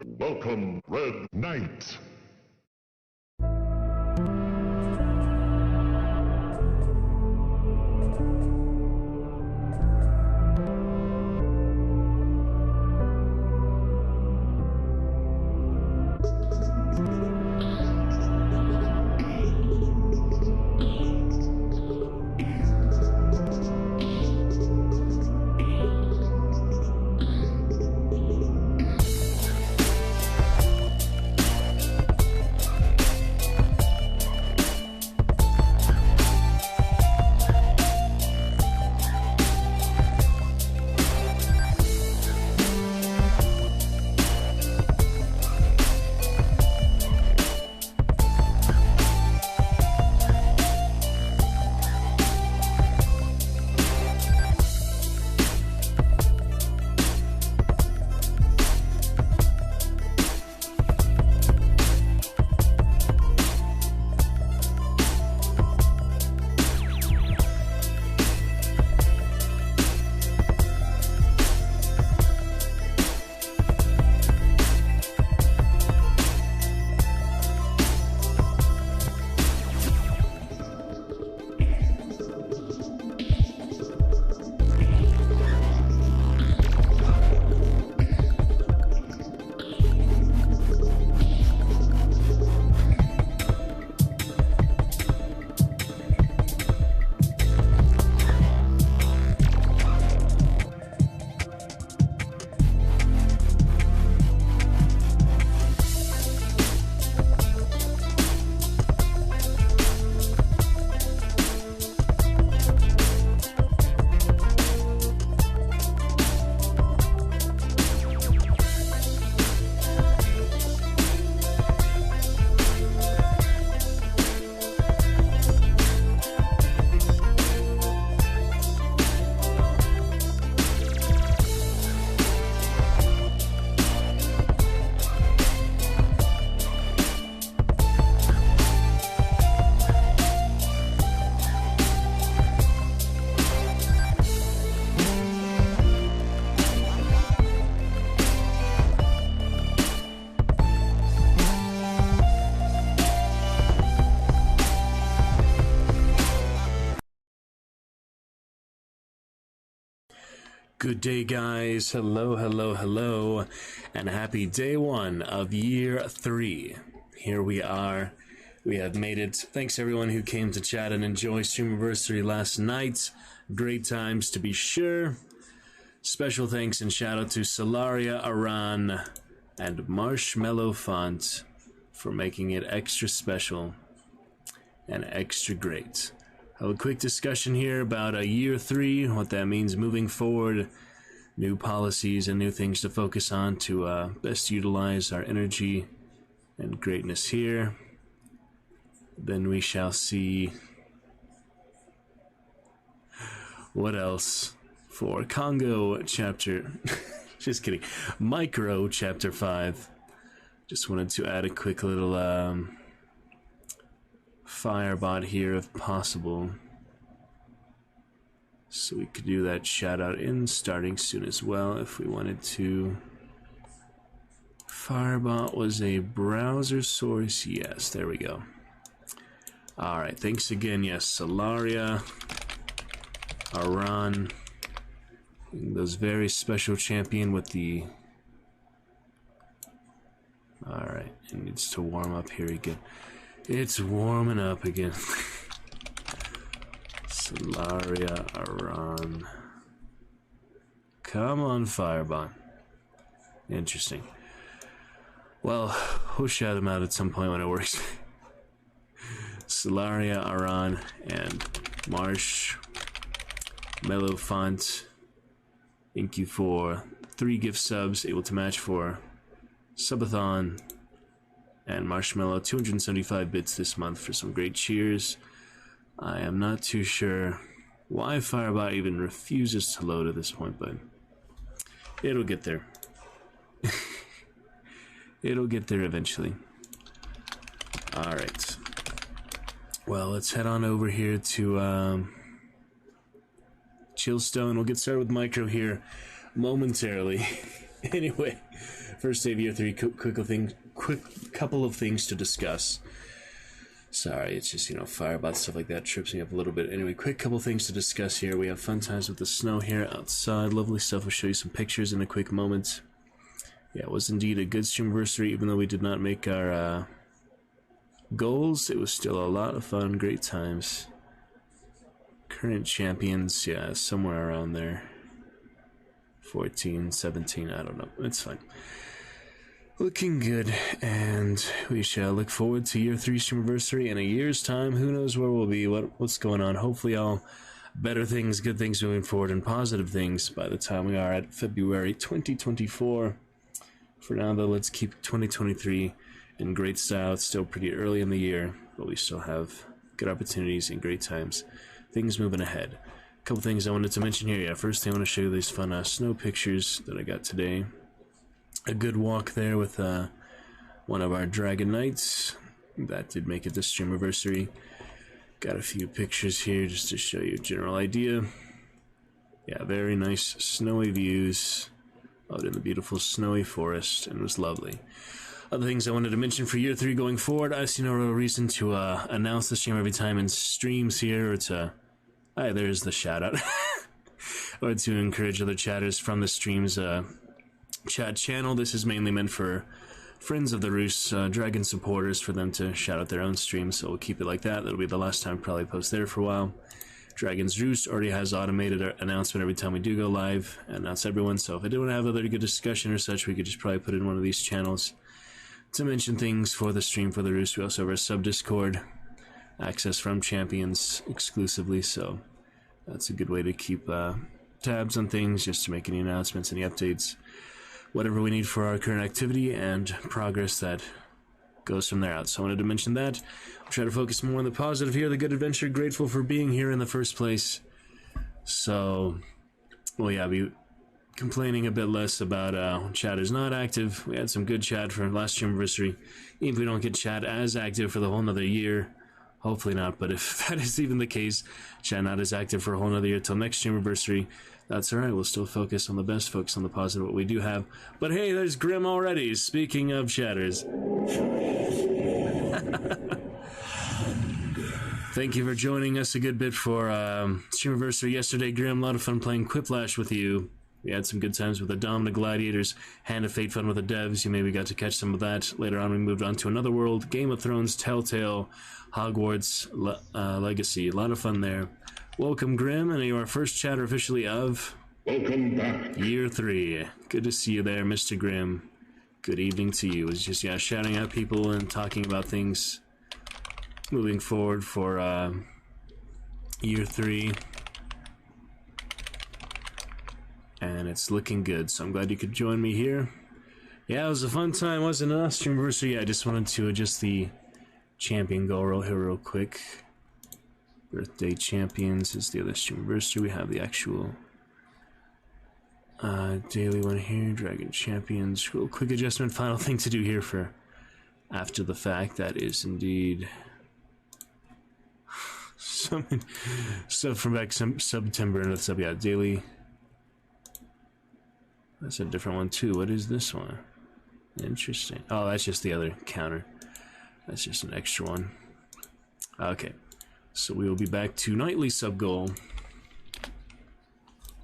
Welcome, Red Knight. Good day, guys. Hello, hello, hello, and happy day one of year 3. Here we are. We have made it. Thanks everyone who came to chat and enjoy Streamiversary last night. Great times to be sure. Special thanks and shout out to Solaria Aran and Marshmallow Font for making it extra special and extra great. Have a quick discussion here about year 3, what that means moving forward, new policies and new things to focus on to best utilize our energy and greatness here. Then we shall see what else for Congo chapter, just kidding, Micro chapter 5. Just wanted to add a quick little Firebot here if possible, so we could do that shout out in starting soon as well if we wanted to. Firebot was a browser source, yes, there we go. Alright, thanks again, yes, Solaria, Aran, those very special champion with the... Alright, it needs to warm up here again. It's warming up again. Solaria Aran. Come on, Firebot. Interesting. Well, we'll shout him out at some point when it works. Solaria Aran and Marsh Mellow Font. Thank you for 3 gift subs, able to match for Subathon and Marshmallow, 275 bits this month for some great cheers. I am not too sure why Firebot even refuses to load at this point, but it'll get there. It'll get there eventually. Alright. Well, let's head on over here to Chillstone. We'll get started with Micro here momentarily. Anyway, first day of year 3, quick couple of things to discuss. Sorry, it's just, fireball stuff like that trips me up a little bit. Anyway, quick couple things to discuss here. We have fun times with the snow here outside. Lovely stuff. I'll show you some pictures in a quick moment. Yeah, it was indeed a good streamiversary, even though we did not make our goals. It was still a lot of fun, great times. Current champions, yeah, somewhere around there. 14, 17, I don't know. It's fine. Looking good, and we shall look forward to year 3 streamiversary in a year's time. Who knows where we'll be, what's going on. Hopefully all better things, good things moving forward, and positive things by the time we are at February 2024. For now, though, let's keep 2023 in great style. It's still pretty early in the year, but we still have good opportunities and great times. Things moving ahead. A couple things I wanted to mention here. Yeah, first thing I want to show you these fun snow pictures that I got today. A good walk there with one of our Dragon Knights. That did make it this streamiversary. Got a few pictures here just to show you a general idea. Yeah, very nice snowy views out in the beautiful snowy forest, and it was lovely. Other things I wanted to mention for year 3 going forward, I see no real reason to announce the stream every time in streams here, or to... there's the shout out. Or to encourage other chatters from the streams chat channel. This is mainly meant for friends of the Roost, Dragon supporters, for them to shout out their own streams, so we'll keep it like that. That'll be the last time I probably post there for a while. Dragon's Roost already has automated announcement every time we do go live, announce everyone, so if I do want to have other good discussion or such, we could just probably put in one of these channels to mention things for the stream for the Roost. We also have our sub-Discord, access from champions exclusively, so that's a good way to keep tabs on things, just to make any announcements, any updates, whatever we need for our current activity and progress that goes from there out. So I wanted to mention that. I'll try to focus more on the positive here, the good adventure, grateful for being here in the first place. So, well, yeah, be complaining a bit less about when chat is not active. We had some good chat for last streamiversary. Even if we don't get chat as active for the whole nother year, hopefully not, but if that is even the case, chat not as active for a whole nother year till next streamiversary, that's alright. We'll still focus on the best, focus on the positive, what we do have. But hey, there's Grim already. Speaking of chatters. Thank you for joining us a good bit for streamiversary yesterday, Grim. A lot of fun playing Quiplash with you. We had some good times with the Domina Gladiators, Hand of Fate fun with the devs. You maybe got to catch some of that. Later on, we moved on to another world, Game of Thrones, Telltale, Hogwarts Legacy. A lot of fun there. Welcome, Grim, and you're our first chatter officially of... Welcome back. Year 3. Good to see you there, Mr. Grim. Good evening to you. It's just, shouting at people and talking about things moving forward for year 3. And it's looking good, so I'm glad you could join me here. Yeah, it was a fun time, wasn't it? Streamiversary. I just wanted to adjust the champion goal here real quick. Birthday champions is the other streamiversary. We have the actual daily one here. Dragon champions. Real quick adjustment. Final thing to do here for after the fact. That is indeed some stuff from back September. And let's up, yeah, daily. That's a different one too. What is this one? Interesting. Oh, that's just the other counter. That's just an extra one. Okay. So we will be back to nightly sub goal.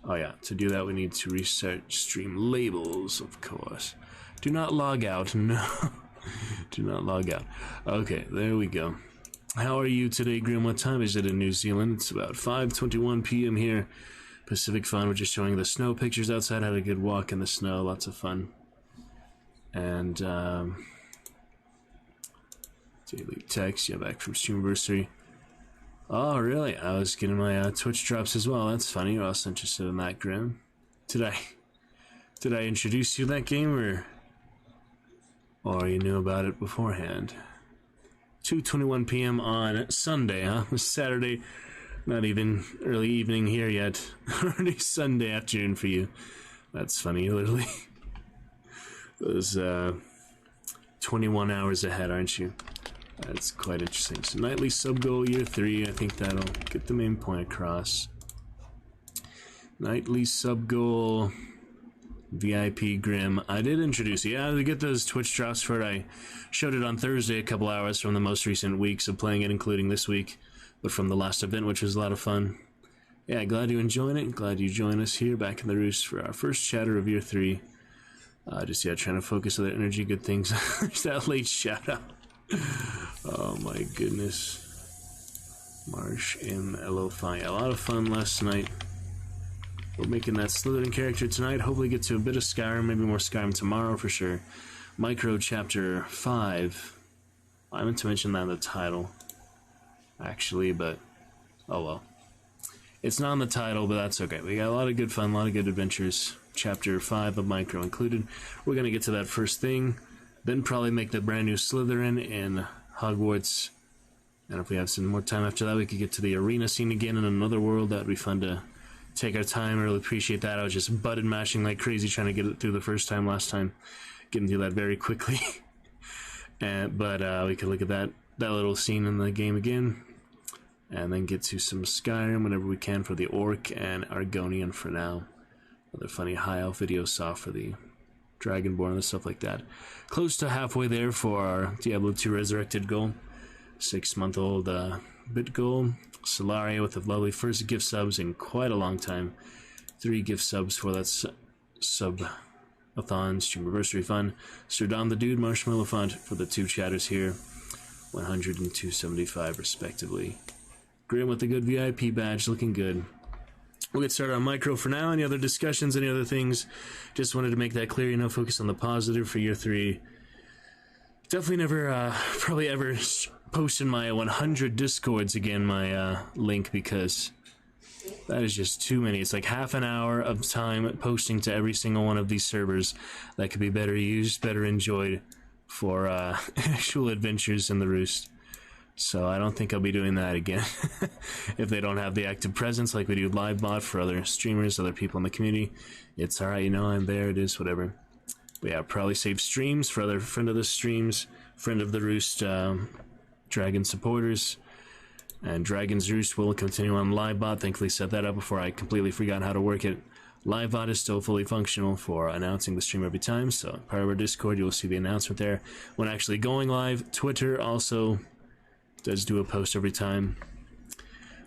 Oh yeah, to do that we need to reset stream labels, of course. Do not log out, no. Do not log out. Okay, there we go. How are you today, Grim? What time is it in New Zealand? It's about 5:21 p.m. here. Pacific Fun, we're just showing the snow pictures outside. Had a good walk in the snow, lots of fun. And daily text, yeah, back from streamiversary. Oh, really? I was getting my Twitch drops as well. That's funny. You're also interested in that, Grim. Did I introduce you to that game, or you knew about it beforehand? 2:21 p.m. on Sunday, huh? Saturday. Not even early evening here yet. Already Sunday afternoon for you. That's funny, literally. It was 21 hours ahead, aren't you? That's quite interesting. So nightly sub goal year 3. I think that'll get the main point across. Nightly sub goal VIP Grim. I did introduce you. Yeah, to get those Twitch drops for it. I showed it on Thursday, a couple hours from the most recent weeks of playing it, including this week, but from the last event, which was a lot of fun. Yeah, glad you enjoyed it. Glad you joined us here back in the Roost for our first chatter of year 3. Trying to focus on the energy, good things. There's that late shout out. Oh my goodness. Marsh MLO5. A lot of fun last night. We're making that Slytherin character tonight. Hopefully get to a bit of Skyrim, maybe more Skyrim tomorrow for sure. Micro Chapter 5. I meant to mention that in the title, actually, but oh well. It's not in the title, but that's okay. We got a lot of good fun, a lot of good adventures. Chapter 5 of Micro included. We're going to get to that first thing, then probably make the brand new Slytherin in Hogwarts. And if we have some more time after that, we could get to the arena scene again in another world. That would be fun to take our time. I really appreciate that. I was just button mashing like crazy trying to get it through the first time last time. Getting through that very quickly. But we could look at that little scene in the game again. And then get to some Skyrim whenever we can for the Orc and Argonian for now. Another funny high elf video saw for the Dragonborn and stuff like that. Close to halfway there for our Diablo 2 Resurrected goal. 6-month-old bit goal. Solaria with the lovely first gift subs in quite a long time. 3 gift subs for that sub-a-thon stream anniversary fun. Sir Dom the Dude, Marshmallow Font for the 2 chatters here. 100 and 275 respectively. Grim with the good VIP badge, looking good. We'll get started on Micro for now. Any other discussions, any other things? Just wanted to make that clear, focus on the positive for year 3. Definitely never, probably ever post in my 100 Discords again, my link, because that is just too many. It's like half an hour of time posting to every single one of these servers that could be better used, better enjoyed for actual adventures in the Roost. So I don't think I'll be doing that again. If they don't have the active presence like we do LiveBot for other streamers, other people in the community, it's alright, I'm there, it is, whatever. But yeah, probably save streams for other friend of the streams, friend of the Roost Dragon supporters. And Dragon's Roost will continue on LiveBot. Thankfully set that up before I completely forgot how to work it. LiveBot is still fully functional for announcing the stream every time, so part of our Discord, you'll see the announcement there when actually going live. Twitter also does do a post every time.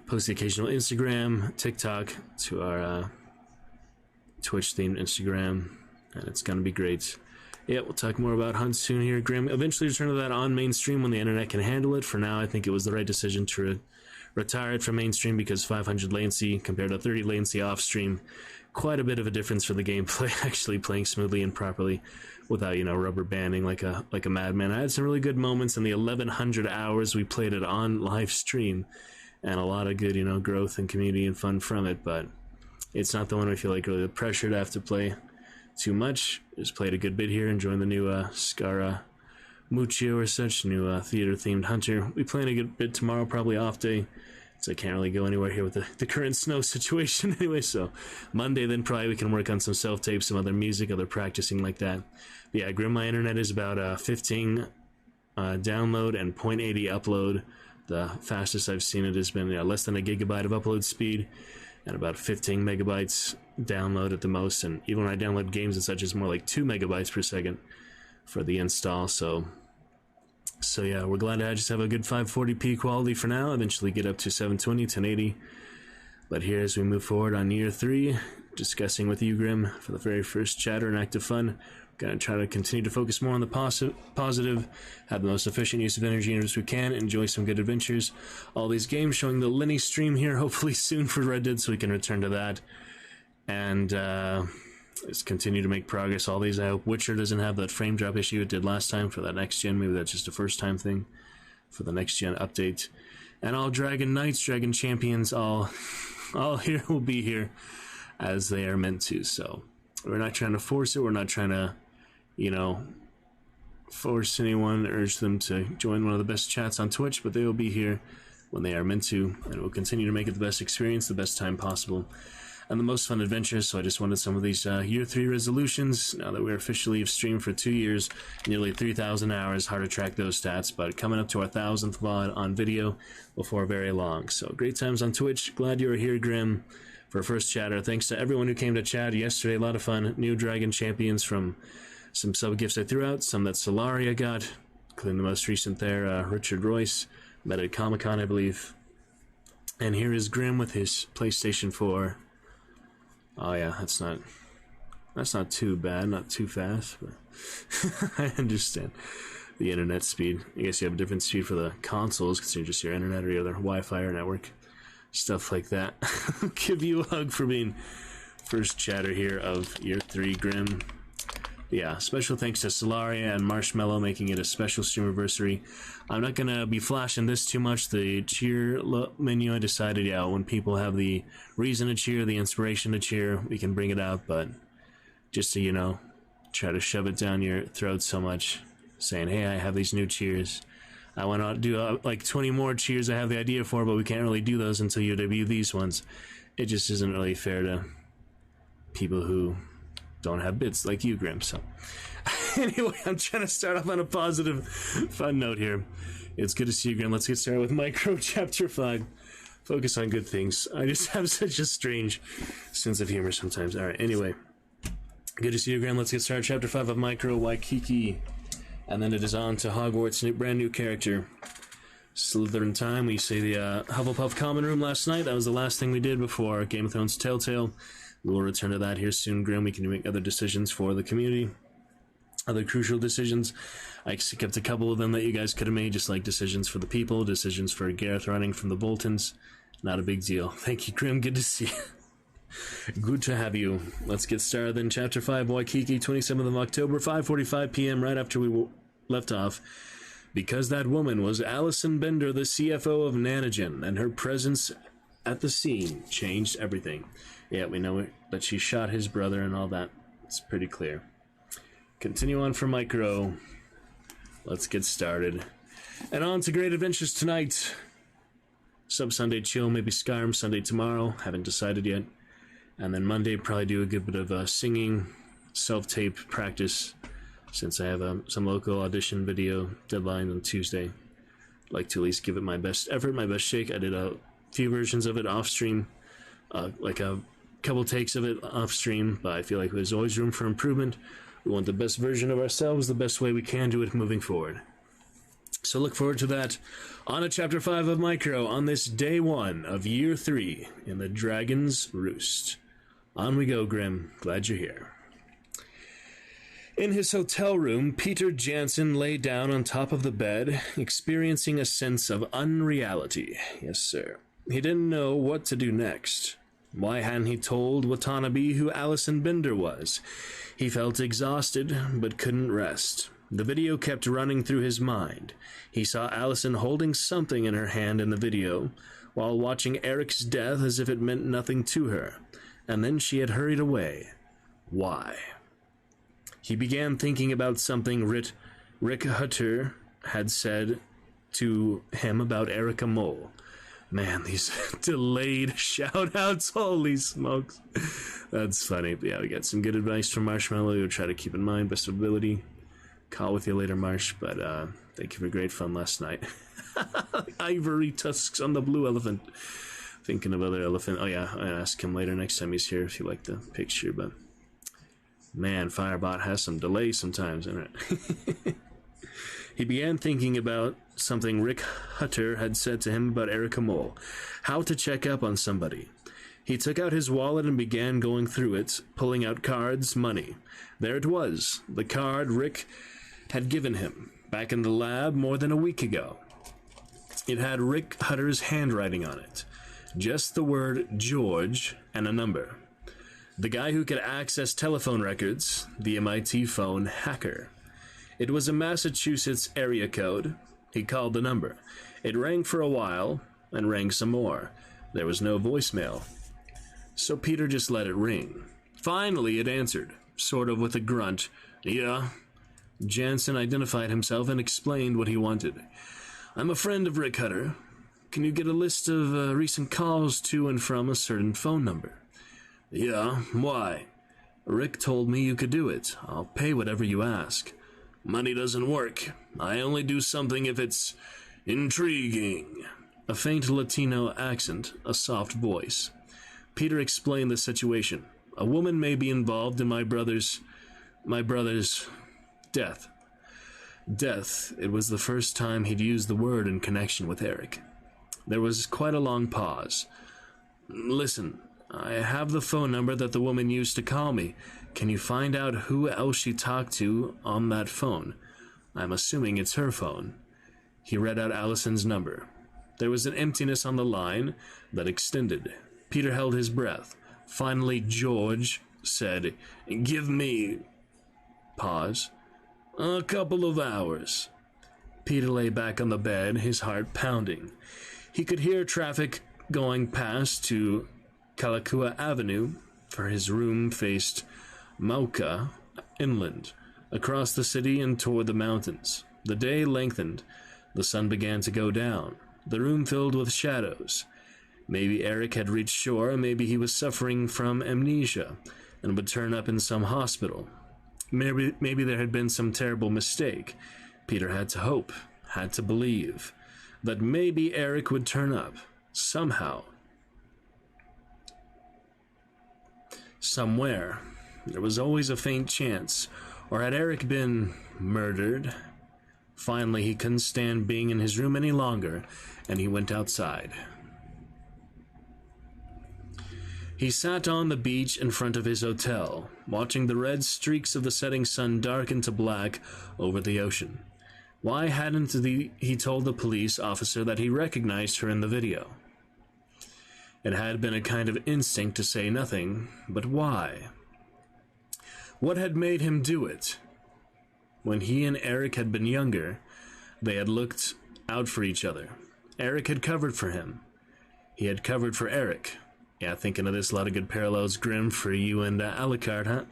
Post the occasional Instagram, TikTok to our Twitch-themed Instagram, and it's gonna be great. Yeah, we'll talk more about hunts soon here. Grim eventually return to that on mainstream when the internet can handle it. For now, I think it was the right decision to retire it from mainstream because 500 latency compared to 30 latency off stream, quite a bit of a difference for the gameplay. Actually playing smoothly and properly without rubber banding like a madman. I had some really good moments in the 1100 hours we played it on live stream, and a lot of good growth and community and fun from it. But it's not the one I feel like really the pressure to have to play too much. Just played a good bit here, enjoying the new Skara Muccio or such, new theater themed hunter. We playing a good bit tomorrow, probably off day, so I can't really go anywhere here with the current snow situation anyway. So Monday then probably we can work on some self-tapes, some other music, other practicing like that. But yeah, Grim, my internet is about 15 download and 0.80 upload. The fastest I've seen it has been less than a gigabyte of upload speed and about 15 megabytes download at the most. And even when I download games and such, it's more like 2 megabytes per second for the install. So yeah, we're glad to just have a good 540p quality for now. Eventually get up to 720, 1080. But here as we move forward on year 3, discussing with you, Grim, for the very first chatter and active fun. Gonna try to continue to focus more on the positive, have the most efficient use of energy as we can, enjoy some good adventures. All these games showing the Lenny stream here, hopefully soon for Red Dead, so we can return to that. And let's continue to make progress. All these, I hope Witcher doesn't have that frame drop issue it did last time for that next gen. Maybe that's just a first time thing for the next gen update. And all Dragon Knights, Dragon Champions, all here will be here as they are meant to. So we're not trying to force it. We're not trying to force anyone, urge them to join one of the best chats on Twitch, but they will be here when they are meant to, and we'll continue to make it the best experience, the best time possible, and the most fun adventures. So I just wanted some of these year 3 resolutions, now that we're officially streamed for 2 years, nearly 3,000 hours, hard to track those stats, but coming up to our 1,000th VOD on video before very long. So great times on Twitch. Glad you're here, Grim. for first chatter. Thanks to everyone who came to chat yesterday. A lot of fun. New Dragon champions from some sub-gifts I threw out. Some that Solaria got, including the most recent there, Richard Royce. Met at Comic-Con, I believe. And here is Grim with his PlayStation 4. Oh yeah, that's not too bad, not too fast, but I understand the internet speed. I guess you have a different speed for the consoles because you're just your internet or your other Wi-Fi or network. Stuff like that. Give you a hug for being first chatter here of year 3, Grim. Yeah, special thanks to Solaria and Marshmallow making it a special streamiversary. I'm not going to be flashing this too much. The cheer menu, I decided, yeah, when people have the reason to cheer, the inspiration to cheer, we can bring it out, but just so you know, try to shove it down your throat so much, saying, hey, I have these new cheers. I want to do like 20 more cheers I have the idea for, but we can't really do those until you debut these ones. It just isn't really fair to people who don't have bits like you, Grim. So anyway, I'm trying to start off on a positive, fun note here. It's good to see you, Grim. Let's get started with Micro Chapter 5. Focus on good things. I just have such a strange sense of humor sometimes. All right, anyway. Good to see you, Grim. Let's get started. Chapter 5 of Micro Waikiki. And then it is on to Hogwarts' brand new character. Slytherin time. We see the Hufflepuff Common Room last night. That was the last thing we did before Game of Thrones Telltale. We'll return to that here soon, Grim. We can make other decisions for the community. Other crucial decisions. I skipped a couple of them that you guys could have made, just like decisions for the people, decisions for Gareth running from the Boltons. Not a big deal. Thank you, Grim. Good to see you. Good to have you. Let's get started then. Chapter 5, Waikiki, 27th of October, 5:45 p.m., right after we left off. Because that woman was Allison Bender, the CFO of Nanogen, and her presence at the scene changed everything. Yeah, we know that she shot his brother and all that. It's pretty clear. Continue on for Micro. Let's get started. And on to Great Adventures tonight. Sub-Sunday chill, maybe Skyrim Sunday tomorrow. Haven't decided yet. And then Monday, probably do a good bit of singing, self-tape practice, since I have some local audition video deadline on Tuesday. Like to at least give it my best effort, my best shake. I did a few versions of it off-stream, like a couple takes of it off-stream, but I feel like there's always room for improvement. We want the best version of ourselves, the best way we can do it moving forward. So look forward to that on a Chapter 5 of Micro on this day 1 of year 3 in the Dragon's Roost. On we go, Grim. Glad you're here. In his hotel room, Peter Jansen lay down on top of the bed, experiencing a sense of unreality. Yes, sir. He didn't know what to do next. Why hadn't he told Watanabe who Allison Bender was? He felt exhausted, but couldn't rest. The video kept running through his mind. He saw Allison holding something in her hand in the video, while watching Eric's death as if it meant nothing to her. And then she had hurried away. Why? He began thinking about something Rick Hutter had said to him about Erica Mole. Man, these delayed shout-outs, holy smokes. That's funny. But yeah, we got some good advice from Marshmallow. You'll try to keep in mind, best of ability. Call with you later, Marsh, but thank you for great fun last night. Ivory tusks on the blue elephant. Thinking of other elephant. Oh yeah, I'll ask him later next time he's here if you like the picture, but man, Firebot has some delay sometimes, isn't it? He began thinking about something Rick Hutter had said to him about Erica Mole. How to check up on somebody. He took out his wallet and began going through it, pulling out cards, money. There it was, the card Rick had given him, back in the lab more than a week ago. It had Rick Hutter's handwriting on it. Just the word George and a number. The guy who could access telephone records, the MIT phone hacker. It was a Massachusetts area code. He called the number. It rang for a while, and rang some more. There was no voicemail. So Peter just let it ring. Finally, it answered, sort of with a grunt. Yeah. Jansen identified himself and explained what he wanted. I'm a friend of Rick Hutter. Can you get a list of recent calls to and from a certain phone number? Yeah, why? Rick told me you could do it. I'll pay whatever you ask. Money doesn't work. I only do something if it's intriguing. A faint Latino accent, a soft voice. Peter explained the situation. A woman may be involved in my brother's death. Death. It was the first time he'd used the word in connection with Eric. There was quite a long pause. Listen, I have the phone number that the woman used to call me. Can you find out who else she talked to on that phone? I'm assuming it's her phone. He read out Allison's number. There was an emptiness on the line that extended. Peter held his breath. Finally, George said, "Give me..." Pause. "A couple of hours." Peter lay back on the bed, his heart pounding. He could hear traffic going past to Kalakua Avenue, for his room faced Mauka inland, across the city and toward the mountains. The day lengthened. The sun began to go down. The room filled with shadows. Maybe Eric had reached shore, maybe he was suffering from amnesia and would turn up in some hospital. Maybe there had been some terrible mistake. Peter had to hope, had to believe, that maybe Eric would turn up, somehow. Somewhere. There was always a faint chance. Or had Eric been murdered? Finally, he couldn't stand being in his room any longer, and he went outside. He sat on the beach in front of his hotel, watching the red streaks of the setting sun darken to black over the ocean. Why hadn't he told the police officer that he recognized her in the video? It had been a kind of instinct to say nothing, but why? What had made him do it? When he and Eric had been younger, they had looked out for each other. Eric had covered for him. He had covered for Eric. Yeah, thinking of this, a lot of good parallels, Grim, for you and Alucard, huh?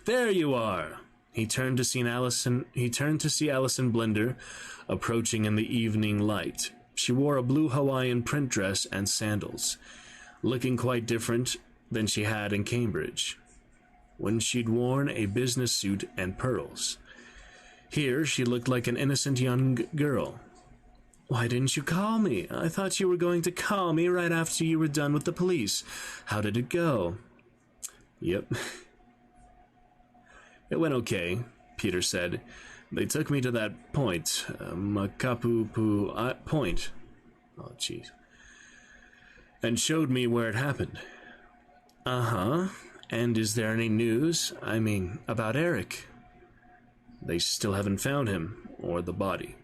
There you are! He turned to see Allison Blender approaching in the evening light. She wore a blue Hawaiian print dress and sandals, looking quite different than she had in Cambridge, when she'd worn a business suit and pearls. Here, she looked like an innocent young girl. Why didn't you call me? I thought you were going to call me right after you were done with the police. How did it go? Yep. It went okay, Peter said. They took me to that point, Makapupu point. Oh, jeez. And showed me where it happened. Uh-huh. And is there any news? I mean, about Eric? They still haven't found him, or the body.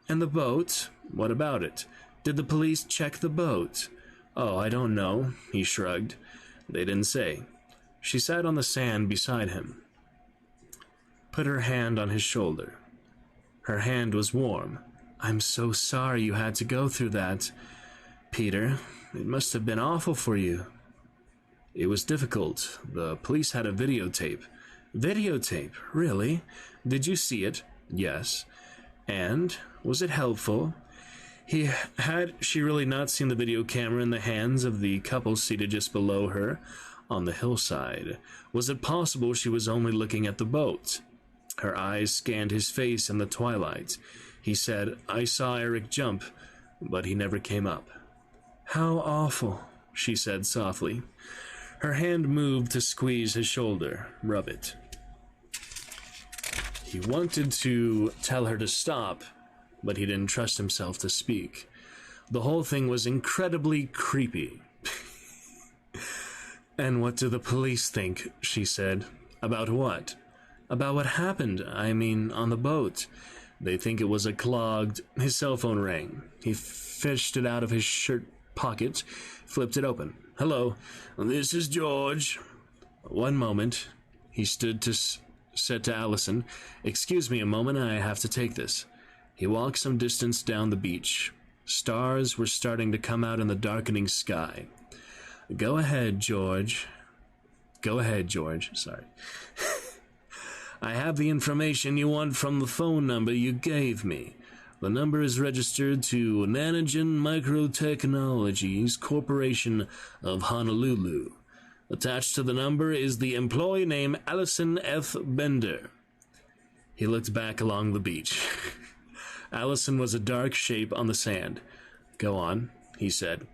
And the boat? What about it? Did the police check the boat? Oh, I don't know, he shrugged. They didn't say. She sat on the sand beside him. Put her hand on his shoulder. Her hand was warm. I'm so sorry you had to go through that, Peter. It must have been awful for you. It was difficult. The police had a videotape. Videotape? Really? Did you see it? Yes. And? Was it helpful? Had she really not seen the video camera in the hands of the couple seated just below her on the hillside? Was it possible she was only looking at the boat? Her eyes scanned his face in the twilight. He said, I saw Eric jump, but he never came up. How awful, she said softly. Her hand moved to squeeze his shoulder, rub it. He wanted to tell her to stop, but he didn't trust himself to speak. The whole thing was incredibly creepy. And what do the police think, she said. About what? About what happened, I mean, on the boat. They think it was His cell phone rang. He fished it out of his shirt pocket, flipped it open. Hello, this is George. One moment. He said to Allison, Excuse me a moment, I have to take this. He walked some distance down the beach. Stars were starting to come out in the darkening sky. Go ahead, George. Sorry. I have the information you want from the phone number you gave me. The number is registered to Nanogen Microtechnologies Corporation of Honolulu. Attached to the number is the employee name Allison F. Bender. He looked back along the beach. Allison was a dark shape on the sand. Go on, he said.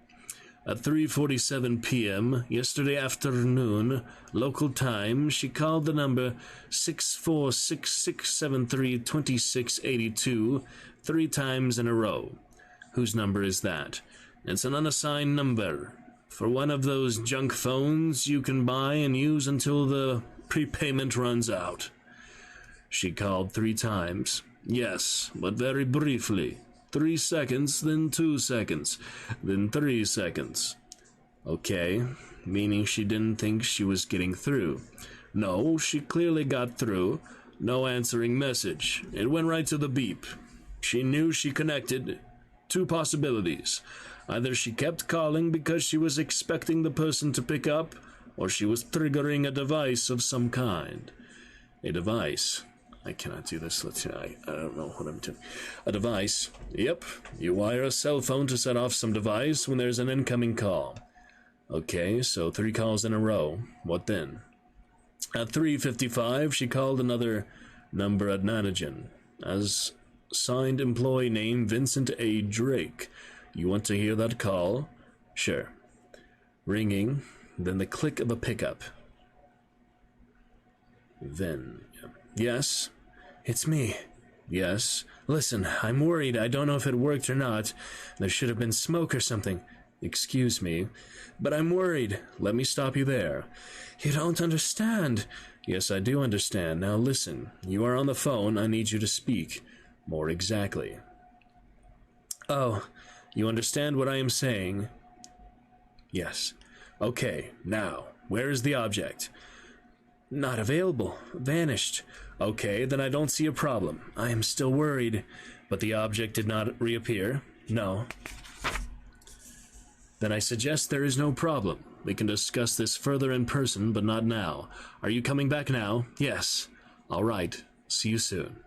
At 3:47 p.m. yesterday afternoon, local time, she called the number 6466732682 3 times in a row. Whose number is that? It's an unassigned number. For one of those junk phones you can buy and use until the prepayment runs out. She called 3 times. Yes, but very briefly. 3 seconds, then 2 seconds, then 3 seconds. Okay, meaning she didn't think she was getting through. No, she clearly got through. No answering message. It went right to the beep. She knew she connected. 2 possibilities. Either she kept calling because she was expecting the person to pick up, or she was triggering a device of some kind. A device. I cannot do this. I don't know what I'm doing. A device. Yep. You wire a cell phone to set off some device when there's an incoming call. Okay, so 3 calls in a row. What then? At 3:55, she called another number at Nanogen. As signed employee name Vincent A. Drake. You want to hear that call? Sure. Ringing, then the click of a pickup. Then, yes? It's me. Yes? Listen, I'm worried. I don't know if it worked or not. There should have been smoke or something. Excuse me, but I'm worried. Let me stop you there. You don't understand. Yes, I do understand. Now listen, you are on the phone. I need you to speak. More exactly. Oh, you understand what I am saying? Yes. Okay, now, where is the object? Not available. Vanished. Okay, then I don't see a problem. I am still worried. But the object did not reappear? No. Then I suggest there is no problem. We can discuss this further in person, but not now. Are you coming back now? Yes. All right. See you soon.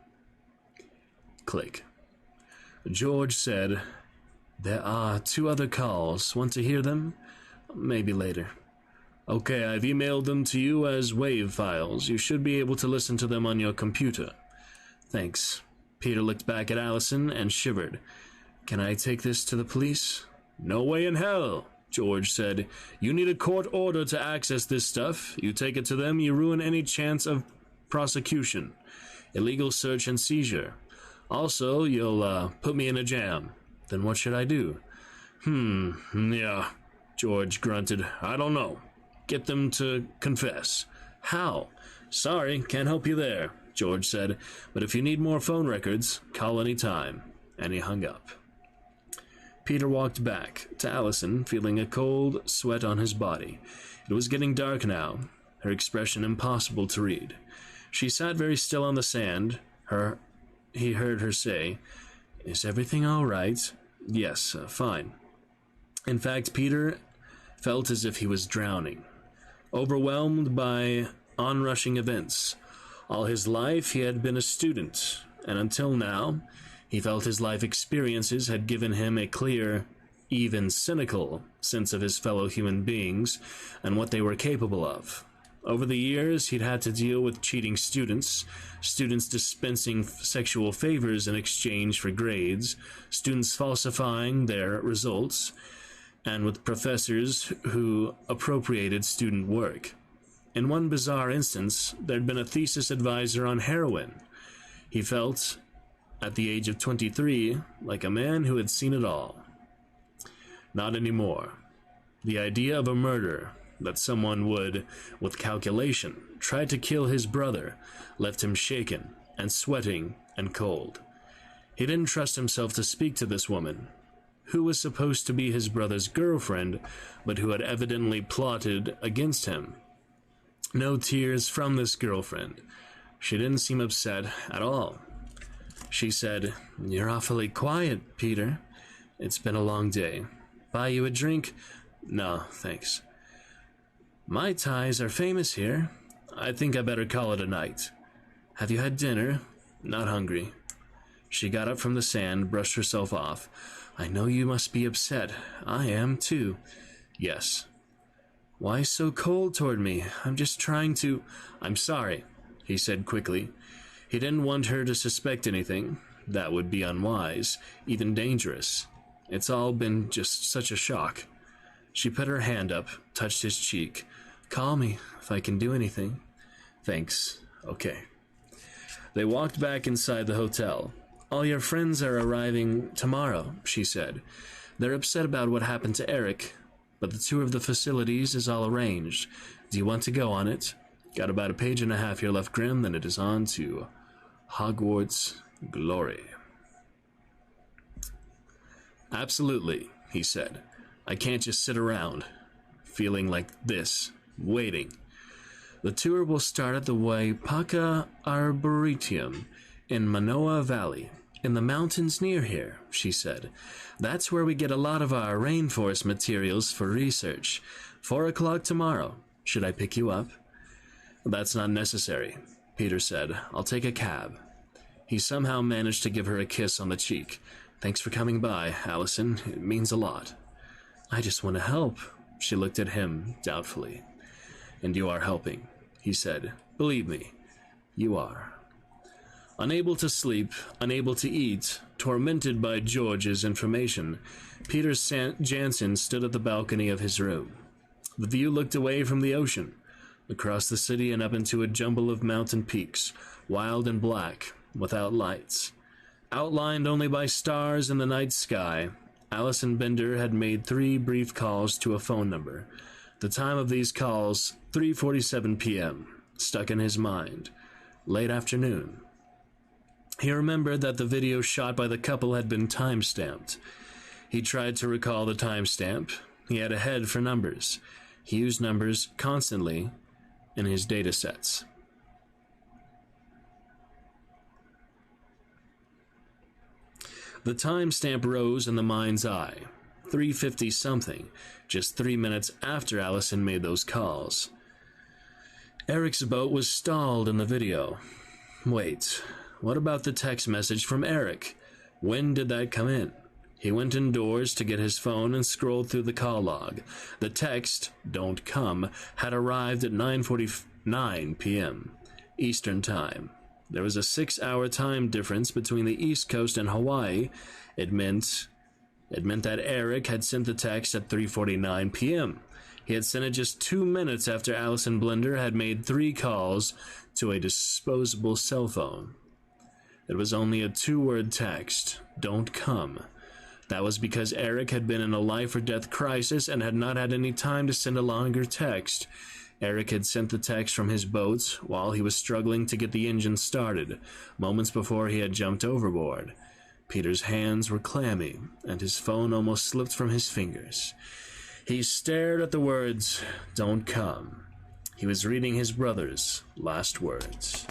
Click. George said, There are 2 other calls. Want to hear them? Maybe later. Okay, I've emailed them to you as WAV files. You should be able to listen to them on your computer. Thanks. Peter looked back at Allison and shivered. Can I take this to the police? No way in hell, George said. You need a court order to access this stuff. You take it to them, you ruin any chance of prosecution. Illegal search and seizure. Also, you'll put me in a jam. Then what should I do? Yeah, George grunted. I don't know. Get them to confess. How? Sorry, can't help you there, George said. But if you need more phone records, call any time. And he hung up. Peter walked back to Allison, feeling a cold sweat on his body. It was getting dark now, her expression impossible to read. She sat very still on the sand. He heard her say, Is everything all right? Yes, fine. In fact, Peter felt as if he was drowning, overwhelmed by onrushing events. All his life he had been a student, and until now, he felt his life experiences had given him a clear, even cynical sense of his fellow human beings and what they were capable of. Over the years, he'd had to deal with cheating students dispensing sexual favors in exchange for grades, students falsifying their results, and with professors who appropriated student work. In one bizarre instance, there'd been a thesis advisor on heroin. He felt, at the age of 23, like a man who had seen it all. Not anymore. The idea of a murder, that someone would, with calculation, try to kill his brother, left him shaken and sweating and cold. He didn't trust himself to speak to this woman, who was supposed to be his brother's girlfriend, but who had evidently plotted against him. No tears from this girlfriend. She didn't seem upset at all. She said, You're awfully quiet, Peter. It's been a long day. Buy you a drink? No, thanks. Mai Tais are famous here. I think I better call it a night. Have you had dinner? Not hungry. She got up from the sand, brushed herself off. I know you must be upset. I am, too. Yes. Why so cold toward me? I'm just trying to... I'm sorry, he said quickly. He didn't want her to suspect anything. That would be unwise, even dangerous. It's all been just such a shock. She put her hand up, touched his cheek. Call me if I can do anything. Thanks. Okay. They walked back inside the hotel. All your friends are arriving tomorrow, she said. They're upset about what happened to Eric, but the tour of the facilities is all arranged. Do you want to go on it? Got about a page and a half here left, Grim, then it is on to Hogwarts glory. Absolutely, he said. I can't just sit around, feeling like this, waiting. The tour will start at the Waipaka Arboretum in Manoa Valley, in the mountains near here, she said. That's where we get a lot of our rainforest materials for research. 4 o'clock tomorrow. Should I pick you up? That's not necessary, Peter said. I'll take a cab. He somehow managed to give her a kiss on the cheek. Thanks for coming by, Allison. It means a lot. I just want to help. She looked at him doubtfully. And you are helping, he said. Believe me, you are. Unable to sleep, unable to eat, tormented by George's information, Peter Jansen stood at the balcony of his room. The view looked away from the ocean, across the city and up into a jumble of mountain peaks, wild and black, without lights. Outlined only by stars in the night sky, Allison Bender had made 3 brief calls to a phone number. The time of these calls, 3:47 p.m., stuck in his mind. Late afternoon. He remembered that the video shot by the couple had been time-stamped. He tried to recall the timestamp. He had a head for numbers. He used numbers constantly in his data sets. The timestamp rose in the mind's eye. 3:50 something, just 3 minutes after Allison made those calls. Eric's boat was stalled in the video. Wait, what about the text message from Eric? When did that come in? He went indoors to get his phone and scrolled through the call log. The text, "Don't come," had arrived at 9:49 p.m. Eastern Time. There was a 6-hour time difference between the East Coast and Hawaii. It meant that Eric had sent the text at 3:49 p.m. He had sent it just 2 minutes after Allison Bender had made 3 calls to a disposable cell phone. It was only a 2-word text, "Don't come." That was because Eric had been in a life-or-death crisis and had not had any time to send a longer text. Eric had sent the text from his boat while he was struggling to get the engine started, moments before he had jumped overboard. Peter's hands were clammy, and his phone almost slipped from his fingers. He stared at the words, "Don't come." He was reading his brother's last words.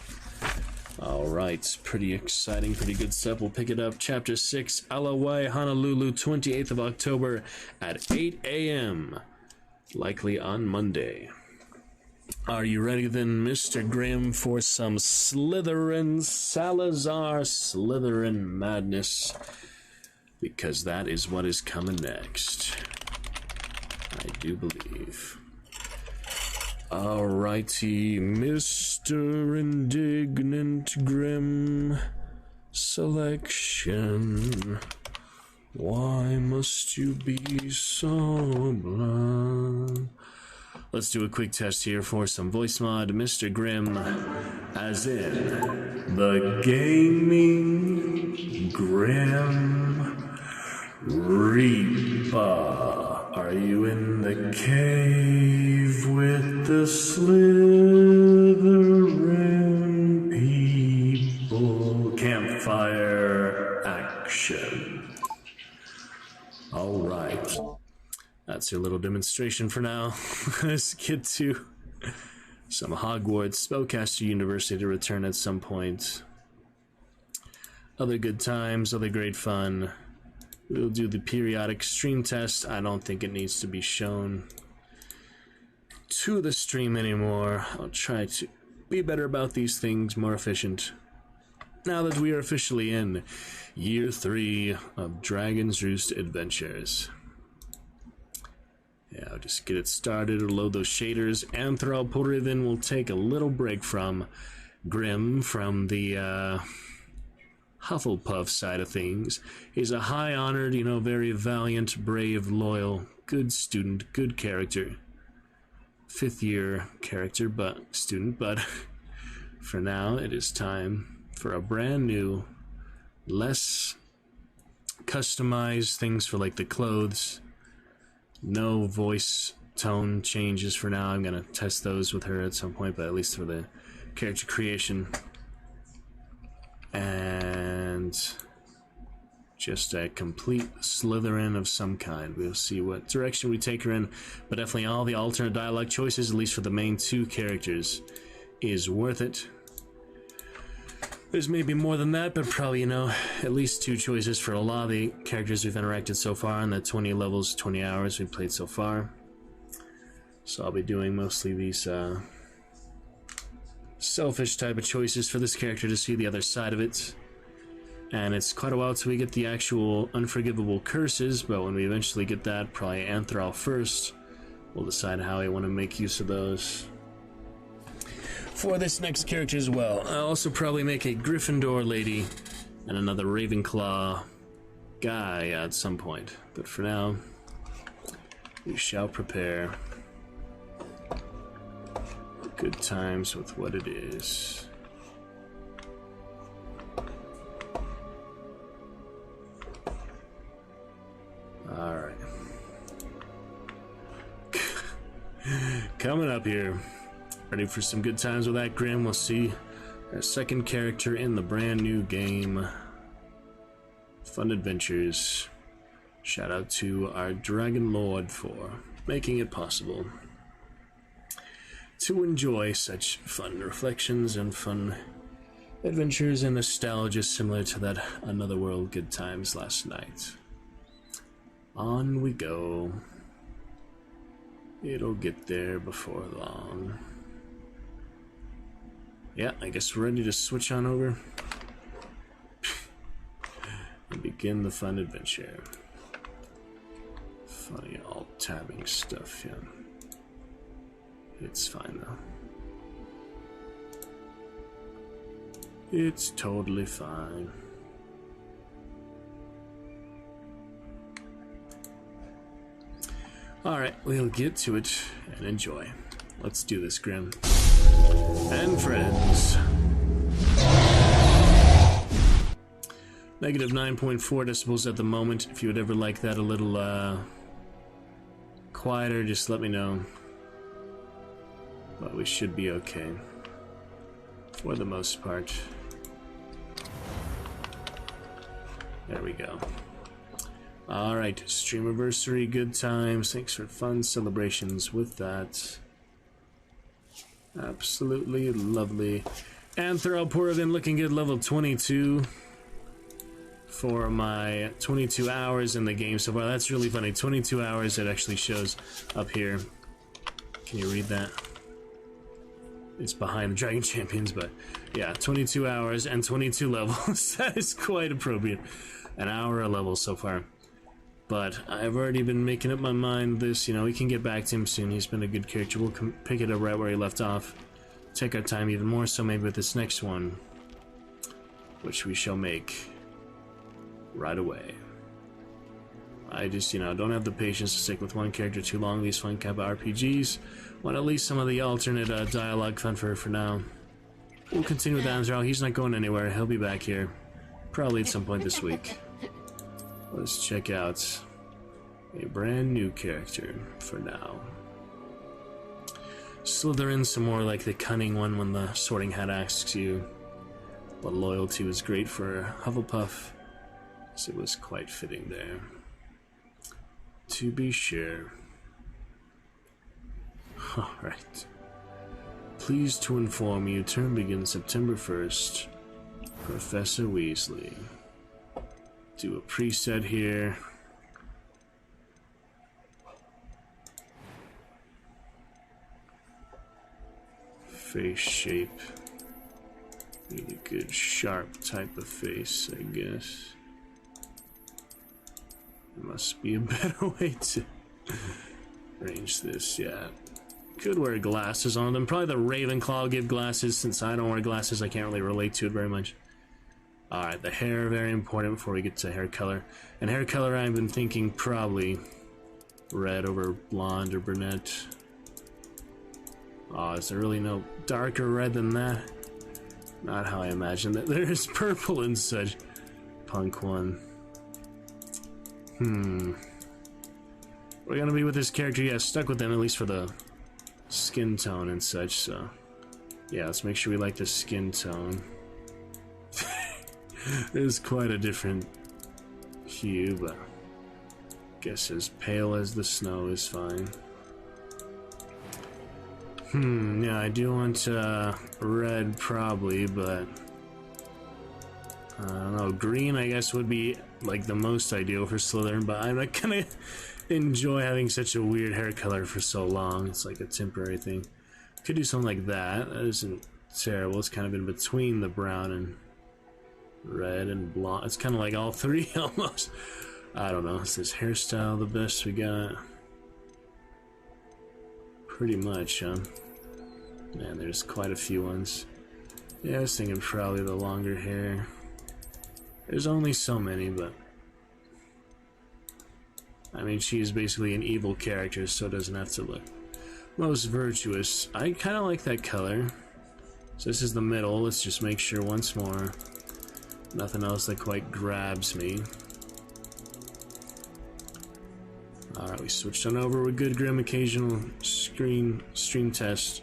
All right, pretty exciting, pretty good stuff. We'll pick it up. Chapter 6, Alawai, Honolulu, 28th of October at 8 a.m., likely on Monday. Are you ready then, Mr. Grimm, for some Slytherin Salazar Slytherin madness? Because that is what is coming next. I do believe. Alrighty, Mr. Indignant Grimm selection. Why must you be so blind? Let's do a quick test here for some voice mod. Mr. Grimm, as in the Gaming Grim Reaper. Are you in the cave with the Slytherin people? Campfire action. All right. That's your little demonstration for now. Let's get to some Hogwarts Spellcaster University to return at some point. Other good times, other great fun. We'll do the periodic stream test. I don't think it needs to be shown to the stream anymore. I'll try to be better about these things, more efficient. Now that we are officially in Year 3 of Dragon's Roost Adventures. Yeah, I'll just get it started, load those shaders. Anthroporivan will take a little break from Grimm from the Hufflepuff side of things. He's a high-honored, very valiant, brave, loyal, good student, good character. 5th year character, but student, but for now it is time for a brand new, less customized things for like the clothes. No voice tone changes for now. I'm gonna test those with her at some point, but at least for the character creation. And just a complete Slytherin of some kind. We'll see what direction we take her in, but definitely all the alternate dialogue choices, at least for the main 2 characters, is worth it. There's maybe more than that, but probably, at least 2 choices for a lot of the characters we've interacted so far in the 20 levels, 20 hours we've played so far. So I'll be doing mostly these selfish type of choices for this character to see the other side of it. And it's quite a while till we get the actual unforgivable curses, but when we eventually get that, probably Anthral first, we'll decide how I want to make use of those for this next character as well. I'll also probably make a Gryffindor lady and another Ravenclaw guy at some point. But for now, we shall prepare good times with what it is. Alright. Coming up here. Ready for some good times with that, Grim? We'll see our second character in the brand new game. Fun Adventures. Shout out to our Dragon Lord for making it possible to enjoy such fun reflections and fun adventures and nostalgia similar to that Another World good times last night. On we go. It'll get there before long. Yeah, I guess we're ready to switch on over and begin the fun adventure. Funny alt-tabbing stuff, yeah. It's fine though. It's totally fine. Alright, we'll get to it and enjoy. Let's do this, Grim. And friends. Negative 9.4 decibels at the moment. If you would ever like that a little quieter, just let me know. But we should be okay. For the most part. There we go. Alright, Streamiversary, good times. Thanks for fun celebrations with that. Absolutely lovely. Anthral Poravin looking good, level 22 for my 22 hours in the game so far. That's really funny. 22 hours, it actually shows up here. Can you read that? It's behind the Dragon Champions, but yeah, 22 hours and 22 levels. That is quite appropriate. An hour a level so far. But I've already been making up my mind this, we can get back to him soon. He's been a good character. We'll pick it up right where he left off. Take our time even more so maybe with this next one, which we shall make right away. I just, don't have the patience to stick with one character too long. These fun Kappa RPGs. Want at least some of the alternate dialogue fun for now. We'll continue with Anthral. He's not going anywhere. He'll be back here. Probably at some point this week. Let's check out a brand new character for now. Slytherin, some more like the cunning one when the Sorting Hat asks you. But loyalty was great for Hufflepuff, so it was quite fitting there. To be sure. Alright. Pleased to inform you, term begins September 1st. Professor Weasley. Do a preset here. Face shape. Need a good sharp type of face, I guess. There must be a better way to arrange this, yeah. Could wear glasses on them. Probably the Ravenclaw will give glasses. Since I don't wear glasses, I can't really relate to it very much. Alright, the hair, very important before we get to hair color. And hair color, I've been thinking probably red over blonde or brunette. Oh, is there really no darker red than that? Not how I imagined that. There's purple and such. Punk one. We're gonna be with this character, yeah, stuck with them at least for the skin tone and such, so yeah, let's make sure we like the skin tone. It's quite a different hue, but I guess as pale as the snow is fine. Yeah, I do want red probably, but I don't know, green I guess would be like the most ideal for Slytherin, but I'm not gonna enjoy having such a weird hair color for so long. It's like a temporary thing. Could do something like that. That isn't terrible. It's kind of in between the brown and red and blonde. It's kind of like all three almost. I don't know. Is this hairstyle the best we got? Pretty much, huh? Man, there's quite a few ones. Yeah, I was thinking probably the longer hair. There's only so many, but I mean, she's basically an evil character, so it doesn't have to look most virtuous. I kind of like that color. So this is the middle. Let's just make sure once more. Nothing else that quite grabs me. Alright, we switched on over with good Grim occasional stream test.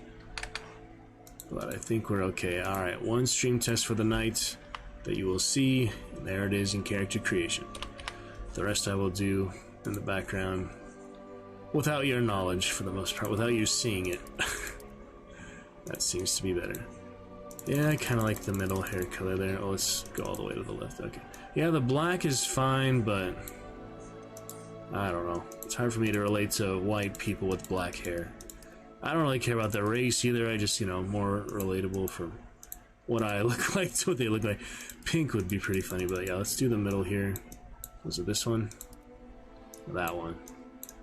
But I think we're okay. Alright, one stream test for the night that you will see. And there it is in character creation. The rest I will do in the background without your knowledge for the most part, without you seeing it. That seems to be better. Yeah, I kind of like the middle hair color there. Oh, let's go all the way to the left. Okay. Yeah, the black is fine, but I don't know. It's hard for me to relate to white people with black hair. I don't really care about their race either. I just, you know, more relatable for what I look like to what they look like. Pink would be pretty funny, but yeah, let's do the middle here. Was it this one? That one.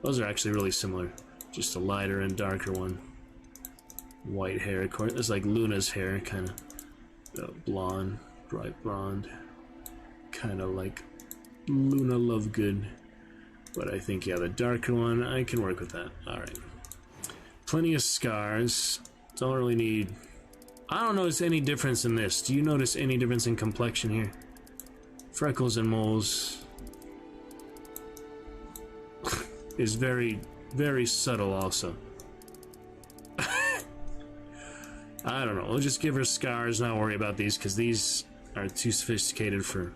Those are actually really similar. Just a lighter and darker one. White hair, of course. It's like Luna's hair, kind of blonde, bright blonde. Kind of like Luna Lovegood. But I think, yeah, the darker one, I can work with that. Alright. Plenty of scars. Don't really need... I don't notice any difference in this. Do you notice any difference in complexion here? Freckles and moles is very, very subtle also. I don't know. We'll just give her scars, not worry about these, because these are too sophisticated for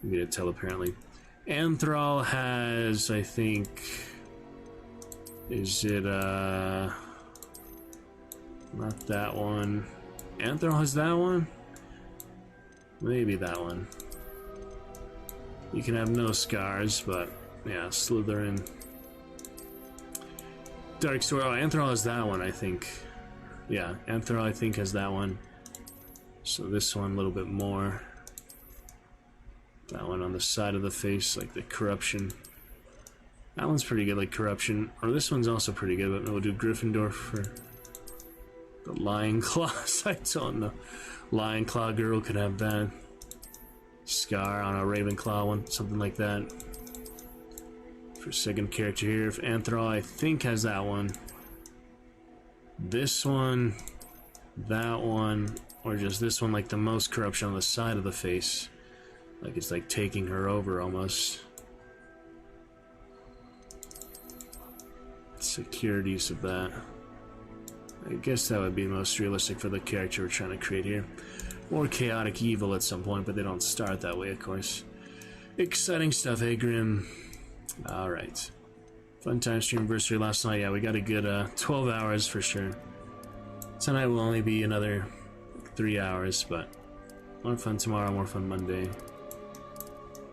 me to tell, apparently. Anthrol has, I think... Is it, not that one. Anthrol has that one? Maybe that one. You can have no scars, but, yeah, Slytherin. Dark Sword. Oh, Anthrol has that one, I think. Yeah, Anthrol, I think, has that one. So this one a little bit more. That one on the side of the face, like the corruption. That one's pretty good, like corruption. Or this one's also pretty good, but we'll do Gryffindor for the Lion Claws. I don't know. Lion Claw girl could have that. Scar on a Ravenclaw one, something like that. For second character here, if Anthrol, I think, has that one. This one, that one, or just this one, like the most corruption on the side of the face. Like it's like taking her over almost. Securities of that. I guess that would be most realistic for the character we're trying to create here. Or chaotic evil at some point, but they don't start that way, of course. Exciting stuff, eh, Grim? Alright. Fun time stream anniversary last night. Yeah, we got a good 12 hours for sure. Tonight will only be another 3 hours, but more fun tomorrow, more fun Monday.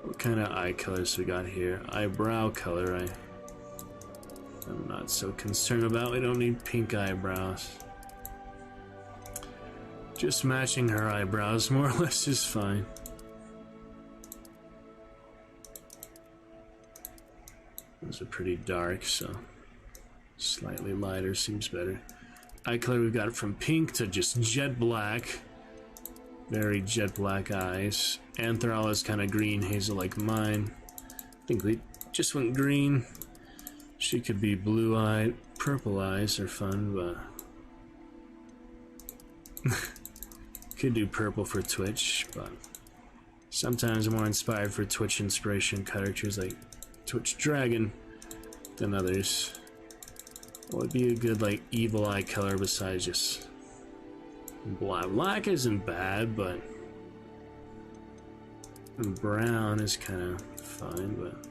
What kind of eye colors we got here? Eyebrow color, I'm not so concerned about. We don't need pink eyebrows. Just matching her eyebrows more or less is fine. Those are pretty dark, so slightly lighter seems better. Eye color we've got from pink to just jet black. Very jet black eyes. Anthral is kind of green hazel like mine. I think we just went green. She could be blue-eyed. Purple eyes are fun, but could do purple for Twitch, but sometimes I'm more inspired for Twitch inspiration characters like Twitch Dragon than others. What would be a good like evil eye color besides just black? Black isn't bad, but brown is kind of fine, but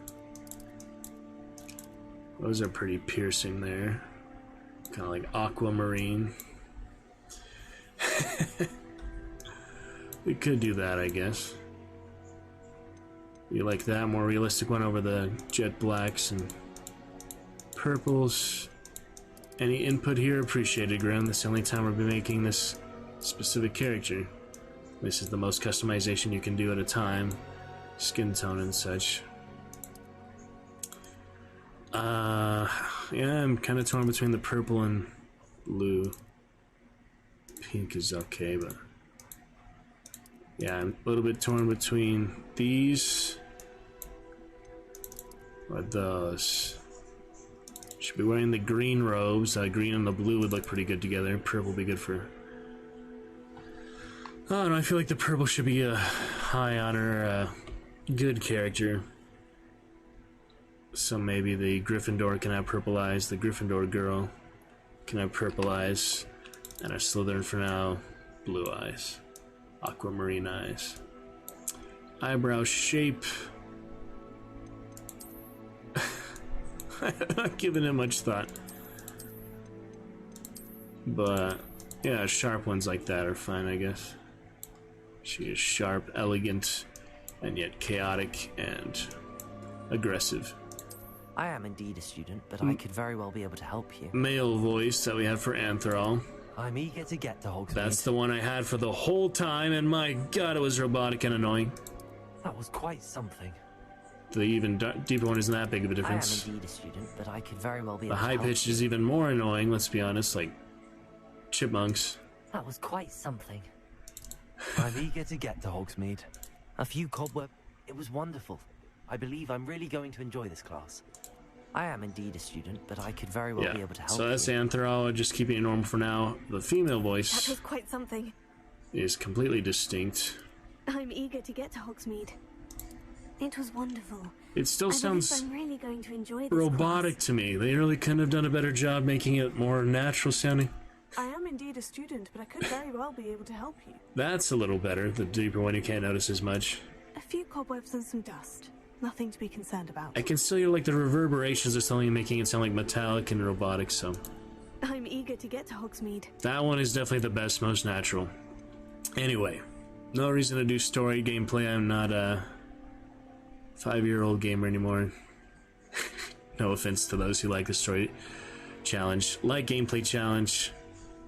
those are pretty piercing there. Kind of like aquamarine. We could do that, I guess. You like that more realistic one over the jet blacks and purples. Any input here appreciated, Grim. This is the only time we'll be making this specific character. This is the most customization you can do at a time. Skin tone and such. Yeah, I'm kind of torn between the purple and blue. Pink is okay, but yeah, I'm a little bit torn between these or those. Should be wearing the green robes. Green and the blue would look pretty good together. Purple would be good for... Oh, no, I feel like the purple should be a high honor, good character. So maybe the Gryffindor can have purple eyes, the Gryffindor girl can have purple eyes, and our Slytherin for now, blue eyes. Aquamarine eyes. Eyebrow shape. I'm not giving it much thought. But, yeah, sharp ones like that are fine, I guess. She is sharp, elegant, and yet chaotic and aggressive. I am indeed a student, but I could very well be able to help you. Male voice that we have for Anthral. I'm eager to get to Hogsmeade. That's the one I had for the whole time, and my god, it was robotic and annoying. That was quite something. The even deeper one isn't that big of a difference. I am indeed a student, but I could very well be The able to high help pitch you. is even more annoying, let's be honest, like chipmunks. That was quite something. I'm eager to get to Hogsmeade. A few cobweb... It was wonderful. I believe I'm really going to enjoy this class. I am indeed a student, but I could very well be able to help so that's you. Anthral, just keeping it normal for now. The female That voice was quite something. is completely distinct. I'm eager to get to Hogsmeade. It was wonderful. It still I believe sounds I'm really going to enjoy this robotic class. to me. They really couldn't have done a better job making it more natural sounding. I am indeed a student, but I could very well be able to help you. That's a little better, the deeper one you can't notice as much. A few cobwebs and some dust. Nothing to be concerned about. I can still hear like the reverberations or something making it sound like metallic and robotic, so I'm eager to get to Hogsmeade. that one is definitely the best, most natural. Anyway, no reason to do story gameplay. I'm not a 5-year-old gamer anymore. No offense to those who like the story challenge. Like gameplay challenge,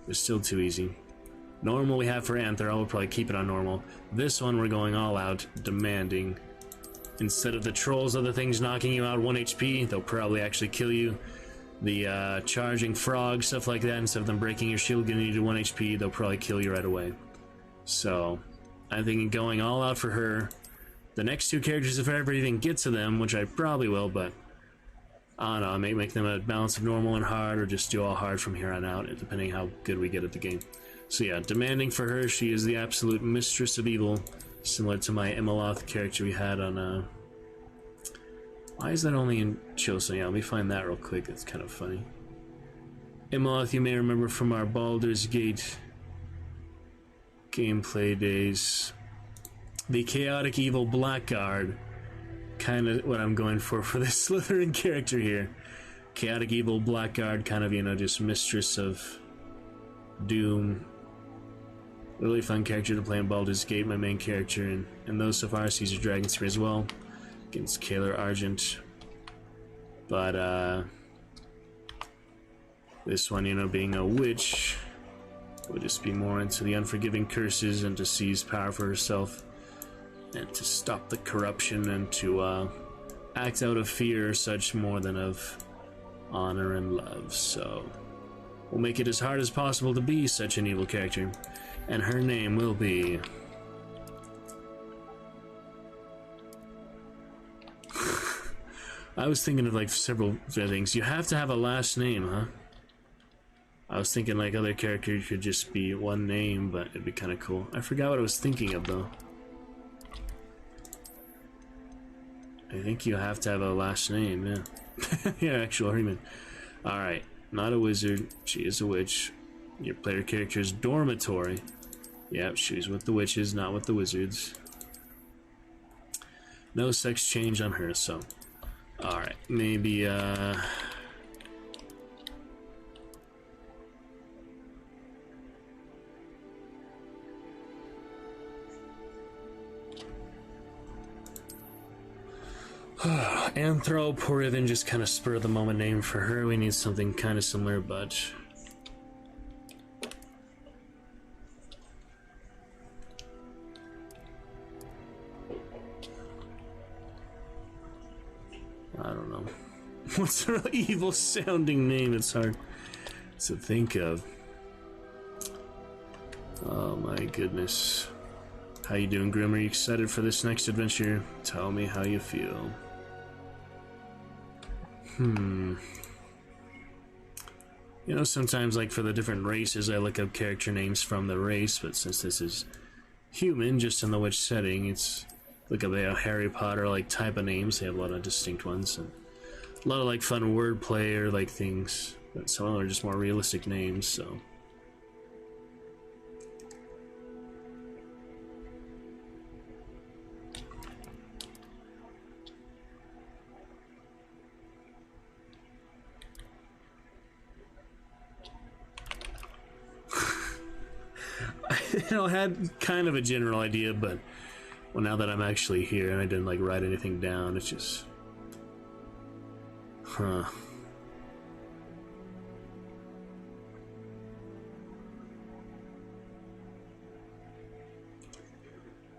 it's still too easy. Normal we have for Anthral, we'll probably keep it on normal. This one we're going all out, demanding. Instead of the trolls, other things knocking you out 1 HP, they'll probably actually kill you. The charging frogs, stuff like that, instead of them breaking your shield, getting you to 1 HP, they'll probably kill you right away. So, I'm thinking going all out for her. The next two characters, if I ever even get to them, which I probably will, but I don't know, I may make them a balance of normal and hard, or just do all hard from here on out, depending how good we get at the game. So yeah, demanding for her, she is the absolute mistress of evil, similar to my Imaloth character we had on, why is that only in Chosen? Yeah, let me find that real quick, it's kind of funny. Imaloth, you may remember from our Baldur's Gate gameplay days. The chaotic evil blackguard, kind of what I'm going for this Slytherin character here. Chaotic evil blackguard, kind of, you know, just mistress of doom. Really fun character to play in Baldur's Gate, my main character, and those so far, Caesar Dragonspear as well, against Kalar Argent. But, this one, you know, being a witch, would just be more into the unforgiving curses and to seize power for herself, and to stop the corruption, and to, act out of fear, such more than of honor and love. So, we'll make it as hard as possible to be such an evil character. And her name will be I was thinking of like several things. You have to have a last name, huh? I was thinking like other characters could just be one name, but it'd be kind of cool. I forgot what I was thinking of though. I think you have to have a last name, yeah. Yeah, actual argument. Alright, not a wizard. She is a witch. Your player character's dormitory. Yep, she's with the witches, not with the wizards. No sex change on her, so. Alright, maybe, Anthro, poor than just kind of spur of the moment name for her. We need something kind of similar, but I don't know. What's a real evil sounding name? It's hard to think of. Oh my goodness. How you doing, Grim? Are you excited for this next adventure? Tell me how you feel. You know, sometimes, like, for the different races, I look up character names from the race, but since this is human, just in the witch setting, it's... Look up the Harry Potter, like, type of names. They have a lot of distinct ones, and a lot of, like, fun wordplay or, like, things. But some of them are just more realistic names, so... You know, I had kind of a general idea, but well, now that I'm actually here and I didn't like write anything down, it's just, huh.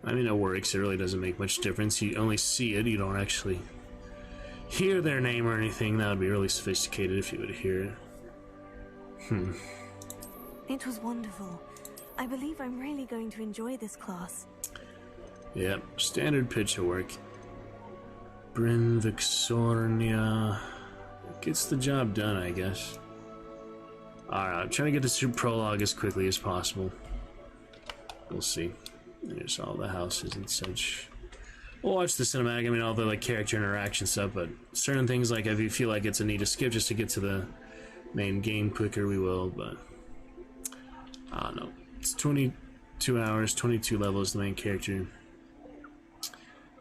I mean, it works. It really doesn't make much difference. You only see it. You don't actually hear their name or anything. That would be really sophisticated if you would hear it. It was wonderful. I believe I'm really going to enjoy this class. Yep, standard pitch of work. Bryn Vixornia gets the job done, I guess. Alright, I'm trying to get this through prologue as quickly as possible. We'll see. There's all the houses and such. We'll watch the cinematic, I mean, all the like character interaction stuff, but certain things, like if you feel like it's a need to skip just to get to the main game quicker, we will, but I don't know. It's 22 hours, 22 levels, the main character.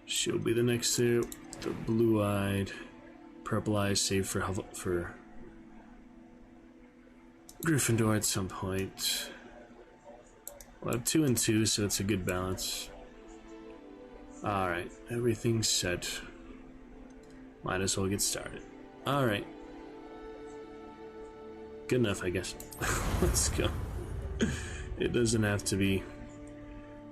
She'll be the next there. The blue-eyed, purple eyes saved for Gryffindor at some point. We'll have 2 and 2, so it's a good balance. Alright, everything's set. Might as well get started. Alright. Good enough, I guess. Let's go. It doesn't have to be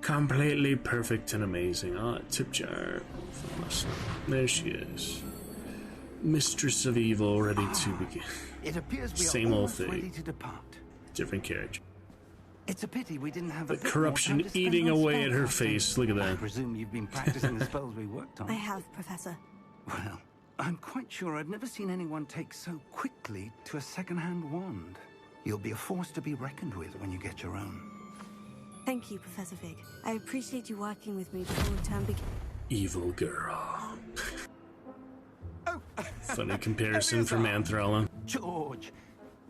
completely perfect and amazing. Ah, tip jar. There she is. Mistress of Evil, ready to begin. It appears we Same are old almost ready thing. to depart. Different character. It's a pity we didn't have a The bit more corruption time to spend eating on away at her spellcasting. face. Look at I that. presume you've been practicing the spells we worked on. I have, Professor. Well, I'm quite sure I've never seen anyone take so quickly to a second-hand wand. You'll be a force to be reckoned with when you get your own. Thank you, Professor Fig. I appreciate you working with me before return begins. Evil girl. Oh, Funny comparison from Anthrala. George,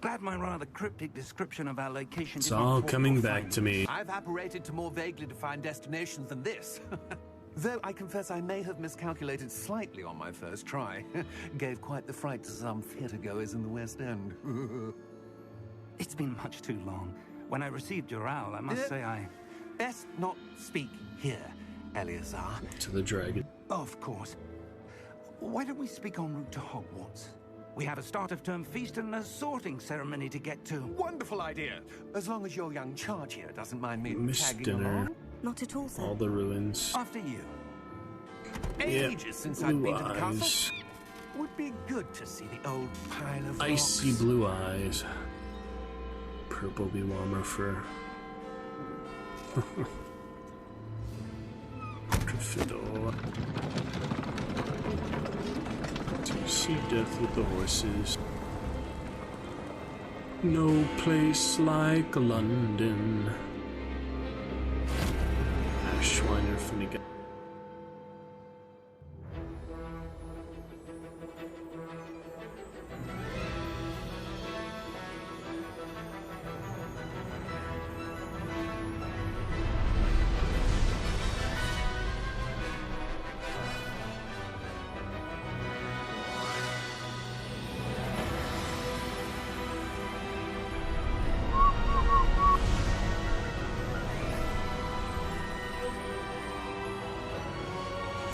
glad my rather cryptic description of our location It's did not all fall coming your back findings. to me. I've apparated to more vaguely defined destinations than this. Though I confess I may have miscalculated slightly on my first try. Gave quite the fright to some theatre-goers in the West End. It's been much too long. When I received your owl, I must say I... Best not speak here, Eleazar. To the dragon. Of course. Why don't we speak en route to Hogwarts? We have a start-of-term feast and a sorting ceremony to get to. Wonderful idea. As long as your young charge here doesn't mind me Miss tagging Dinner. along. Not at all, sir. All the ruins. After you. Ages since I've Blue been to the castle. eyes. Would be good to see the old pile of Icy rocks. blue eyes. Purple be warmer for Gryffindor. 2 See death with the horses. No place like London. Schweiner finna get.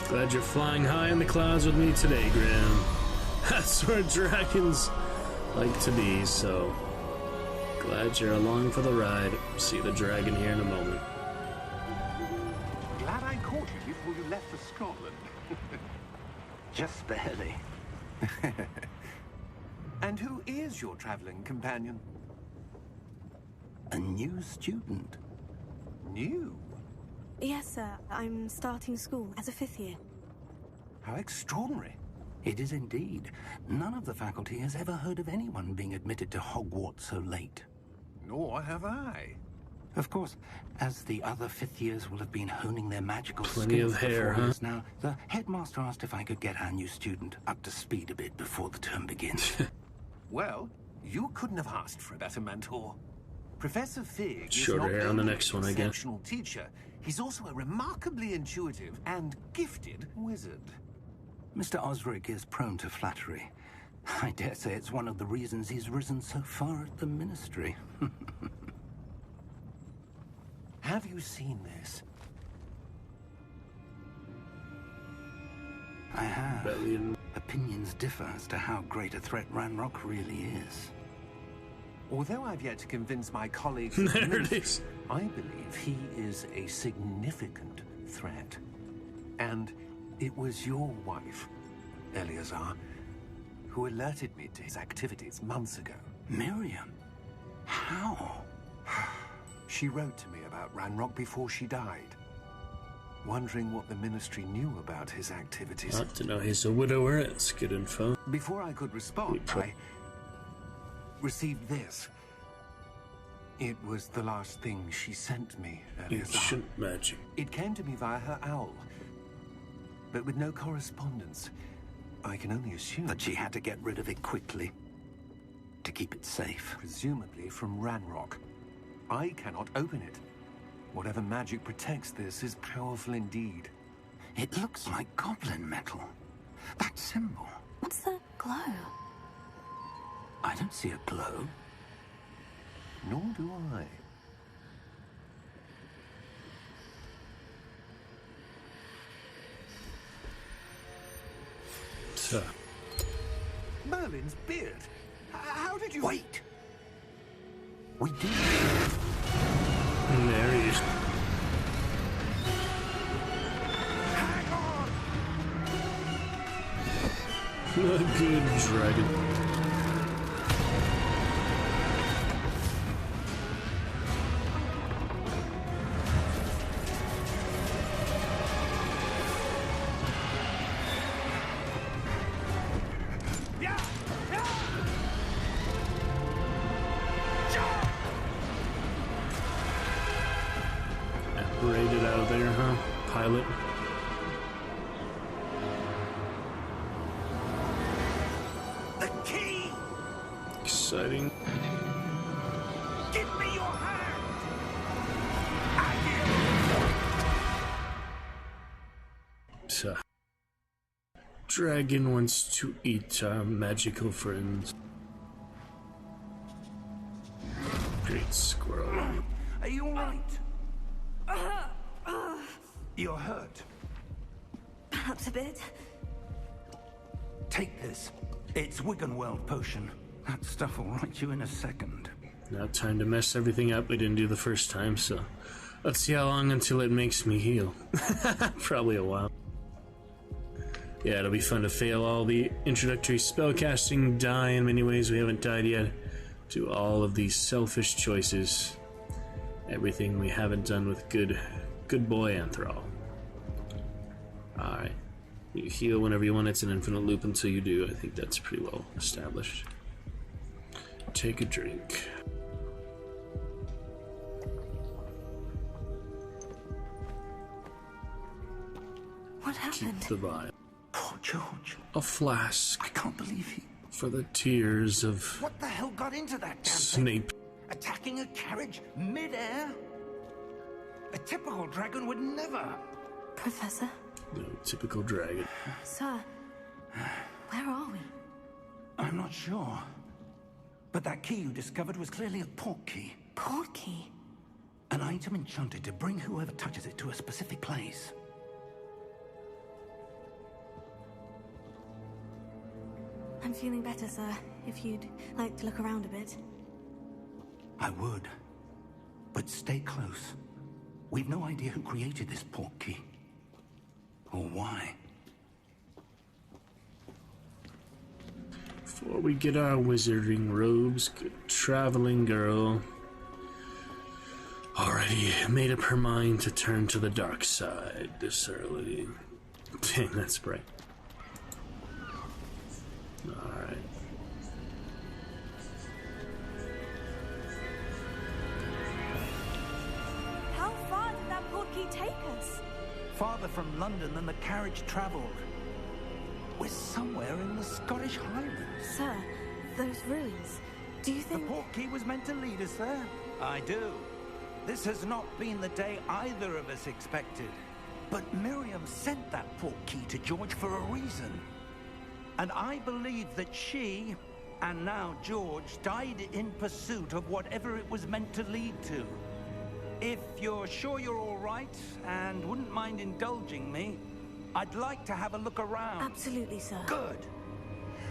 Glad you're flying high in the clouds with me today, Graham. That's where dragons like to be, so glad you're along for the ride. See the dragon here in a moment. Glad I caught you before you left for Scotland. Just barely. And who is your traveling companion? A new student. New? Yes, sir. I'm starting school as a 5th year. How extraordinary. It is indeed. None of the faculty has ever heard of anyone being admitted to Hogwarts so late. Nor have I. Of course, as the other 5th years will have been honing their magical Plenty skills of hair, before huh? us now, the headmaster asked if I could get our new student up to speed a bit before the term begins. Well, you couldn't have asked for a better mentor. Professor Fig Shorter is not hair on the only next an one, I guess. exceptional teacher, he's also a remarkably intuitive and gifted wizard. Mr. Osric is prone to flattery. I dare say it's one of the reasons he's risen so far at the Ministry. Have you seen this? I have. Rebellion. Opinions differ as to how great a threat Ranrock really is. Although I've yet to convince my colleagues at the There it Ministry, is. I believe he is a significant threat. And it was your wife, Eleazar, who alerted me to his activities months ago. Miriam? How? She wrote to me about Ranrock before she died, wondering what the Ministry knew about his activities. Not to know he's a widower. It's good info. Before I could respond, I received this. It was the last thing she sent me, Eleazar. Ancient magic. It came to me via her owl, but with no correspondence. I can only assume That she had to get rid of it quickly to keep it safe. presumably from Ranrock. I cannot open it. Whatever magic protects this is powerful indeed. It looks like goblin metal. That symbol. What's that glow? I don't see a glow. Nor do I. So, Merlin's beard. How did you... Wait! We did. there he is. Hang on! A good dragon. Raided out of there, huh? Pilot. The key! Exciting. Give me your hand! So, dragon wants to eat our magical friends. Great squirrel. Are you all right? You're hurt. Perhaps a bit. Take this. It's Wiggenweld potion. That stuff will right you in a second. Now time to mess everything up we didn't do the first time, so let's see how long until it makes me heal. Probably a while. Yeah, it'll be fun to fail all the introductory spellcasting, die in many ways we haven't died yet, do all of these selfish choices, everything we haven't done with good boy Anthral. Alright, You heal whenever you want. It's an infinite loop until you do. I think that's pretty well established. Take a drink. What happened? Keep the vibe. Poor George. A flask I can't believe he... for the tears of What the hell got into that damn thing? Snape. Attacking a carriage mid-air? A typical dragon would never. Professor? No, typical dragon. Sir? Where are we? I'm not sure. But that key you discovered was clearly a port key. Port key? An item enchanted to bring whoever touches it to a specific place. I'm feeling better, sir. If you'd like to look around a bit. I would. But stay close. We've no idea who created this port key. Or why. Before we get our wizarding robes, good traveling girl already made up her mind to turn to the dark side this early. Dang, that's bright. Alright. How far did that port key take us? Farther from London than the carriage traveled. We're somewhere in the Scottish Highlands. Sir, those ruins. Do you The think... port key was meant to lead us there? I do. This has not been the day either of us expected. But Miriam sent that port key to George for a reason. And I believe that she, and now George, died in pursuit of whatever it was meant to lead to. If you're sure you're all right, and wouldn't mind indulging me, I'd like to have a look around. Absolutely, sir. Good.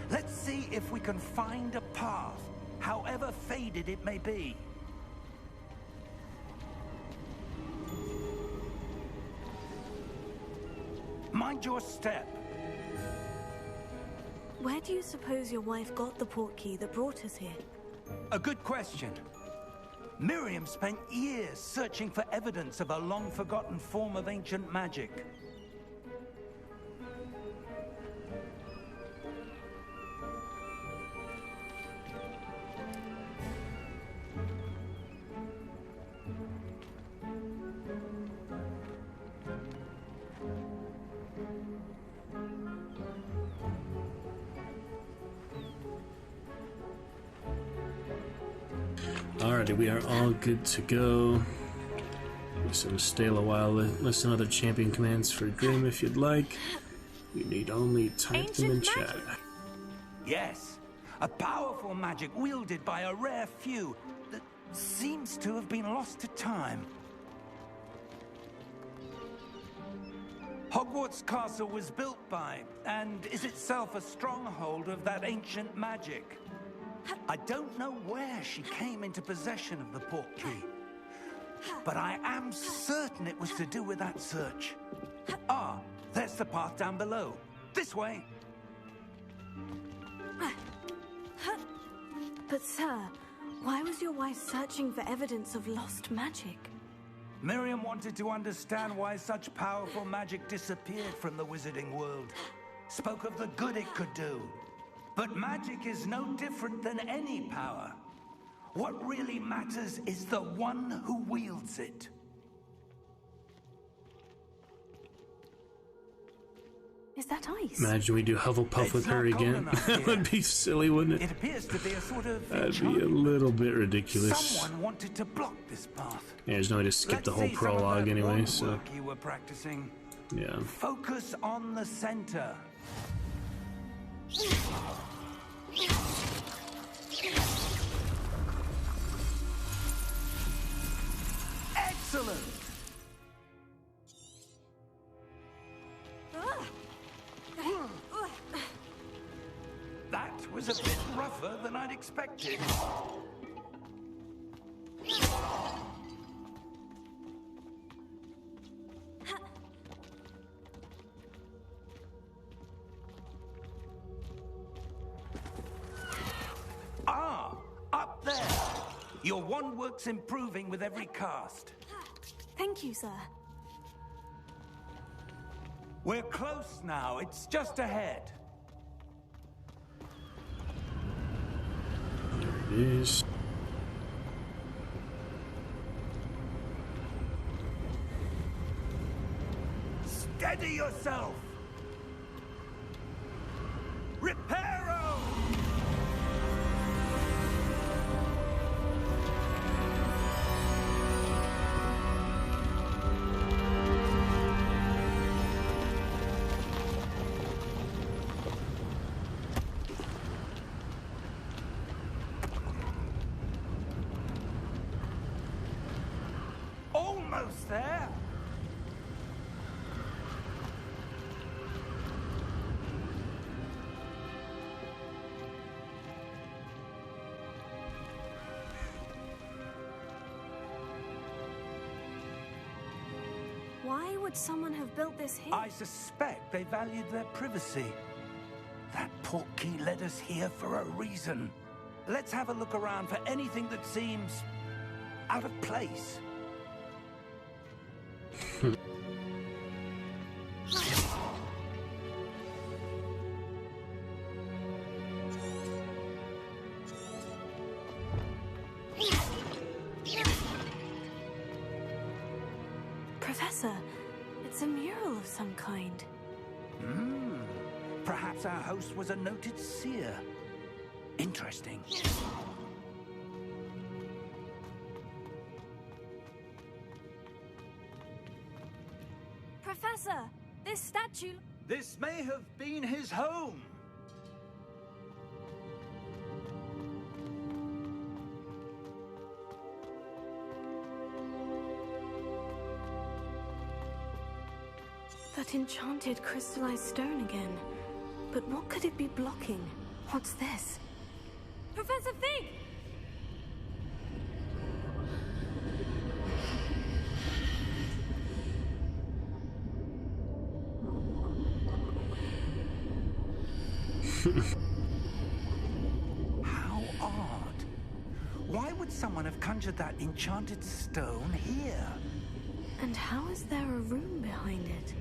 Let's see if we can find a path, however faded it may be. Mind your step. Where do you suppose your wife got the port key that brought us here? A good question. Miriam spent years searching for evidence of a long-forgotten form of ancient magic. Alrighty, we are all good to go. So stay a while, listen to other champion commands for Grim if you'd like. You need only type them in Ancient chat. magic. Yes, a powerful magic wielded by a rare few that seems to have been lost to time. Hogwarts Castle was built by, and is itself a stronghold of that ancient magic. I don't know where she came into possession of the port key, but I am certain it was to do with that search. Ah, there's the path down below. This way. But sir, why was your wife searching for evidence of lost magic? Miriam wanted to understand why such powerful magic disappeared from the wizarding world. Spoke of the good it could do. But magic is no different than any power. What really matters is the one who wields it. Is that ice? Imagine we do Hufflepuff It's with her not cold again. enough That here. would be silly, wouldn't It it? appears to be a sort of That'd be a enchantment. little bit ridiculous. Someone wanted to block this path. Yeah, there's no way to skip the Let's whole see some of prologue that anyway, wand so work you were practicing. yeah. Focus on the center. Excellent! That was a bit rougher than I'd expected. Ah, up there. Your wand work's improving with every cast. Thank you, sir. We're close now. It's just ahead. There it is. Steady yourself! Reparo! Almost there! Why would someone have built this here? I suspect they valued their privacy. That portkey led us here for a reason. Let's have a look around for anything that seems out of place. Professor, it's a mural of some kind. Perhaps our host was a noted seer. Interesting. Professor, this statue... This may have been his home. That enchanted crystallized stone again. But what could it be blocking? What's this? Professor Fig! How odd. Why would someone have conjured that enchanted stone here? And how is there a room behind it?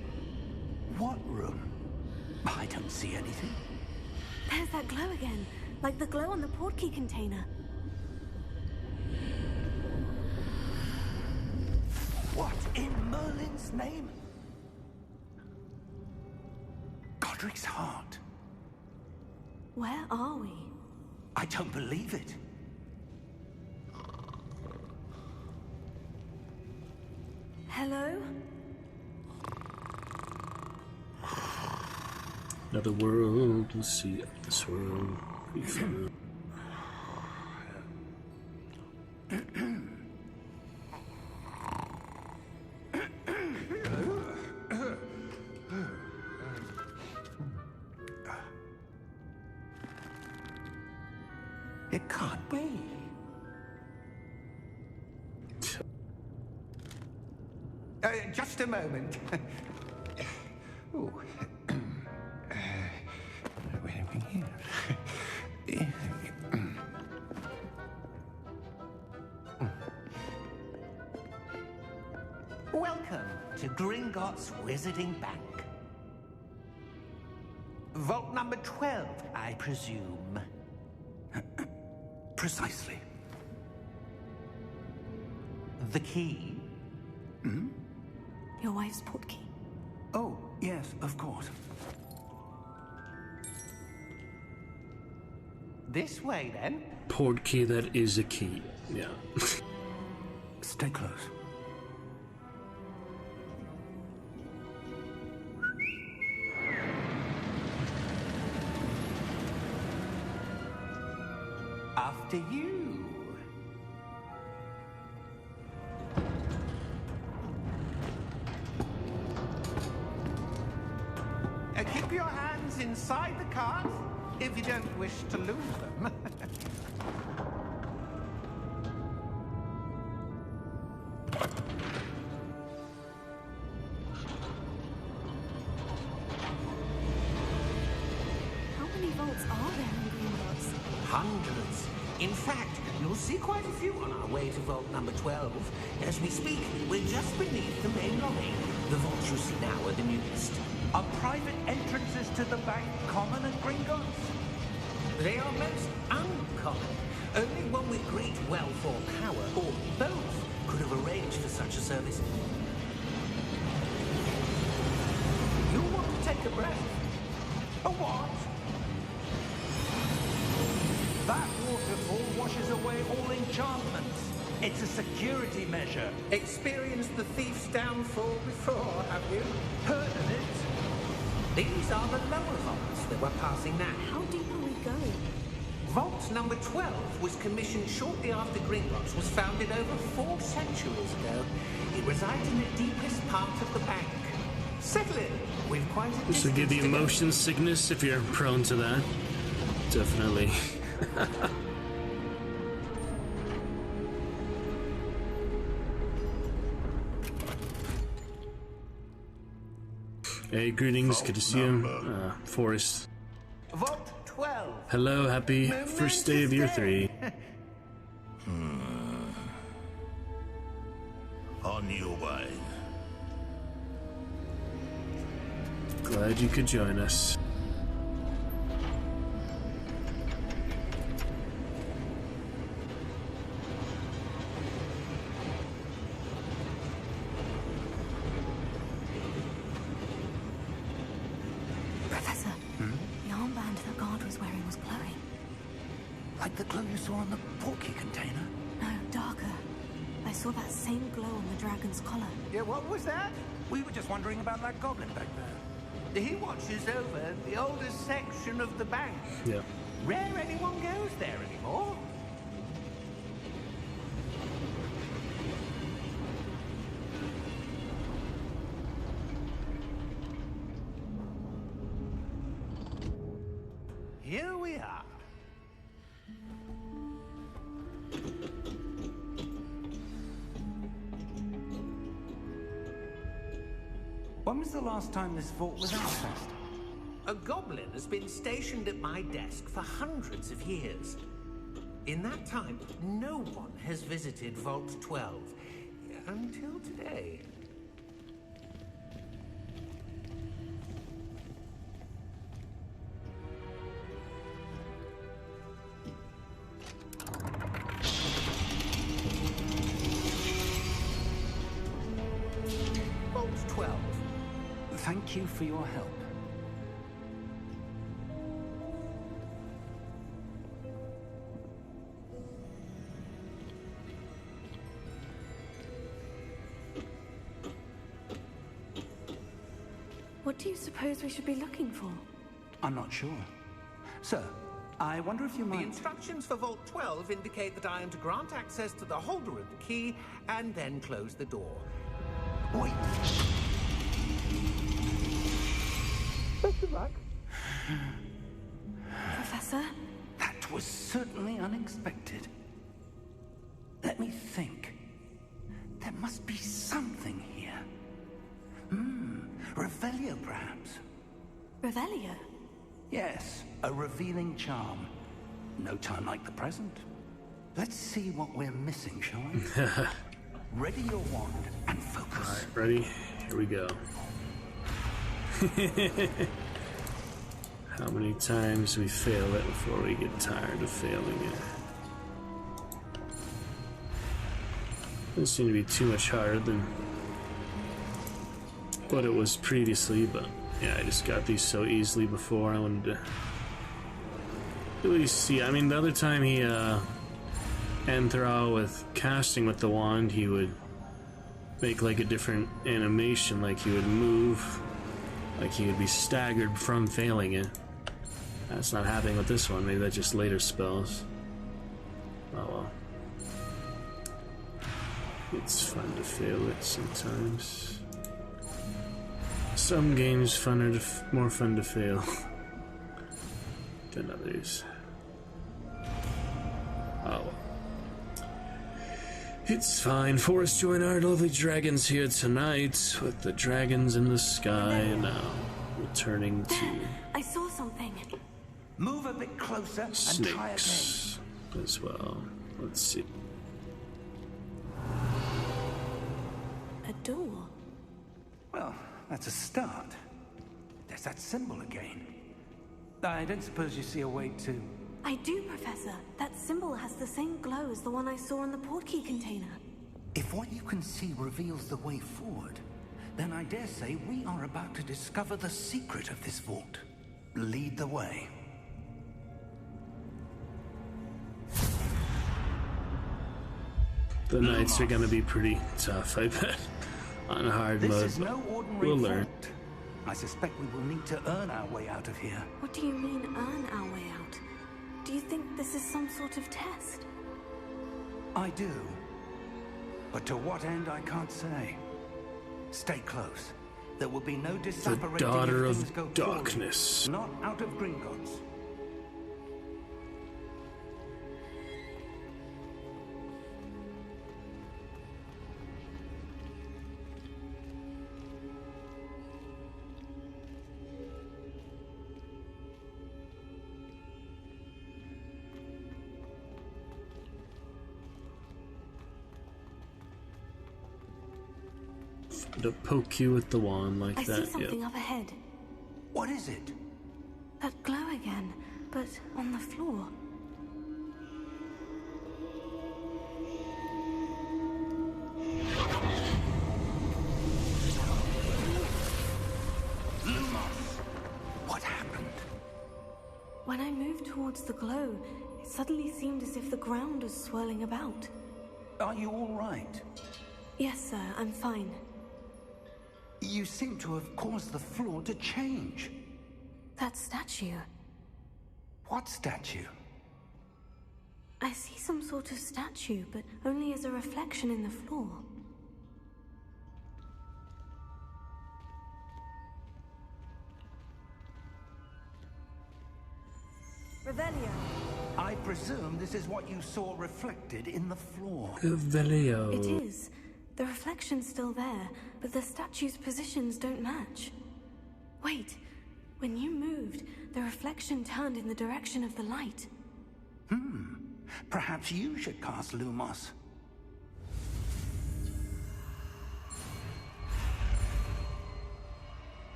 What room? I don't see anything. There's that glow again, like the glow on the portkey container. What in Merlin's name? Godric's heart. Where are we? I don't believe it. Hello? Another world, let's see this world. Pretty fun. It can't be. Just a moment. Ooh. Wait a minute here. Welcome to Gringotts Wizarding Bank. Vault number 12, I presume. Precisely. The key? Your wife's portkey. Oh, yes, of course. This way, then. Portkey, that is a key. Yeah. Stay close. After you. Keep your hands inside the cart if you don't wish to lose them. How many vaults are there in Gringotts? Hundreds. In fact, you'll see quite a few on our way to vault number 12. As we speak, we're just beneath the main lobby. The vaults you see now are the newest. Are private entrances to the bank common at Gringotts? They are most uncommon. Only one with great wealth or power, or both, could have arranged for such a service. You want to take a breath? A what? That waterfall washes away all enchantments. It's a security measure. Experienced the thief's downfall before, have you? Heard of it? These are the lower vaults that we're passing now. How deep are we going? Vault number 12 was commissioned shortly after Gringotts was founded over 4 centuries ago. It resides in the deepest part of the bank. Settle in. We've quite a This will give you distance to go. motion sickness if you're prone to that. Definitely. Hey, greetings. Good to see you. Forrest. Vault 12. Hello, happy first day of year 3. On your way. Glad you could join us. Professor, the armband the guard was wearing was glowing. Like the glow you saw on the porky container? No, darker. I saw that same glow on the dragon's collar. Yeah, what was that? We were just wondering about that goblin back there. He watches over the oldest section of the bank. Yeah. Rare anyone goes there anymore. Here we are. When was the last time this vault was accessed? A goblin has been stationed at my desk for hundreds of years. In that time, no one has visited Vault 12. Until today. Vault 12. Thank you for your help. What do you suppose we should be looking for? I'm not sure. Sir, I wonder if you The might... instructions for Vault 12 indicate that I am to grant access to the holder of the key and then close the door. Wait. Best of luck. Professor? That was certainly unexpected. Let me think. There must be something here. Revelio, perhaps. Revelio? Yes, a revealing charm. No time like the present. Let's see what we're missing, shall we? Ready your wand and focus. Alright, ready? Here we go. How many times do we fail it before we get tired of failing it? Doesn't seem to be too much harder than what it was previously, but yeah, I just got these so easily before. I wanted to at least see. I mean, the other time he Anthro with casting with the wand, he would make like a different animation, like he would move, like he would be staggered from failing it. That's not happening with this one. Maybe that's just later spells. Oh well. It's fun to fail it sometimes. Some games more fun to fail than others. Oh well. It's fine. Forrest, join our lovely dragons here tonight with the dragons in the sky now. Returning to I saw something. Move a bit closer and try again. snakes as well. Let's see. A door. Well, that's a start. There's that symbol again. I don't suppose you see a way to... I do, Professor. That symbol has the same glow as the one I saw in the portkey container. If what you can see reveals the way forward, then I dare say we are about to discover the secret of this vault. Lead the way. The nights are gonna be pretty tough, I bet. On hard This mode. is no ordinary We'll learn. vault. I suspect we will need to earn our way out of here. What do you mean, earn our way out? Do you think this is some sort of test? I do. But to what end, I can't say. Stay close. There will be no disapparating daughter if of things go darkness. poorly. Not out of Gringotts. To poke you with the wand like I that. see something Yep. up ahead. What is it? That glow again, but on the floor. What happened? When I moved towards the glow, it suddenly seemed as if the ground was swirling about. Are you all right? Yes, sir, I'm fine. You seem to have caused the floor to change. That statue. What statue? I see some sort of statue, but only as a reflection in the floor. Revelio. I presume this is what you saw reflected in the floor. Velio. It is. The reflection's still there, but the statue's positions don't match. Wait. When you moved, the reflection turned in the direction of the light. Perhaps you should cast Lumos.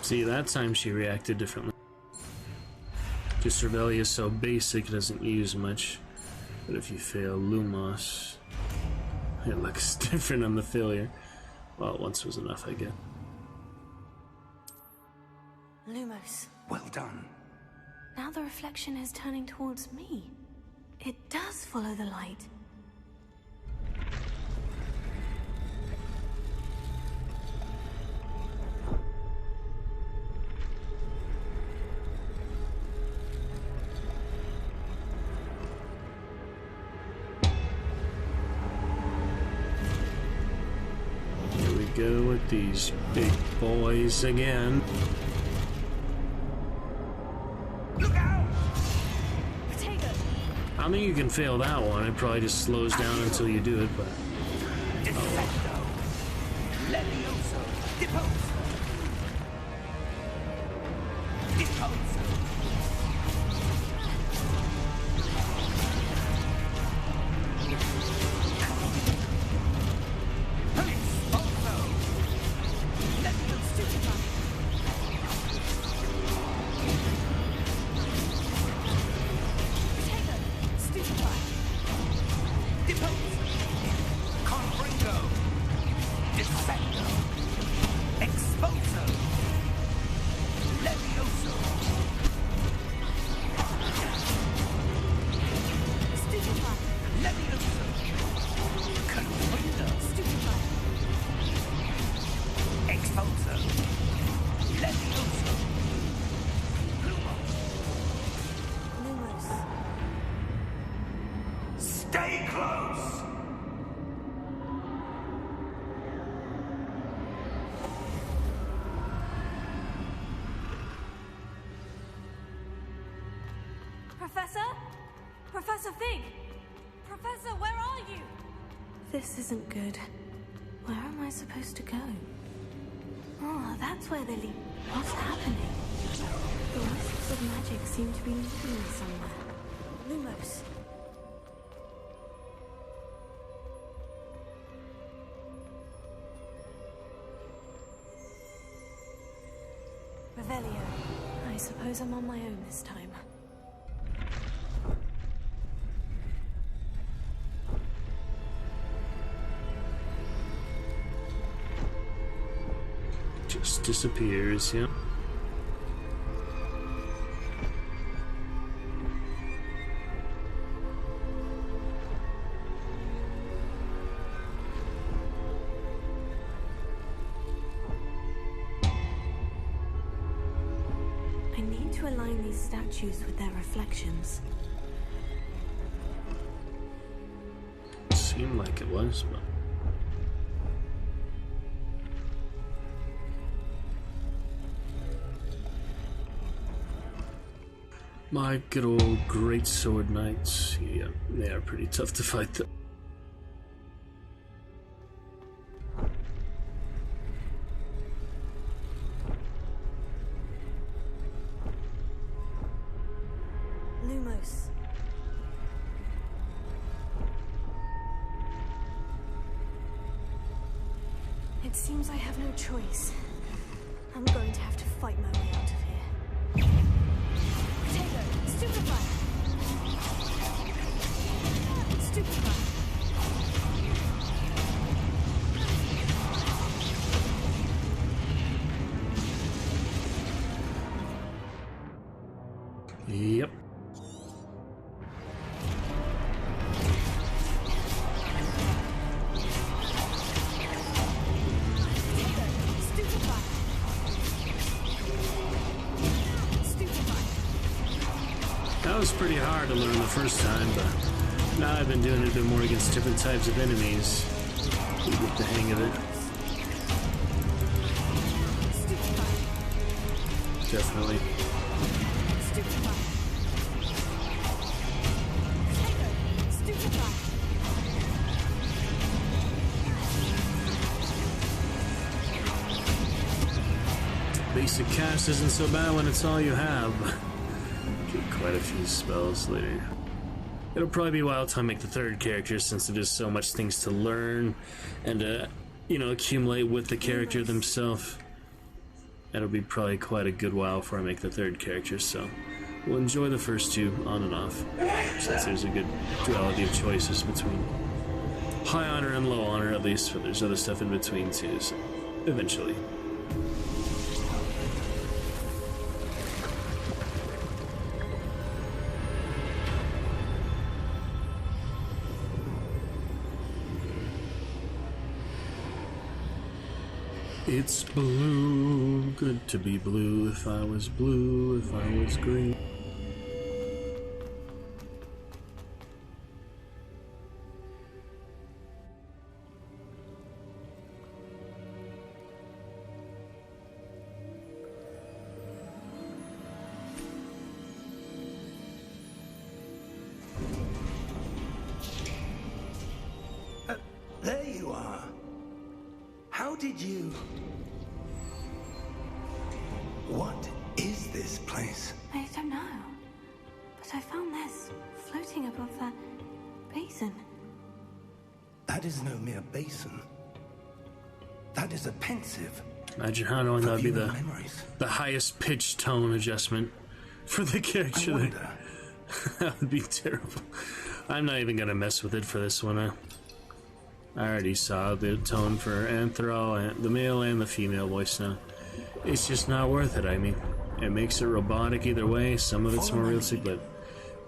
See, that time she reacted differently. Just Revelia is so basic, it doesn't use much. But if you fail Lumos, it looks different on the failure. Well, once was enough, I guess. Lumos. Well done. Now the reflection is turning towards me. It does follow the light. Here we go with these big boys again. Look out! I don't think you can fail that one. It probably just slows down until you do it, but... Defecto. Levioso. Deposo. Deposo. Expulso. Levioso. Confringo. Defecto. Expulso. Levioso. Levioso. Confringo. Expulso. Levioso. Lumos. Stay close! Professor? Professor Fig! Professor, where are you? This isn't good. Where am I supposed to go? Oh, that's where they lead. What's happening? The wisps of magic seem to be leading me somewhere. Lumos. Elio. I suppose I'm on my own this time. Just disappears, yeah. I need to align these statues with their reflections. Seemed like it was, but... My good old great sword knights. Yeah, they are pretty tough to fight though. Lumos. It seems I have no choice. I'm going to have to fight my way out of here. Potato, stupefy! Stupefy! Yep. That was pretty hard to learn the first time, but now I've been doing it a bit more against different types of enemies. You get the hang of it. Definitely. Basic cast isn't so bad when it's all you have. Get quite a few spells later. It'll probably be a while till I make the third character, since it is so much things to learn and you know, accumulate with the character themselves. It'll be probably quite a good while before I make the third character, so we'll enjoy the first two on and off, since there's a good duality of choices between high honor and low honor, at least, but there's other stuff in between too, so eventually. It's blue, good to be blue. If I was blue, if I was green. There you are. How did you... What is this place? I don't know. But I found this floating above that basin. That is no mere basin. That is a pensive. Imagine how annoying that would be the highest pitch tone adjustment for the character. I wonder. That would be terrible. I'm not even gonna mess with it for this one. I already saw the tone for Anthro, and the male and the female voice now. It's just not worth it. I mean, it makes it robotic either way. Some of it's more realistic, but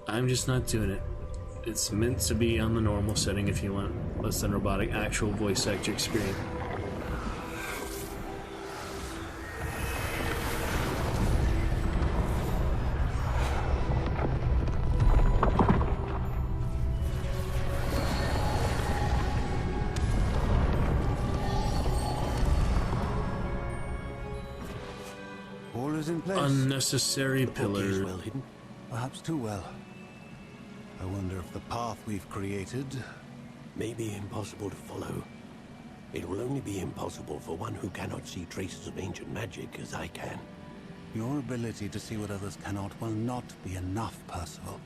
I'm just not doing it. It's meant to be on the normal setting if you want less than robotic actual voice actor experience. In place. Unnecessary pillars. Well hidden. Perhaps too well. I wonder if the path we've created may be impossible to follow. It will only be impossible for one who cannot see traces of ancient magic as I can. Your ability to see what others cannot will not be enough, Percival.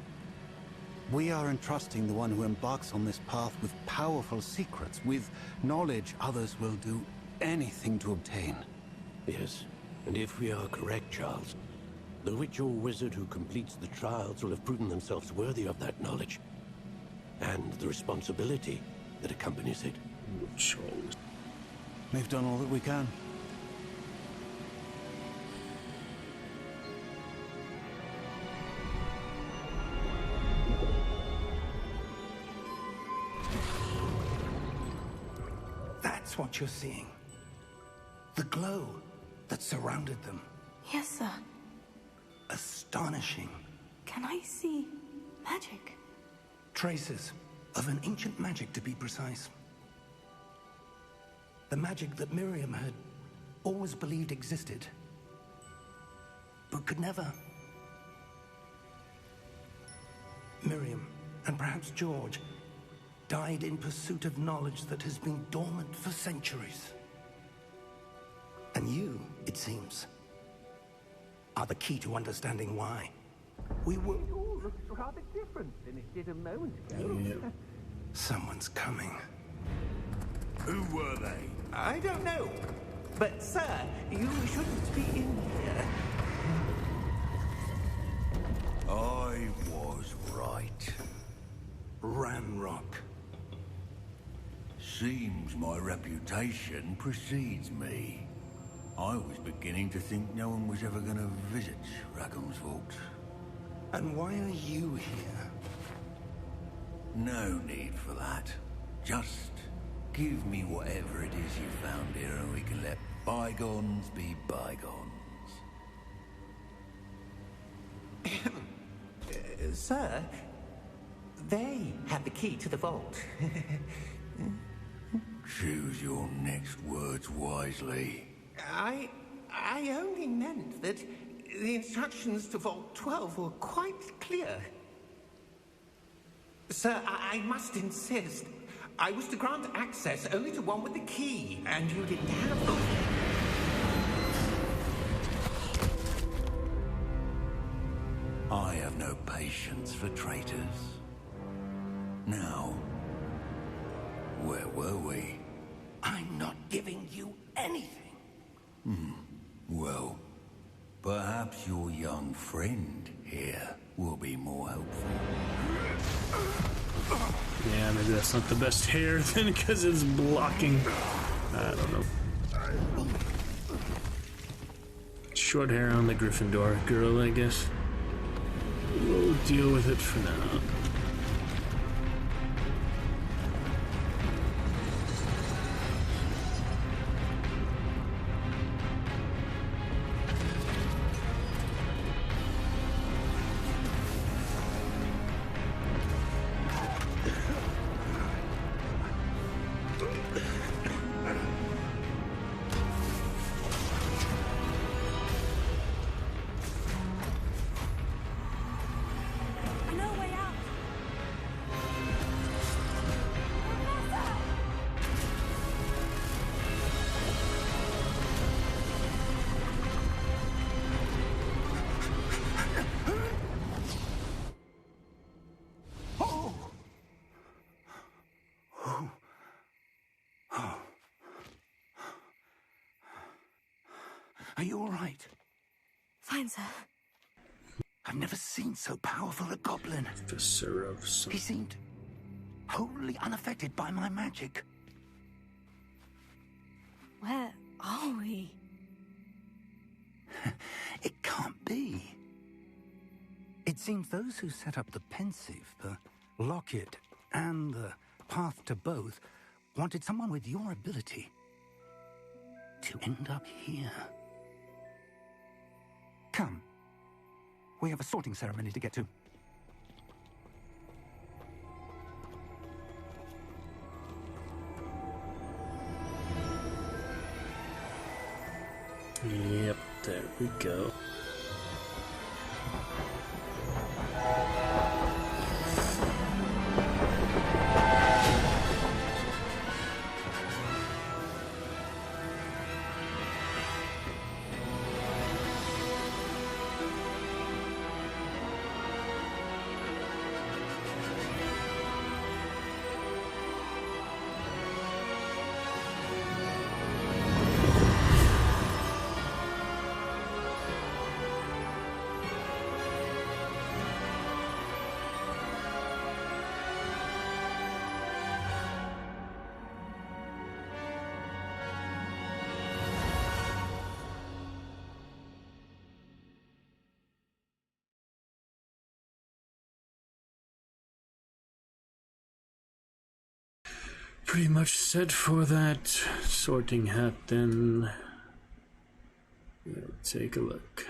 We are entrusting the one who embarks on this path with powerful secrets, with knowledge others will do anything to obtain. Yes. And if we are correct, Charles, the witch or wizard who completes the trials will have proven themselves worthy of that knowledge. And the responsibility that accompanies it. Charles. We've done all that we can. That's what you're seeing. The glow that surrounded them. Yes, sir. Astonishing. Can I see magic? Traces of an ancient magic, to be precise. The magic that Miriam had always believed existed, but could never. Miriam, and perhaps George, died in pursuit of knowledge that has been dormant for centuries. And you, it seems, are the key to understanding why. We were... It all looks rather different than it did a moment ago. Someone's coming. Who were they? I don't know. But, sir, you shouldn't be in here. I was right. Ranrock. Seems my reputation precedes me. I was beginning to think no one was ever going to visit Rackham's vault. And why are you here? No need for that. Just give me whatever it is you found here and we can let bygones be bygones. Sir, they have the key to the vault. Choose your next words wisely. I only meant that the instructions to Vault 12 were quite clear. Sir, I must insist. I was to grant access only to one with the key, and you didn't have them. I have no patience for traitors. Now, where were we? I'm not giving you anything. Well, perhaps your young friend here will be more helpful. Yeah, maybe that's not the best hair then, because it's blocking. I don't know. Short hair on the Gryffindor girl, I guess. We'll deal with it for now. Are you all right? Fine, sir. I've never seen so powerful a goblin. Officer of some... He seemed wholly unaffected by my magic. Where are we? It can't be. It seems those who set up the Pensieve, the Locket, and the Path to Both wanted someone with your ability to end up here. Come. We have a sorting ceremony to get to. Yep, there we go. pretty much set for that sorting hat then. Let's take a look.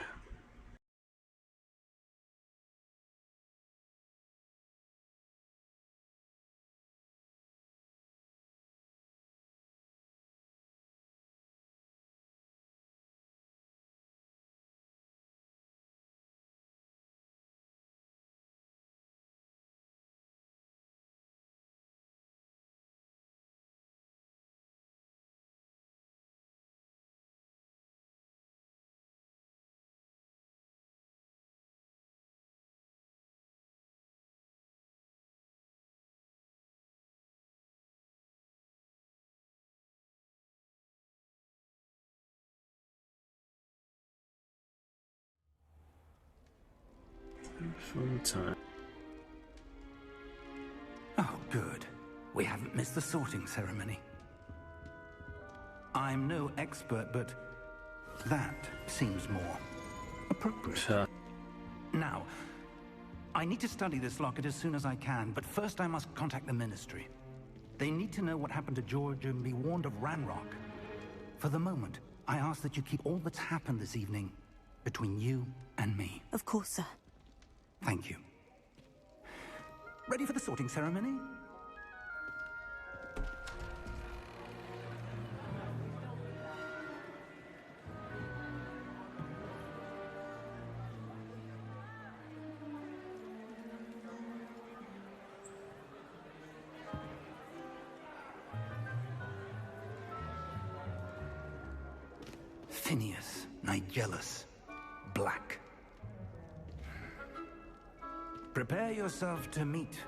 Fun time. Oh, good. We haven't missed the sorting ceremony. I'm no expert, but that seems more appropriate. Now, I need to study this locket as soon as I can, but first I must contact the Ministry. They need to know what happened to George and be warned of Ranrock. For the moment, I ask that you keep all that's happened this evening between you and me. Of course, sir. Thank you. Ready for the sorting ceremony? Phineas Nigellus Black. Prepare yourself to meet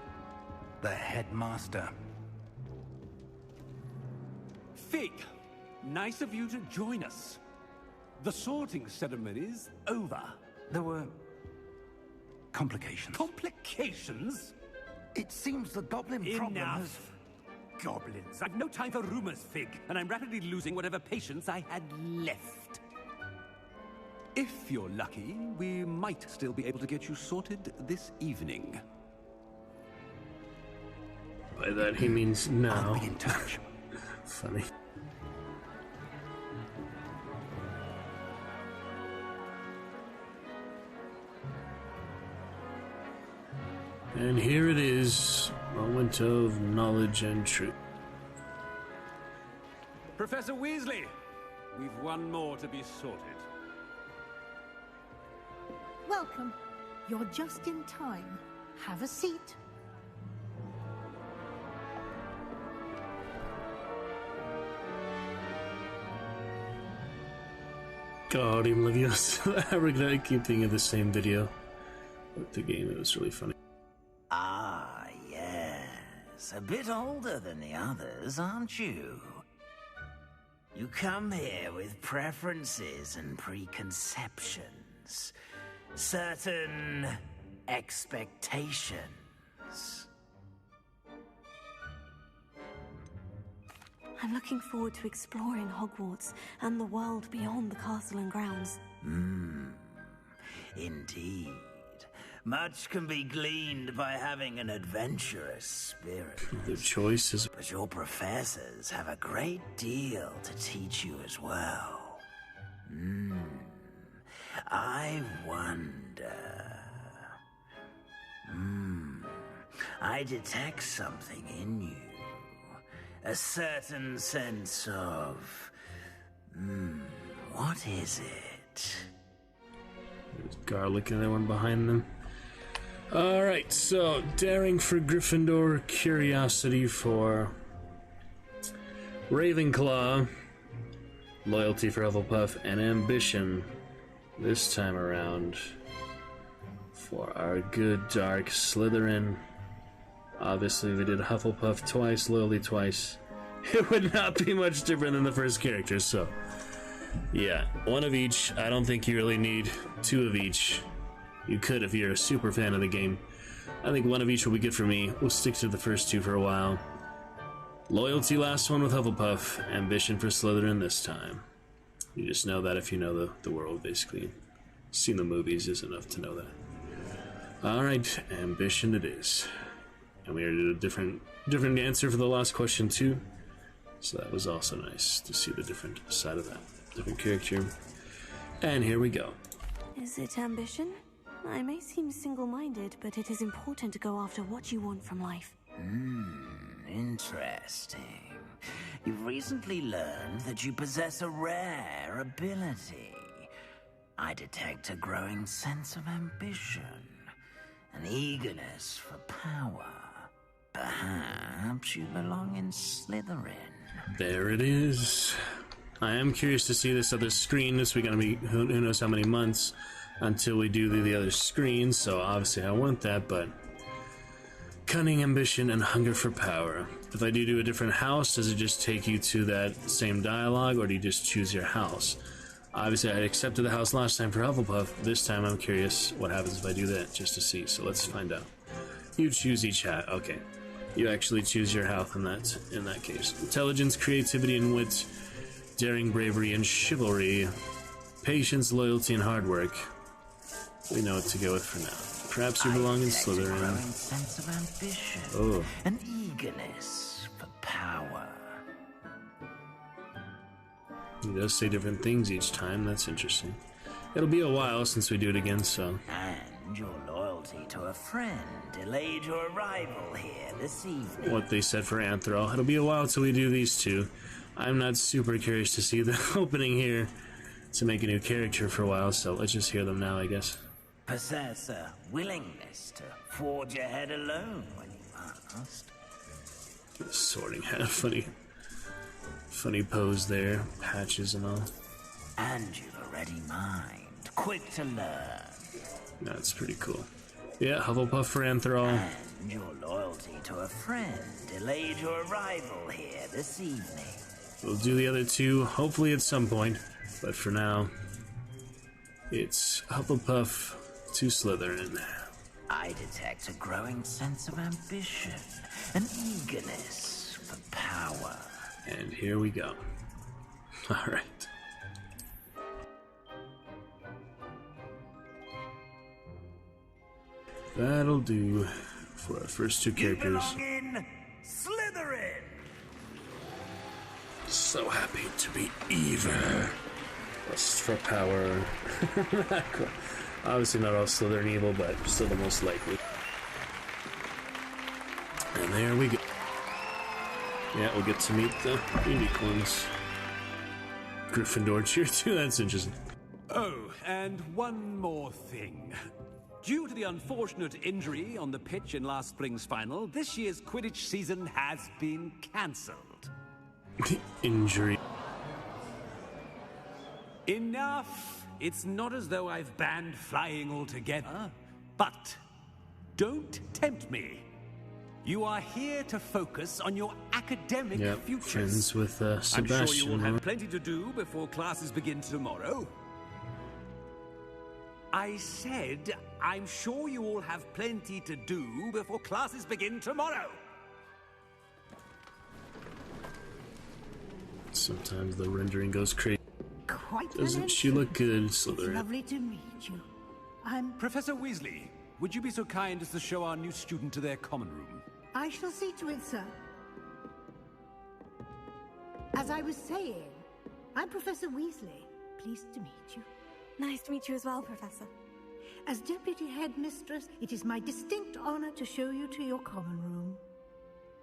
the headmaster. Fig, nice of you to join us. The sorting ceremony's over. There were complications. Complications? It seems the goblin problem has... Enough. Goblins. I've no time for rumors, Fig, and I'm rapidly losing whatever patience I had left. If you're lucky, we might still be able to get you sorted this evening. By that he means now. I'll be in touch. Funny. And here it is, moment of knowledge and truth. Professor Weasley, we've one more to be sorted. Welcome. You're just in time. Have a seat. God, even Livius. I keep thinking of the same video with the game. It was really funny. Ah, yes. A bit older than the others, aren't you? You come here with preferences and preconceptions. Certain expectations. I'm looking forward to exploring Hogwarts and the world beyond the castle and grounds. Indeed. Much can be gleaned by having an adventurous spirit. The choices. But your professors have a great deal to teach you as well. I wonder... I detect something in you. A certain sense of... what is it? There's garlic and that one behind them. Alright, so daring for Gryffindor, curiosity for Ravenclaw, loyalty for Hufflepuff, and ambition this time around for our good dark Slytherin. Obviously, we did Hufflepuff twice, loyalty twice. It would not be much different than the first character, so yeah, one of each. I don't think you really need two of each. You could if you're a super fan of the game. I think one of each will be good for me. We'll stick to the first two for a while. Loyalty last one with Hufflepuff. Ambition for Slytherin this time. You just know that if you know the world, basically. Seeing the movies is enough to know that. Alright, ambition it is. And we are at a different different answer for the last question too. So that was also nice to see the different side of that, different character. And here we go. Is it ambition? I may seem single-minded, but it is important to go after what you want from life. Interesting. You've recently learned that you possess a rare ability. I detect a growing sense of ambition, an eagerness for power. Perhaps you belong in Slytherin. There it is. I am curious to see this other screen. This we're gonna be who knows how many months until we do the other screen, so obviously I want that, but cunning, ambition, and hunger for power. If I do a different house, does it just take you to that same dialogue, or do you just choose your house? Obviously I accepted the house last time for Hufflepuff. This time I'm curious what happens if I do that, just to see, so let's find out. You choose each hat, okay. You actually choose your house in that case. Intelligence, creativity, and wit. Daring, bravery, and chivalry. Patience, loyalty, and hard work. We know what to go with for now. Perhaps you belong in Slytherin. A growing sense of ambition. Oh. An eagerness for power. He does say different things each time. That's interesting. It'll be a while since we do it again, so... And your loyalty to a friend delayed your arrival here this evening. What they said for Anthrol. It'll be a while till we do these two. I'm not super curious to see the opening here to make a new character for a while, so let's just hear them now, I guess. Possess a willingness to forge ahead alone when you must. Sorting hat, funny pose there, patches and all. And you've a ready mind, quick to learn. That's pretty cool. Yeah, Hufflepuff for Anthrol. And your loyalty to a friend delayed your arrival here this evening. We'll do the other two, hopefully at some point, but for now, it's Hufflepuff to Slytherin. I detect a growing sense of ambition, an eagerness for power. And here we go. Alright. That'll do for our first two characters. You belong in Slytherin! So happy to be evil. Lust for power. Obviously not all Slytherin evil, but still the most likely. And there we go. Yeah, we'll get to meet the unique ones. Gryffindor cheer too, that's interesting. Oh, and one more thing. Due to the unfortunate injury on the pitch in last spring's final, this year's Quidditch season has been cancelled. Injury. Enough! It's not as though I've banned flying altogether. But don't tempt me. You are here to focus on your academic futures. Friends with Sebastian. I'm sure you will have plenty to do before classes begin tomorrow. I said, I'm sure you all have plenty to do before classes begin tomorrow. Sometimes the rendering goes crazy. Quite Doesn't she look good, It's Slytherin? lovely to meet you. I'm... Professor Weasley, would you be so kind as to show our new student to their common room? I shall see to it, sir. As I was saying, I'm Professor Weasley. Pleased to meet you. Nice to meet you as well, Professor. As Deputy Headmistress, it is my distinct honor to show you to your common room.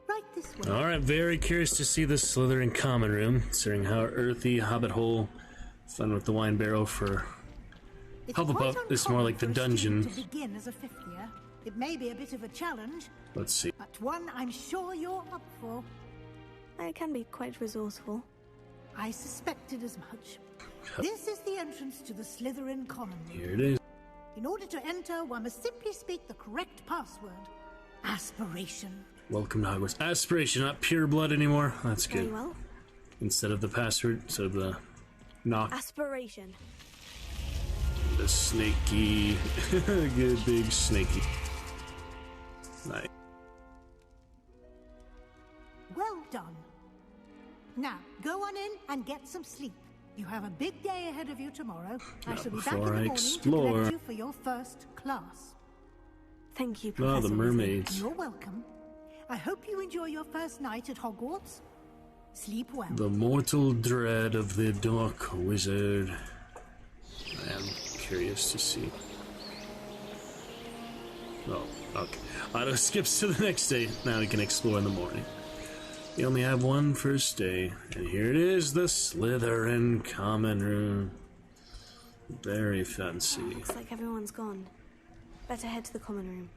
Right this way. Alright, very curious to see the Slytherin common room, considering how earthy, hobbit hole, fun with the wine barrel for Hufflepuff. It's more like the dungeon. To begin as a fifth year, it may be a bit of a challenge. Let's see. But one I'm sure you're up for. I can be quite resourceful. I suspected as much. This is the entrance to the Slytherin common room. Here it is. In order to enter, one must simply speak the correct password. Aspiration. Welcome to Hogwarts. Aspiration, not pure blood anymore. That's good. Very well. Instead of the password, instead of the knock. Aspiration. The snaky, good big snaky. Nice. Well done. Now, go on in and get some sleep. You have a big day ahead of you tomorrow. I shall be back in the morning to collect you for your first class. Thank you, Professor. Oh, the mermaids. You're welcome. I hope you enjoy your first night at Hogwarts. Sleep well. The mortal dread of the Dark Wizard. I am curious to see. Oh, okay. Auto skips to the next day. Now we can explore in the morning. We only have one first day, and here it is, the Slytherin common room. Very fancy. Looks like everyone's gone. Better head to the common room.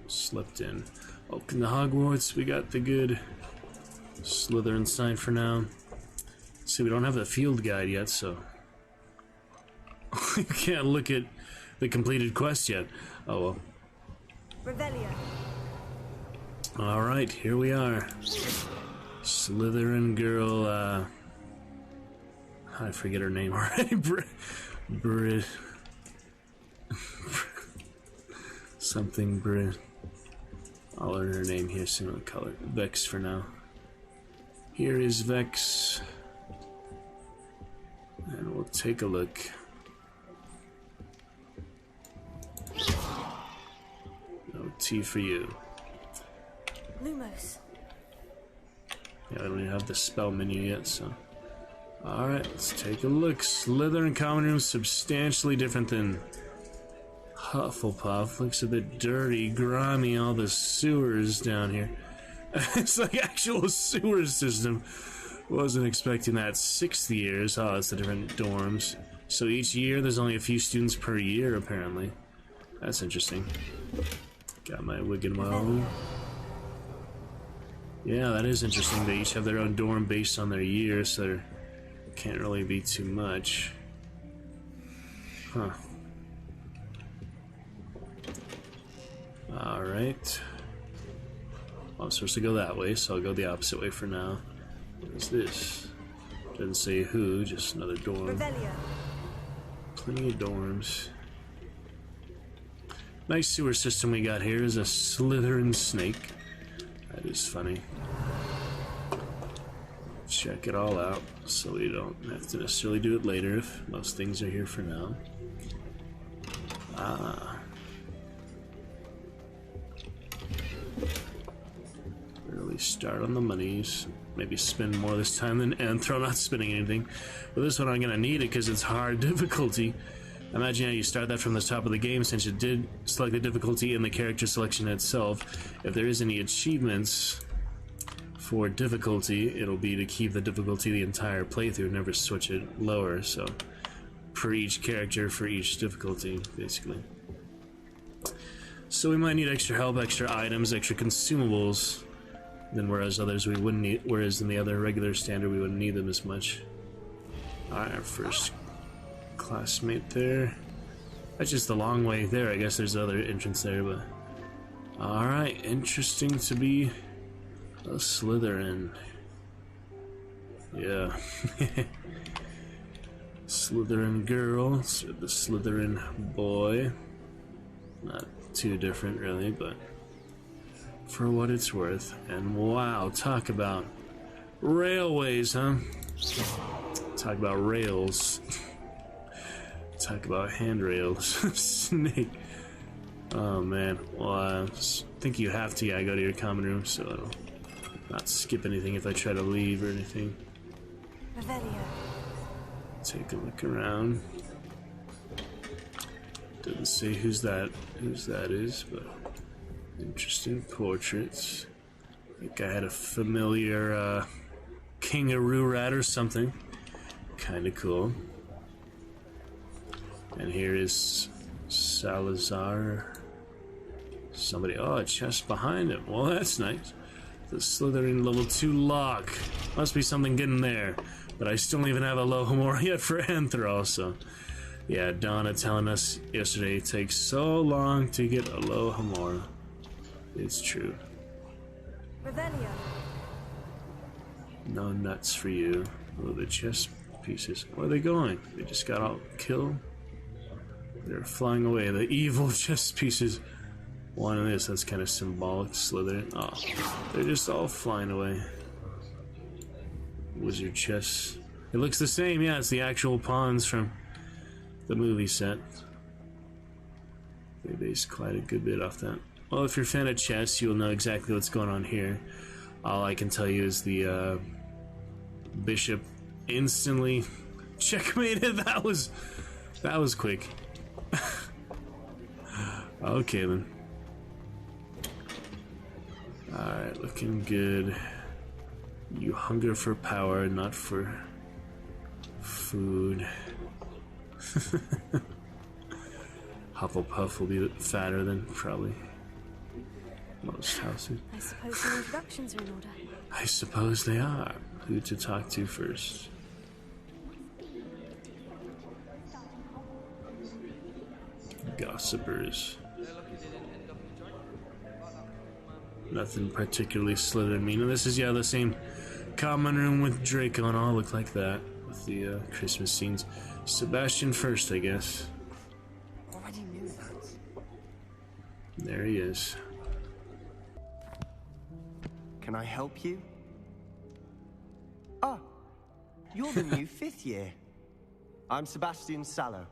Slept in. Welcome to Hogwarts. We got the good Slytherin sign for now. See, we don't have the field guide yet, so we can't look at the completed quest yet. Oh well. Revelio. Alright, here we are. Slytherin girl, I forget her name already. Brit. Something Brit. I'll learn her name here soon. I'll call her Vex for now. Here is Vex. And we'll take a look. No tea for you. Lumos. Yeah, I don't even have the spell menu yet, so. Alright, let's take a look. Slytherin common room substantially different than Hufflepuff. Looks a bit dirty, grimy, all the sewers down here. It's like actual sewer system. Wasn't expecting that. 6th years. Oh, it's the different dorms. So each year there's only a few students per year, apparently. That's interesting. Got my Wiggenweld. Yeah, that is interesting. They each have their own dorm based on their year, so there can't really be too much. Huh. Alright. I'm supposed to go that way, so I'll go the opposite way for now. What is this? Doesn't say who, just another dorm. Revelio. Plenty of dorms. Nice sewer system we got here. Is a Slytherin snake. That is funny. Check it all out so we don't have to necessarily do it later if most things are here for now. Ah. Really start on the monies. Maybe spend more this time than Anthro, not spending anything. But this one I'm gonna need it because it's hard difficulty. Imagine how you start that from the top of the game, since it did select the difficulty in the character selection itself. If there is any achievements for difficulty, it'll be to keep the difficulty the entire playthrough, never switch it lower. So for each character, for each difficulty, basically. So we might need extra help, extra items, extra consumables. Then whereas others we wouldn't need, whereas in the other regular standard we wouldn't need them as much. Alright, our first classmate there. That's just the long way there. I guess there's other entrance there, but alright, interesting to be a Slytherin. Yeah. Slytherin girl, the Slytherin boy. Not too different really, but for what it's worth. And wow, talk about railways, huh? Talk about rails. Talk about handrails. Snake. Oh man. Well, I think you have to, go to your common room, so I'll not skip anything if I try to leave or anything. Revelio. Take a look around. Doesn't say whose that is, but interesting portraits. I think I had a familiar kangaroo rat or something. Kinda cool. And here is Salazar. Somebody, oh, a chest behind him. Well, that's nice. The Slytherin level 2 lock. Must be something getting there. But I still don't even have a Alohomora yet for Anthro, so. Yeah, Donna telling us yesterday it takes so long to get Alohomora. It's true. Revelio. No nuts for you. Oh, the chess pieces. Where are they going? They just got all killed? They're flying away. The evil chess pieces. One of this, that's kind of symbolic. Slytherin. Oh, they're just all flying away. Wizard chess. It looks the same, yeah, it's the actual pawns from the movie set. They based quite a good bit off that. Well, if you're a fan of chess, you'll know exactly what's going on here. All I can tell you is the bishop instantly checkmated. That was quick. Okay then. Alright, looking good. You hunger for power, not for food. Hufflepuff will be fatter than probably most houses. I suppose the introductions are in order. I suppose they are. Who to talk to first? Gossipers. Nothing particularly Slytherin mean. And this is, yeah, the same common room with Draco and all look like that. With the Christmas scenes. Sebastian first, I guess. Already knew that. There he is. Can I help you? Ah, you're the new 5th year. I'm Sebastian Sallow.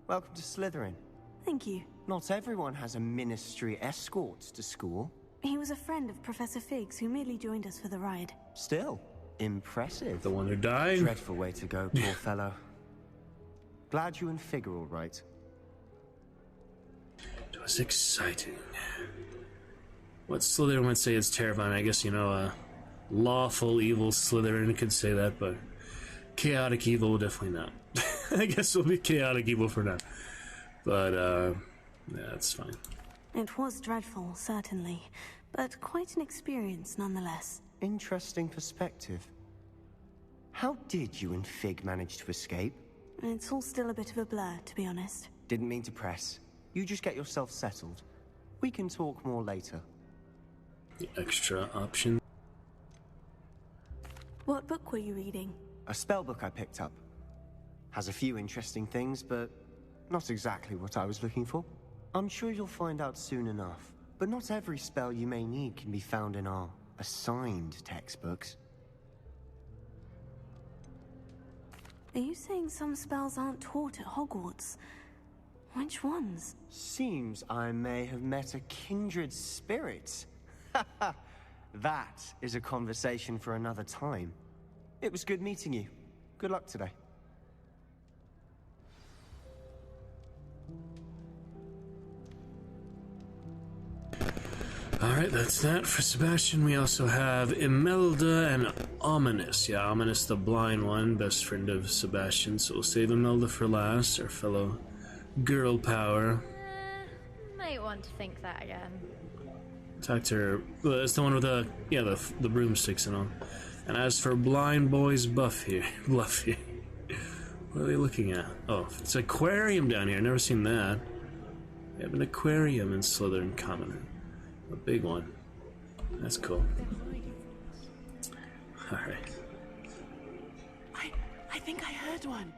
Welcome to Slytherin. Thank you. Not everyone has a ministry escort to school. He was a friend of Professor Figgs who merely joined us for the ride. Still, impressive. The one who died? Dreadful way to go, poor fellow. Glad you and Fig are all right. It was exciting. What Slytherin would say is terrifying. I guess, you know, lawful evil Slytherin could say that, but chaotic evil definitely not. I guess we'll be chaotic evil for now. But, yeah, that's fine. It was dreadful, certainly, but quite an experience nonetheless. Interesting perspective. How did you and Fig manage to escape? It's all still a bit of a blur, to be honest. Didn't mean to press. You just get yourself settled. We can talk more later. The extra option. What book were you reading? A spell book I picked up. Has a few interesting things, but not exactly what I was looking for. I'm sure you'll find out soon enough. But not every spell you may need can be found in our assigned textbooks. Are you saying some spells aren't taught at Hogwarts? Which ones? Seems I may have met a kindred spirit. That is a conversation for another time. It was good meeting you. Good luck today. Alright, that's that for Sebastian. We also have Imelda and Ominous. Yeah, Ominous, the blind one, best friend of Sebastian. So we'll save Imelda for last, our fellow girl power. Might want to think that again. Talk to her. Well, it's the one with the, yeah, the broomsticks and all. And as for blind boys Bluff here, what are they looking at? Oh, it's an aquarium down here. Never seen that. We have an aquarium in Slytherin Common Room. A big one. That's cool. Alright. I think I heard one.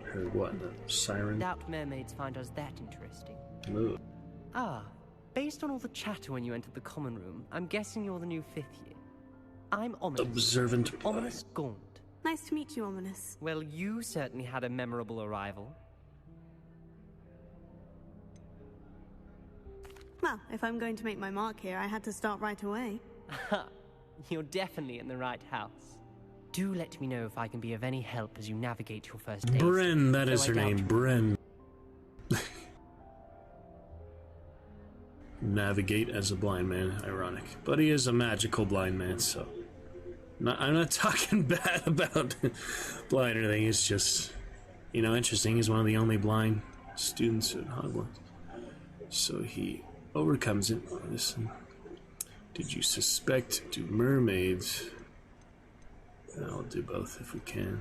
Heard what? The siren? Doubt mermaids find us that interesting. Move. Ah, based on all the chatter when you entered the common room, I'm guessing you're the new 5th year. I'm Ominous. Observant. Ominous Gaunt. Nice to meet you, Ominous. Well, you certainly had a memorable arrival. Well, if I'm going to make my mark here, I had to start right away. You're definitely in the right house. Do let me know if I can be of any help as you navigate your first day. Bren, that is her name, Bren. Navigate as a blind man, ironic. But he is a magical blind man, so... I'm not talking bad about blind or anything, it's just, you know, interesting. He's one of the only blind students at Hogwarts. So he overcomes it. Listen, did you suspect do mermaids? I'll do both if we can.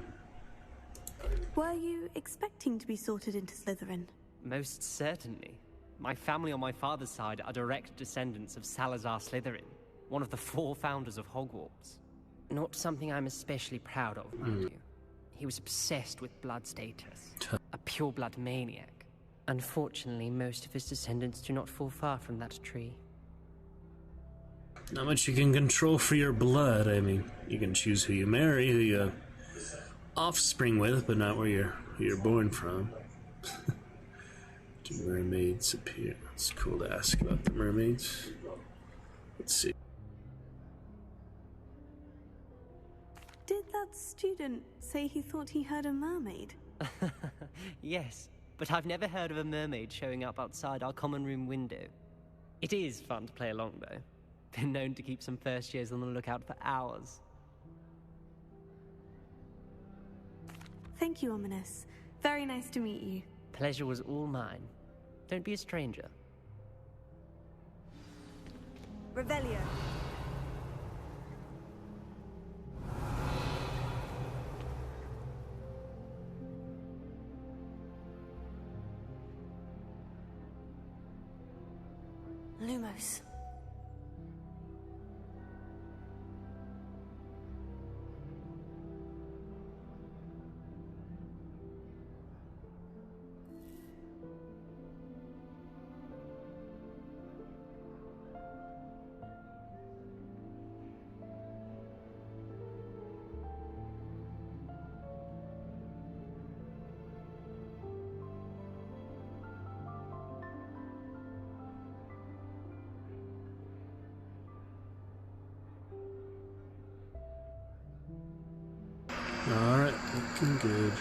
Were you expecting to be sorted into Slytherin? Most certainly. My family on my father's side are direct descendants of Salazar Slytherin, one of the 4 founders of Hogwarts. Not something I'm especially proud of, mind you. He was obsessed with blood status, a pure-blood maniac. Unfortunately, most of his descendants do not fall far from that tree. Not much you can control for your blood. I mean, you can choose who you marry, who you offspring with, but not where you're born from. Do mermaids appear? It's cool to ask about the mermaids. Let's see. Did that student say he thought he heard a mermaid? Yes, but I've never heard of a mermaid showing up outside our common room window. It is fun to play along, though. Been known to keep some first years on the lookout for hours. Thank you, Ominous. Very nice to meet you. Pleasure was all mine. Don't be a stranger. Revelio. Lumos. Alright, looking good.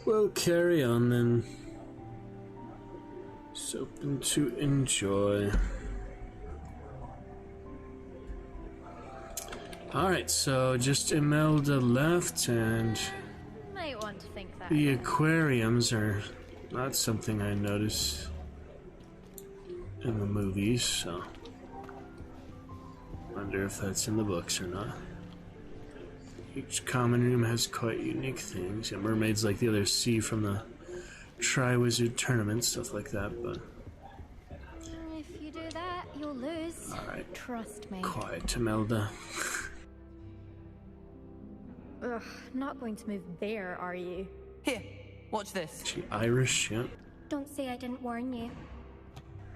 We'll carry on then. Something to enjoy. Alright, so just Imelda left, and Might want to think that. the aquariums are not something I notice in the movies, so wonder if that's in the books or not. Each common room has quite unique things. Yeah, mermaids like the other sea from the Triwizard tournament, stuff like that, but If you do that, you'll lose. Alright. Trust me. quiet, Imelda. Ugh, not going to move there, are you? Here, watch this. She Irish, yeah. Don't say I didn't warn you.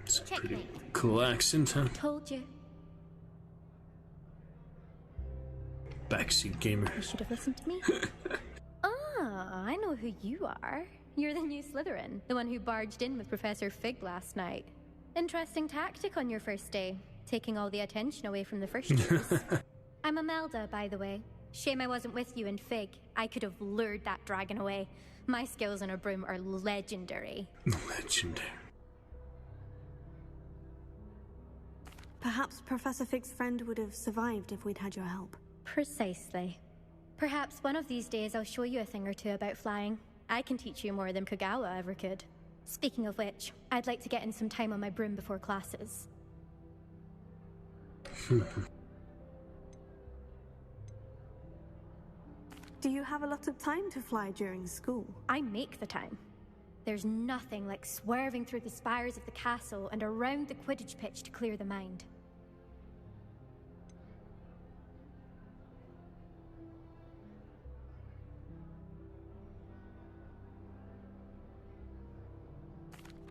It's a Check pretty me. cool accent, huh? Told you. Backseat gamer. You should have listened to me. I know who you are. You're the new Slytherin, the one who barged in with Professor Fig last night. Interesting tactic on your first day, taking all the attention away from the first years. I'm Imelda, by the way. Shame I wasn't with you in Fig. I could have lured that dragon away. My skills on a broom are legendary. Legendary. Perhaps Professor Fig's friend would have survived if we'd had your help. Precisely. Perhaps one of these days I'll show you a thing or two about flying. I can teach you more than Kogawa ever could. Speaking of which, I'd like to get in some time on my broom before classes. Do you have a lot of time to fly during school? I make the time. There's nothing like swerving through the spires of the castle and around the Quidditch pitch to clear the mind.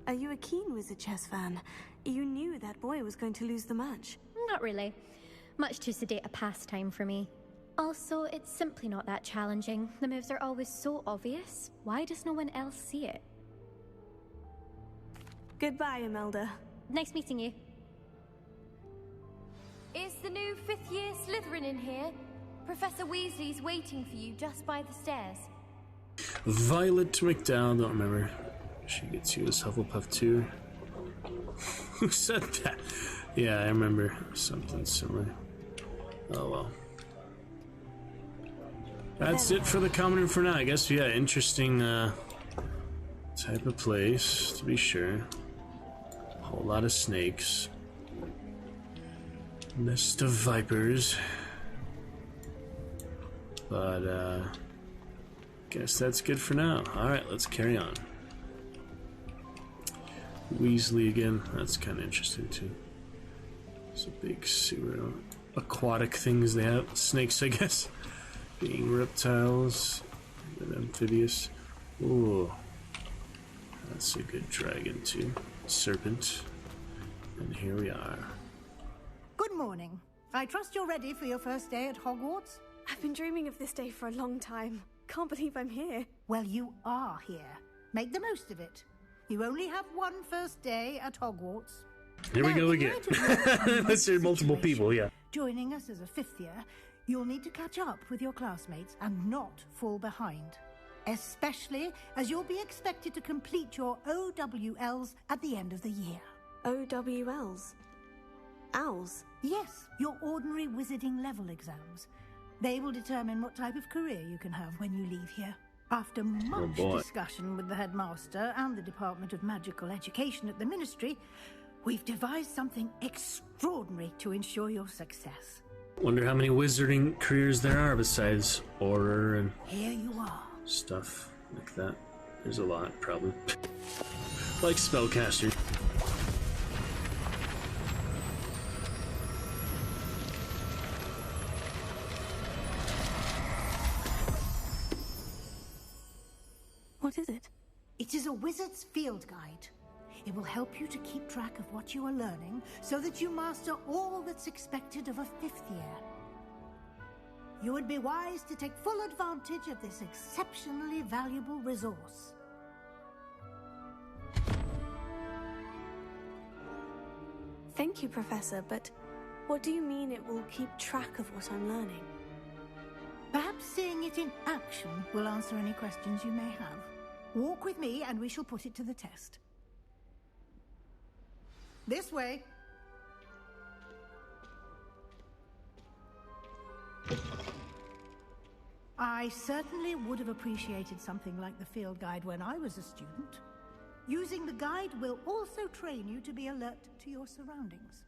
Are you a keen Wizard chess fan? You knew that boy was going to lose the match. Not really. Much too sedate a pastime for me. Also, it's simply not that challenging. The moves are always so obvious. Why does no one else see it? Goodbye, Imelda. Nice meeting you. Is the new fifth-year Slytherin in here? Professor Weasley's waiting for you just by the stairs. Violet McDowell, don't remember. She gets you as Hufflepuff too. Who said that? Yeah, I remember something similar. Oh well. That's it for the common room for now. I guess, yeah, interesting type of place, to be sure. A whole lot of snakes. Nest of vipers. But, guess that's good for now. Alright, let's carry on. Weasley again. That's kind of interesting, too. It's a big sewer. Aquatic things they have. Snakes, I guess. Being reptiles and amphibious. Ooh. That's a good dragon, too. Serpent. And here we are. Good morning. I trust you're ready for your first day at Hogwarts? I've been dreaming of this day for a long time. can't believe I'm here. Well, you are here. Make the most of it. You only have one first day at Hogwarts. Here we go again. Let's hear multiple people, yeah. Joining us as a 5th year, you'll need to catch up with your classmates and not fall behind. Especially as you'll be expected to complete your OWLs at the end of the year. OWLs? Owls? Yes, your ordinary wizarding level exams. They will determine what type of career you can have when you leave here. After much discussion with the headmaster and the Department of Magical Education at the Ministry, we've devised something extraordinary to ensure your success. Wonder how many wizarding careers there are besides Auror and here you are. Stuff like that. There's a lot, probably. Like spellcaster. What is it? It is a wizard's field guide. It will help you to keep track of what you are learning so that you master all that's expected of a 5th year. You would be wise to take full advantage of this exceptionally valuable resource. Thank you, Professor, but what do you mean it will keep track of what I'm learning? Perhaps seeing it in action will answer any questions you may have. Walk with me and we shall put it to the test. This way. I certainly would have appreciated something like the field guide when I was a student. Using the guide will also train you to be alert to your surroundings.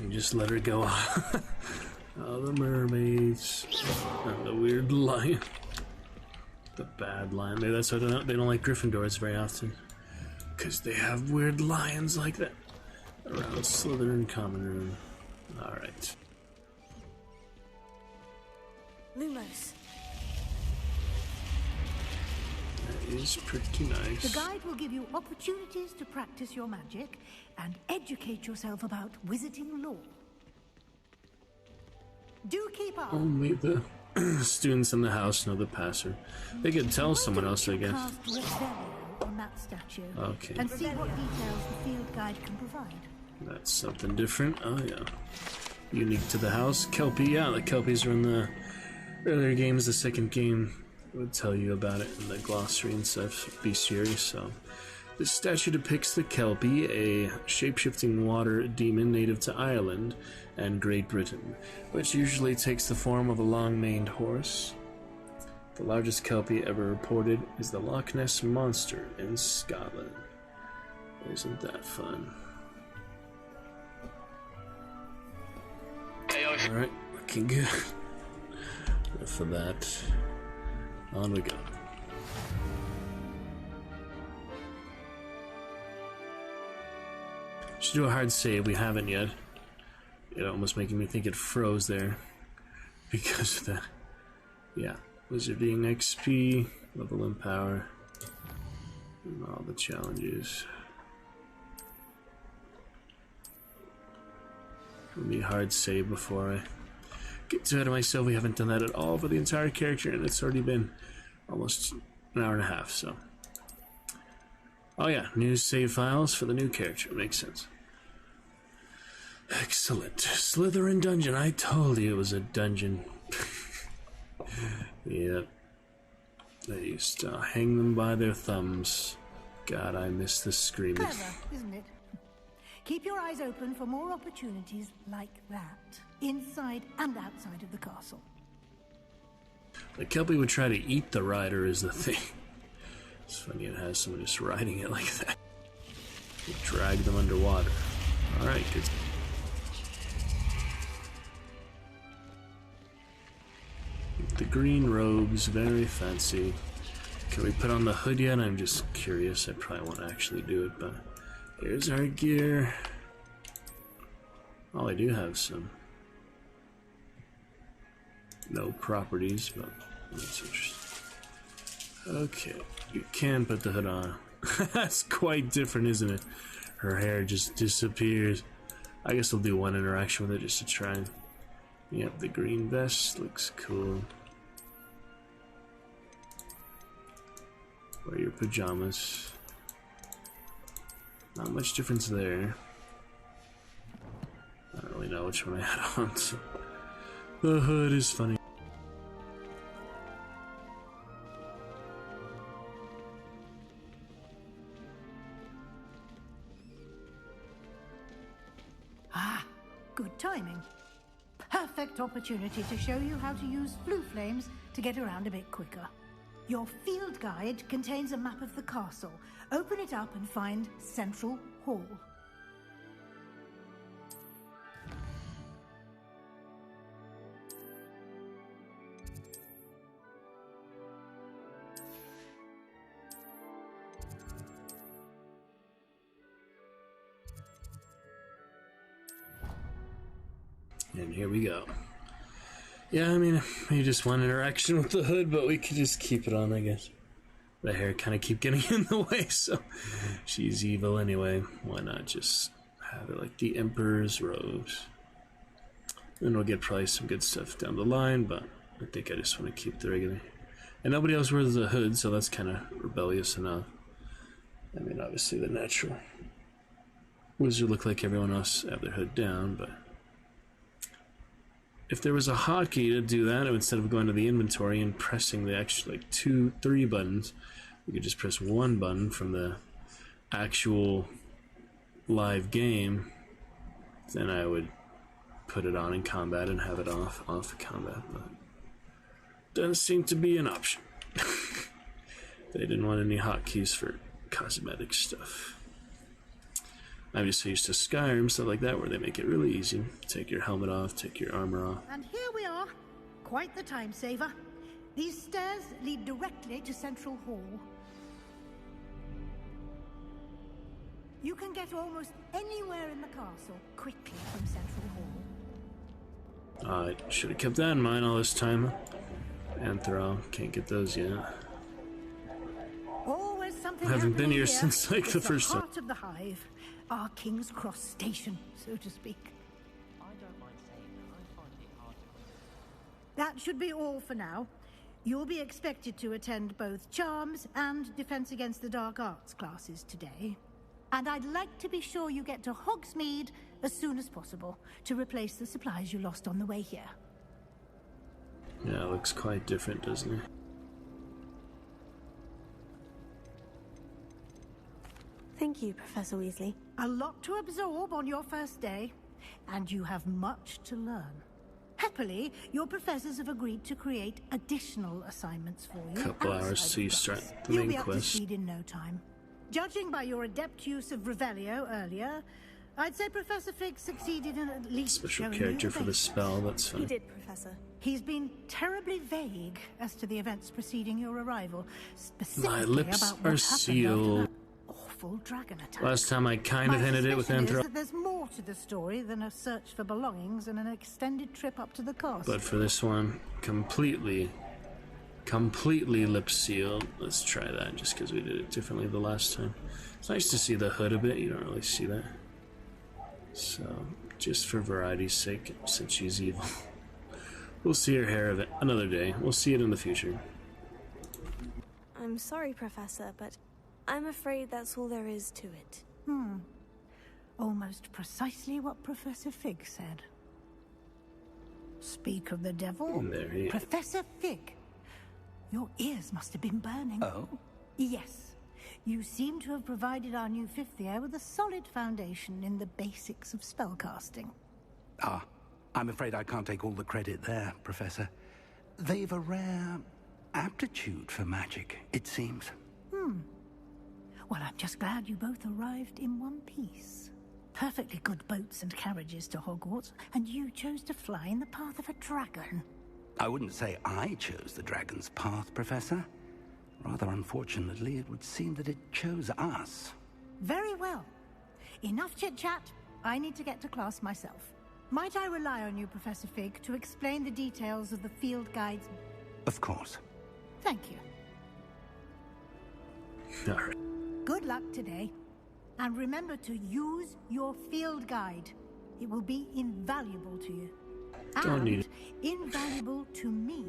You just let her go. Oh, the mermaids. And the weird lion. The bad lion. Maybe that's why they don't like Gryffindors very often. Because they have weird lions like that. Around Slytherin Common Room. Alright. Lumos. That is pretty nice. The guide will give you opportunities to practice your magic and educate yourself about wizarding lore. Do keep up. Only the students in the house know the password. They can tell someone else, I guess. Cast Revelio on that statue. Okay. And see what details the field guide can provide. That's something different. Oh, yeah. Unique to the house. Kelpie, yeah, the Kelpies are in the earlier games. The second game would tell you about it in the glossary and stuff. Bestiary, so. This statue depicts the Kelpie, a shape-shifting water demon native to Ireland and Great Britain, which usually takes the form of a long-maned horse. The largest Kelpie ever reported is the Loch Ness Monster in Scotland. Isn't that fun? Alright, looking good. Enough of that. On we go. Should do a hard save, we haven't yet. It almost making me think it froze there. Because of the... Yeah. Wizarding XP, level and power, and all the challenges. It'll be a hard save before I get too ahead of myself. We haven't done that at all for the entire character, and it's already been almost an hour and a half, so. Oh yeah, new save files for the new character. Makes sense. Excellent. Slytherin dungeon. I told you it was a dungeon. Yep. They used to hang them by their thumbs. God, I miss the screaming. Clever, isn't it? Keep your eyes open for more opportunities like that, inside and outside of the castle. The Kelpie would try to eat the rider is the thing. It's funny it has someone just riding it like that. We'll drag them underwater. Alright, good. The green robes, very fancy. Can we put on the hood yet? I'm just curious. I probably won't actually do it, but here's our gear. Oh, I do have some. No properties, but that's interesting. Okay, you can put the hood on. That's quite different, isn't it? Her hair just disappears. I guess I'll do one interaction with it just to try and... Yep, the green vest looks cool. Wear your pajamas. Not much difference there. I don't really know which one I had on, so the hood is funny. Ah, good timing. Perfect opportunity to show you how to use flue flames to get around a bit quicker. Your field guide contains a map of the castle. Open it up and find Central Hall. And here we go. Yeah, I mean, maybe just one interaction with the hood, but we could just keep it on, I guess. The hair kind of keep getting in the way, so she's evil anyway. Why not just have it like the Emperor's robes? Then we'll get probably some good stuff down the line, but I think I just want to keep the regular. And nobody else wears the hood, so that's kind of rebellious enough. I mean, obviously the natural wizard look like everyone else have their hood down, but if there was a hotkey to do that, instead of going to the inventory and pressing the extra like 2-3 buttons, we could just press one button from the actual live game. Then I would put it on in combat and have it off combat, but doesn't seem to be an option. They didn't want any hotkeys for cosmetic stuff. I'm just so used to Skyrim, stuff like that, where they make it really easy. Take your helmet off, take your armor off. And here we are. Quite the time saver. These stairs lead directly to Central Hall. You can get almost anywhere in the castle quickly from Central Hall. I should have kept that in mind all this time. Anthro, can't get those yet. Always something I haven't been here here since like the first time. Heart of the Hive, our King's Cross station, so to speak. I don't mind saying I find it hard to... That should be all for now. You'll be expected to attend both Charms and Defense Against the Dark Arts classes today. And I'd like to be sure you get to Hogsmeade as soon as possible to replace the supplies you lost on the way here. Yeah, it looks quite different, doesn't it? Thank you, Professor Weasley. A lot to absorb on your first day, and you have much to learn. Happily, your professors have agreed to create additional assignments for you. Couple hours till you start the You'll main be up to quest. speed in no time. Judging by your adept use of Revelio earlier, I'd say Professor Fig succeeded in at least Special showing character you for the basics. spell, that's fine. He did, Professor. He's been terribly vague as to the events preceding your arrival, specifically My lips about what are happened sealed. after that awful dragon attack. Last time I kind of My hinted it with suspicion is Anthro. that there's more to the story than a search for belongings and an extended trip up to the castle. But for this one, completely lip sealed. Let's try that just because we did it differently the last time. It's nice to see the hood a bit. You don't really see that. So, just for variety's sake, since she's evil. We'll see her hair of it another day. We'll see it in the future. I'm sorry, Professor, but I'm afraid that's all there is to it. Almost precisely what Professor Fig said. Speak of the devil. There he is. Professor Fig. Your ears must have been burning. Oh? Yes. You seem to have provided our new fifth year with a solid foundation in the basics of spellcasting. Ah, I'm afraid I can't take all the credit there, Professor. They've a rare aptitude for magic, it seems. Well, I'm just glad you both arrived in one piece. Perfectly good boats and carriages to Hogwarts, and you chose to fly in the path of a dragon. I wouldn't say I chose the dragon's path, Professor. Rather unfortunately, it would seem that it chose us. Very well. Enough chit-chat. I need to get to class myself. Might I rely on you, Professor Fig, to explain the details of the field guides? Of course. Thank you. All right. Good luck today. And remember to use your field guide. It will be invaluable to you. Don't need it. Invaluable to me,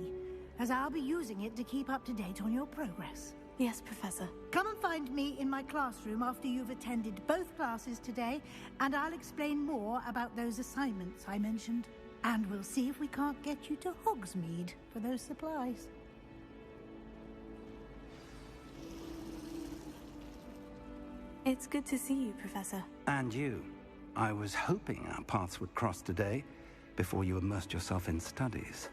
as I'll be using it to keep up to date on your progress. Yes, Professor. Come and find me in my classroom after you've attended both classes today, and I'll explain more about those assignments I mentioned. And we'll see if we can't get you to Hogsmeade for those supplies. It's good to see you, Professor. And you. I was hoping our paths would cross today, before you immersed yourself in studies.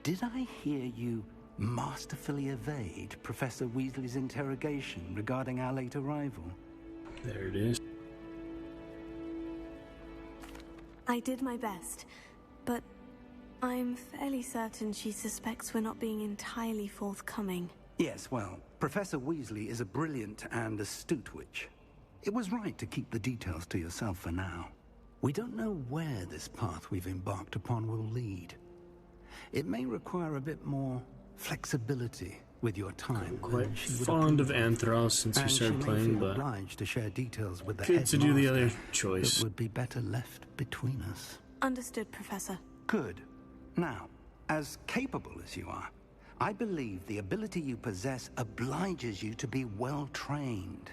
Did I hear you masterfully evade Professor Weasley's interrogation regarding our late arrival? There it is. I did my best, but I'm fairly certain she suspects we're not being entirely forthcoming. Yes, well, Professor Weasley is a brilliant and astute witch. It was right to keep the details to yourself for now. We don't know where this path we've embarked upon will lead. It may require a bit more flexibility with your time. I'm quite fond of Anthros since you started playing, but obliged to share details with the good to do the other choice. It would be better left between us. Understood, Professor. Good. Now, as capable as you are, I believe the ability you possess obliges you to be well trained.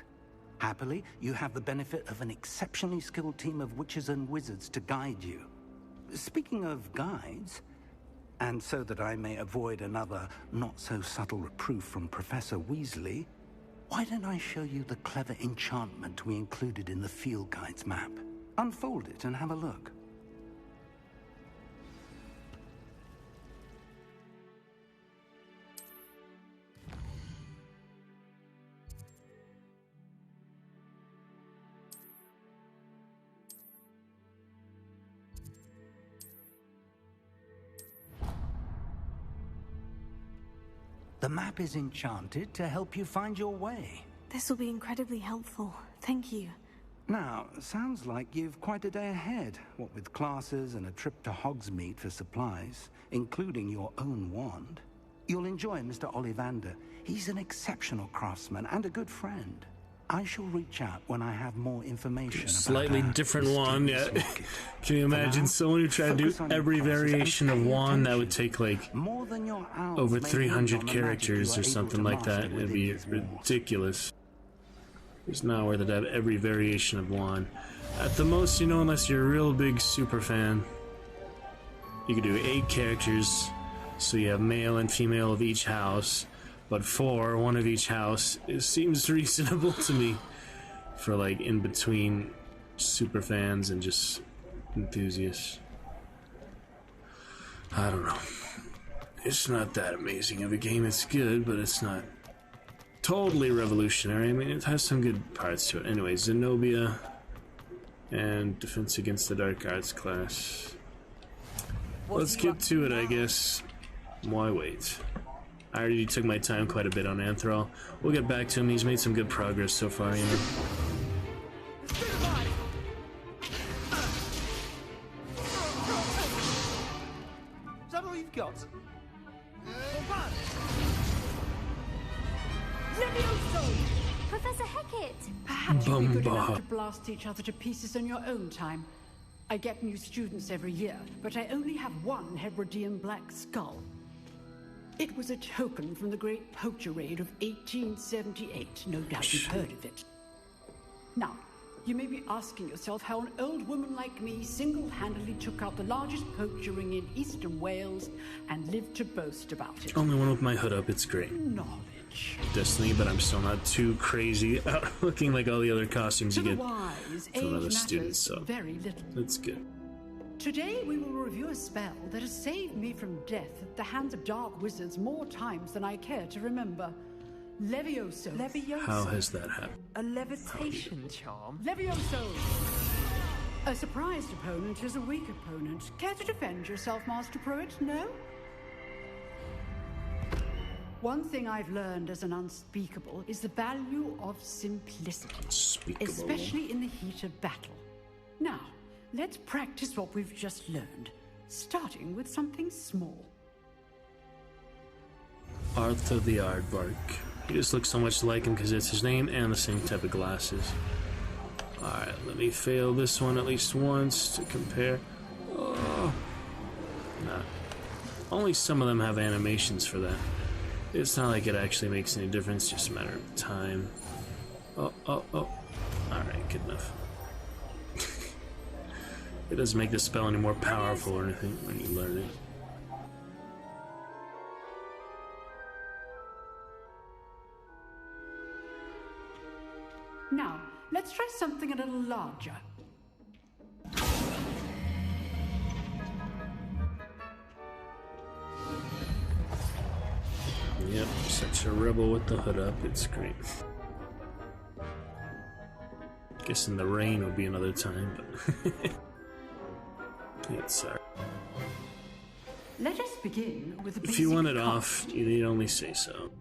Happily, you have the benefit of an exceptionally skilled team of witches and wizards to guide you. Speaking of guides, and so that I may avoid another not-so-subtle reproof from Professor Weasley, why don't I show you the clever enchantment we included in the field guide's map? Unfold it and have a look. The map is enchanted to help you find your way. This will be incredibly helpful. Thank you. Now, sounds like you've quite a day ahead, what with classes and a trip to Hogsmeade for supplies, including your own wand. You'll enjoy Mr. Ollivander. He's an exceptional craftsman and a good friend. I shall reach out when I have more information. Slightly different wand, yeah. Can you imagine someone who tried to do every variation of wand? That would take like over 300 characters or something like that. It'd be ridiculous. It's not worth it to have every variation of wand. At the most, you know, unless you're a real big super fan, you could do 8 characters, so you have male and female of each house. But 4, one of each house, it seems reasonable to me for like in between super fans and just enthusiasts. I don't know. It's not that amazing of a game. It's good, but it's not totally revolutionary. I mean, it has some good parts to it. Anyway, Zenobia and Defense Against the Dark Arts class. Let's get to it, I guess. Why wait? I already took my time quite a bit on Anthrol. We'll get back to him. He's made some good progress so far, you know. Is that all you've got? Levioso! Professor Hecat! Perhaps you'll be good enough to blast each other to pieces in your own time. I get new students every year, but I only have one Hebridean black skull. It was a token from the Great Poacher Raid of 1878. No doubt you've heard of it. Now, you may be asking yourself how an old woman like me single-handedly took out the largest poacher ring in eastern Wales and lived to boast about it. Only one with my hood up, it's great. Knowledge. Destiny, but I'm still not too crazy out looking like all the other costumes you get from other students, so very little. That's good. Today we will review a spell that has saved me from death at the hands of dark wizards more times than I care to remember. Levioso. Levioso? How has that happened? A levitation charm? Levioso! A surprised opponent is a weak opponent. Care to defend yourself, Master Pruitt? No? One thing I've learned as an unspeakable is the value of simplicity. Unspeakable. Especially in the heat of battle. Now, let's practice what we've just learned, starting with something small. Arthur the Aardvark. He just looks so much like him because it's his name and the same type of glasses. Alright, let me fail this one at least once to compare. Oh. Nah. Only some of them have animations for that. It's not like it actually makes any difference, just a matter of time. Oh. Alright, good enough. It doesn't make the spell any more powerful or anything when you learn it. Now, let's try something a little larger. Yep, such a rebel with the hood up, it's great. Guessing the rain would be another time, but yeah, sorry. Let us begin with the If you want it basic off, you need only say so.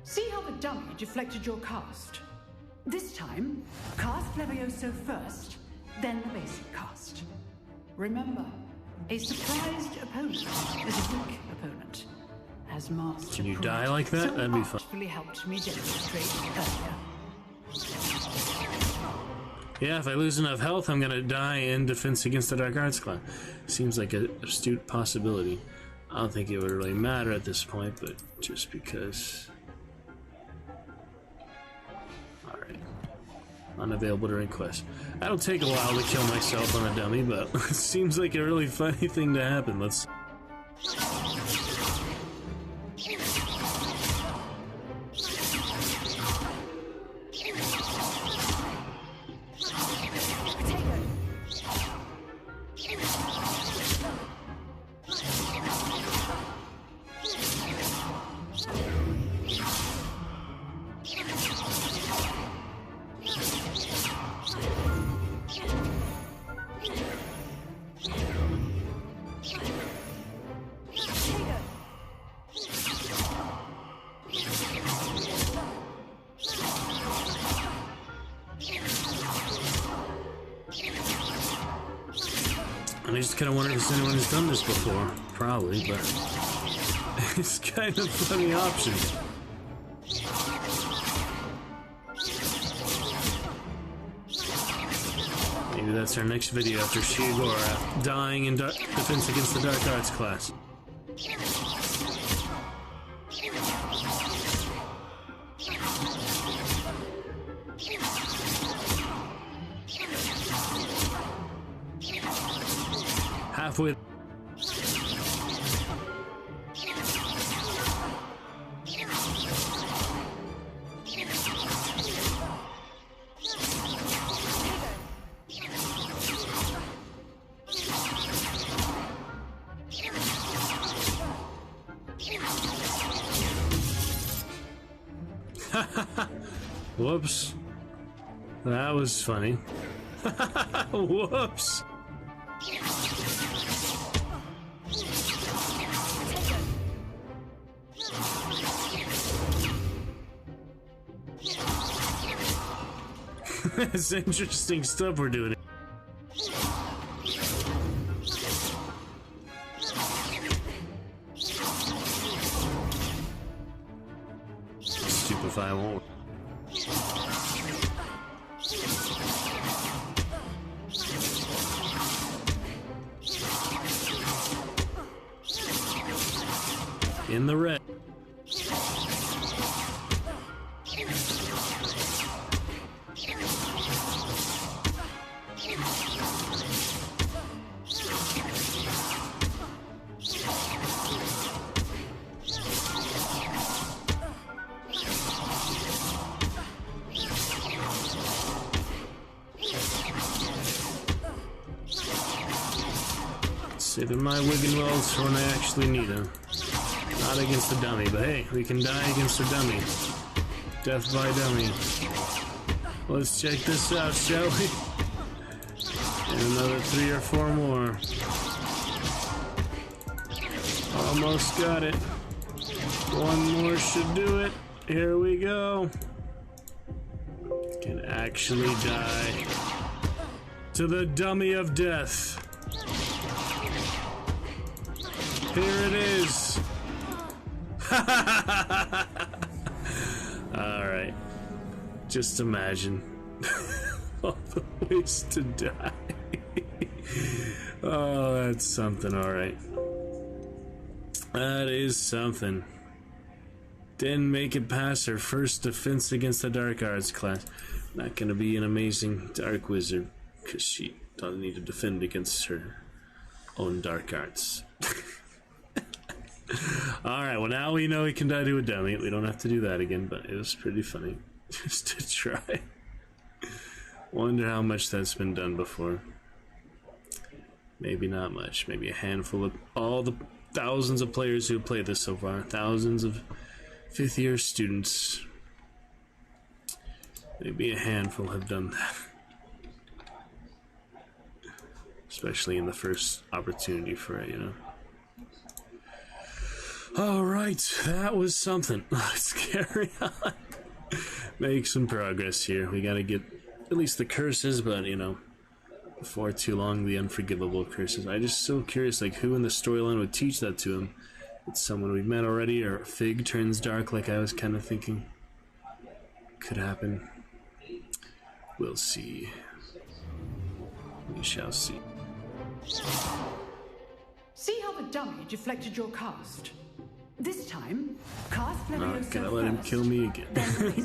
See how the dummy deflected your cast? This time, cast Levioso first, then the basic cast. Remember, a surprised opponent is a weak opponent. As Master Can you Pruitt die like that? so That'd be fun. artfully helped me demonstrate earlier. Yeah, if I lose enough health, I'm gonna die in defense against the Dark Arts class. Seems like an astute possibility. I don't think it would really matter at this point, but just because. Alright. Unavailable during quest. That'll take a while to kill myself on a dummy, but it seems like a really funny thing to happen. Let's. I just kind of wonder if anyone has done this before. Probably, but it's kind of a funny option. Maybe that's our next video after Shigora dying in defense against the Dark Arts class. Halfway. Whoops. That was funny. Whoops. It's interesting stuff we're doing. Stupefy won't. In the red. Saving my Wiggenwells for when I actually need them. Not against the dummy, but hey, we can die against the dummy. Death by dummy. Let's check this out, shall we? And another 3 or 4 more. Almost got it. 1 more should do it. Here we go. Can actually die to the dummy of death. Here it is. Alright. Just imagine all the ways to die. Oh, that's something, alright. That is something. Didn't make it past her first defense against the dark arts class. Not gonna be an amazing dark wizard, because she doesn't need to defend against her own dark arts. Alright, well now we know we can die to a dummy. We don't have to do that again, but it was pretty funny. Just to try. Wonder how much that's been done before. Maybe not much. Maybe a handful of all the thousands of players who have played this so far. Thousands of 5th year students. Maybe a handful have done that. Especially in the first opportunity for it, you know. Alright, that was something. Let's carry on. Make some progress here. We gotta get at least the curses, but you know, before too long, the unforgivable curses. I'm just so curious, like, who in the storyline would teach that to him? It's someone we've met already, or Fig turns dark, like I was kind of thinking could happen. We'll see. We shall see. See how the dummy deflected your cast? This time, cast Not Leviosa gonna let him first. kill me again.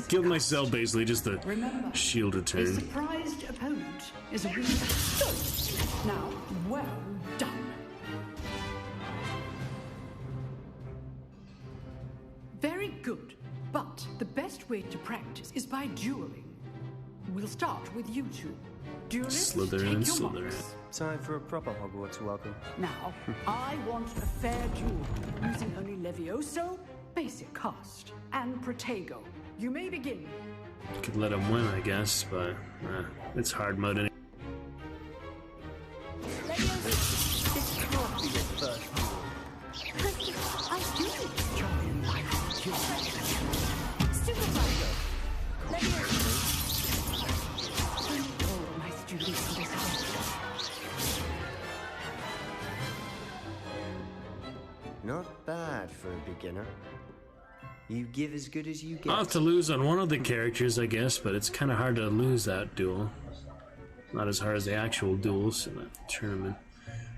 Killed myself basically, just the Remember, shield a return. surprised opponent is a weak. Good. Now, well done. Very good. But the best way to practice is by dueling. We'll start with you two. Duelists, Slytherin, take your Slytherin. marks. Time for a proper Hogwarts welcome. Now, I want a fair duel, using only Levioso, basic cast, and Protego. You may begin. Could let him win, I guess, but it's hard mode anyway. This can't be your first duel. I do. Join my Stupefy. Oh, my students will be Not bad for a beginner. You give as good as you get. I'll have to lose on one of the characters, I guess, but it's kind of hard to lose that duel. Not as hard as the actual duels in that tournament.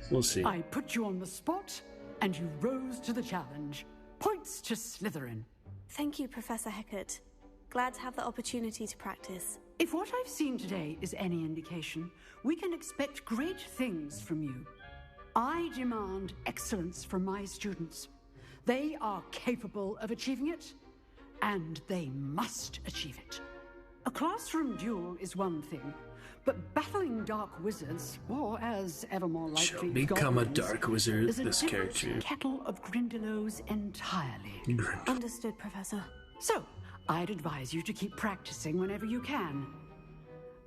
We'll see. I put you on the spot, and you rose to the challenge. Points to Slytherin. Thank you, Professor Hecat. Glad to have the opportunity to practice. If what I've seen today is any indication, we can expect great things from you. I demand excellence from my students. They are capable of achieving it, and they must achieve it. A classroom duel is one thing, but battling dark wizards, or as ever more likely, Shall become a goblins, dark wizard, is a this different character. kettle of Grindylows entirely. Understood, Professor. So, I'd advise you to keep practicing whenever you can.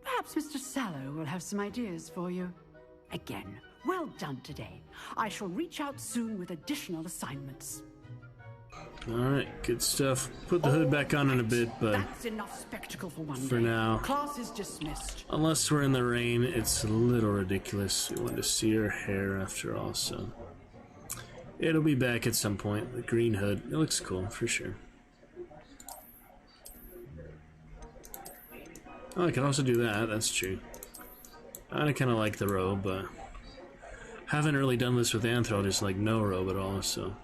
Perhaps Mr. Sallow will have some ideas for you. Again, well done today. I shall reach out soon with additional assignments. Alright, good stuff. Put the hood back on in a bit, but That's enough spectacle for one for day. now, Class is dismissed. unless we're in the rain, it's a little ridiculous. We want to see her hair after all, so it'll be back at some point. The green hood, it looks cool for sure. Oh, I can also do that, that's true. I kind of like the robe, but haven't really done this with Anthrol, just like no robe at all, so.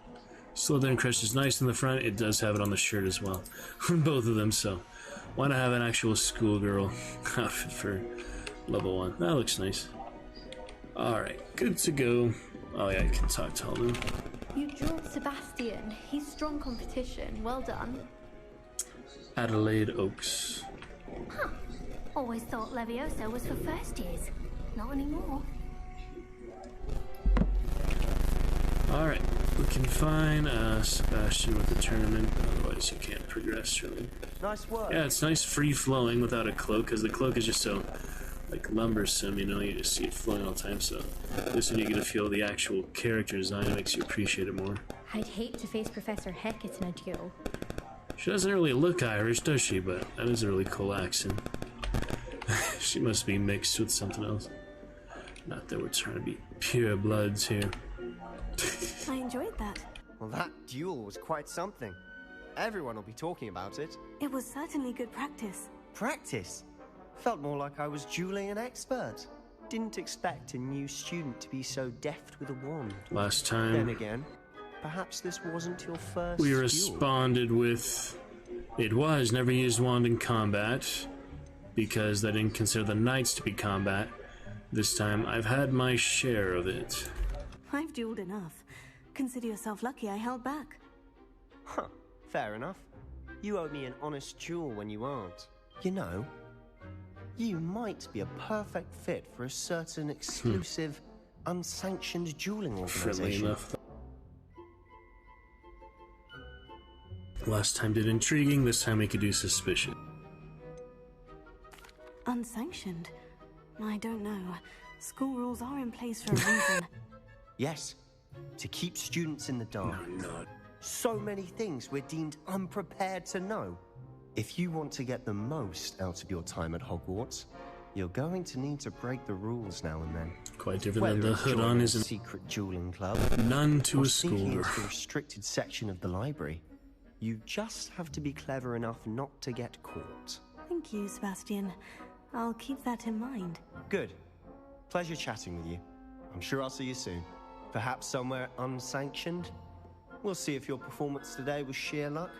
Slytherin crest is nice in the front, it does have it on the shirt as well. Both of them, so why not have an actual schoolgirl outfit for level 1? That looks nice. Alright, good to go. Oh yeah, I can talk to Halden. You drew Sebastian. He's strong competition. Well done. Adelaide Oaks. Huh. Always thought Leviosa was for first years. Not anymore. Alright, looking fine. Sebastian with the tournament, otherwise you can't progress really. Nice work. Yeah, it's nice free flowing without a cloak, because the cloak is just so like lumbersome, you know, you just see it flowing all the time, so this one you get to feel the actual character design, it makes you appreciate it more. I'd hate to face Professor Hecat in a duel. She doesn't really look Irish, does she? But that is a really cool accent. She must be mixed with something else. Not that we're trying to be pure bloods here. I enjoyed that. Well, that duel was quite something. Everyone will be talking about it. It was certainly good practice. Practice? Felt more like I was dueling an expert. Didn't expect a new student to be so deft with a wand. Last time. Then again, Perhaps this wasn't your first We duel. responded with, it was, never used wand in combat, because they didn't consider the knights to be combat. This time, I've had my share of it. I've dueled enough. Consider yourself lucky I held back. Huh, fair enough. You owe me an honest duel when you aren't. You know, you might be a perfect fit for a certain exclusive, unsanctioned dueling Friendly organization. enough. Last time did intriguing, this time we could do suspicion. Unsanctioned? I don't know. School rules are in place for a reason. Yes, to keep students in the dark. No. So many things we're deemed unprepared to know. If you want to get the most out of your time at Hogwarts, you're going to need to break the rules now and then. Quite different Whether than the it's hood joining on a isn't secret dueling club, none to or a sneaking school. into a restricted section of the library. You just have to be clever enough not to get caught. Thank you, Sebastian. I'll keep that in mind. Good. Pleasure chatting with you. I'm sure I'll see you soon. Perhaps somewhere unsanctioned? We'll see if your performance today was sheer luck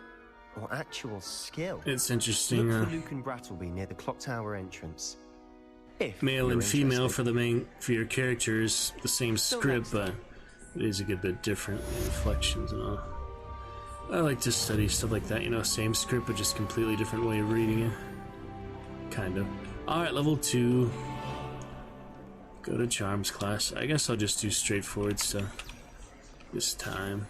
or actual skill. It's interesting. Look for Luke and Brattleby near the clock tower entrance. If Male you're and female interested. for your characters, the same script, but it is a good bit different. Inflections and all. I like to study stuff like that, you know, same script but just completely different way of reading it. Kind of. Alright, level 2. Go to Charms class. I guess I'll just do straightforward stuff this time.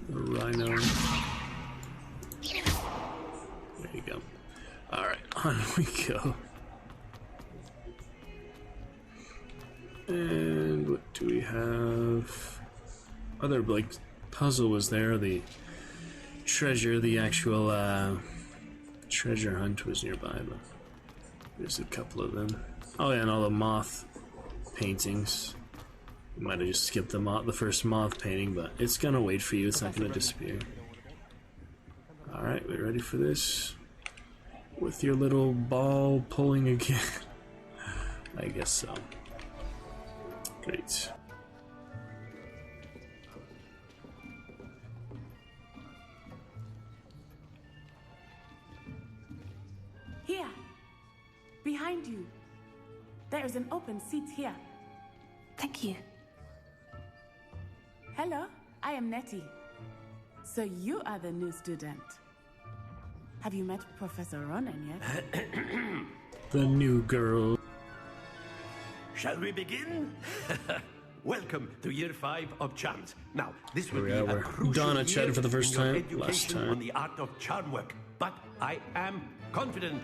The Rhino. There you go. Alright, on we go. And what do we have? Other, like, puzzle was there. The treasure, the actual treasure hunt was nearby, but there's a couple of them. Oh yeah, and all the moth paintings. You might have just skipped the first moth painting, but it's gonna wait for you. It's not gonna disappear. Alright, we ready for this? With your little ball pulling again? I guess so. Great. Here, behind you. There is an open seat here. Thank you. Hello, I am Nettie. So you are the new student. Have you met Professor Ronan yet? The new girl. Shall we begin? Welcome to Year 5 of Charms. Now, this will be Here we a are. crucial Donna year chatted for the first in your time last education time. on the art of charm work. But I am confident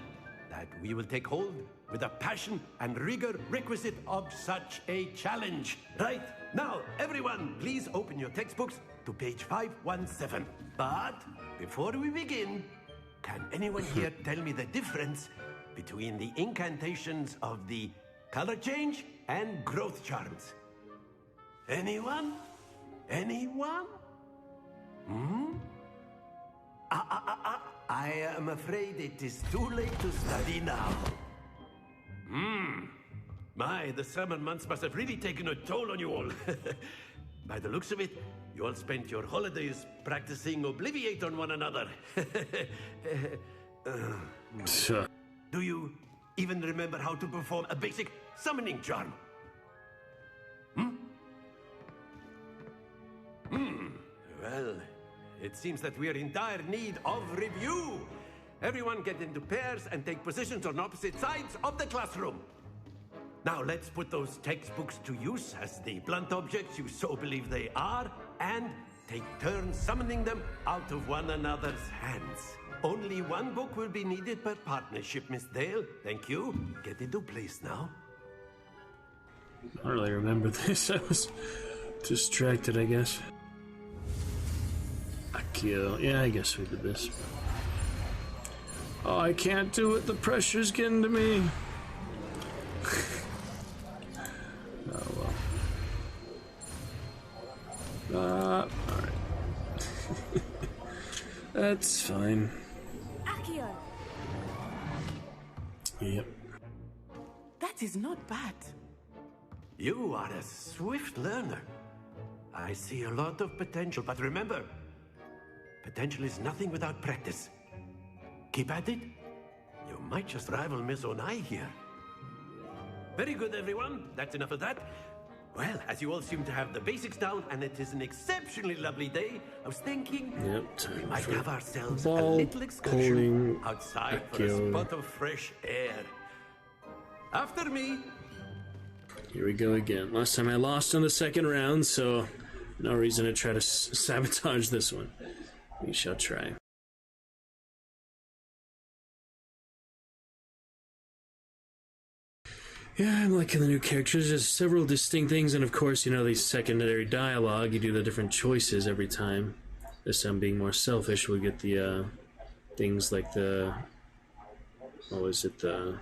that we will take hold with the passion and rigor requisite of such a challenge. Right, now, everyone, please open your textbooks to page 517. But before we begin, can anyone here tell me the difference between the incantations of the color change and growth charms? Anyone? Anyone? I am afraid it is too late to study now. My, the summer months must have really taken a toll on you all. By the looks of it, you all spent your holidays practicing Obliviate on one another. Do you even remember how to perform a basic summoning charm? Well, it seems that we are in dire need of review. Everyone get into pairs and take positions on opposite sides of the classroom. Now let's put those textbooks to use as the blunt objects you so believe they are, and take turns summoning them out of one another's hands. Only one book will be needed per partnership, Miss Dale. Thank you. Get into place now. I don't really remember this. I was distracted, I guess. Akio. Yeah, I guess we did this. Oh, I can't do it. The pressure's getting to me. Oh, well. Alright. That's fine. Akio! Yep. That is not bad. You are a swift learner. I see a lot of potential, but remember, potential is nothing without practice. Keep at it. You might just rival Miss Onai here. Very good, everyone. That's enough of that. Well, as you all seem to have the basics down, and it is an exceptionally lovely day, I was thinking we might have ourselves a little excursion outside for a spot of fresh air. After me. Here we go again. Last time I lost in the second round, so no reason to try to sabotage this one. We shall try. Yeah, I'm liking the new characters. There's several distinct things, and of course, you know, the secondary dialogue, you do the different choices every time. This time being more selfish, we get the, things like the... What was it? The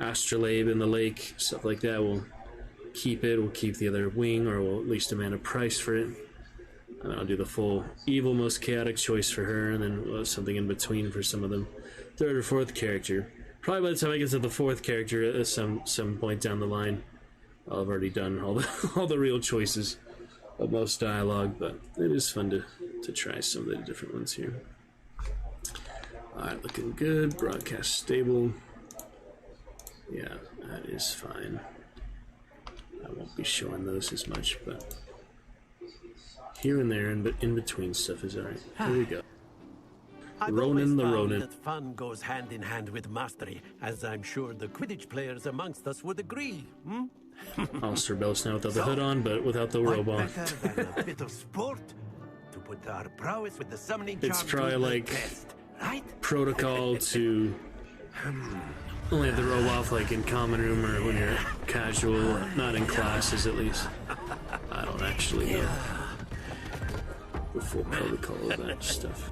astrolabe in the lake, stuff like that. We'll keep it, we'll keep the other wing, or we'll at least demand a price for it. And I'll do the full evil, most chaotic choice for her, and then something in between for some of them. Third or fourth character. Probably by the time I get to the fourth character at some point down the line, I'll have already done all the real choices of most dialogue, but it is fun to try some of the different ones here. Alright, looking good. Broadcast stable. Yeah, that is fine. I won't be showing those as much, but here and there and in between stuff is alright. Here we go. Ronan the Ronin. That fun goes hand in hand with mastery, as I'm sure the Quidditch players amongst us would agree. Ulster belts now without the hood on, but without the robe on. Better than a bit of sport to put our prowess with the summoning charm. It's probably like test, right? protocol to only have the robe off, like in common room or when you're casual, not in classes at least. I don't actually know the full protocol of that stuff.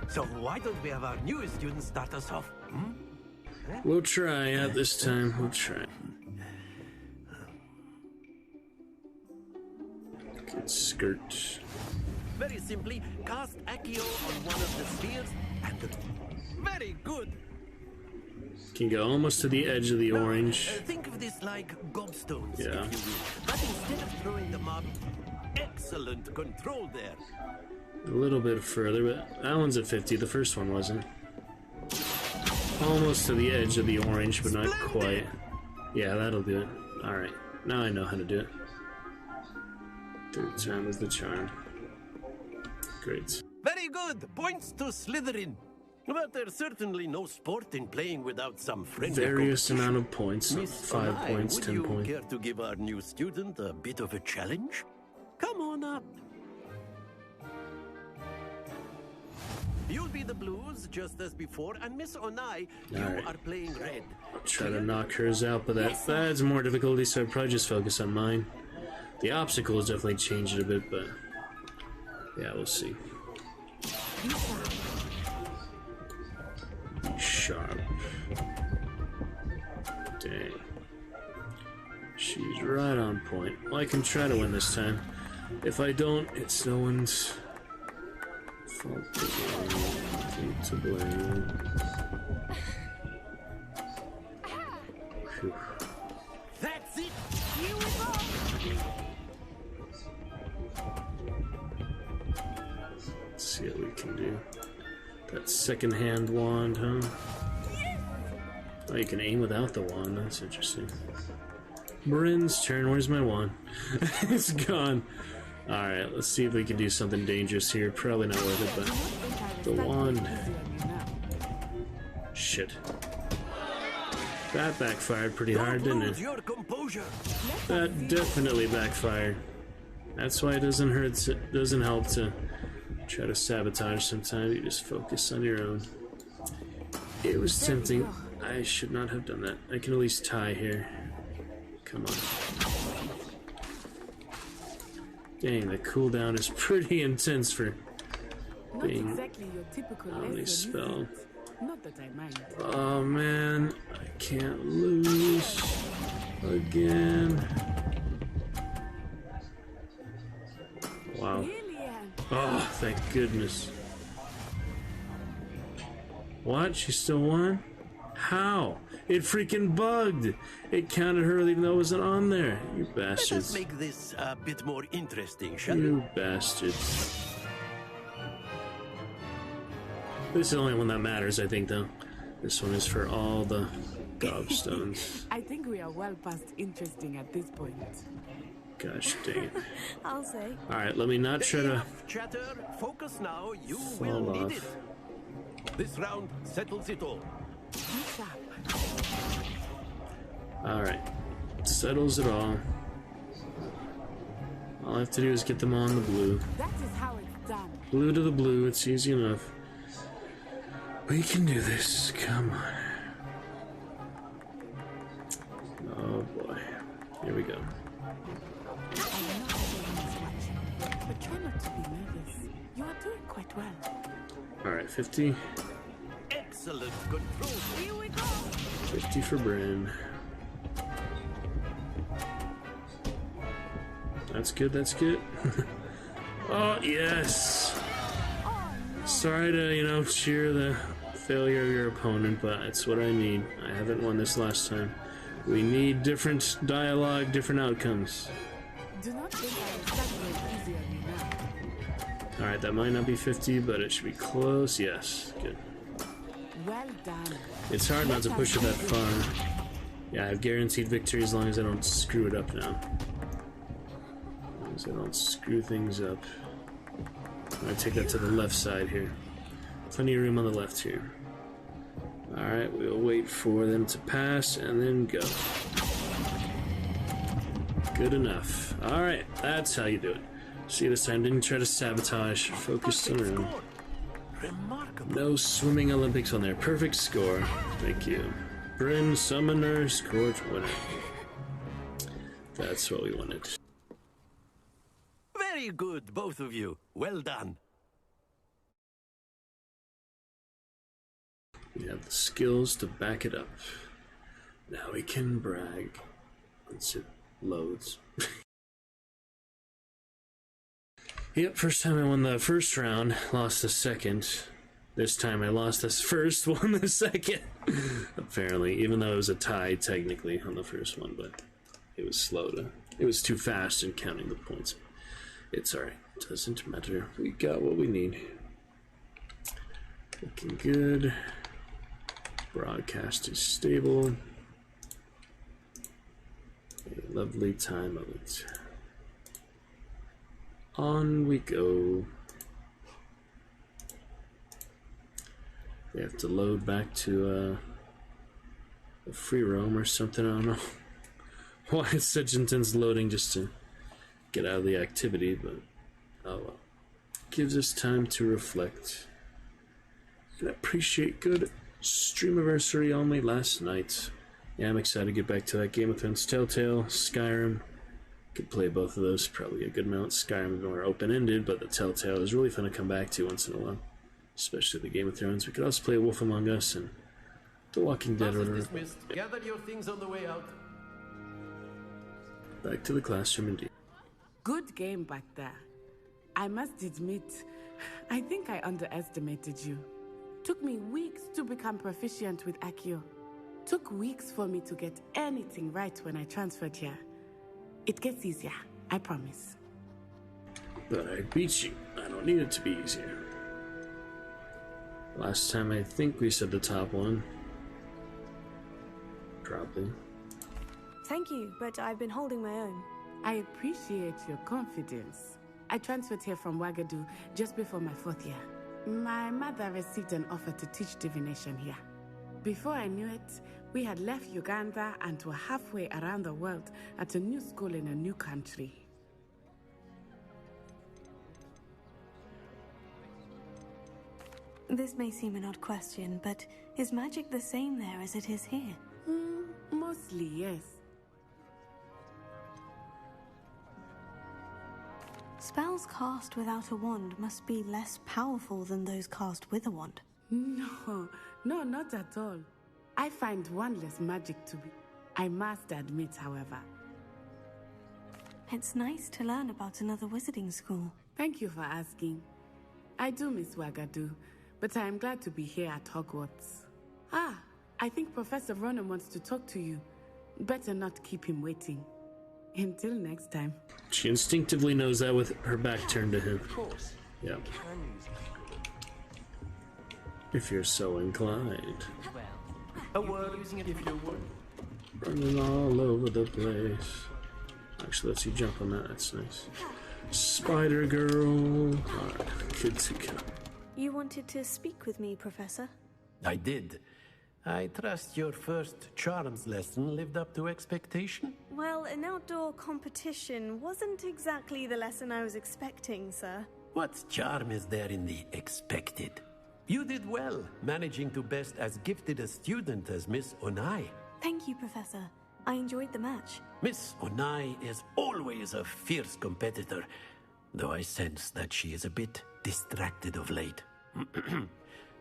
So why don't we have our newest student start us off? We'll try at this time. We'll try. Good skirt. Very simply, cast Accio on one of the spheres and very good. Can go almost to the edge of the orange. Think of this like gobstones, yeah. if you will. But instead of throwing them up, excellent control there. A little bit further, but that one's at 50. The first one wasn't. Almost to the edge of the orange, but not quite. Yeah, that'll do it. Alright, now I know how to do it. Third time is the charm. Great. Very good! Points to Slytherin. But there's certainly no sport in playing without some friendly various amount of points. Miss 5 Onai, points, 10 points. Would you care to give our new student a bit of a challenge? Come on up. You'll be the blues, just as before, and Miss Onai, you are playing red. I'll try to knock hers out, but that adds more difficulty, so I'd probably just focus on mine. The obstacles definitely changed it a bit, but yeah, we'll see. Sharp. Dang. She's right on point. Well, I can try to win this time. If I don't, it's no one's fault to blame. Whew. That's it! You go! Let's see what we can do. That second-hand wand, huh? Oh, you can aim without the wand. That's interesting. Bryn's turn. Where's my wand? It's gone. Alright, let's see if we can do something dangerous here. Probably not worth it, but the wand. Shit. That backfired pretty hard, didn't it? That definitely backfired. That's why it doesn't hurt. It doesn't help to try to sabotage sometimes. You just focus on your own. It was tempting. I should not have done that. I can at least tie here. Come on. Dang, the cooldown is pretty intense for being exactly your typical on a spell. Not that I mind. Oh man, I can't lose again. Wow. Oh, thank goodness. What? She still won? How? It freaking bugged. It counted her even though it wasn't on there. You bastards. Let us make this a bit more interesting, shall You we? bastards. This is the only one that matters, I think, though. This one is for all the gobstones. I think we are well past interesting at this point. Gosh dang it. I'll say. Alright, let me not try to Chatter, focus now. You fall will off. need it. This round settles it all. Alright. Settles it all. All I have to do is get them on the blue. That is how it's done. Blue to the blue, it's easy enough. We can do this. Come on. Oh boy. Here we go. But try not to be nervous. You are doing quite well. Alright, 50. Excellent control. Here we go. 50 for Bryn. That's good, that's good. Oh, yes! Sorry to, cheer the failure of your opponent, but it's what I need. I haven't won this last time. We need different dialogue, different outcomes. Do not think I will celebrate easy on you now. Alright, that might not be 50, but it should be close. Yes, good. Well done. It's hard not to push it that far. Yeah, I have guaranteed victory as long as I don't screw it up now. As long as I don't screw things up. I'm gonna take that to the left side here. Plenty of room on the left here. Alright, we'll wait for them to pass and then go. Good enough. Alright, that's how you do it. See, this time didn't try to sabotage. Focused on her. No swimming Olympics on there. Perfect score. Thank you. Bryn, Summoner, Scorch, winner. That's what we wanted. Very good, both of you. Well done. We have the skills to back it up. Now we can brag. Once it loads. Yep, first time I won the first round, lost the second. This time I lost this first, won the second. Apparently, even though it was a tie technically on the first one, but it was slow to. It was too fast in counting the points. It's alright, doesn't matter. We got what we need. Looking good. Broadcast is stable. A lovely time of it. On we go. They have to load back to a free roam or something. I don't know why it's such intense loading just to get out of the activity, but oh well. Gives us time to reflect and appreciate good streamiversary only last night. Yeah, I'm excited to get back to that Game of Thrones Telltale, Skyrim. Could play both of those, probably a good amount. Skyrim is more open-ended, but the Telltale is really fun to come back to once in a while. Especially the Game of Thrones. We could also play Wolf Among Us and The Walking Dead. Class is dismissed. Gather your things on the way out. Back to the classroom indeed. Good game back there. I must admit, I think I underestimated you. Took me weeks to become proficient with Accio. Took weeks for me to get anything right when I transferred here. It gets easier, I promise. But I beat you. I don't need it to be easier. Last time I think we said the top one. Probably. Thank you, but I've been holding my own. I appreciate your confidence. I transferred here from Wagadu just before my 4th year. My mother received an offer to teach divination here. Before I knew it, we had left Uganda and were halfway around the world at a new school in a new country. This may seem an odd question, but is magic the same there as it is here? Mostly, yes. Spells cast without a wand must be less powerful than those cast with a wand. No, not at all. I find wandless magic to be... I must admit, however. It's nice to learn about another wizarding school. Thank you for asking. I do miss Wagadu, but I am glad to be here at Hogwarts. Ah, I I think Professor Ronan wants to talk to you. Better not keep him waiting. Until next time. She instinctively knows that with her back turned to him. Of course. Yep. If you're so inclined. A word if you would. Running all over the place. Actually, lets you jump on that. That's nice. Spider Girl. Alright, good to go. You wanted to speak with me, Professor? I did. I trust your first charms lesson lived up to expectation? Well, an outdoor competition wasn't exactly the lesson I was expecting, sir. What charm is there in the expected? You did well, managing to best as gifted a student as Miss Onai. Thank you, Professor. I enjoyed the match. Miss Onai is always a fierce competitor, though I sense that she is a bit distracted of late.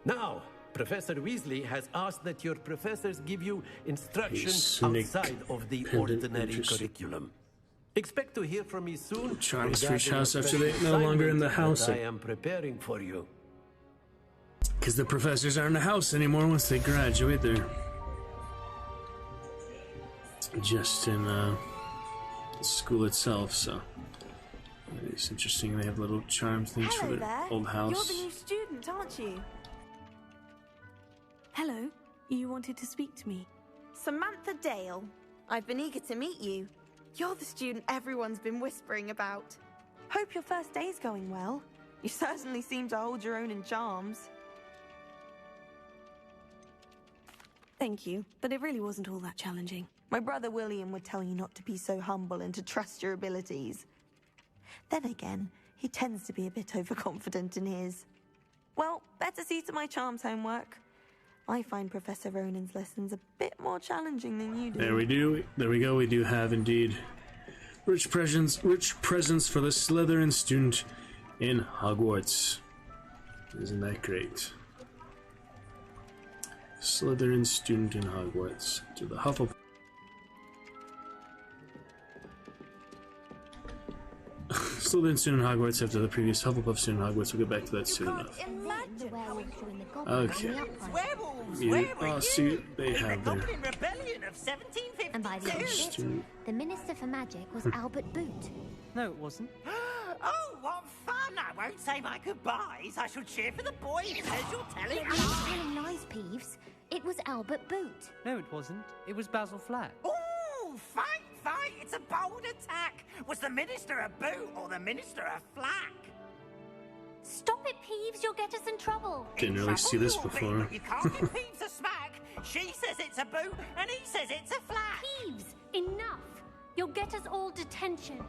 Now, Professor Weasley has asked that your professors give you instruction outside of the ordinary curriculum. Expect to hear from me soon. Charms for each house after they're no longer in the house. I am preparing for you. Because the professors aren't in the house anymore once they graduate. They're just in school itself, so it's interesting. They have little charm things for their old house. You're the new student, aren't you? Hello. You wanted to speak to me. Samantha Dale. I've been eager to meet you. You're the student everyone's been whispering about. Hope your first day's going well. You certainly seem to hold your own in charms. Thank you, but it really wasn't all that challenging. My brother William would tell you not to be so humble and to trust your abilities. Then again, he tends to be a bit overconfident in his. Well, better see to my charms homework. I find Professor Ronan's lessons a bit more challenging than you do. There we go. We do have indeed rich presents for the Slytherin student in Hogwarts. Isn't that great? Slytherin student in Hogwarts. To the Hufflepuff. Slytherin student in Hogwarts after the previous Hufflepuff student in Hogwarts. We'll get back to that soon enough. Okay. Oh, see, they have their... And by the end of it, the Minister for Magic was Albert Boot. No, it wasn't. Oh, what fun! I won't say my goodbyes. I shall cheer for the boys, as you're telling You're telling lies, Peeves. It was Albert Boot. No, it wasn't. It was Basil Flack. Oh, fight! It's a bold attack. Was the Minister a boot or the Minister a flack? Stop it, Peeves. You'll get us in trouble. Didn't really see this before. You can't give Peeves a smack. She says it's a boot and he says it's a flack. Peeves, enough. You'll get us all detention.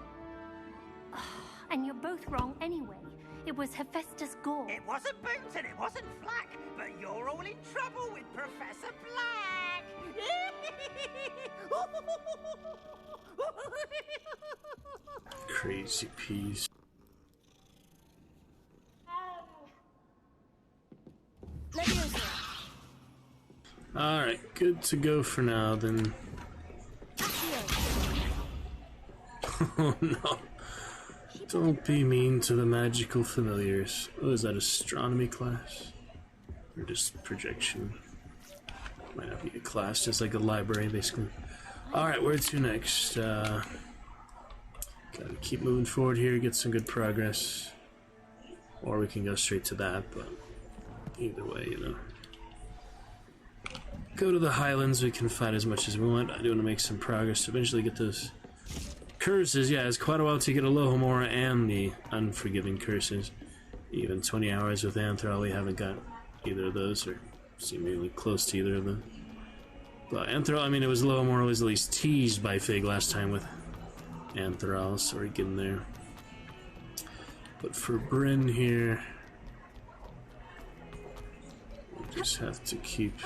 And you're both wrong anyway. It was Hephaestus Gore. It wasn't boot and it wasn't flack, but you're all in trouble with Professor Black. Crazy peas. Alright, good to go for now then. Oh no. Don't be mean to the magical familiars. Oh, is that astronomy class? Or just projection? Might not be a class, just like a library basically. Alright, where to next? Gotta keep moving forward here, get some good progress. Or we can go straight to that, but either way, you know. Go to the Highlands, we can fight as much as we want. I do want to make some progress to eventually get those curses. Yeah, it's quite a while to get Alohomora and the Unforgiving Curses. Even 20 hours with Anthrall, we haven't got either of those, or seemingly close to either of them. But Anthrall, I mean, it was Alohomora was at least teased by Fig last time with Anthrall, so we're getting there. But for Bryn here, we just have to keep...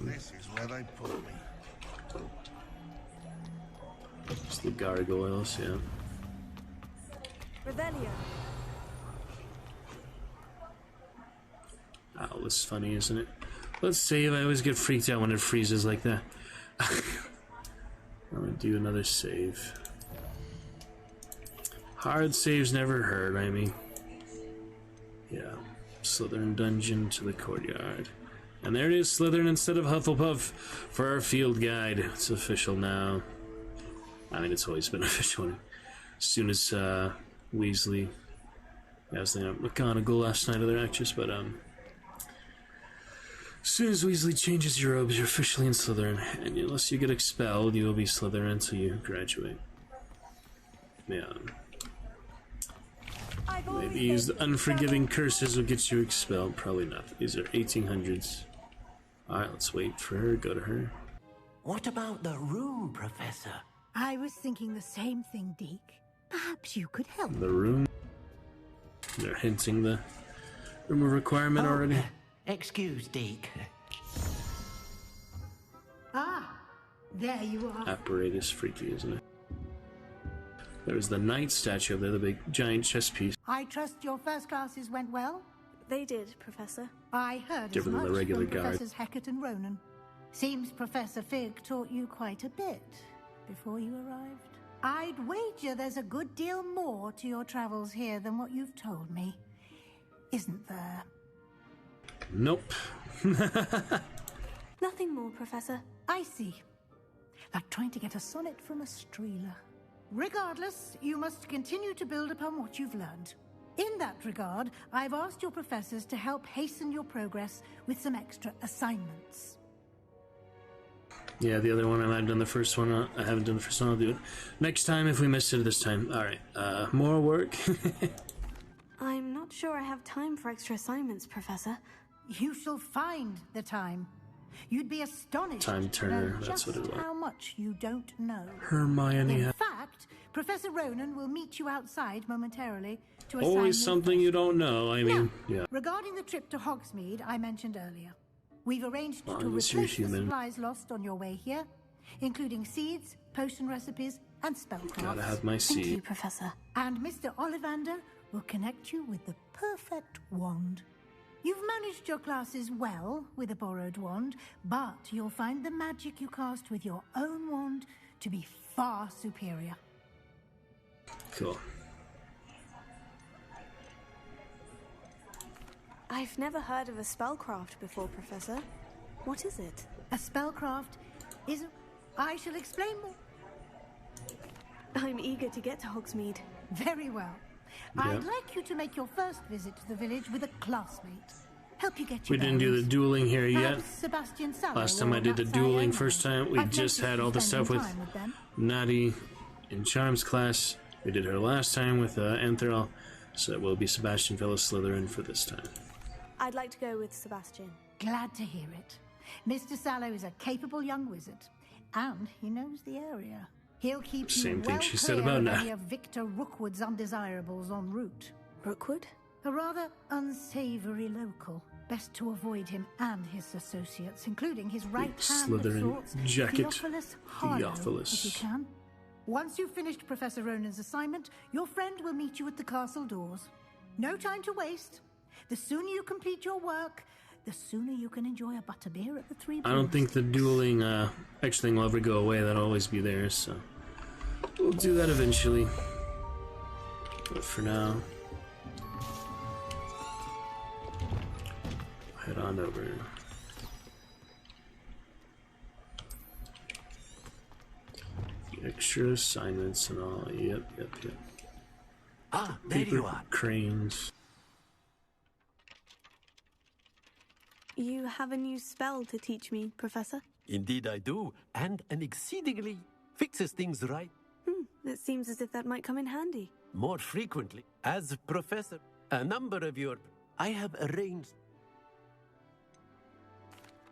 This is where they put me. It's the gargoyles, yeah. Revelio. Oh, this is funny, isn't it? Let's save. I always get freaked out when it freezes like that. I'm gonna do another save. Hard saves never hurt, I mean. Yeah. Slytherin dungeon to the courtyard. And there it is, Slytherin instead of Hufflepuff for our field guide. It's official now. I mean, it's always been official. As soon as Weasley... I was thinking of McGonagall last night, other actress, but as soon as Weasley changes your robes, you're officially in Slytherin. And unless you get expelled, you will be Slytherin until you graduate. Yeah. Maybe use the unforgiving curses will get you expelled. Probably not. These are 1800s. Alright, let's wait for her. Go to her. What about the room, Professor? I was thinking the same thing, Deke. Perhaps you could help. The room. They're hinting the room of requirement already. Excuse, Deke. Ah, there you are. Apparatus freaky, isn't it? There's the knight statue up there, the big giant chess piece. I trust your first classes went well? They did, Professor. I heard Different as than much the regular from guard. Professors Hecat and Ronan. Seems Professor Fig taught you quite a bit before you arrived. I'd wager there's a good deal more to your travels here than what you've told me. Isn't there? Nope. Nothing more, Professor. I see. Like trying to get a sonnet from a streeler. Regardless, you must continue to build upon what you've learned. In that regard, I've asked your professors to help hasten your progress with some extra assignments. Yeah, the other one, I might have done the first one. I haven't done the first one, I'll do it next time if we missed it this time. Alright, more work. I'm not sure I have time for extra assignments, Professor. You shall find the time. You'd be astonished Time to know Turner, that's what it just was. how much you don't know. Hermione. In fact, Professor Ronan will meet you outside momentarily to assign Always you something you don't know, I mean, yeah. Regarding the trip to Hogsmeade I mentioned earlier, we've arranged Long to as replace you're the human. supplies lost on your way here, including seeds, potion recipes, and spellcrafts. Gotta have my Thank you, seed. Professor. And Mr. Ollivander will connect you with the perfect wand. You've managed your classes well with a borrowed wand, but you'll find the magic you cast with your own wand to be far superior. Cool. I've never heard of a spellcraft before, Professor. What is it? A spellcraft is a... I shall explain more. I'm eager to get to Hogsmeade. Very well. I'd like you to make your first visit to the village with a classmate. Help you get your We didn't do the bearings. dueling here yet. Perhaps Sebastian Sallow Last time or I did the Nat dueling Sayama. first time, we I've just noticed had you all the spending stuff with time them. Natty in Charms class. We did her last time with Anthrel, so it will be Sebastian Fellow Slytherin for this time. I'd like to go with Sebastian. Glad to hear it. Mr. Sallow is a capable young wizard, and he knows the area. He'll keep Same you thing well she said clear about of Nat. any of Victor Rookwood's undesirables en route. Rookwood? A rather unsavory local. Best to avoid him and his associates, including his right hand of Slytherin sorts, jacket. Theophilus Harlow, Theophilus. if you can. Once you've finished Professor Ronan's assignment, your friend will meet you at the castle doors. No time to waste. The sooner you complete your work, the sooner you can enjoy a butterbeer at the Three I don't Bulls. think the dueling extra thing will ever go away. That'll always be there, so we'll do that eventually. But for now, head on over. The extra assignments and all. Yep. Ah, there Paper you are. cranes. You have a new spell to teach me, Professor? Indeed I do, and an exceedingly fixes things right It seems as if that might come in handy. more frequently. As professor, a number of your... I have arranged...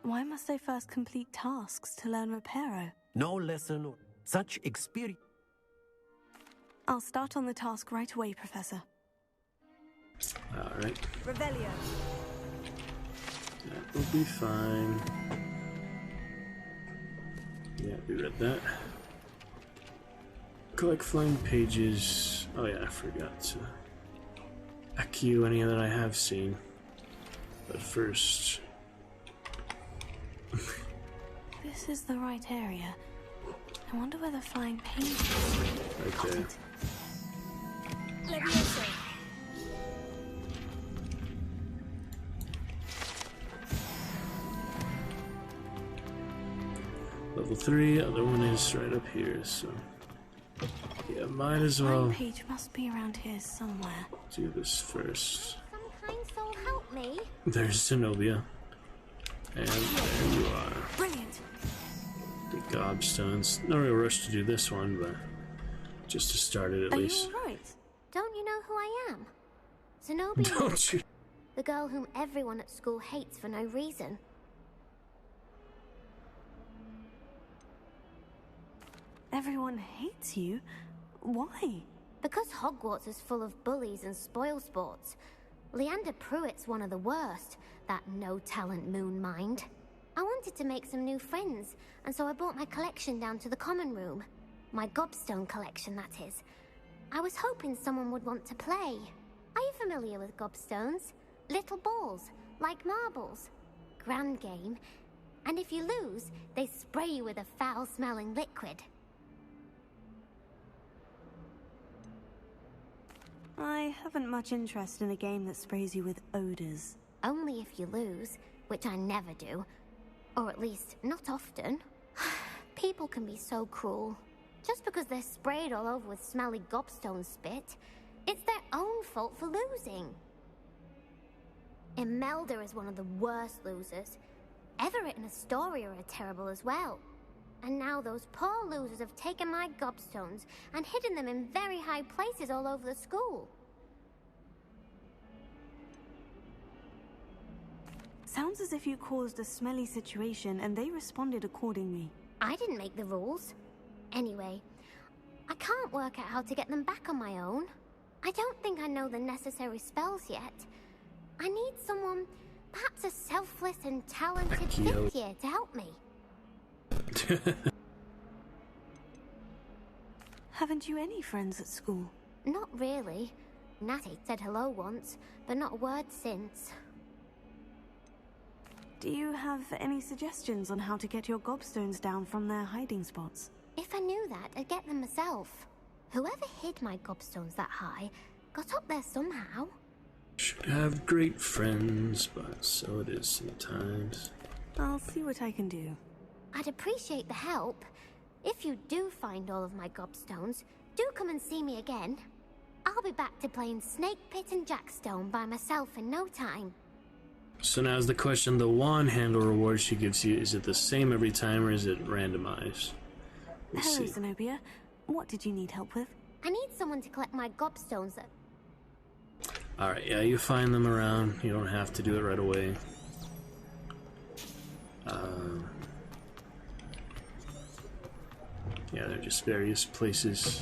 Why must I first complete tasks to learn Reparo? no lesson or such experience. I'll start on the task right away, Professor. Alright, Revelio. that will be fine. Yeah, we read that. Collect flying pages. Oh yeah, I forgot to acue any that I have seen. But first... This is the right area. I wonder where the flying page is. Right there. Levioso. level 3, other one is right up here, so yeah, might as well Page must be around here somewhere. do this first. Some kind soul help me. There's Zenobia. And there you are. Brilliant. The gobstones. No real rush to do this one, but just to start it at least. Are you alright? Don't you know who I am? Zenobia. Don't you? The girl whom everyone at school hates for no reason. Everyone hates you? Why? Because Hogwarts is full of bullies and spoilsports. Leander Pruitt's one of the worst, that no-talent moon mind. I wanted to make some new friends, and so I brought my collection down to the common room. My gobstone collection, that is. I was hoping someone would want to play. Are you familiar with gobstones? Little balls, like marbles. Grand game. And if you lose, they spray you with a foul-smelling liquid. I haven't much interest in a game that sprays you with odors. Only if you lose, which I never do. Or at least, not often. People can be so cruel. Just because they're sprayed all over with smelly gobstone spit, it's their own fault for losing. Imelda is one of the worst losers. Everett and Astoria are terrible as well. And now those poor losers have taken my gobstones and hidden them in very high places all over the school. Sounds as if you caused a smelly situation and they responded accordingly. I didn't make the rules. Anyway, I can't work out how to get them back on my own. I don't think I know the necessary spells yet. I need someone, perhaps a selfless and talented fifth year to help me. Haven't you any friends at school? Not really. Natty said hello once, but not a word since. Do you have any suggestions on how to get your gobstones down from their hiding spots? If I knew that, I'd get them myself. Whoever hid my gobstones that high got up there somehow. Should have great friends, but so it is sometimes. I'll see what I can do. I'd appreciate the help. If you do find all of my gobstones, do come and see me again. I'll be back to playing Snake Pit and Jackstone by myself in no time. So now's the question, the wand handle reward she gives you, is it the same every time or is it randomized? Let's Hello, see. Zenobia. What did you need help with? I need someone to collect my gobstones that... Alright, yeah, you find them around. You don't have to do it right away. Yeah, they're just various places.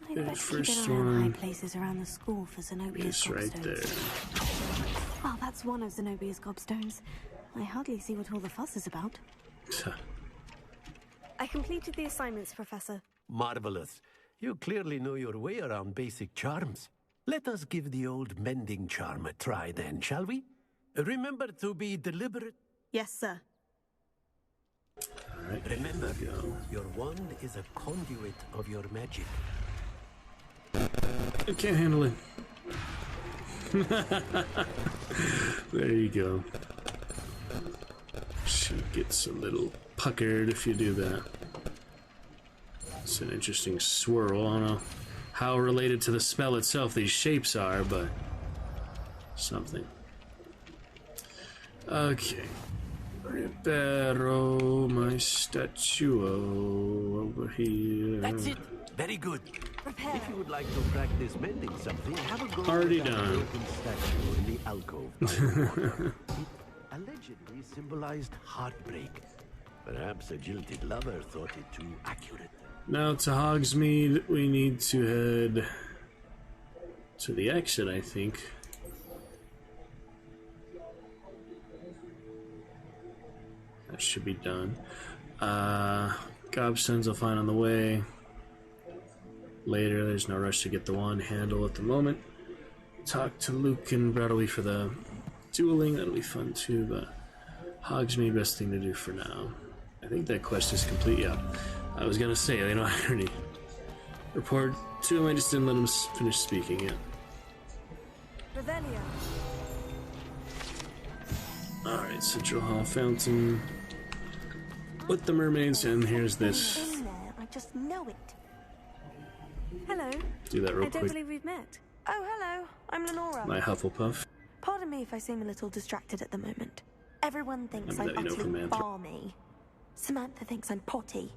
I The bet first keep an eye on high one places around the school for Zenobia's is right gobstones. there. Oh, that's one of Zenobia's gobstones. I hardly see what all the fuss is about. I completed the assignments, Professor. Marvelous. You clearly know your way around basic charms. Let us give the old mending charm a try then, shall we? Remember to be deliberate. Yes, sir. Alright, remember, your wand is a conduit of your magic. I can't handle it. There you go. She gets a little puckered if you do that. It's an interesting swirl. I don't know how related to the spell itself these shapes are, but something. Okay. Reparo my statuo over here. That's it. Very good. Repair. If you would like to practice mending something, have a go Already at that done. broken statue in the alcove by the water. It allegedly symbolized heartbreak. Perhaps a jilted lover thought it too accurate. Now to Hogsmeade, we need to head to the exit, I think. That should be done. Gobstones I'll find on the way. Later, there's no rush to get the wand handle at the moment. Talk to Luke and Bradley for the dueling, that'll be fun too, but Hogsmeade, best thing to do for now. I think that quest is complete, yeah. I was gonna say, they know I already report to him, I just didn't let him finish speaking yet. Revelio. Alright, Central Hall Fountain. with the mermaids, and here's this. In there, I just know it. Hello. Do that real I don't quick. believe we've met. Oh, hello. I'm Lenora. My Hufflepuff. Pardon me if I seem a little distracted at the moment. Everyone thinks Maybe I'm that you know from utterly Anthem. balmy. Samantha thinks I'm potty.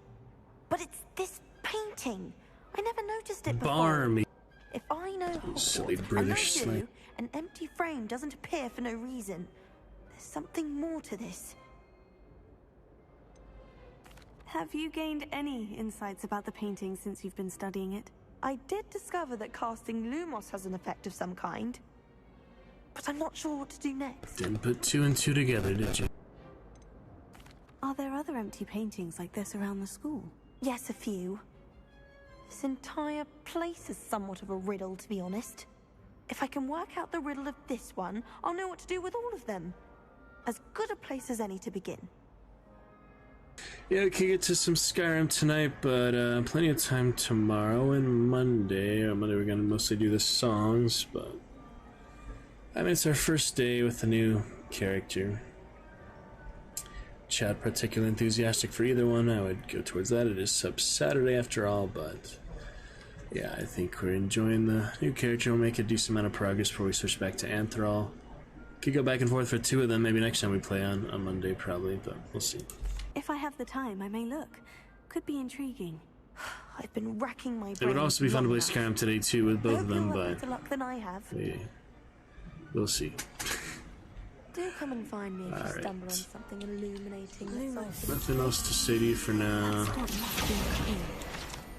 But it's this painting. I never noticed it before. Barmy. If I know Hogwarts, Silly and British I do, slang. an empty frame doesn't appear for no reason. There's something more to this. Have you gained any insights about the painting since you've been studying it? I did discover that casting Lumos has an effect of some kind. But I'm not sure what to do next. Didn't put two and two together, did you? Are there other empty paintings like this around the school? Yes, a few. This entire place is somewhat of a riddle, to be honest. If I can work out the riddle of this one, I'll know what to do with all of them. As good a place as any to begin. Yeah, we could get to some Skyrim tonight, but plenty of time tomorrow and Monday. On Monday we're gonna mostly do the songs, but I mean it's our first day with a new character. Chad particularly enthusiastic for either one. I would go towards that. It is sub Saturday after all, but yeah, I think we're enjoying the new character. We'll make a decent amount of progress before we switch back to Anthrall. Could go back and forth for two of them. Maybe next time we play on Monday, probably, but we'll see. If I have the time, I may look. Could be intriguing. I've been racking my brain. It would also be fun to play long enough. Skyrim today too with both of them, I hope you'll have but better luck than I have. yeah, we'll see. Do come and find me if you Alright. stumble on something illuminating. Lumos. Nothing else to say to you for now. That spot must be clear.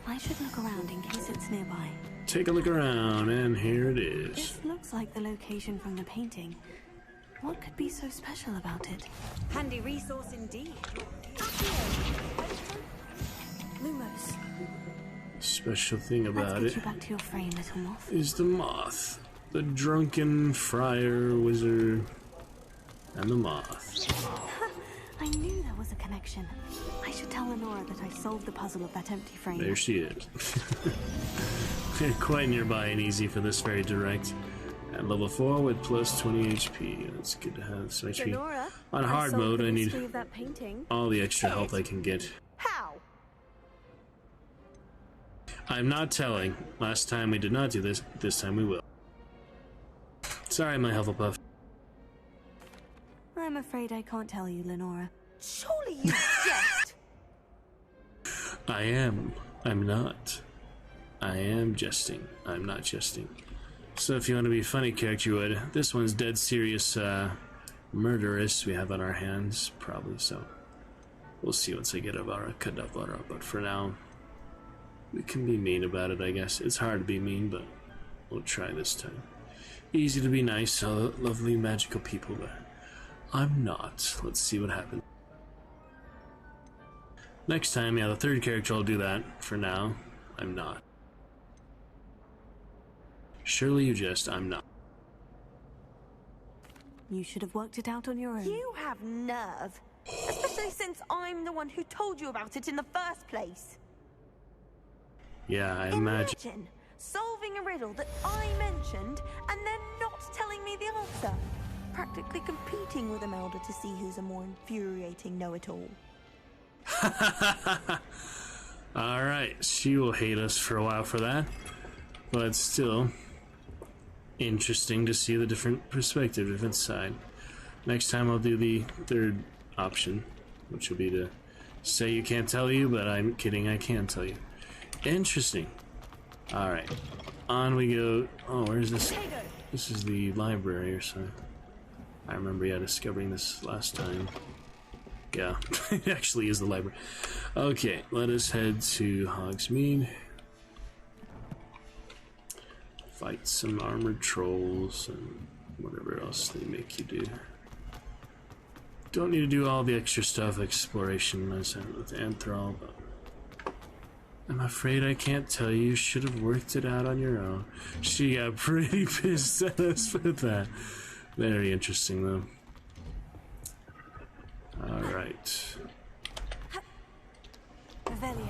I should look around in case it's nearby. Take a look around, and here it is. This looks like the location from the painting. What could be so special about it? Handy resource indeed. Lumos. Special thing Let's about get it you back to your frame, little moth. is the moth, the drunken friar wizard, and the moth. I knew there was a connection. I should tell Lenora that I solved the puzzle of that empty frame. There she is. Quite nearby and easy for this very direct. At level 4 with plus 20 HP. That's good to have some HP. Lenora, On hard solved mode, the I need mystery of that painting. all the extra health I can get. How? I'm not telling. Last time we did not do this. This time we will. Sorry, my Hufflepuff. I'm afraid I can't tell you, Lenora. Surely you jest. I am. I'm not. I am jesting. I'm not jesting. So if you want to be a funny character, you would. This one's dead serious murderous we have on our hands, probably, so we'll see once I get Kadavara, but for now, we can be mean about it, I guess. It's hard to be mean, but we'll try this time. Easy to be nice, all lovely magical people, but I'm not. Let's see what happens. Next time, yeah, the third character will do that. For now, I'm not. Surely you jest, I'm not. You should have worked it out on your own. You have nerve. Especially since I'm the one who told you about it in the first place. Yeah, I imagine. Imagine solving a riddle that I mentioned and then not telling me the answer. Practically competing with Imelda to see who's a more infuriating know-it-all. Alright, she will hate us for a while for that. But still, interesting to see the different perspective, different side. Next time I'll do the third option, which will be to say you can't tell you, but I'm kidding, I can tell you. Interesting. Alright, on we go. Oh, where's this? This is the library or something. I remember, yeah, discovering this last time. Yeah, it actually is the library. Okay, let us head to Hogsmeade. Fight some armored trolls and whatever else they make you do. Don't need to do all the extra stuff, exploration, as I with Anthrall, but I'm afraid I can't tell you. You should have worked it out on your own. She got pretty pissed at us with that. Very interesting, though. Alright. Revelio.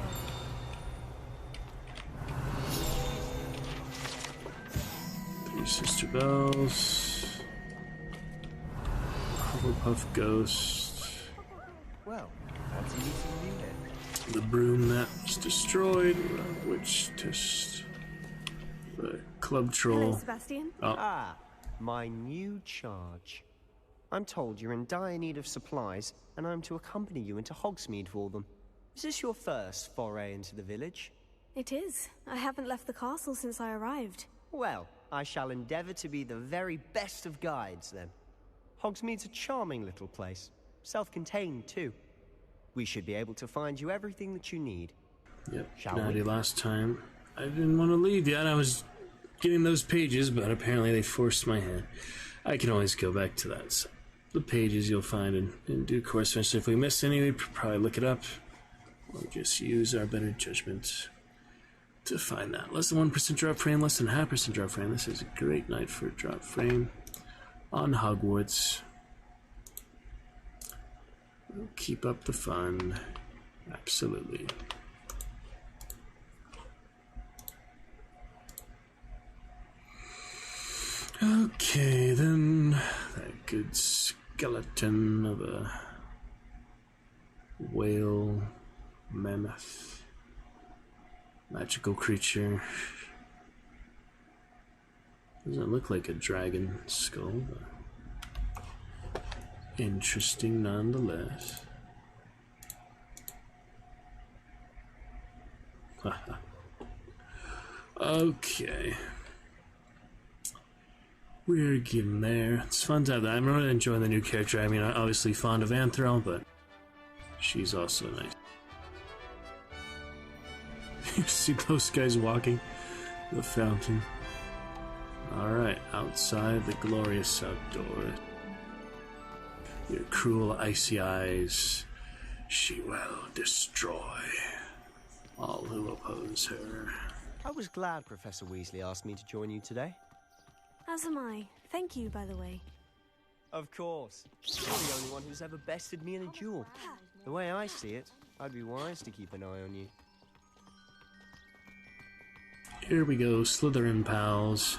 Three Sister Bells. Hufflepuff Ghost. Well, what Fancy meeting you here. The broom that was destroyed, which test, the club troll. Hello, Sebastian. Oh. Ah, my new charge. I'm told you're in dire need of supplies, and I'm to accompany you into Hogsmeade for them. Is this your first foray into the village? It is. I haven't left the castle since I arrived. Well, I shall endeavor to be the very best of guides, then. Hogsmeade's a charming little place. Self-contained, too. We should be able to find you everything that you need. Yep, Shall naughty we? last time. I didn't want to leave yet. I was getting those pages, but apparently they forced my hand. I can always go back to that. So the pages you'll find in due course. Especially if we missed any, we'd probably look it up. Or just use our better judgment to find that. Less than 1% drop frame, less than 0.5% drop frame. This is a great night for a drop frame on Hogwarts. We'll keep up the fun. Absolutely. Okay, then that good skeleton of a whale, mammoth, magical creature. Doesn't look like a dragon skull, but interesting nonetheless. Okay. We're getting there. It's fun to have that. I'm really enjoying the new character. I mean, I'm obviously fond of Anthrel, but she's also nice. You see those guys walking the fountain. Alright, outside the glorious outdoors. Your cruel icy eyes, she will destroy all who oppose her. I was glad Professor Weasley asked me to join you today. As am I. Thank you, by the way. Of course. You're the only one who's ever bested me in a duel. The way I see it, I'd be wise to keep an eye on you. Here we go, Slytherin pals.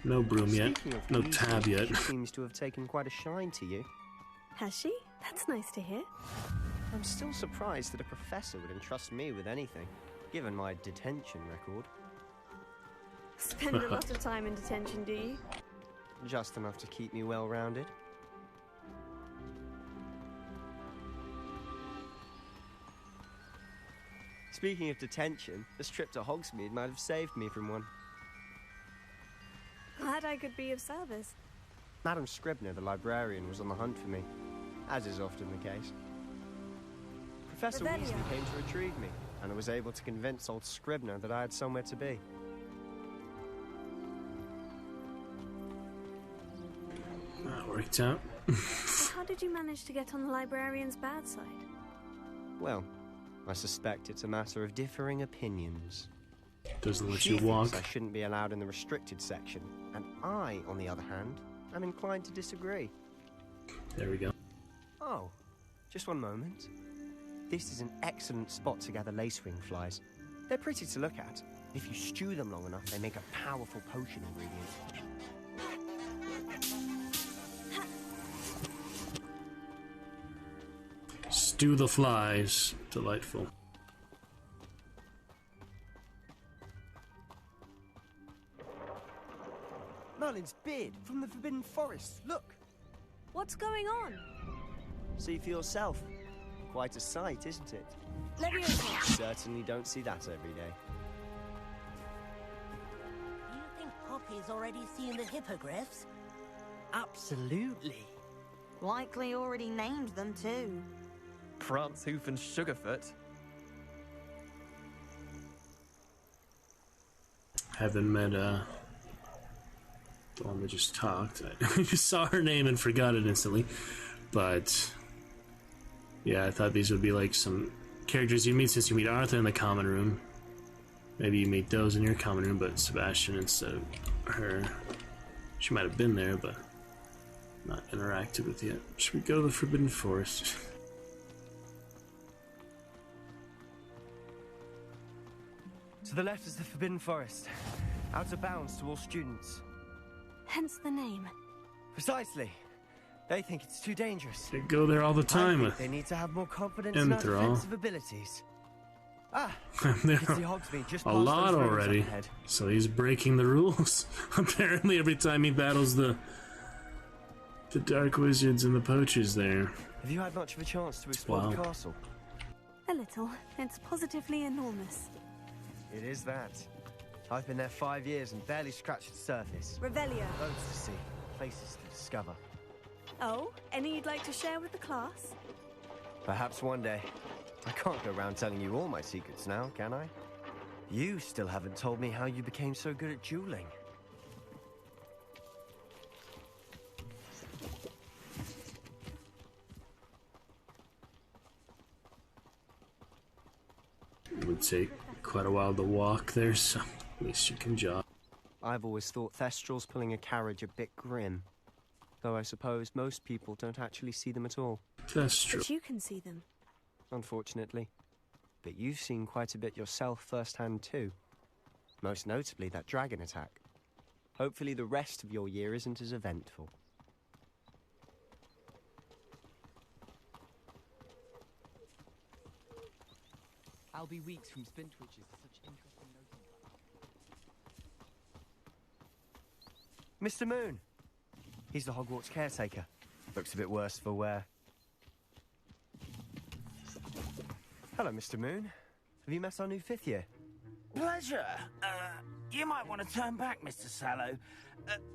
No broom yet, no tab yet. She seems to have taken quite a shine to you. Has she? That's nice to hear. I'm still surprised that a professor would entrust me with anything, given my detention record. Spend a lot of time in detention, do you? Just enough to keep me well-rounded. Speaking of detention, this trip to Hogsmeade might have saved me from one. Glad I could be of service. Madam Scribner, the librarian, was on the hunt for me, as is often the case. Professor Weasley came to retrieve me, and I was able to convince old Scribner that I had somewhere to be. That worked out. So how did you manage to get on the librarian's bad side? Well, I suspect it's a matter of differing opinions. Doesn't let She you thinks walk. I shouldn't be allowed in the restricted section, and I, on the other hand, am inclined to disagree. There we go. Oh, just one moment. This is an excellent spot to gather lacewing flies. They're pretty to look at. If you stew them long enough, they make a powerful potion ingredient. Stew the flies. Delightful. Merlin's beard from the Forbidden Forest. Look. What's going on? See for yourself. Quite a sight, isn't it? Leviosa! Certainly don't see that every day. You think Poppy's already seen the hippogriffs? Absolutely. Likely already named them too. Prance, Hoof, and Sugarfoot. Haven't met the one that just talked. I just saw her name and forgot it instantly. But yeah, I thought these would be like some characters you meet since you meet Arthur in the common room. Maybe you meet those in your common room, but Sebastian instead of her. She might have been there, but not interacted with yet. Should we go to the Forbidden Forest? To the left is the Forbidden Forest. Out of bounds to all students. Hence the name. Precisely. They think it's too dangerous. They go there all the time. I think they need to have more confidence in our Enthrall. defensive abilities. Ah, There you can see are Hogsmeade just a past lot those ruins already. up ahead. So he's breaking the rules. Apparently, every time he battles the dark wizards and the poachers there. Have you had much of a chance to explore the Wow. castle? A little. It's positively enormous. It is that. I've been there 5 years and barely scratched the surface. Revelio. Loads to see, places to discover. Oh, any you'd like to share with the class? Perhaps one day. I can't go around telling you all my secrets now, can I? You still haven't told me how you became so good at dueling. It would take quite a while to walk there, so at least you can jog. I've always thought Thestrals pulling a carriage a bit grim. Though I suppose most people don't actually see them at all. Thestral. But you can see them. Unfortunately. But you've seen quite a bit yourself firsthand too. Most notably that dragon attack. Hopefully the rest of your year isn't as eventful. I'll be weeks from Spintwitches to such interesting noting. Mr. Moon! He's the Hogwarts caretaker. Looks a bit worse for wear. Hello, Mr. Moon. Have you met our new 5th year? Pleasure. You might want to turn back, Mr. Sallow.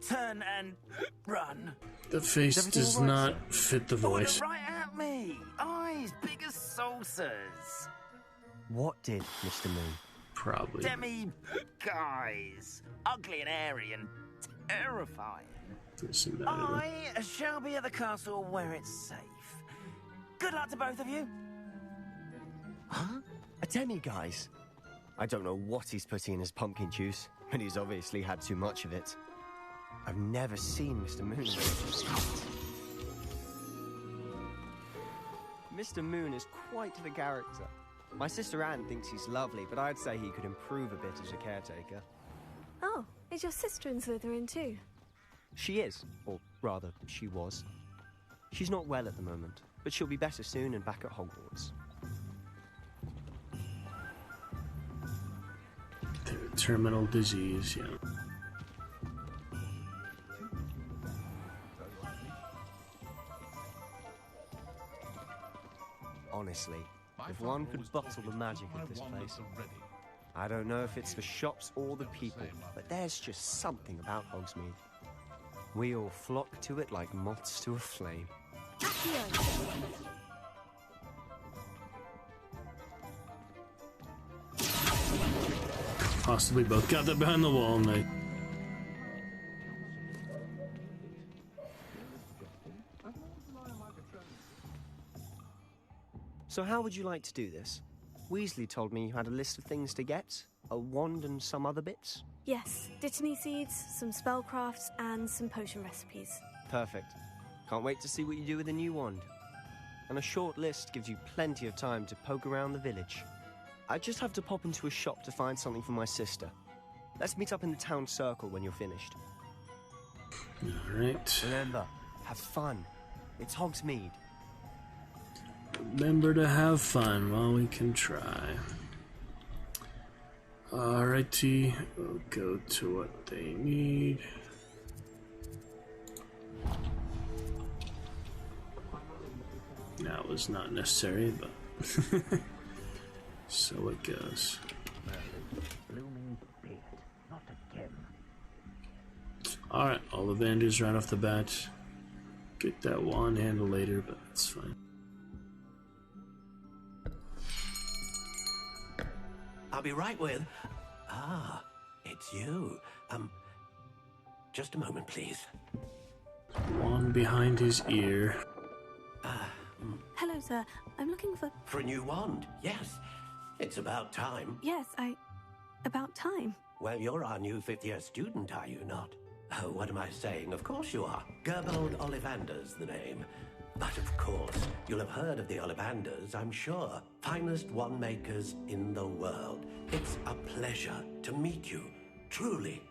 Turn and run. The face does not fit the voice. Right at me. Eyes big as saucers. What did, Mr. Moon? Probably. Demi guys. Ugly and airy and terrifying. Doesn't matter. I shall be at the castle where it's safe. Good luck to both of you. Huh? A demi-guise? I don't know what he's putting in his pumpkin juice, but he's obviously had too much of it. I've never seen Mr. Moon in such a state. Mr. Moon is quite the character. My sister Anne thinks he's lovely, but I'd say he could improve a bit as a caretaker. Oh, is your sister in Slytherin too? She is, or rather, she was. She's not well at the moment, but she'll be better soon and back at Hogwarts. Terminal disease, yeah. Honestly, if one could bottle the magic of this place. I don't know if it's the shops or the people, but there's just something about Hogsmeade. We all flock to it like moths to a flame. Possibly both got that behind the wall, mate. So how would you like to do this? Weasley told me you had a list of things to get, a wand and some other bits. Yes, Dittany seeds, some spellcrafts, and some potion recipes. Perfect. Can't wait to see what you do with the new wand. And a short list gives you plenty of time to poke around the village. I just have to pop into a shop to find something for my sister. Let's meet up in the town circle when you're finished. Alright. Remember, have fun. It's Hogsmeade. Remember to have fun while we can try. Alrighty, we'll go to what they need. That was not necessary, but so it goes. Alright, all the bandages right off the bat. Get that wand handle later, but it's fine. I'll be right with... Ah, it's you. Just a moment, please. Wand behind his ear. Hello, sir. I'm looking for... For a new wand, yes. It's about time. Yes, about time. Well, you're our new 5th year student, are you not? Oh, what am I saying? Of course you are. Gerbold Ollivander's the name. But of course, you'll have heard of the Ollivanders, I'm sure. Finest wand makers in the world. It's a pleasure to meet you, truly.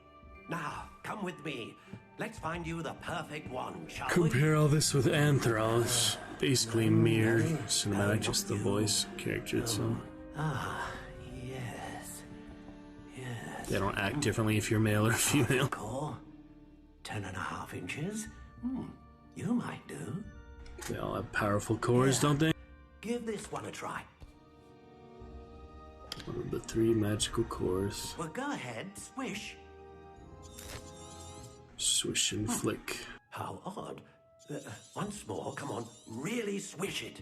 Now, come with me. let's find you the perfect one, shall we? Compare all this with Anthros. Basically mirror cinematic, just the voice character itself. Yes. Yes. They don't act differently if you're male or female. Core, 10.5 inches. You might do. They all have powerful cores, don't they? Give this one a try. One of the 3 magical cores. Well, go ahead, swish. Swish and flick. How odd. Once more, come on, really swish it.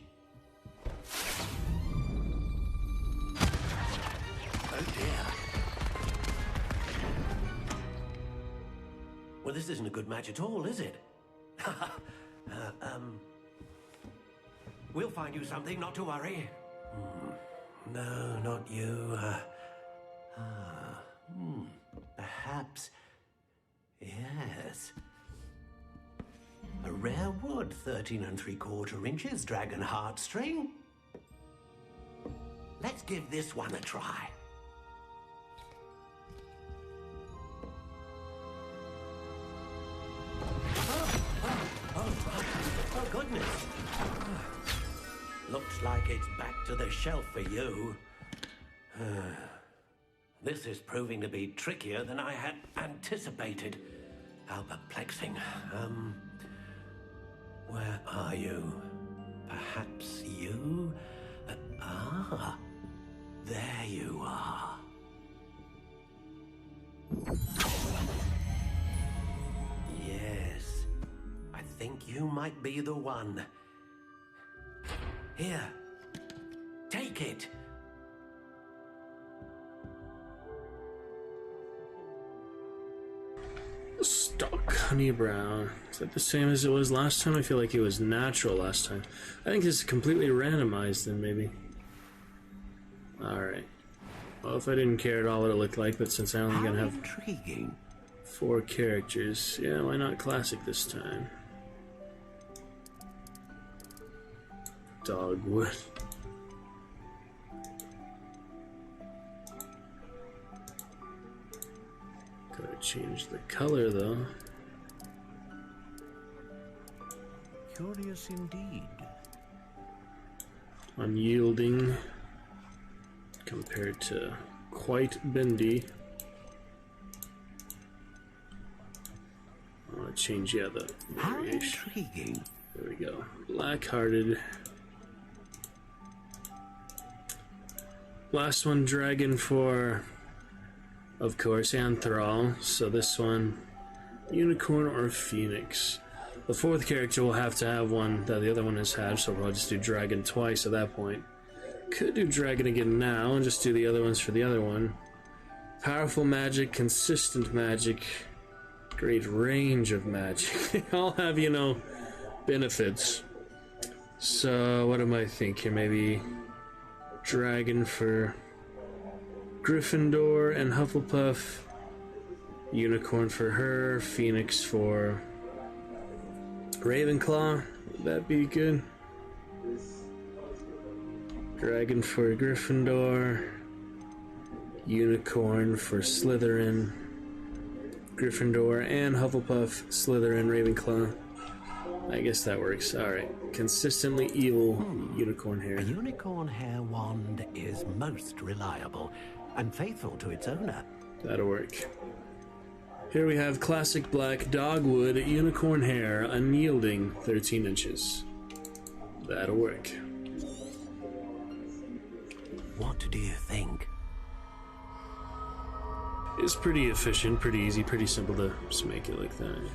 Oh dear. Well, this isn't a good match at all, is it? We'll find you something, not to worry. No, not you. Perhaps. Yes. A rare wood, 13 3/4 inches, dragon heartstring. Let's give this one a try. Oh, goodness. Looks like it's back to the shelf for you. This is proving to be trickier than I had anticipated. How perplexing. Where are you? Perhaps you? There you are. Yes, I think you might be the one. Here, take it. Stock honey brown. Is that the same as it was last time? I feel like it was natural last time. I think this is completely randomized then, maybe. Alright. Well, if I didn't care at all what it looked like, but since I only gonna have intriguing. 4 characters, yeah, why not classic this time? Dogwood. Gotta change the color though. Curious indeed. Unyielding compared to quite bendy. I want to change, yeah, the variation. How intriguing. There we go. Black-hearted. Last one, dragon for, of course, Anthrall. So this one, unicorn or phoenix. The 4th character will have to have one that the other one has had, so we'll just do dragon twice at that point. Could do dragon again now and just do the other ones for the other one. Powerful magic, consistent magic, great range of magic. They all have, you know, benefits. So what am I thinking? Maybe dragon for Gryffindor and Hufflepuff, unicorn for her, phoenix for Ravenclaw. Would that be good? Dragon for Gryffindor, unicorn for Slytherin, Gryffindor and Hufflepuff, Slytherin, Ravenclaw. I guess that works. Alright. Consistently evil unicorn hair. A unicorn hair wand is most reliable and faithful to its owner. That'll work. Here we have classic black dogwood unicorn hair, unyielding, 13 inches. That'll work. What do you think? It's pretty efficient, pretty easy, pretty simple to just make it like that.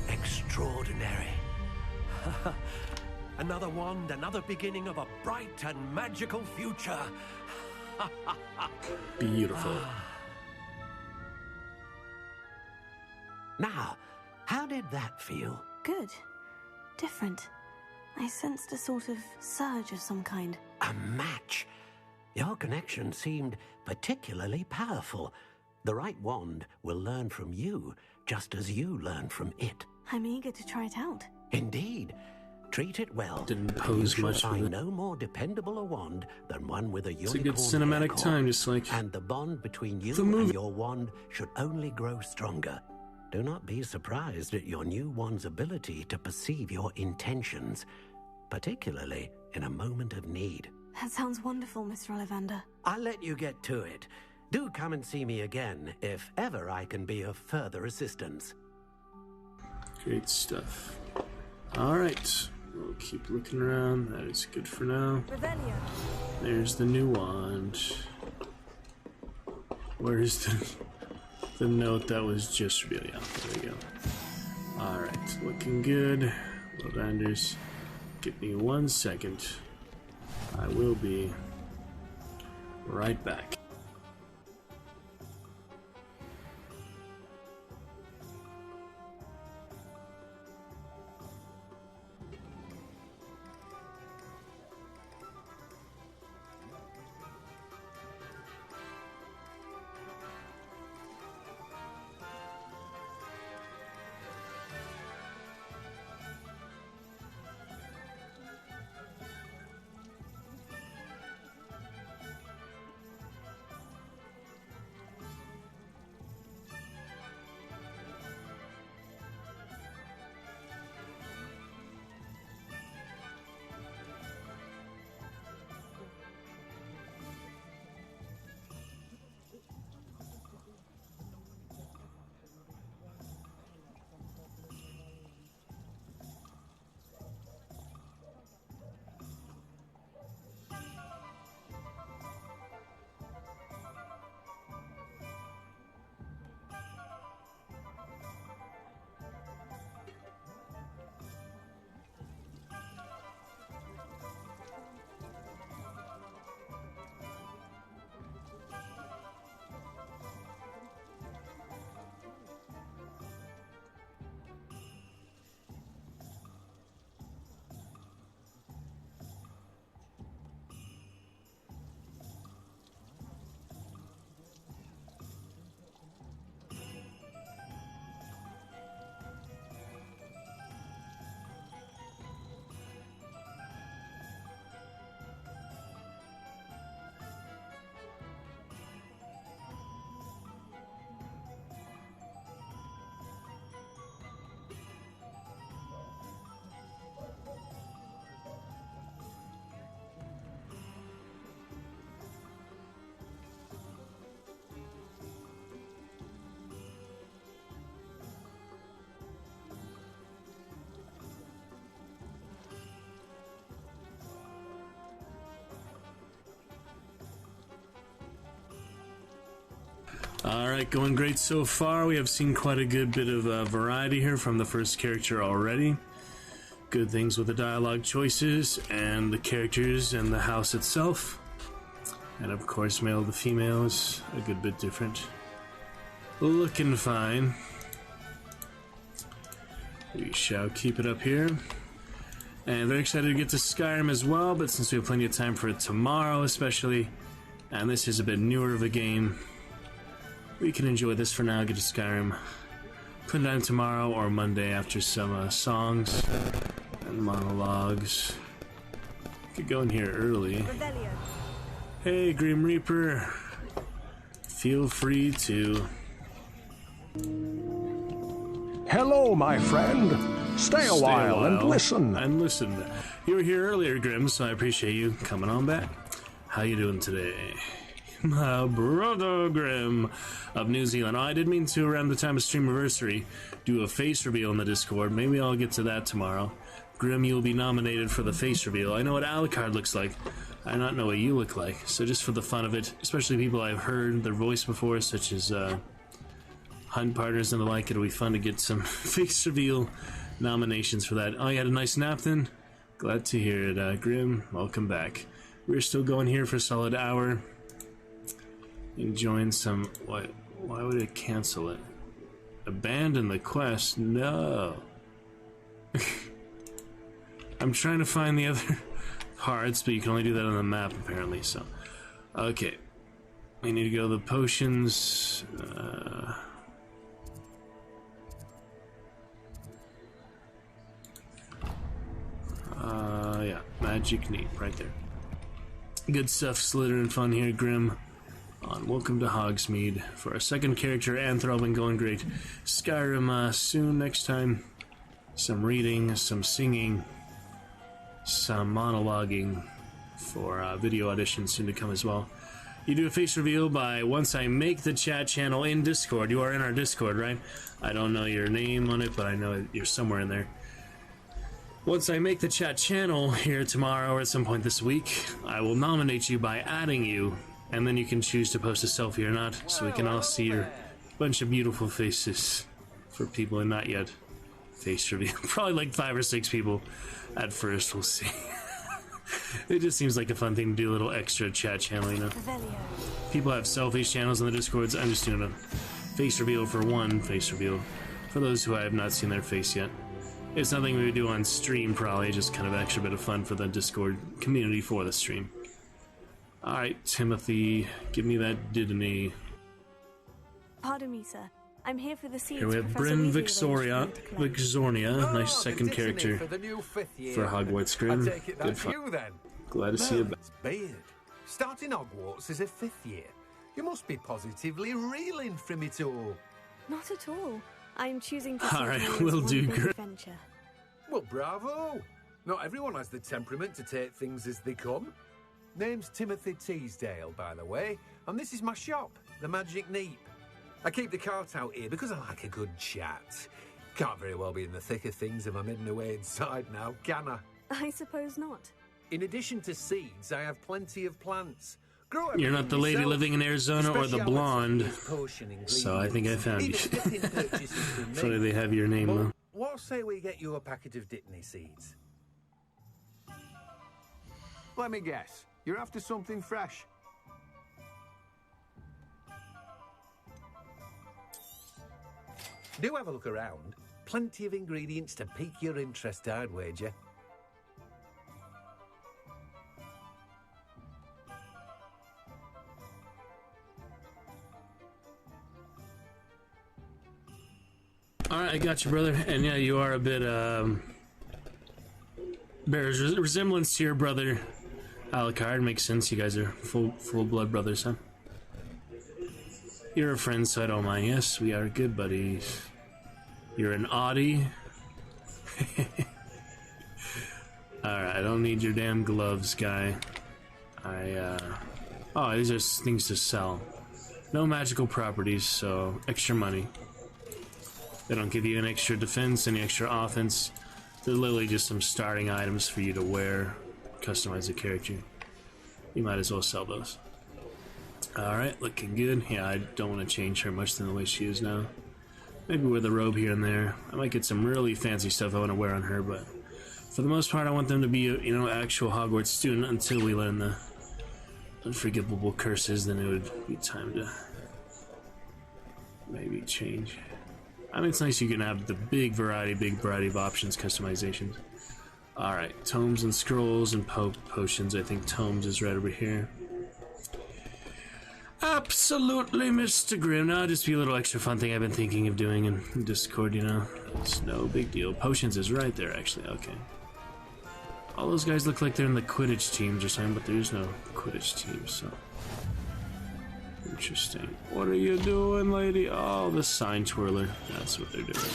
Extraordinary. Another wand, another beginning of a bright and magical future. Beautiful. Now, how did that feel? Good. Different. I sensed a sort of surge of some kind. A match. Your connection seemed particularly powerful. The right wand will learn from you, just as you learn from it. I'm eager to try it out. Indeed. Treat it well. Didn't pose you much shall with find it. no more dependable a wand than one with a It's a unicorn good cinematic haircut. time, just like And the bond between you the movie. and your wand should only grow stronger. Do not be surprised at your new wand's ability to perceive your intentions, particularly in a moment of need. That sounds wonderful, Mr. Ollivander. I'll let you get to it. Do come and see me again if ever I can be of further assistance. Great stuff. Alright, we'll keep looking around. That is good for now. Revelio. There's the new wand. Where's the note that was just revealed? Yeah, there we go. Alright, looking good. Ollivanders, give me 1 second. I will be right back. Alright, going great so far. We have seen quite a good bit of variety here from the first character already. Good things with the dialogue choices and the characters and the house itself. And of course, male to female is a good bit different. Looking fine. We shall keep it up here. And very excited to get to Skyrim as well, but since we have plenty of time for it tomorrow especially, and this is a bit newer of a game, we can enjoy this for now, get to Skyrim. Put it on tomorrow or Monday after some songs and monologues. Could go in here early. Revelio. Hey, Grim Reaper. Feel free to... Hello, my friend. Stay a while and listen. And listen. You were here earlier, Grim, so I appreciate you coming on back. How you doing today? My brother Grim of New Zealand. Oh, I did mean to, around the time of Streamiversary, do a face reveal in the Discord. Maybe I'll get to that tomorrow. Grim, you'll be nominated for the face reveal. I know what Alucard looks like. I don't know what you look like. So just for the fun of it, especially people I've heard their voice before, such as hunt partners and the like, it'll be fun to get some face reveal nominations for that. Oh, you had a nice nap then? Glad to hear it. Grim, welcome back. We're still going here for a solid hour. Enjoying some... Why would it cancel it? Abandon the quest? No. I'm trying to find the other parts, but you can only do that on the map, apparently, so... Okay. We need to go to the potions... magic neep right there. Good stuff, Slytherin fun here, Grim. On Welcome to Hogsmeade for our second character, Anthrop, been going great. Skyrim soon next time. Some reading, some singing, some monologuing for video auditions soon to come as well. You do a face reveal by once I make the chat channel in Discord. You are in our Discord, right? I don't know your name on it, but I know you're somewhere in there. Once I make the chat channel here tomorrow or at some point this week, I will nominate you by adding you, and then you can choose to post a selfie or not, so we can all see your bunch of beautiful faces for people and not yet face reveal. Probably like 5 or 6 people at first, we'll see. It just seems like a fun thing to do, a little extra chat channel, you know. People have selfies channels on the Discords. I'm just doing a face reveal for one face reveal for those who I have not seen their face yet. It's nothing we would do on stream, probably, just kind of extra bit of fun for the Discord community for the stream. Alright, Timothy, give me that Diddney. Pardon me, sir. I'm here for the seeds. Here we have Bryn Vixornia, nice second character for Hogwarts Grim. Good fun. Glad to see you back. Beard. Starting Hogwarts as a 5th year. You must be positively reeling from it all. Not at all. I'm choosing to Alright, we'll do great. Adventure. Well, bravo. Not everyone has the temperament to take things as they come. Name's Timothy Teasdale, by the way, and this is my shop, the Magic Neep. I keep the cart out here because I like a good chat. Can't very well be in the thick of things if I'm hidden away inside now, can I? I suppose not. In addition to seeds, I have plenty of plants. You're not the lady living in Arizona or the blonde, so I think I found you. Funny they have your name, though. What say we get you a packet of Dittany seeds? Let me guess. You're after something fresh. Do have a look around. Plenty of ingredients to pique your interest, I'd wager. Alright, I got you, brother. And yeah, you are a bit, bears resemblance to your brother, Alucard. Makes sense. You guys are full-blood brothers, huh? You're a friend, so I don't mind. Yes, we are good buddies. You're an Audi. Alright, I don't need your damn gloves, guy. Oh, these are things to sell. No magical properties, so extra money. They don't give you an extra defense, any extra offense. They're literally just some starting items for you to wear, customize a character. You might as well sell those. Alright, looking good. Yeah, I don't want to change her much than the way she is now. Maybe wear the robe here and there. I might get some really fancy stuff I want to wear on her, but for the most part I want them to be, you know, actual Hogwarts student until we learn the unforgivable curses. Then it would be time to maybe change. I mean, it's nice you can have the big variety of options, customizations. Alright, tomes and scrolls and potions. I think tomes is right over here. Absolutely, Mr. Grim. Now, just be a little extra fun thing I've been thinking of doing in Discord, you know. It's no big deal. Potions is right there, actually. Okay. All those guys look like they're in the Quidditch teams or something, but there's no Quidditch team, so... Interesting. What are you doing, lady? Oh, the sign twirler. That's what they're doing.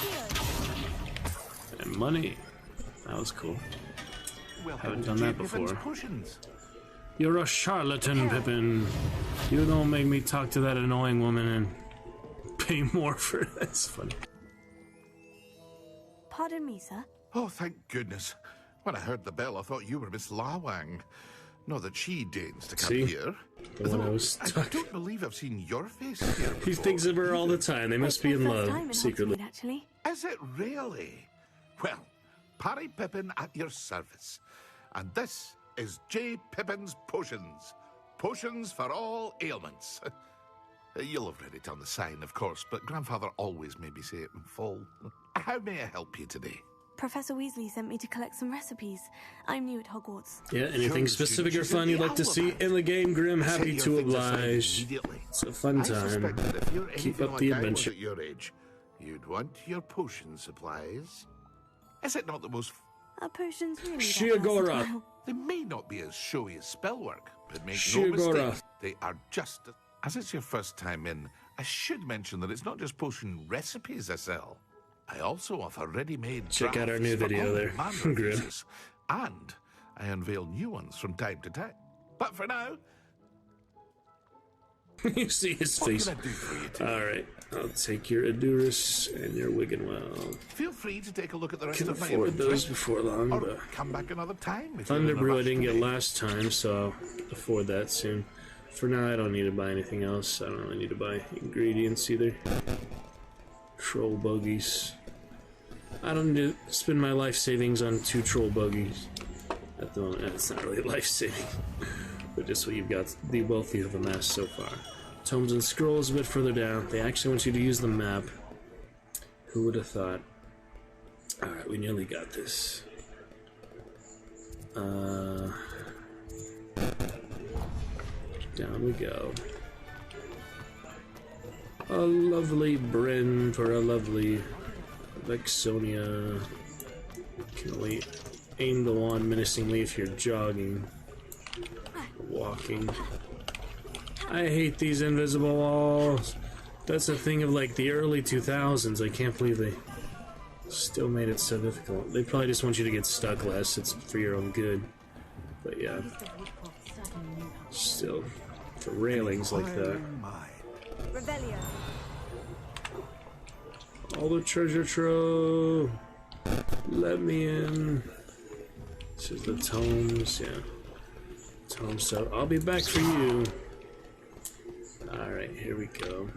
And money. That was cool. Haven't done that before. You're a charlatan, Pippin. You don't make me talk to that annoying woman and pay more for it. That's funny. Pardon me, sir. Oh, thank goodness. When I heard the bell, I thought you were Miss Lawang. Not that she deigns to come here. The one I was I don't believe I've seen your face here before. He thinks of her all the time. They must be in love, secretly. Actually. Is it really? Well, Parry Pippin at your service. And this is J. Pippin's Potions. Potions for all ailments. You'll have read it on the sign, of course, but Grandfather always made me say it in full. How may I help you today? Professor Weasley sent me to collect some recipes. I'm new at Hogwarts. Yeah, anything specific or fun you'd like to see in the game, Grim? Happy to oblige. It's a fun time. Keep up the adventure. At your age, you'd want your potion supplies. Is it not the most Are potions really that Shiogora. versatile? They may not be as showy as spellwork, but make no Shiogora. mistake, they are just... As it's your first time in, I should mention that it's not just potion recipes I sell. I also offer ready-made Check out our new drafts for video all there. manner of Grim. uses. And I unveil new ones from time to time. But for now... You see his What face. can I do for you today? Alright, I'll take your Adurus and your Wiggenwell. Feel free to take a look at the rest Can of my afford inventory. those before long, Or but come back another time if you're in a Thunderbrew I rush didn't get today. last time, so I'll afford that soon. For now, I don't need to buy anything else. I don't really need to buy ingredients either. Troll buggies. I don't need to spend my life savings on 2 troll buggies. At the moment, it's not really life saving, but just what you've got. The wealth you have amassed so far. Tomes and scrolls a bit further down. They actually want you to use the map. Who would have thought? Alright, we nearly got this. Down we go. A lovely Bryn for a lovely Vexonia. Can only aim the wand menacingly if you're jogging. Walking. I hate these invisible walls. That's a thing of like the early 2000s. I can't believe they still made it so difficult. They probably just want you to get stuck less. It's for your own good. But yeah. Still, for railings like that. Revelio. All the treasure trove. Let me in. This is the tomes, yeah. Tome stuff. I'll be back for you. Alright, here we go.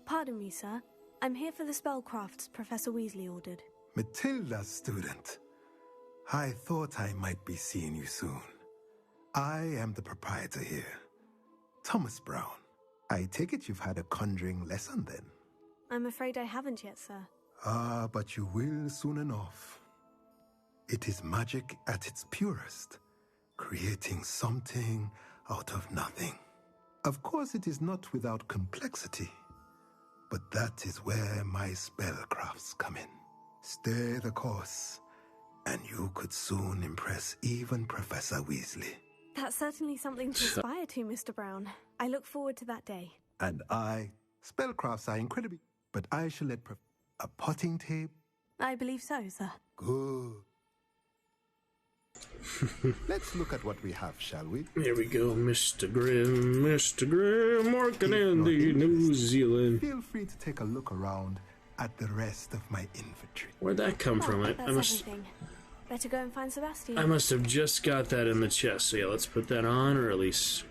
Pardon me, sir. I'm here for the spellcrafts Professor Weasley ordered. Matilda, student. I thought I might be seeing you soon. I am the proprietor here, Thomas Brown. I take it you've had a conjuring lesson then? I'm afraid I haven't yet, sir. Ah, but you will soon enough. It is magic at its purest, creating something out of nothing. Of course, it is not without complexity, but that is where my spellcrafts come in. Stay the course, and you could soon impress even Professor Weasley. That's certainly something to aspire to, Mr. Brown. I look forward to that day. And spellcrafts are incredible, but I shall let a potting tape. I believe so, sir. Good. Let's look at what we have, shall we? Here we go, Mr. Grimm. Mr. Grimm, working in the New Zealand. Feel free to take a look around at the rest of my inventory. Where'd that come from? That's I must. everything. Better go and find Sebastian. I must have just got that in the chest. So yeah, let's put that on, or at least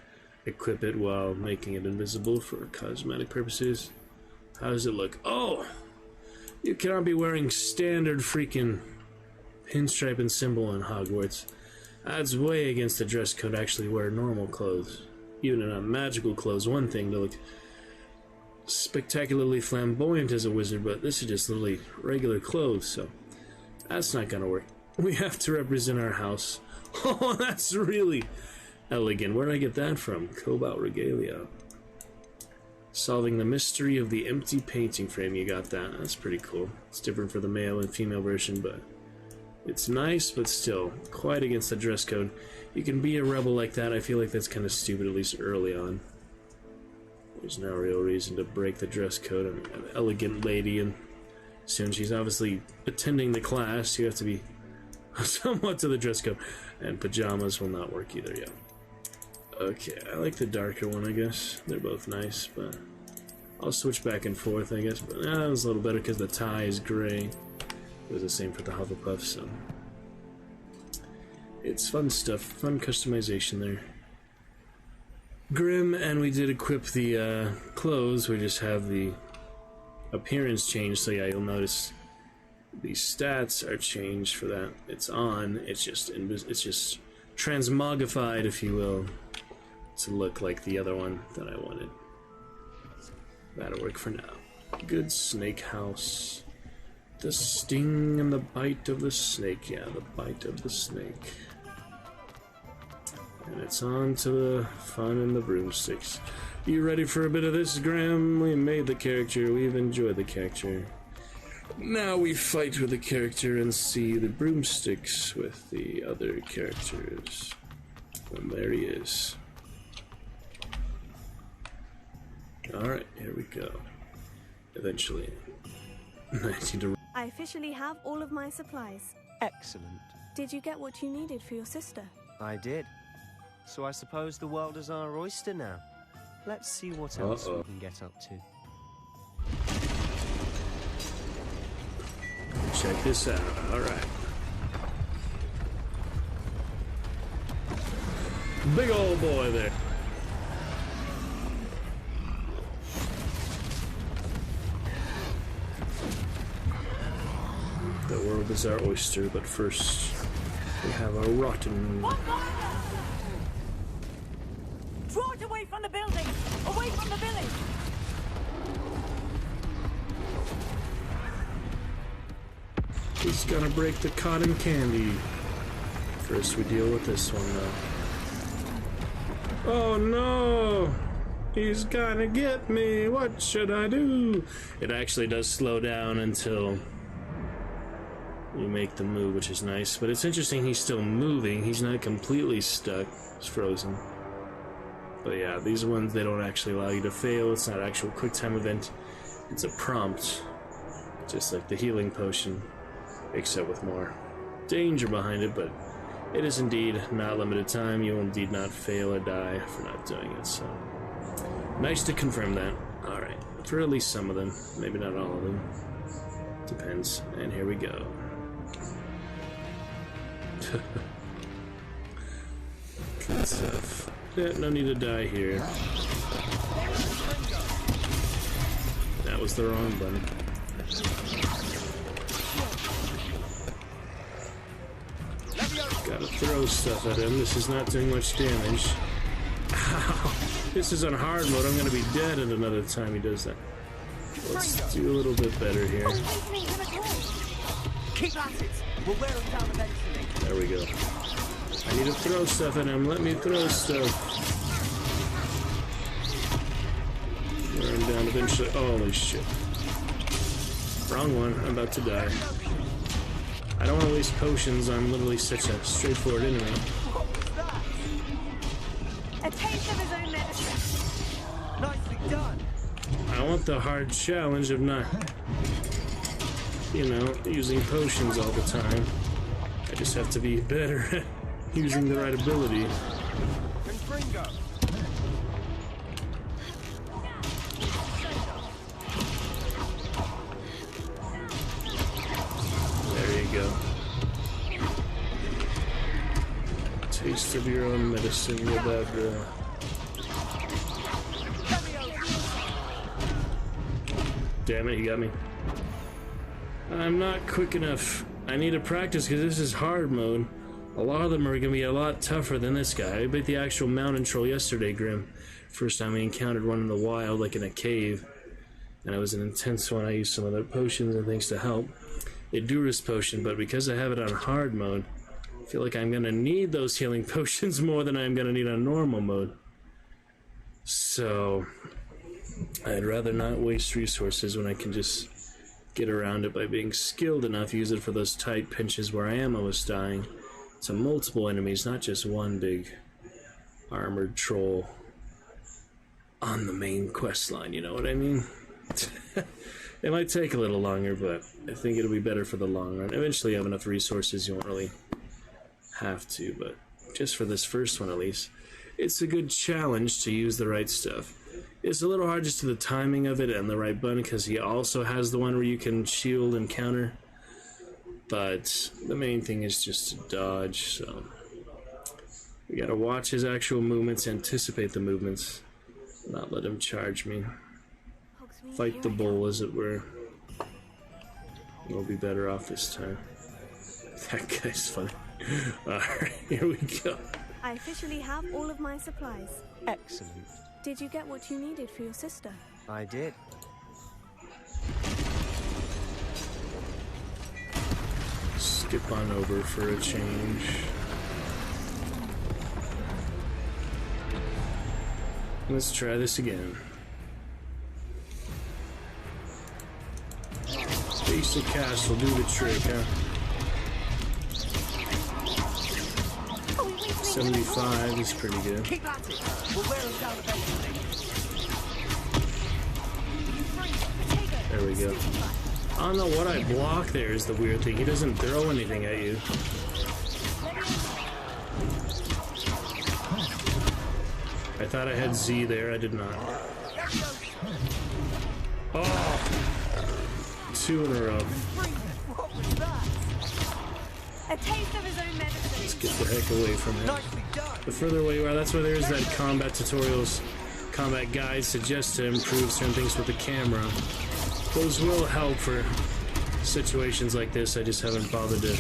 equip it while making it invisible for cosmetic purposes. How does it look? Oh, you cannot be wearing standard freaking pinstripe and symbol in Hogwarts. That's way against the dress code to actually wear normal clothes. Even in a magical clothes, one thing to look spectacularly flamboyant as a wizard, but this is just literally regular clothes, so that's not gonna work. We have to represent our house. Oh, that's really elegant. Where did I get that from? Cobalt Regalia. Solving the mystery of the empty painting frame. You got that. That's pretty cool. It's different for the male and female version, but it's nice, but still quite against the dress code. You can be a rebel like that. I feel like that's kind of stupid, at least early on. There's no real reason to break the dress code. I'm an elegant lady, and soon she's obviously attending the class. You have to be somewhat to the dress code. And pajamas will not work either, yeah. Okay, I like the darker one, I guess. They're both nice, but I'll switch back and forth, I guess. But that was a little better because the tie is gray. It was the same for the Hufflepuff, so it's fun stuff, fun customization there. Grim, and we did equip the clothes. We just have the appearance changed, so yeah, you'll notice the stats are changed for that. It's on. It's just transmogrified, if you will, to look like the other one that I wanted. That'll work for now. Good snake house. The sting and the bite of the snake. Yeah, the bite of the snake. And it's on to the fun and the broomsticks. You ready for a bit of this, Graham? We made the character. We've enjoyed the character. Now we fight with the character and see the broomsticks with the other characters. And there he is. Alright, here we go. Eventually. I officially have all of my supplies. Excellent. Did you get what you needed for your sister? I did. So I suppose the world is our oyster now. Let's see what else we can get up to. Check this out. Alright. Big old boy there. The world is our oyster, but first we have a rotten. Draw it away from the building! Away from the village! He's gonna break the cotton candy. First we deal with this one though. Oh no! He's gonna get me! What should I do? It actually does slow down until you make the move, which is nice. But it's interesting he's still moving. He's not completely stuck. He's frozen. But yeah, these ones, they don't actually allow you to fail. It's not an actual quick time event. It's a prompt. Just like the healing potion. Except with more danger behind it, but it is indeed not limited time. You will indeed not fail or die for not doing it, so nice to confirm that. Alright, for at least some of them, maybe not all of them. Depends. And here we go. Good stuff. Yeah, no need to die here. That was the wrong button. Gotta throw stuff at him. This is not doing much damage. Ow. This is on hard mode. I'm gonna be dead at another time he does that. Let's do a little bit better here. Keep at it. We'll wear him down eventually. There we go. I need to throw stuff at him. Let me throw stuff. Wear him down eventually. Holy shit. Wrong one. I'm about to die. I don't want to waste potions on literally such a straightforward enemy. A taste of his own medicine. Nicely done. I want the hard challenge of not, you know, using potions all the time. I just have to be better at using the right ability. Confringo. Go. Taste of your own medicine without Damn it, he got me. I'm not quick enough. I need to practice because this is hard mode. A lot of them are going to be a lot tougher than this guy. I beat the actual mountain troll yesterday, Grim. First time we encountered one in the wild, like in a cave. And it was an intense one. I used some other potions and things to help. A Durus potion, but because I have it on hard mode, I feel like I'm gonna need those healing potions more than I'm gonna need on normal mode. So I'd rather not waste resources when I can just get around it by being skilled enough, use it for those tight pinches where ammo is dying to multiple enemies, not just one big armored troll on the main quest line, you know what I mean? It might take a little longer, but I think it'll be better for the long run. Eventually you have enough resources, you won't really have to, but just for this first one at least, it's a good challenge to use the right stuff. It's a little hard just to the timing of it and the right button, because he also has the one where you can shield and counter, but the main thing is just to dodge, so we gotta watch his actual movements, anticipate the movements, not let him charge me. Fight the bull, as it were. We'll be better off this time. That guy's funny. Alright, here we go. I officially have all of my supplies. Excellent. Did you get what you needed for your sister? I did. Skip on over for a change. Let's try this again. Basic cast will do the trick, huh? 75 is pretty good. Keep at it. We'll wear them down eventually. There we go. I don't know what I block there is the weird thing. He doesn't throw anything at you. I thought I had Z there. I did not. Oh! 2 in a row. What was that? A taste of his own medicine. Let's get the heck away from him. The further away you are, that's why there's that combat tutorials, combat guides suggest to improve certain things with the camera. Those will help for situations like this. I just haven't bothered to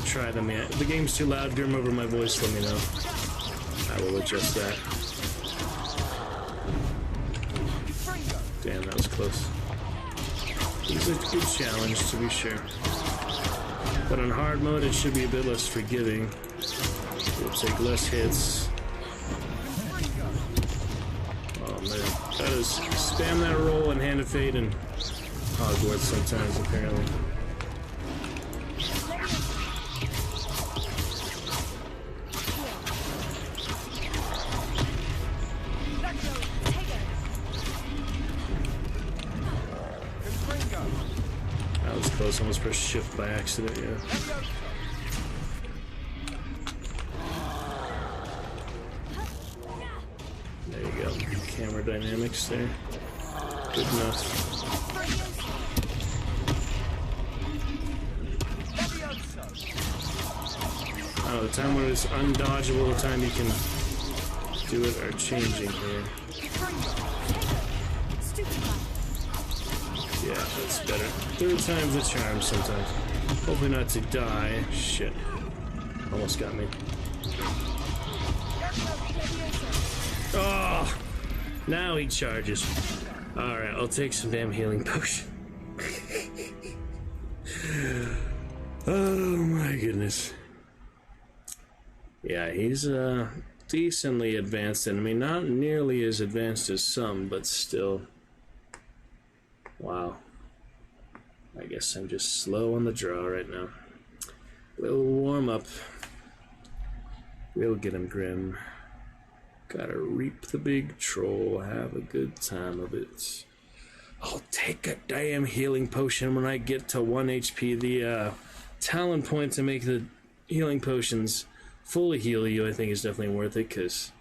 try them yet. If the game's too loud, grim over my voice, let me know. I will adjust that. Damn, that was close. It's a good challenge, to be sure. But on hard mode, it should be a bit less forgiving. It'll take less hits. Oh man, that is spam that roll and Hand of Fate and Hogwarts sometimes, apparently. That was close, almost pressed shift by accident, yeah. There you go, camera dynamics there. Good enough. Oh, the time when it's undodgeable, the time you can do it are changing here. Yeah, that's better. 3rd time's the charm sometimes. Hopefully not to die. Shit. Almost got me. Oh! Now he charges. Alright, I'll take some damn healing potion. Oh my goodness. Yeah, he's a decently advanced enemy. Not nearly as advanced as some, but still. Wow. I guess I'm just slow on the draw right now. Little warm up. We'll get him, Grim. Gotta reap the big troll. Have a good time of it. I'll take a damn healing potion when I get to 1 HP. The talent point to make the healing potions fully heal you, I think, is definitely worth it, because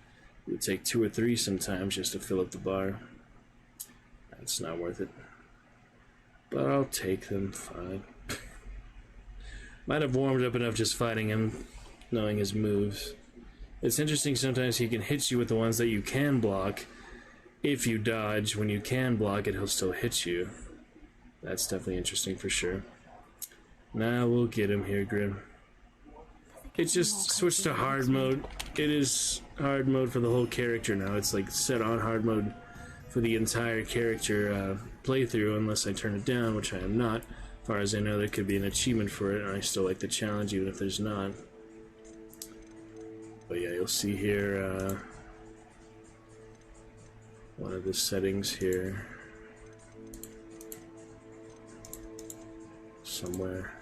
it would take 2 or 3 sometimes just to fill up the bar. That's not worth it. But I'll take them, fine. Might have warmed up enough just fighting him, knowing his moves. It's interesting, sometimes he can hit you with the ones that you can block. If you dodge, when you can block it, he'll still hit you. That's definitely interesting for sure. Now we'll get him here, Grim. It just switched to hard mode. It is hard mode for the whole character now. It's like set on hard mode for the entire character playthrough, unless I turn it down, which I am not. As far as I know, there could be an achievement for it, and I still like the challenge even if there's not. But yeah, you'll see here one of the settings here somewhere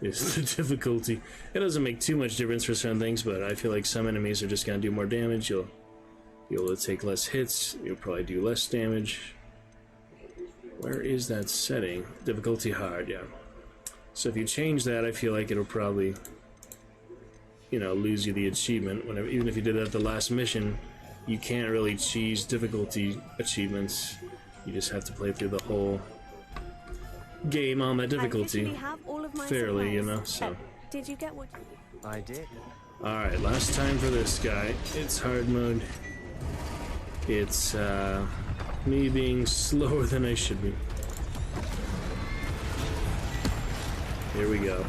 is the difficulty. It doesn't make too much difference for some things, but I feel like some enemies are just gonna do more damage. You'll be able to take less hits. You'll probably do less damage. Where is that setting? Difficulty hard, yeah. So if you change that, I feel like it'll probably, you know, lose you the achievement. Whenever, even if you did that at the last mission, you can't really cheese difficulty achievements. You just have to play through the whole game on that difficulty fairly, you know, so. Did you get what I did? Alright, last time for this guy. It's hard mode. It's me being slower than I should be. Here we go.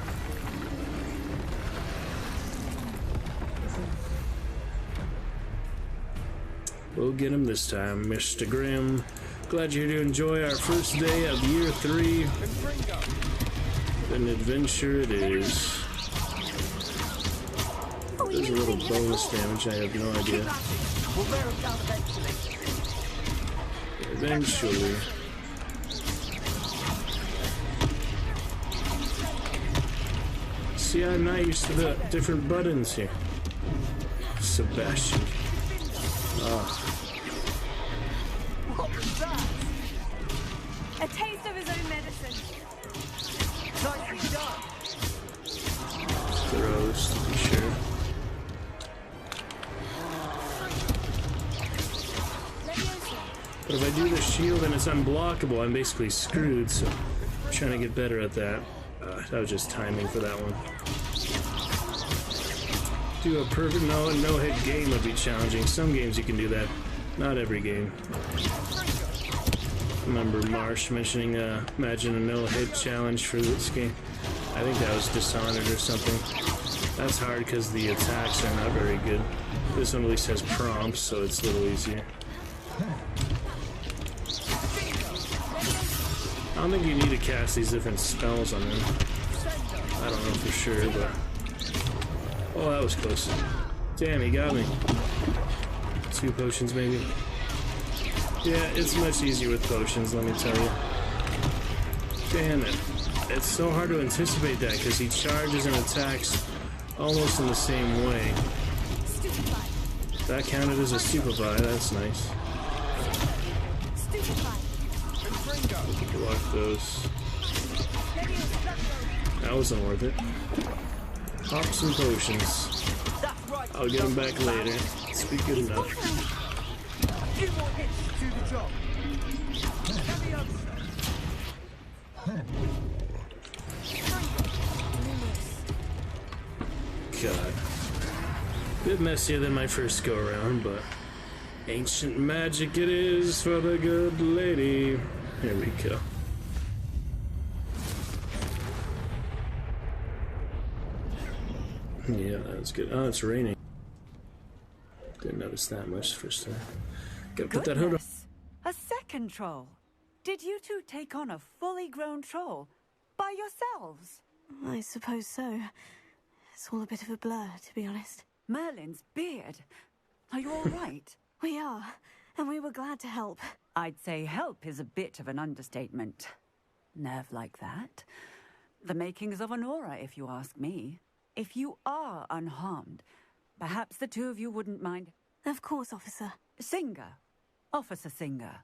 We'll get him this time, Mr. Grimm. Glad you're here to enjoy our first day of year 3. An adventure it is. There's a little bonus damage, I have no idea. Eventually. See, I'm not used to the different buttons here. Sebastian. What was that? A taste of his own medicine. Nicely done. Throws, to be sure. But if I do the shield and it's unblockable, I'm basically screwed, so I'm trying to get better at that. That was just timing for that one. Do a perfect no-hit game would be challenging. Some games you can do that. Not every game. I remember Marsh mentioning imagine a no-hit challenge for this game. I think that was Dishonored or something. That's hard because the attacks are not very good. This one at least has prompts, so it's a little easier. I don't think you need to cast these different spells on them. I don't know for sure, but... Oh, that was close. Damn, he got me. 2 potions, maybe. Yeah, it's much easier with potions, let me tell you. Damn it. It's so hard to anticipate that, because he charges and attacks almost in the same way. That counted as a stupefy, that's nice. Block those. That wasn't worth it. Pop some potions. I'll get them back later. It's be good enough. God. Bit messier than my first go around, but ancient magic it is for the good lady. Here we go. Yeah, that's good. Oh, it's raining. Didn't notice that much the first time. Gotta put that hood on. A second troll. Did you two take on a fully grown troll by yourselves? I suppose so. It's all a bit of a blur, to be honest. Merlin's beard. Are you all right? We are, and we were glad to help. I'd say help is a bit of an understatement. Nerve like that. The makings of an aura, if you ask me. If you are unharmed, perhaps the two of you wouldn't mind... Of course, officer. Singer. Officer Singer.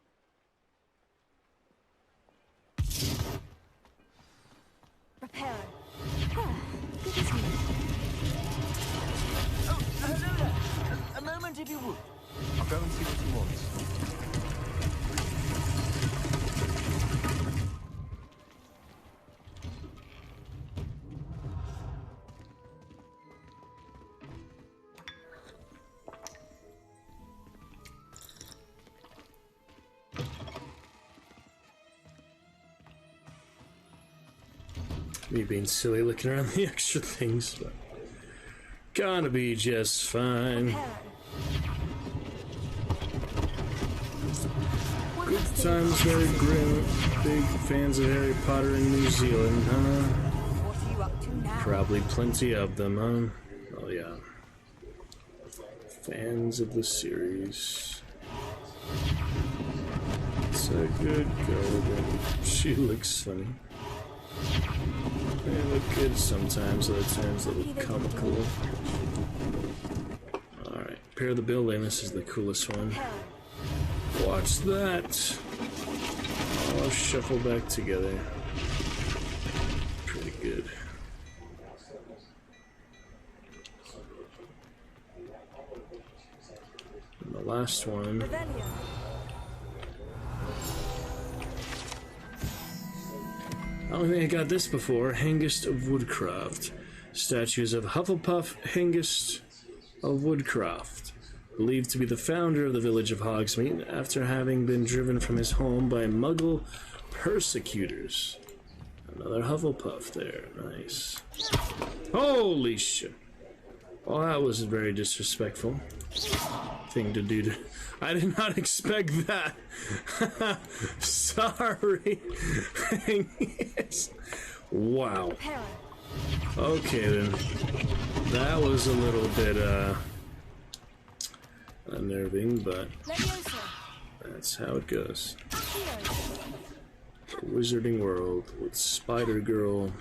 Reparo. Ah, good as new. Oh, hello there. A moment if you would. I'll go and see what he wants. Me being silly looking around the extra things, but gonna be just fine. Good times, very grim. Big fans of Harry Potter in New Zealand, huh? What are you up to now? Probably plenty of them, huh? Oh yeah. Fans of the series. It's a good girl. She looks funny. They look good sometimes, other times they look comical. Alright, repair the building, this is the coolest one. Watch that! All shuffle back together. Pretty good. And the last one. I don't think I got this before. Hengist of Woodcroft. Statues of Hufflepuff Hengist of Woodcroft. Believed to be the founder of the village of Hogsmeade after having been driven from his home by Muggle persecutors. Another Hufflepuff there. Nice. Holy shit. Well, that was very disrespectful thing to do. I did not expect that. Sorry. Wow. Okay then. That was a little bit unnerving, but that's how it goes. The Wizarding World with Spider Girl.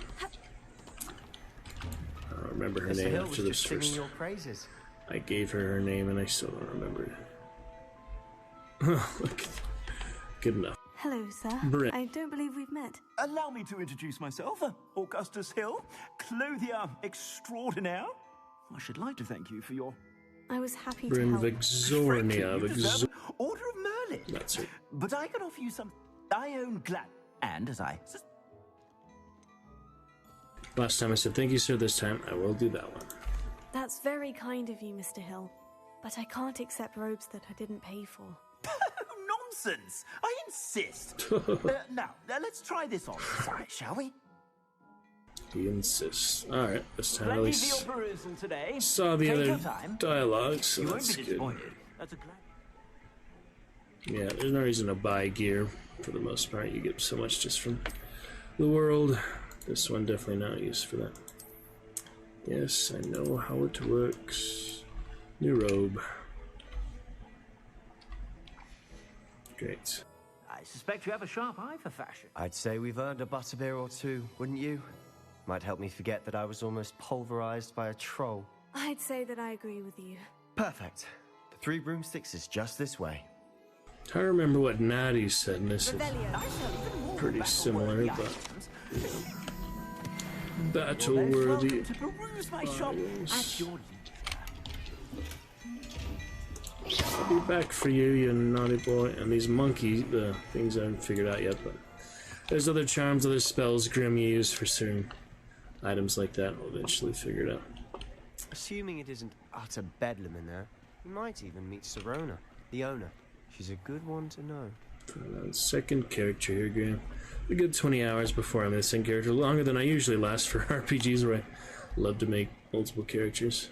I don't remember her Mr. name Hill after was this just singing first. your praises. I gave her name and I still don't remember it. Good enough. Hello, sir. Brit. I don't believe we've met. Allow me to introduce myself, Augustus Hill, clothier extraordinaire. I should like to thank you for your... I was happy to Bryn help. Vixornia. You deserve Order of Merlin. That's it. But I can offer you some... I own Glad... And as I... Last time I said thank you, sir. This time I will do that one. That's very kind of you, Mr. Hill. But I can't accept robes that I didn't pay for. Nonsense! I insist. Now, let's try this on side, shall we? He insists. Alright, this time at Plenty least for your perusal today. saw the Take other your time. dialogue, so You won't that's be good. disappointed. That's a glad... Yeah, there's no reason to buy gear for the most part. You get so much just from the world. This one definitely not used for that. Yes, I know how it works. New robe. Great. I suspect you have a sharp eye for fashion. I'd say we've earned a butterbeer or two, wouldn't you? Might help me forget that I was almost pulverized by a troll. I'd say that I agree with you. Perfect. The Three Broomsticks is just this way. I remember what Natty said, and this is pretty similar, but battle-worthy. To peruse my shop at your I'll be back for you, you naughty boy. And these monkey things I haven't figured out yet, but there's other charms, other spells Grim use for certain items like that. We'll eventually figure it out. Assuming it isn't utter bedlam in there, you might even meet Sirona, the owner. She's a good one to know. Second character here, Graham. A good 20 hours before I'm missing character, longer than I usually last for RPGs where I love to make multiple characters.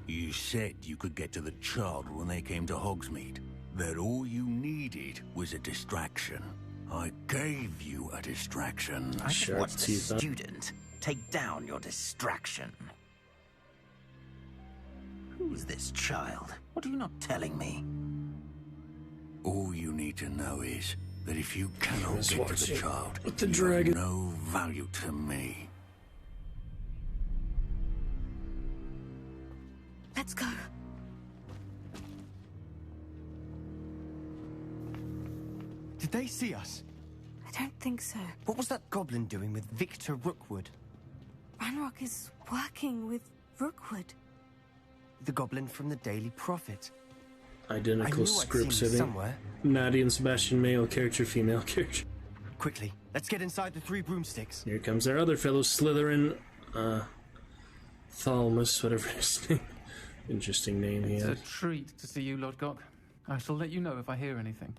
You said you could get to the child when they came to Hogsmeade. That all you needed was a distraction. I gave you a distraction. I just watched a student take down your distraction. Who's this child? What are you not telling me? All you need to know is that if you cannot Just get to watch the it child, with the you dragon. have no value to me. Let's go. Did they see us? I don't think so. What was that goblin doing with Victor Rookwood? Ranrock is working with Rookwood. The goblin from the Daily Prophet. I Identical knew I'd scripts, seen I it think. somewhere. Natty and Sebastian, male character, female character. Quickly, let's get inside the Three Broomsticks. Here comes our other fellow Slytherin, Thalmus, whatever his name. Interesting name he It's has. a treat to see you, Lodgok. I shall let you know if I hear anything.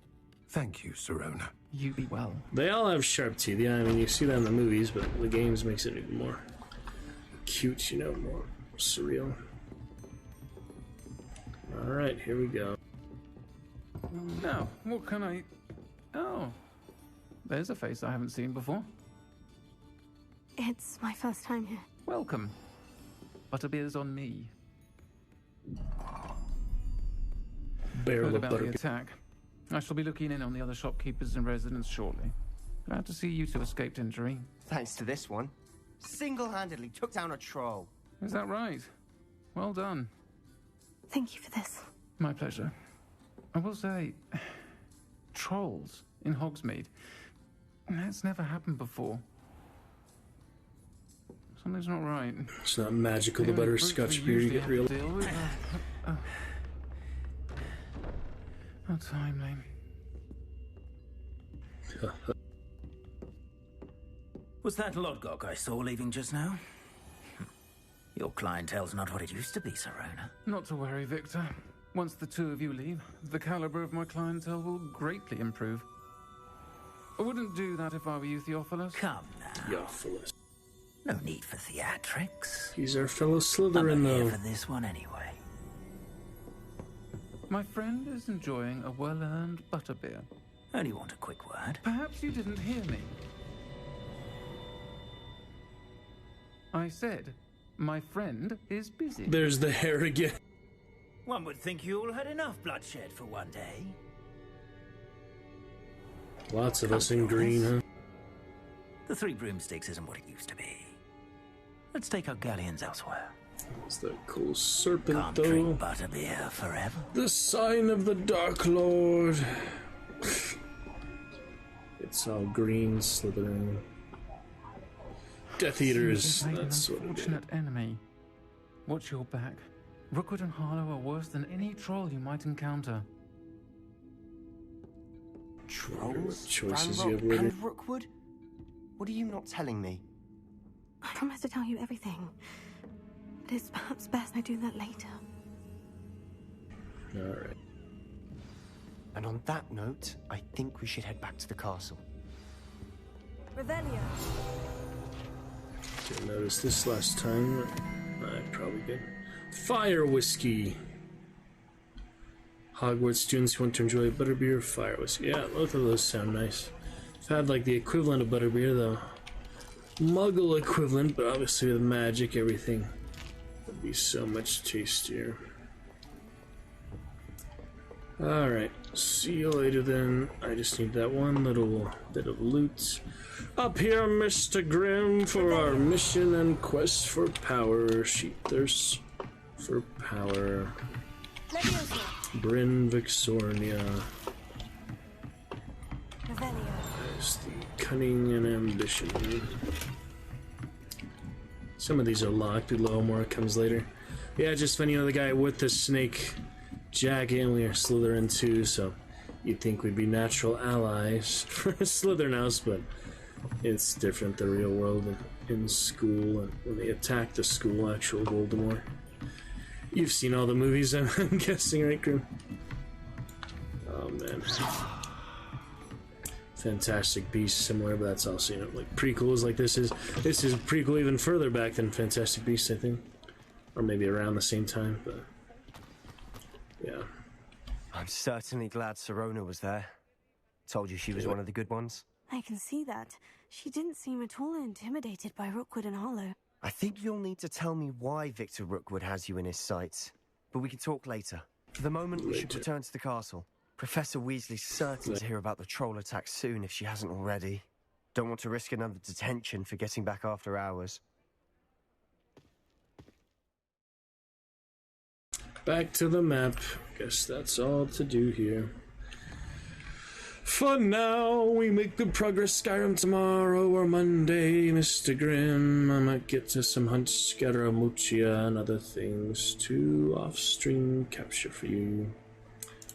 Thank you, Sirona. You be well. They all have sharp teeth. Yeah, I mean, you see that in the movies, but the games makes it even more cute, you know, more surreal. Alright, here we go. Now, what can I... Oh, there's a face I haven't seen before. It's my first time here. Welcome. Butterbeer's on me. Barrel Heard of about the butterbeer. attack. I shall be looking in on the other shopkeepers and residents shortly. Glad to see you two escaped injury. Thanks to this one. Single-handedly took down a troll. Is that right? Well done. Thank you for this. My pleasure. I will say, trolls in Hogsmeade. That's never happened before. Something's not right. It's not magical, the only butterscotch brutes we beer, you usually get have real. to deal with. How timely. Was that Lodgok I saw leaving just now? Your clientele's not what it used to be, Sirona. Not to worry, Victor. Once the two of you leave, the caliber of my clientele will greatly improve. I wouldn't do that if I were you, Theophilus. Come now. Theophilus. No need for theatrics. He's our fellow I'm Slytherin, here though. for this one anyway. My friend is enjoying a well-earned butterbeer. Only want a quick word. Perhaps you didn't hear me. I said My friend is busy. There's the hair again. One would think you all had enough bloodshed for one day. Lots of us in green, huh? The Three Broomsticks isn't what it used to be. Let's take our galleons elsewhere. It's that cool serpent, Can't though. drink butterbeer forever. The sign of the Dark Lord. It's all green, Slytherin. Death Eaters. That's what it is. Unfortunate enemy. Watch your back. Rookwood and Harlow are worse than any troll you might encounter. Trolls? Choices Ranrock you have later. and Rookwood? What are you not telling me? I promise to tell you everything. But it's perhaps best I do that later. Alright. And on that note, I think we should head back to the castle. Revelio. Didn't notice this last time. I probably did. Fire whiskey. Hogwarts students who want to enjoy butterbeer, fire whiskey. Yeah, both of those sound nice. I've had like the equivalent of butterbeer, though. Muggle equivalent, but obviously with magic, everything would be so much tastier. Alright, see you later then. I just need that one little bit of loot. Up here, Mr. Grimm, for our mission and quest for power. Sheep thirst for power. Bryn Vixornia. There's the cunning and ambition. Some of these are locked, below more comes later. Yeah, just funny, you know, the guy with the snake jacket, and we are Slytherin too, so you'd think we'd be natural allies for Slytherin House, but it's different, the real world in school, and when they attack the school, actual Voldemort. You've seen all the movies, I'm guessing, right, Grim? Oh, man. Fantastic Beasts, similar, but that's also, you know, like prequels like this is prequel even further back than Fantastic Beasts, I think. Or maybe around the same time, but yeah. I'm certainly glad Sirona was there. Told you she was one of the good ones. I can see that. She didn't seem at all intimidated by Rookwood and Harlow. I think you'll need to tell me why Victor Rookwood has you in his sights. But we can talk later. For the moment, we should return to the castle. Professor Weasley's certain to hear about the troll attack soon if she hasn't already. Don't want to risk another detention for getting back after hours. Back to the map. Guess that's all to do here. For now, we make good progress Skyrim tomorrow or Monday, Mr. Grimm. I might get to some hunts, Scaramuccia, and other things to off-stream capture for you.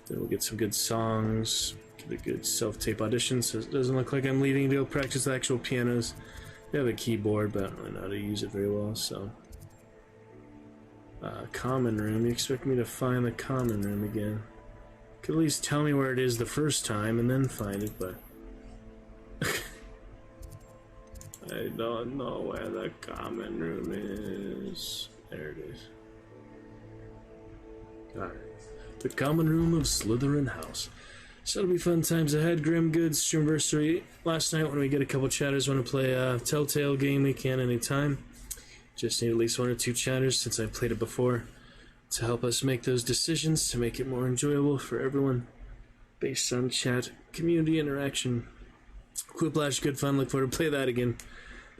Then we'll get some good songs, get a good self-tape audition, so it doesn't look like I'm leaving to go practice the actual pianos. I have a keyboard, but I don't really know how to use it very well, so... common room. You expect me to find the common room again? Could at least tell me where it is the first time and then find it, but... I don't know where the common room is. There it is. Alright. The common room of Slytherin House. So it'll be fun times ahead. Grim Goods Streamversary. Last night when we get a couple chatters want to play a Telltale game, we can anytime. Just need at least 1 or 2 chatters since I've played it before to help us make those decisions to make it more enjoyable for everyone based on chat, community interaction. Quiplash, good fun. Look forward to play that again.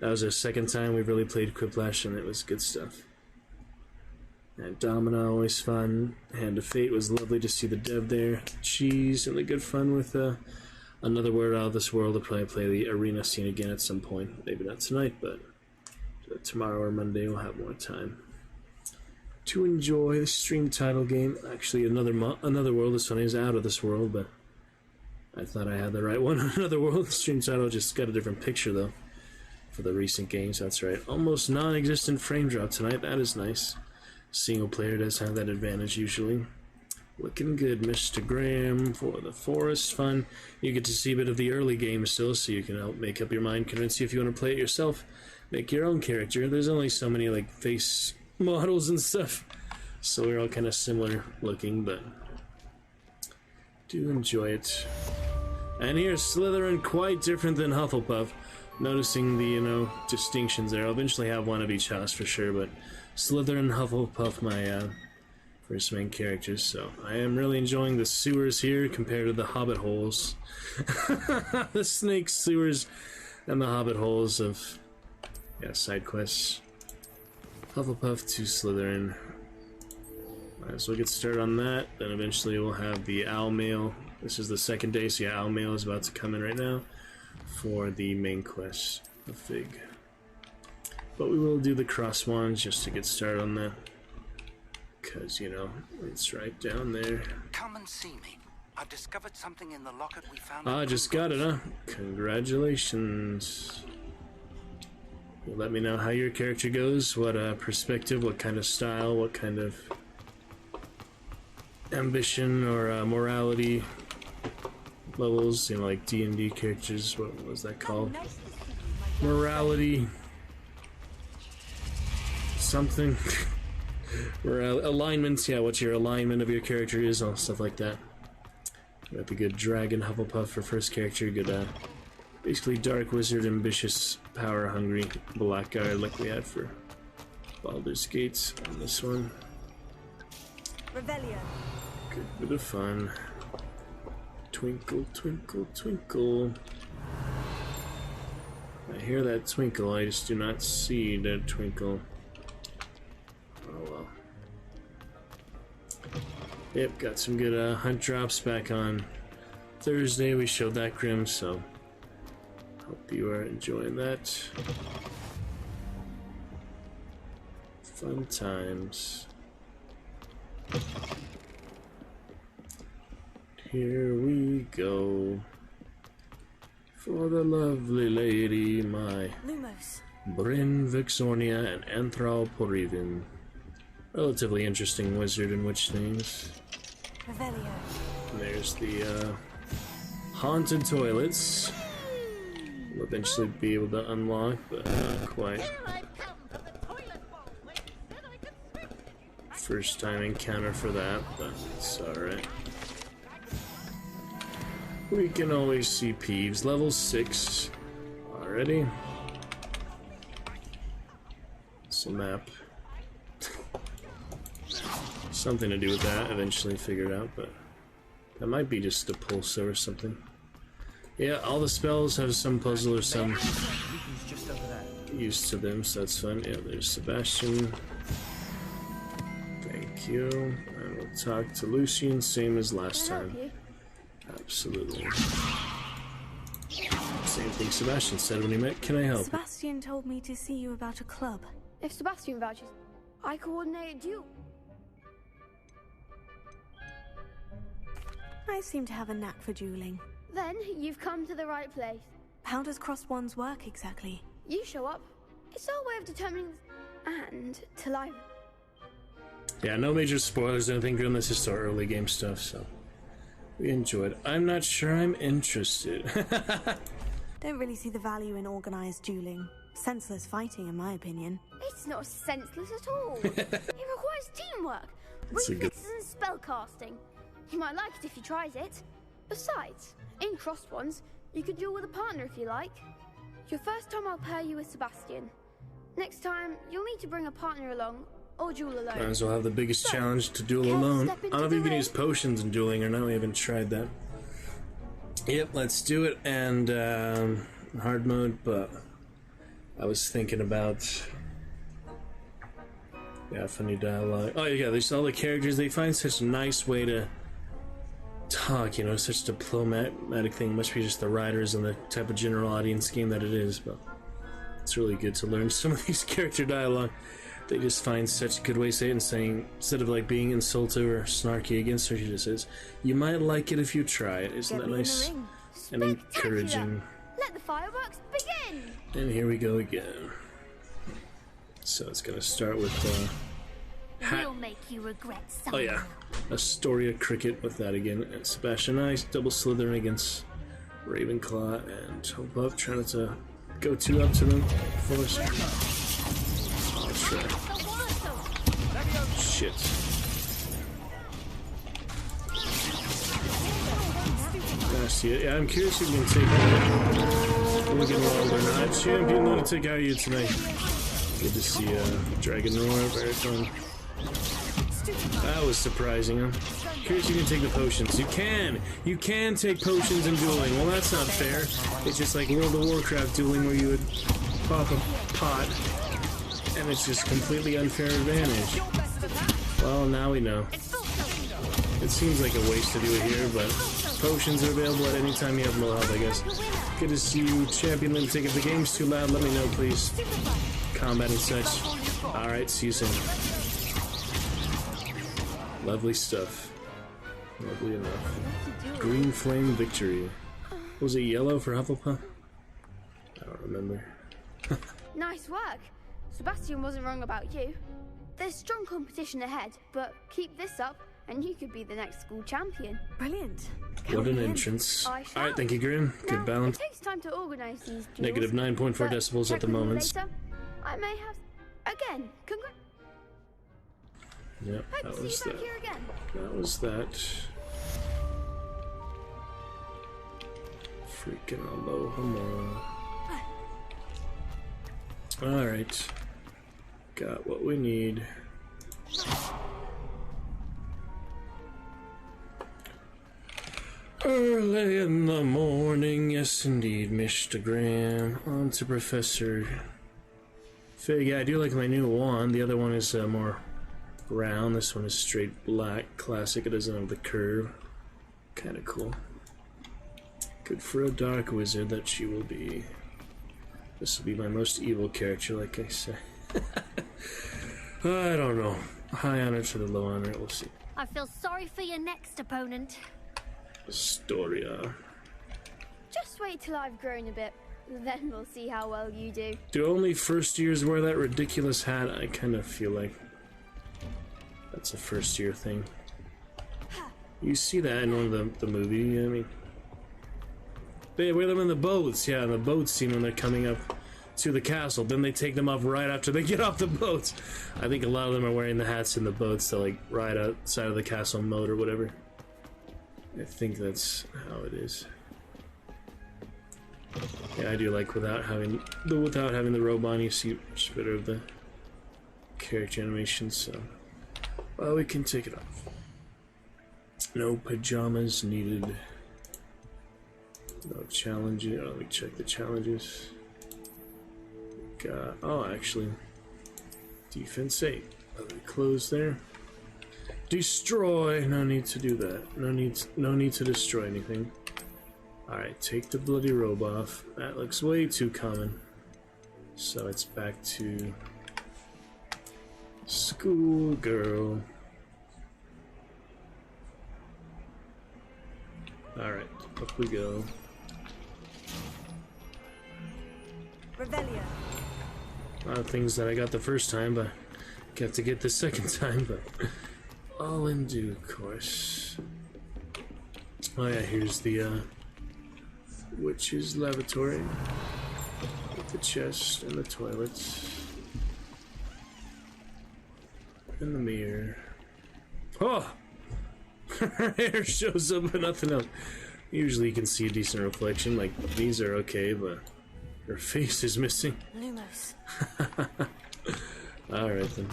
That was our second time we've really played Quiplash and it was good stuff. And Domino, always fun. Hand of Fate was lovely to see the dev there. Cheese and the good fun with Another Word Out of This World. I'll probably play the arena scene again at some point. Maybe not tonight, but tomorrow or Monday we'll have more time to enjoy the stream title game. Actually, Another World, this one is Out of This World, but I thought I had the right one. Another World, stream title, just got a different picture though for the recent games. That's right. Almost non-existent frame drop tonight. That is nice. Single player does have that advantage usually. Looking good, Mr. Graham, for the forest fun. You get to see a bit of the early game still, so you can help make up your mind, convince you if you want to play it yourself. Make your own character. There's only so many like face models and stuff, so we're all kind of similar looking, but do enjoy it. And here's Slytherin, quite different than Hufflepuff. noticing the, you know, distinctions there. I'll eventually have one of each house for sure, but Slytherin, Hufflepuff, my first main characters, so I am really enjoying the sewers here compared to the hobbit holes. The snake sewers and the hobbit holes of, yeah, side quests. Hufflepuff to Slytherin. Might as well get started on that, then eventually we'll have the owl mail. This is the second day, so yeah, owl mail is about to come in right now for the main quest of Fig. But we will do the cross wands just to get started on that. Because, you know, it's right down there. Come and see me. I've discovered something in the locket we found. Ah, just got it, huh? Congratulations. You'll let me know how your character goes, what perspective, what kind of style, what kind of ambition or morality levels, you know, like D&D characters. What was that called? Morality something. Alignments, yeah, what your alignment of your character is, all stuff like that. Got the good dragon Hufflepuff for first character, good basically dark wizard, ambitious, power hungry blackguard like we had for Baldur's Gate on this one. Revelio. Good bit of fun. Twinkle, twinkle, twinkle. I hear that twinkle, I just do not see that twinkle. Oh well. Yep, got some good hunt drops back on Thursday. We showed that, Grim, so hope you are enjoying that. Fun times. Here we go. For the lovely lady, my Lumos. Bryn Vixornia and Anthral Porivin. Relatively interesting wizard and witch names. Revelio. There's the haunted toilets. We'll eventually be able to unlock, but not quite. First time encounter for that, but it's alright. We can always see Peeves. Level 6 already. It's a map. Something to do with that, eventually figured out, but that might be just a pulsar or something. Yeah, all the spells have some puzzle or some use to them, so that's fun. Yeah, there's Sebastian. Thank you. And we'll talk to Lucian, same as last time. Absolutely. Same thing Sebastian said when he met. Can I help? Sebastian told me to see you about a club. If Sebastian vouches, I coordinate a duel. I seem to have a knack for dueling. Then you've come to the right place. How does cross wands work exactly? You show up. It's our way of determining and to live. Yeah, no major spoilers or anything, Grim. This is still early game stuff, so we enjoyed. I'm not sure I'm interested. Don't really see the value in organized dueling. Senseless fighting, in my opinion. It's not senseless at all. It requires teamwork, reflexes and spellcasting. You might like it if he tries it. Besides, in crossed ones, you could duel with a partner if you like. Your first time I'll pair you with Sebastian. Next time, you'll need to bring a partner along, or duel alone. Might as well have the biggest challenge to duel alone. I don't know if you can use potions in dueling or not, we haven't tried that. Yep, let's do it, and hard mode, but I was thinking about... Yeah, funny dialogue. Oh yeah, there's all the characters, they find such a nice way to talk, you know, such a diplomatic thing. Must be just the writers and the type of general audience game that it is, but it's really good to learn some of these character dialogue. They just find such good ways to say it, and saying, instead of like being insultive or snarky against her, she just says, "You might like it if you try it." Isn't that nice and encouraging? Let the fireworks begin! And here we go again. So it's gonna start with We'll make you regret something. oh yeah, Astoria Cricket with that again, and Sebastian Ice, double Slytherin against Ravenclaw, and Hufflepuff trying to go two up to them. Force. That's right. Shit. Nasty. Yeah, I'm curious if you can take that. looking well or not. Champion Lunatic, how are you tonight? Good to see Dragon Roar, very fun. That was surprising, huh? Curious you can take the potions. You can! You can take potions in dueling. Well, that's not fair. It's just like World of Warcraft dueling where you would pop a pot, and it's just completely unfair advantage. Well, now we know. It seems like a waste to do it here, but potions are available at any time you have low health, I guess. Good to see you, Champion Lunatic. If the game's too loud, let me know, please. Combat and such. Alright, see you soon. Lovely stuff. Lovely enough. Green Flame Victory. Was it yellow for Hufflepuff? I don't remember. Nice work. Sebastian wasn't wrong about you. There's strong competition ahead, but keep this up and you could be the next school champion. Brilliant. What an entrance. Alright, thank you, Grim. Good balance. It takes time to organize these duels. Negative 9.4 decibels at the moment. I may have... Again, congrats. Yep, that was that. That was that. Freaking Alohomora. Alright. Got what we need. Early in the morning, yes indeed, Mr. Graham. On to Professor Fig. Yeah, I do like my new wand. The other one is more round. This one is straight black. Classic. It doesn't have the curve. Kind of cool. Good for a dark wizard that she will be. This will be my most evil character, like I say. I don't know. High honor to the low honor. We'll see. I feel sorry for your next opponent. Astoria. Just wait till I've grown a bit. Then we'll see how well you do. Do only first years wear that ridiculous hat? I kind of feel like that's a first year thing. You see that in one of the movie, I mean. They wear them in the boats, yeah, in the boat scene when they're coming up to the castle. Then they take them off right after they get off the boats. I think a lot of them are wearing the hats in the boats to like ride outside of the castle moat or whatever. I think that's how it is. Yeah, I do like without having the robe on, you see much better of the character animation, so well, we can take it off. No pajamas needed. No challenges. Oh, let me check the challenges. Got, oh, actually, defense 8. Let me close there. Destroy. No need to do that. No need to destroy anything. All right, take the bloody robe off. That looks way too common. So it's back to schoolgirl. All right, up we go. Revelio. A lot of things that I got the first time, but got to get the second time, but all in due course. Oh yeah, here's the witch's lavatory with the chest and the toilets and the mirror. Oh, her hair shows up but nothing else. Usually you can see a decent reflection. Like these are okay, but her face is missing. Lumos. All right then.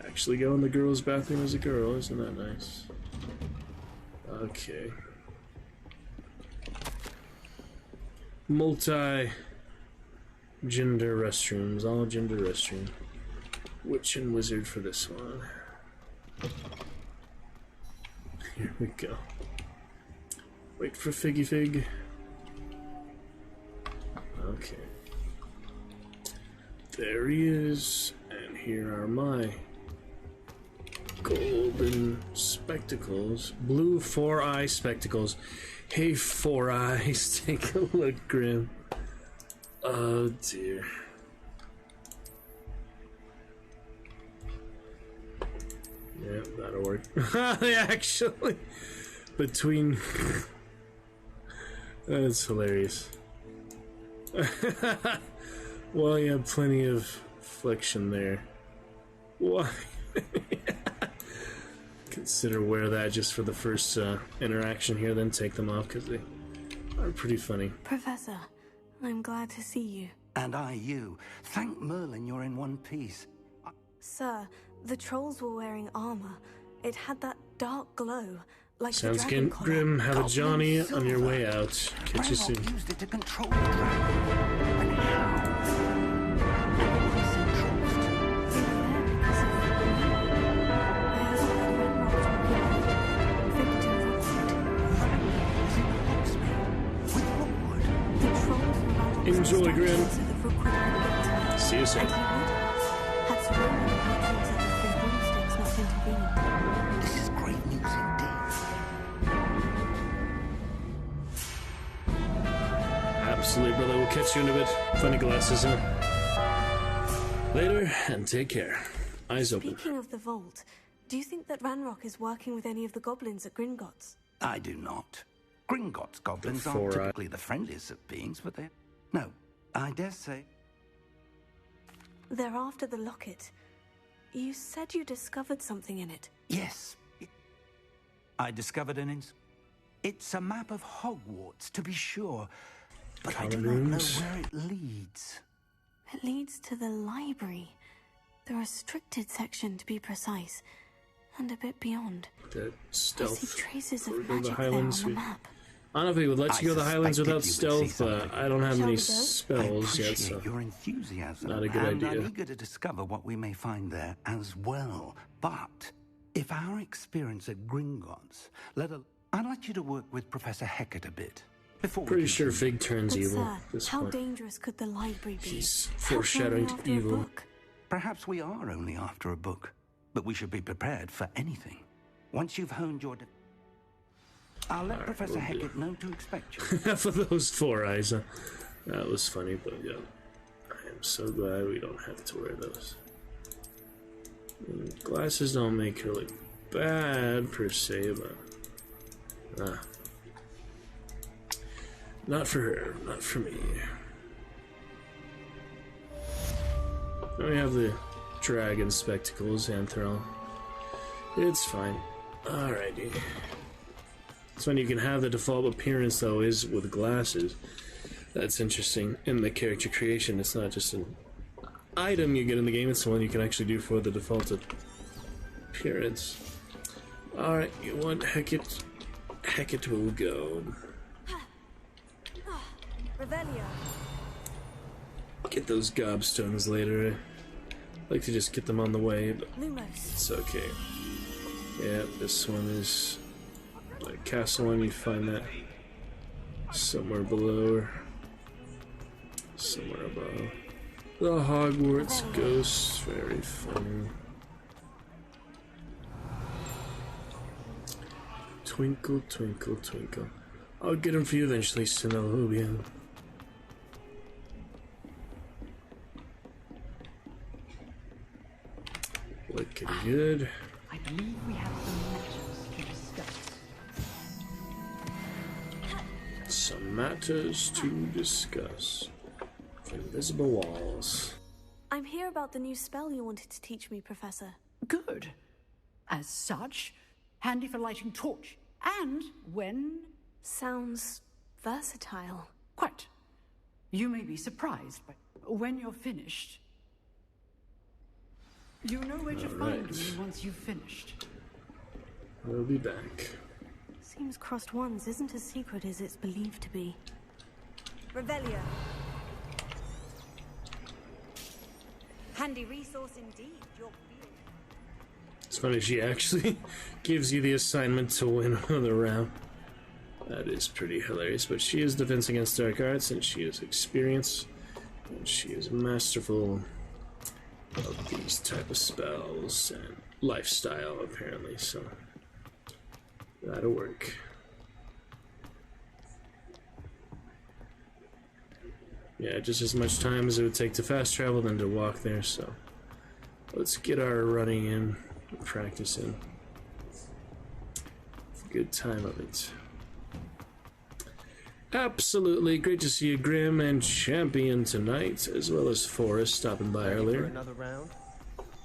Actually go in the girls' bathroom as a girl, isn't that nice? Okay. Multi-gender restrooms, all gender restroom. Witch and wizard for this one. Here we go. Wait for Figgy Fig. Okay. There he is, and here are my golden spectacles. Blue 4-eye spectacles. Hey, 4 Eyes, take a look, Grim. Oh dear. Yeah, that'll work. Actually, between... That's hilarious. Well, you have plenty of flexion there. Why? Consider wear that just for the first interaction here, then take them off because they are pretty funny. Professor, I'm glad to see you. And I you. Thank Merlin you're in one piece. Sir, the trolls were wearing armor. It had that dark glow, like Sounds the dragon collar. grim. Have a Johnny on your way out. Catch you soon. Used it to control the dragon. But how? Enjoy, Grim. See you soon. This is great news indeed. Absolutely, brother. We'll catch you in a bit. Funny glasses, huh? Later, and take care. Eyes open. Speaking of the vault, do you think that Ranrock is working with any of the goblins at Gringotts? I do not. Gringotts goblins aren't typically the friendliest of beings, but they... No, I dare say. They're after the locket. You said you discovered something in it. Yes. I discovered it's a map of Hogwarts, to be sure. But I do not know where it leads. It leads to the library. The restricted section, to be precise. And a bit beyond. That stealth. I see traces Or of the magic there Highlands. on the map. I don't know if he would let you go to the Highlands without stealth, but I don't have any spells yet, so your enthusiasm, not a good and idea. I'm eager to discover what we may find there as well. But if our experience at Gringotts I'd like you to work with Professor Hecat a bit. Pretty sure Fig turns But evil sir, at this how point. dangerous could the library be? He's How foreshadowing come to we're after a evil. book? Perhaps we are only after a book, but we should be prepared for anything. Once you've honed your... I'll let Professor Hecat know to expect you. Half of those 4 eyes, huh? That was funny, but yeah. I am so glad we don't have to wear those. And glasses don't make her look bad, per se, but... not for her, not for me. Now we have the dragon spectacles, Anthrel. It's fine. Alrighty. It's when you can have the default appearance, though, is with glasses. That's interesting. In the character creation, it's not just an item you get in the game, it's the one you can actually do for the default appearance. Alright, you want Hecat? Hecat will go. Revelio. Get those gobstones later. I'd like to just get them on the way, but Lumos. it's okay. Yeah, this one is... the castle one, you find that somewhere below or somewhere above. The Hogwarts ghosts, very funny. Twinkle, twinkle, twinkle. I'll get them for you eventually, Sinalubia. Looking good. I believe we have some matters to discuss. Some matters to discuss. Invisible walls. I'm here about the new spell you wanted to teach me, Professor. Good. As such, handy for lighting torch. And when... Sounds versatile. Quite. You may be surprised, but when you're finished... You know where to find me once you've finished. We'll be back. Seems Crossed Wands isn't as secret as it's believed to be. Revelio. Handy resource indeed. Your It's funny, she actually gives you the assignment to win another round. That is pretty hilarious, but she is defense against dark arts, and she is experienced, and she is masterful of these type of spells and lifestyle, apparently, so that'll work. Yeah, just as much time as it would take to fast travel than to walk there, so let's get our running in, practicing. Good time of it. Absolutely great to see you, Grim and Champion tonight, as well as Forrest stopping by earlier. Another round?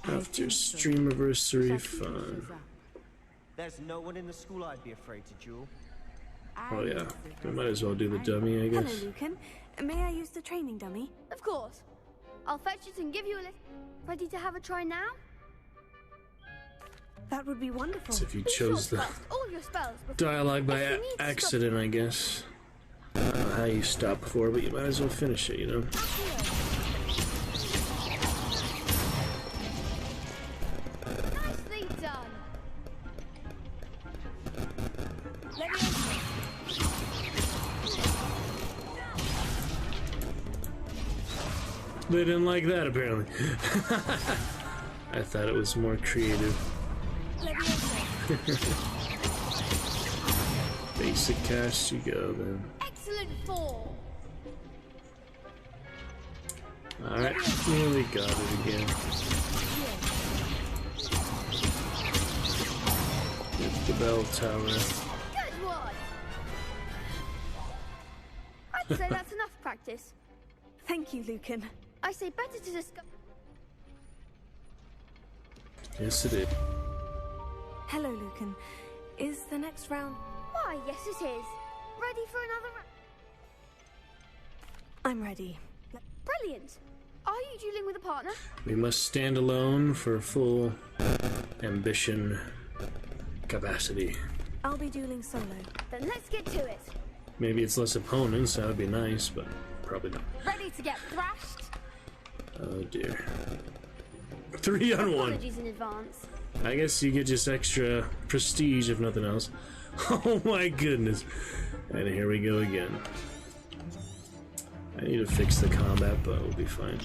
After Streamiversary fun. There's no one in the school I'd be afraid to duel. Oh yeah, we might as well do the dummy, I guess. Hello, Lucan. May I use the training dummy? Of course. I'll fetch it and give you a lift. Ready to have a try now? That would be wonderful. So if you chose the dialogue by accident, I guess. I don't know how you stopped before, but you might as well finish it, you know? Nicely done. They didn't like that, apparently. I thought it was more creative. Basic cast, you go then. Excellent fall. Alright, nearly got it again. Hit the bell tower. Good one. I'd say that's enough practice. Thank you, Lucan. I say better to discuss. Yes, it is. Hello, Lucan. Is the next round... Why, yes it is. Ready for another round? I'm ready. Brilliant. Are you dueling with a partner? We must stand alone for full ambition capacity. I'll be dueling solo. Then let's get to it. Maybe it's less opponents, that would be nice, but probably not. Ready to get thrashed? Oh dear. 3 on 1. Apologies in advance. I guess you get just extra prestige if nothing else. Oh my goodness. And here we go again. I need to fix the combat, but we'll be fine.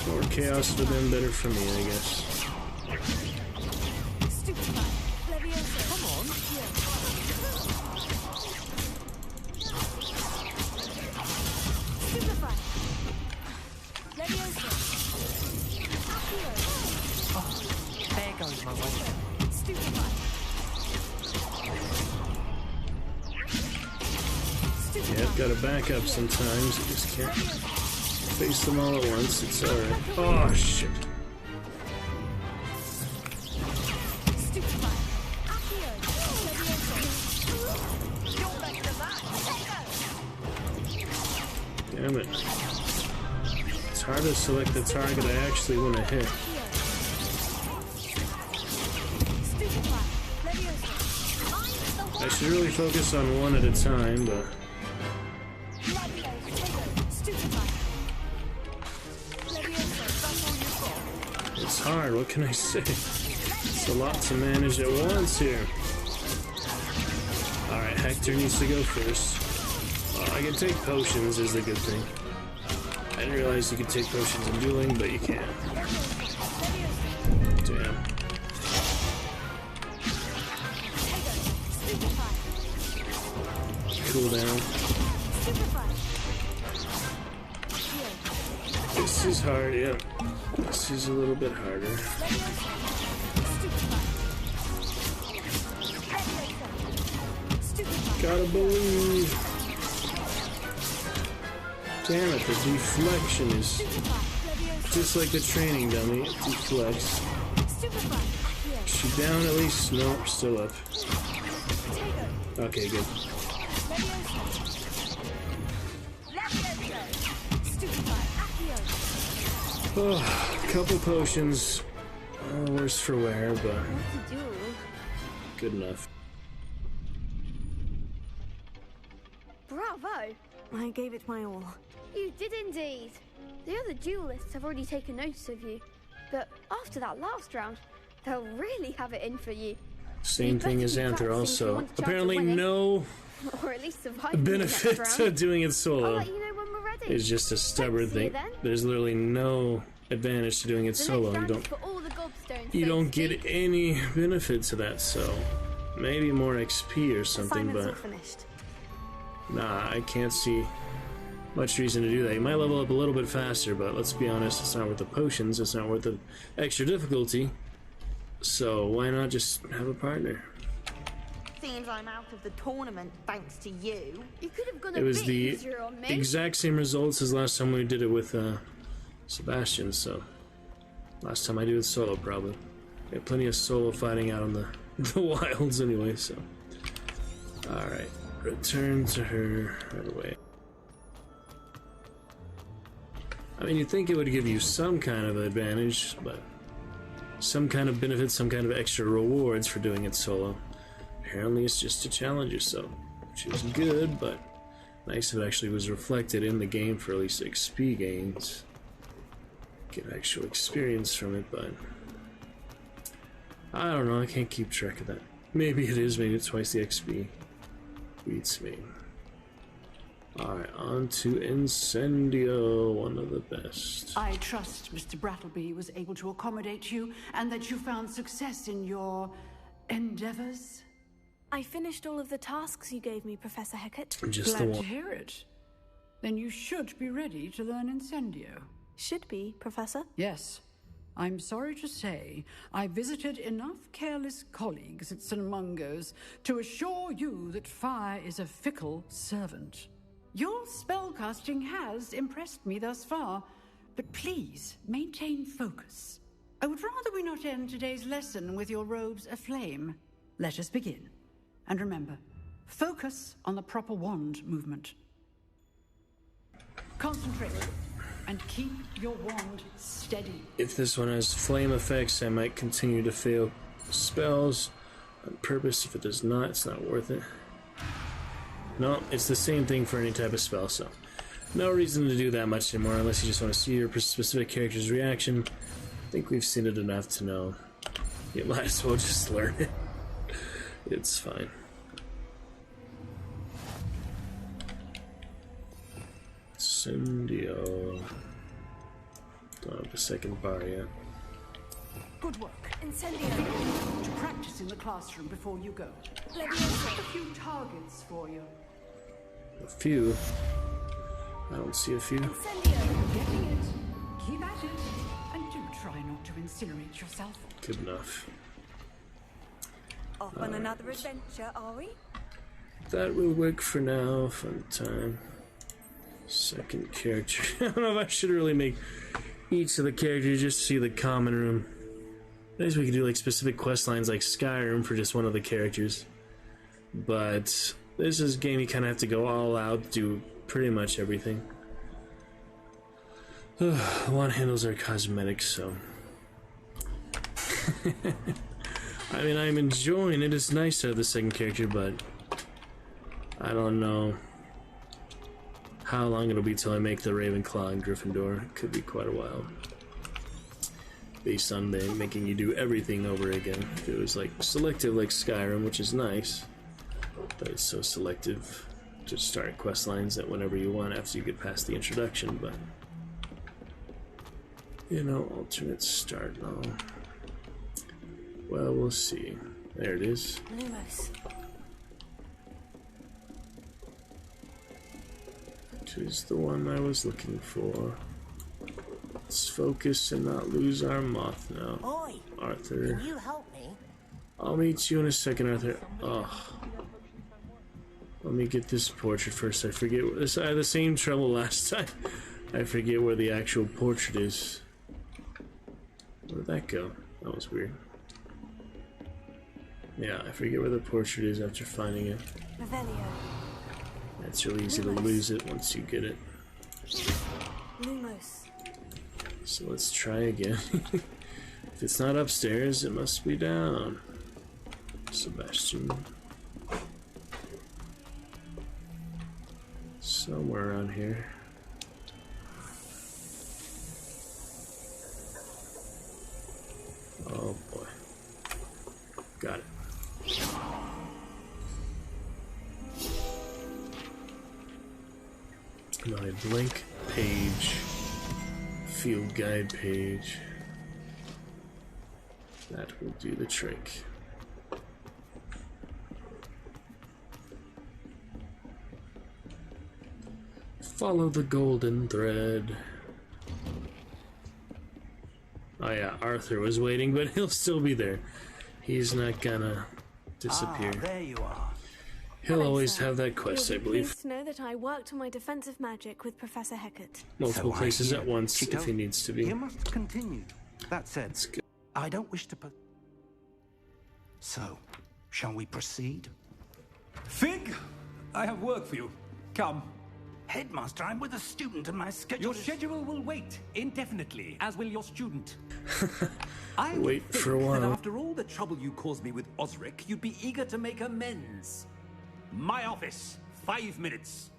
More chaos would have been better for me, I guess. Come on. There goes my way. Yeah, I've got to back up sometimes. You just can't face them all at once. It's alright. Oh, shit. Damn it. It's hard to select the target I actually want to hit. I should really focus on one at a time, but... It's hard, what can I say? It's a lot to manage at once here. Alright, Hector needs to go first. I can take potions is the good thing. I didn't realize you could take potions in dueling, but you can. Damn. Cool down. This is hard, yeah. This is a little bit harder. Gotta believe. Damn it, the deflection is just like the training dummy. It deflects. Is she down at least? Nope, still up. Okay, good. Oh, a couple potions. Worse for wear, but good enough. Bravo! I gave it my all. You did indeed. The other duelists have already taken notice of you, but after that last round, they'll really have it in for you. Same thing as Anther also. Apparently no or at least survive benefit to doing it solo. I'll let you know when we're ready. It's just a stubborn thing. There's literally no advantage to doing it solo. You don't get any benefit to that, so maybe more XP or something, but nah, I can't see much reason to do that. You might level up a little bit faster, but let's be honest, it's not worth the potions, it's not worth the extra difficulty. So why not just have a partner? Seems I'm out of the tournament thanks to you. You could have gone it was the exact same results as last time we did it with Sebastian, so last time I do it solo probably. We had plenty of solo fighting out on the wilds anyway, so Alright, return to her right away. I mean, you'd think it would give you some kind of advantage, but some kind of benefit, some kind of extra rewards for doing it solo. Apparently it's just to challenge yourself, which is good, but nice if it actually was reflected in the game for at least XP gains. Get actual experience from it, but I don't know, I can't keep track of that. Maybe it is, maybe it's twice the XP. Beats me. Alright, on to Incendio, one of the best. I trust Mr. Brattleby was able to accommodate you and that you found success in your endeavors. I finished all of the tasks you gave me, Professor Hecat. Just Glad to hear it. Then you should be ready to learn Incendio. Should be, Professor? Yes. I'm sorry to say, I visited enough careless colleagues at St. Mungo's to assure you that fire is a fickle servant. Your spellcasting has impressed me thus far, but please maintain focus. I would rather we not end today's lesson with your robes aflame. Let us begin. And remember, focus on the proper wand movement. Concentrate and keep your wand steady. If this one has flame effects, I might continue to fail spells on purpose. If it does not, it's not worth it. No, it's the same thing for any type of spell, so no reason to do that much anymore unless you just want to see your specific character's reaction. I think we've seen it enough to know you might as well just learn it. It's fine. Incendio. Don't have the second bar yet. Good work. Incendio. To practice in the classroom before you go. Let me a few targets for you. A few? I don't see a few. Incendio. Getting it. Keep at it. And do try not to incinerate yourself. Good enough. Off on another adventure, are we? That will work for now. Fun time. Second character. I don't know if I should really make each of the characters just to see the common room. I guess we could do like specific quest lines like Skyrim for just one of the characters. But this is a game you kind of have to go all out, do pretty much everything. Wand handles are cosmetics, so... I mean, I'm enjoying it. It's nice to have the second character, but I don't know how long it'll be till I make the Ravenclaw and Gryffindor. It could be quite a while. Based on them making you do everything over again. If it was like selective like Skyrim, which is nice, but it's so selective to start quest lines that whenever you want after you get past the introduction, but you know, alternate start and all. Well, we'll see. There it is. Lumos. Which is the one I was looking for. Let's focus and not lose our moth now. Oi, Arthur. can you help me? I'll meet you in a second, Arthur. Oh. Let me get this portrait first. I forget. I had the same trouble last time. I forget where the actual portrait is. Where'd that go? That was weird. Yeah, I forget where the portrait is after finding it. Revelio. It's really easy to lose it once you get it. Lumos. So let's try again. If it's not upstairs, it must be down. Sebastian. Somewhere around here. Oh boy. Got it. My blank page. Field guide page. That will do the trick. Follow the golden thread. Oh yeah, Arthur was waiting, but he'll still be there. He's not gonna disappear. Ah, there you are. He'll always have that quest, I believe. Pleased to know that I worked on my defensive magic with Professor Hecat. Multiple places at once, Chito, if he needs to be. You must continue. That said, I don't wish to So, shall we proceed? Fig, I have work for you. Come. Headmaster, I'm with a student and my schedule Your schedule will wait indefinitely, as will your student. I Wait would for a think while. that after all the trouble you caused me with Osric, you'd be eager to make amends. My office, 5 minutes.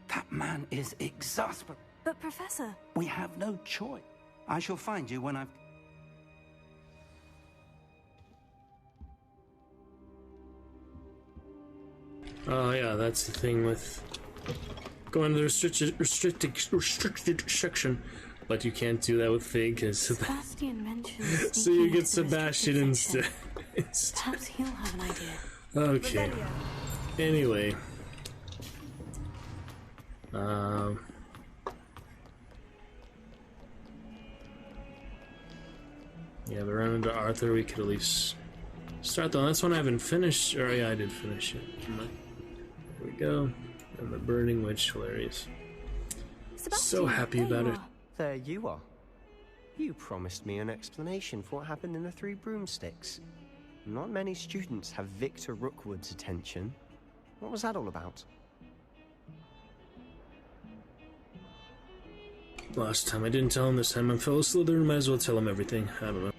That man is exasperated. But, Professor... We have no choice. I shall find you when I've... Oh yeah, that's the thing with going to the restricted section, but you can't do that with Fig because Sebastian mentioned so you get sneaking into the Sebastian restricted instead. section. Perhaps he'll have an idea. Okay. Anyway, yeah, but run into Arthur, we could at least start though. That's one I haven't finished. Or yeah, I did finish it. There we go. And the Burning Witch, hilarious. So happy about it. There you are. You promised me an explanation for what happened in the Three Broomsticks. Not many students have Victor Rookwood's attention. What was that all about? Last time I didn't tell him, this time I'm fellow Slytherin, might as well tell him everything. I don't know.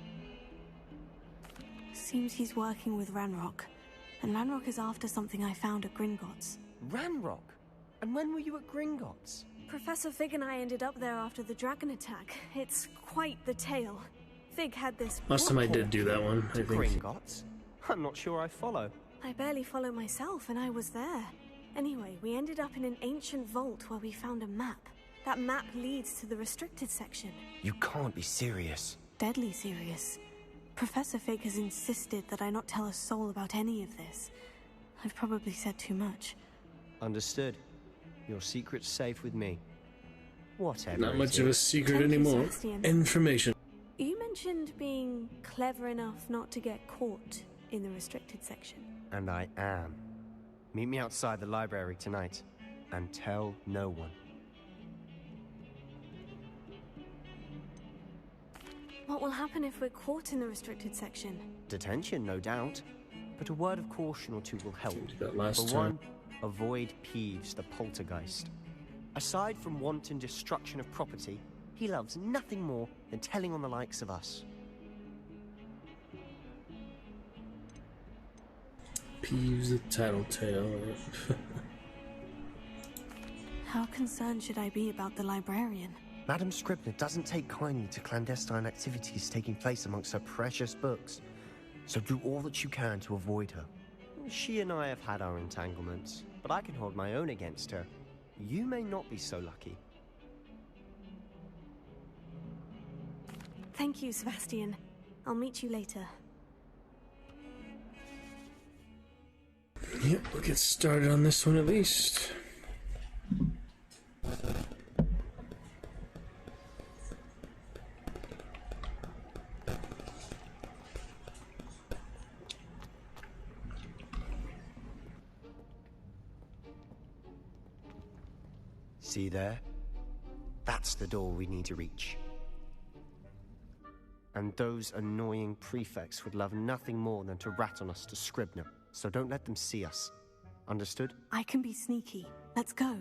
Seems he's working with Ranrock. And Ranrock is after something I found at Gringotts. Ranrock? And when were you at Gringotts? Professor Fig and I ended up there after the dragon attack. It's quite the tale. Fig had this... Last time I did do that one, I think. Gringotts? I'm not sure I follow. I barely follow myself, and I was there. Anyway, we ended up in an ancient vault where we found a map. That map leads to the restricted section. You can't be serious. Deadly serious. Professor Fig has insisted that I not tell a soul about any of this. I've probably said too much. Understood. Your secret's safe with me. Whatever. Not much of a secret Thank you, anymore. Sebastian. Information. You mentioned being clever enough not to get caught in the restricted section. And I am. Meet me outside the library tonight. And tell no one. What will happen if we're caught in the restricted section? Detention, no doubt. But a word of caution or two will help. That last For time. one, avoid Peeves, the poltergeist. Aside from wanton destruction of property, he loves nothing more than telling on the likes of us. Peeves the Tattletale. How concerned should I be about the librarian? Madam Scribner doesn't take kindly to clandestine activities taking place amongst her precious books. So do all that you can to avoid her. She and I have had our entanglements, but I can hold my own against her. You may not be so lucky. Thank you, Sebastian. I'll meet you later. Yep, we'll get started on this one at least. See there? That's the door we need to reach. And those annoying prefects would love nothing more than to rat on us to Scribner, so don't let them see us. Understood? I can be sneaky. Let's go.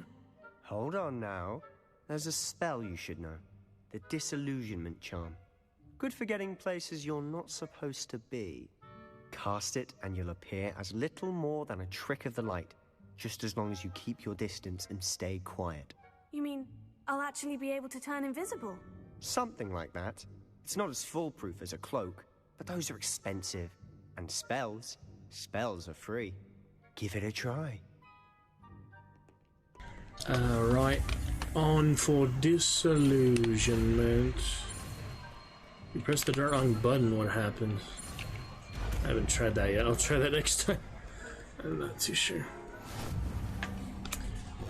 Hold on now. There's a spell you should know. The Disillusionment Charm. Good for getting places you're not supposed to be. Cast it and you'll appear as little more than a trick of the light, just as long as you keep your distance and stay quiet. You mean I'll actually be able to turn invisible? Something like that. It's not as foolproof as a cloak, but those are expensive. And spells are free. Give it a try. Alright, on for Disillusionment. You press the wrong button, what happens? I haven't tried that yet. I'll try that next time. I'm not too sure.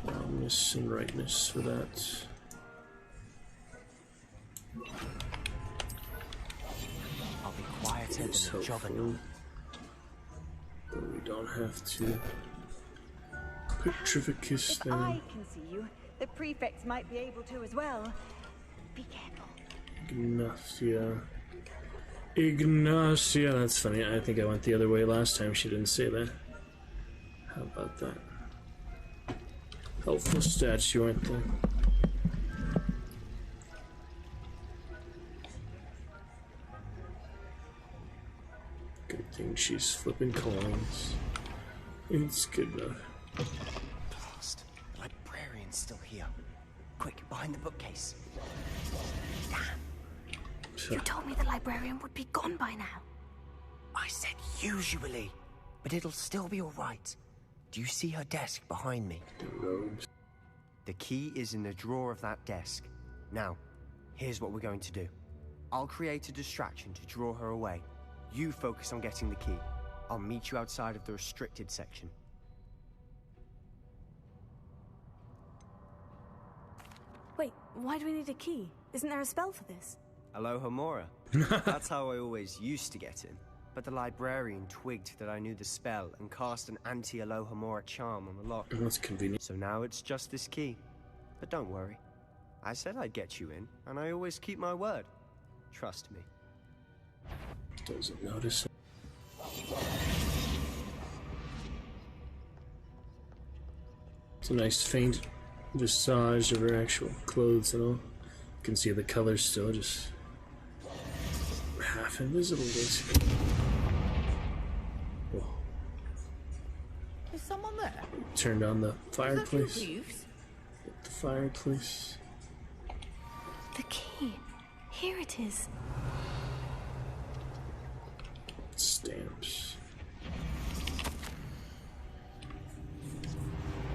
Wrongness and rightness for that. I'll be quieter It's than a juggernaut. But we don't have to. Petrificus If then. I can see you, the prefects might be able to as well. Be careful. Ignacia. Ignacia, that's funny. I think I went the other way last time. She didn't say that. How about that? Helpful statue, aren't they? Good thing she's flipping coins. It's good enough. Blast. The librarian's still here. Quick, behind the bookcase. You told me the librarian would be gone by now. I said usually, but it'll still be all right. Do you see her desk behind me? The key is in the drawer of that desk. Now, here's what we're going to do. I'll create a distraction to draw her away. You focus on getting the key. I'll meet you outside of the restricted section. Wait, why do we need a key? Isn't there a spell for this? Alohomora. That's how I always used to get in. But the librarian twigged that I knew the spell and cast an anti-Alohomora charm on the lock. That's convenient. So now it's just this key. But don't worry. I said I'd get you in, and I always keep my word. Trust me. Doesn't notice it. It's a nice faint visage of her actual clothes and all. You can see the colors still just half invisible, basically. Whoa. Is someone there? Turned on the fireplace. Hit the fireplace. The key. Here it is. Stamps.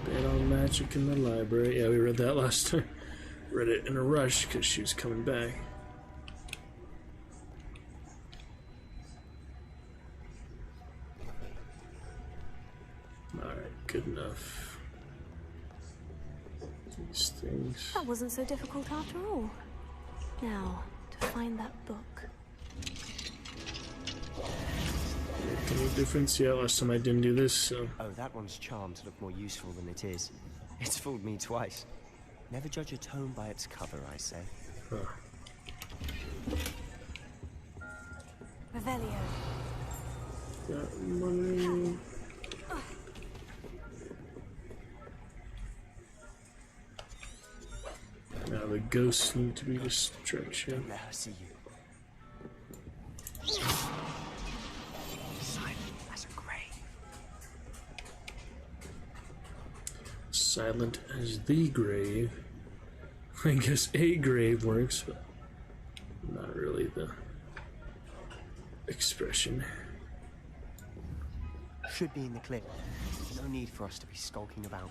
Ban on magic in the library. Yeah, we read that last time. Read it in a rush because she was coming back. Alright, good enough. These things. That wasn't so difficult after all. Now, to find that book. Make any difference? Yeah, last time I didn't do this, so. Oh, that one's charmed to look more useful than it is. It's fooled me twice. Never judge a tome by its cover, I say. Huh. Revelio. Got money. Now the ghosts need to be distraction. Don't let her see you. Silent as a grave. Silent as the grave. I guess a grave works, but not really the expression. Should be in the clear. No need for us to be skulking about.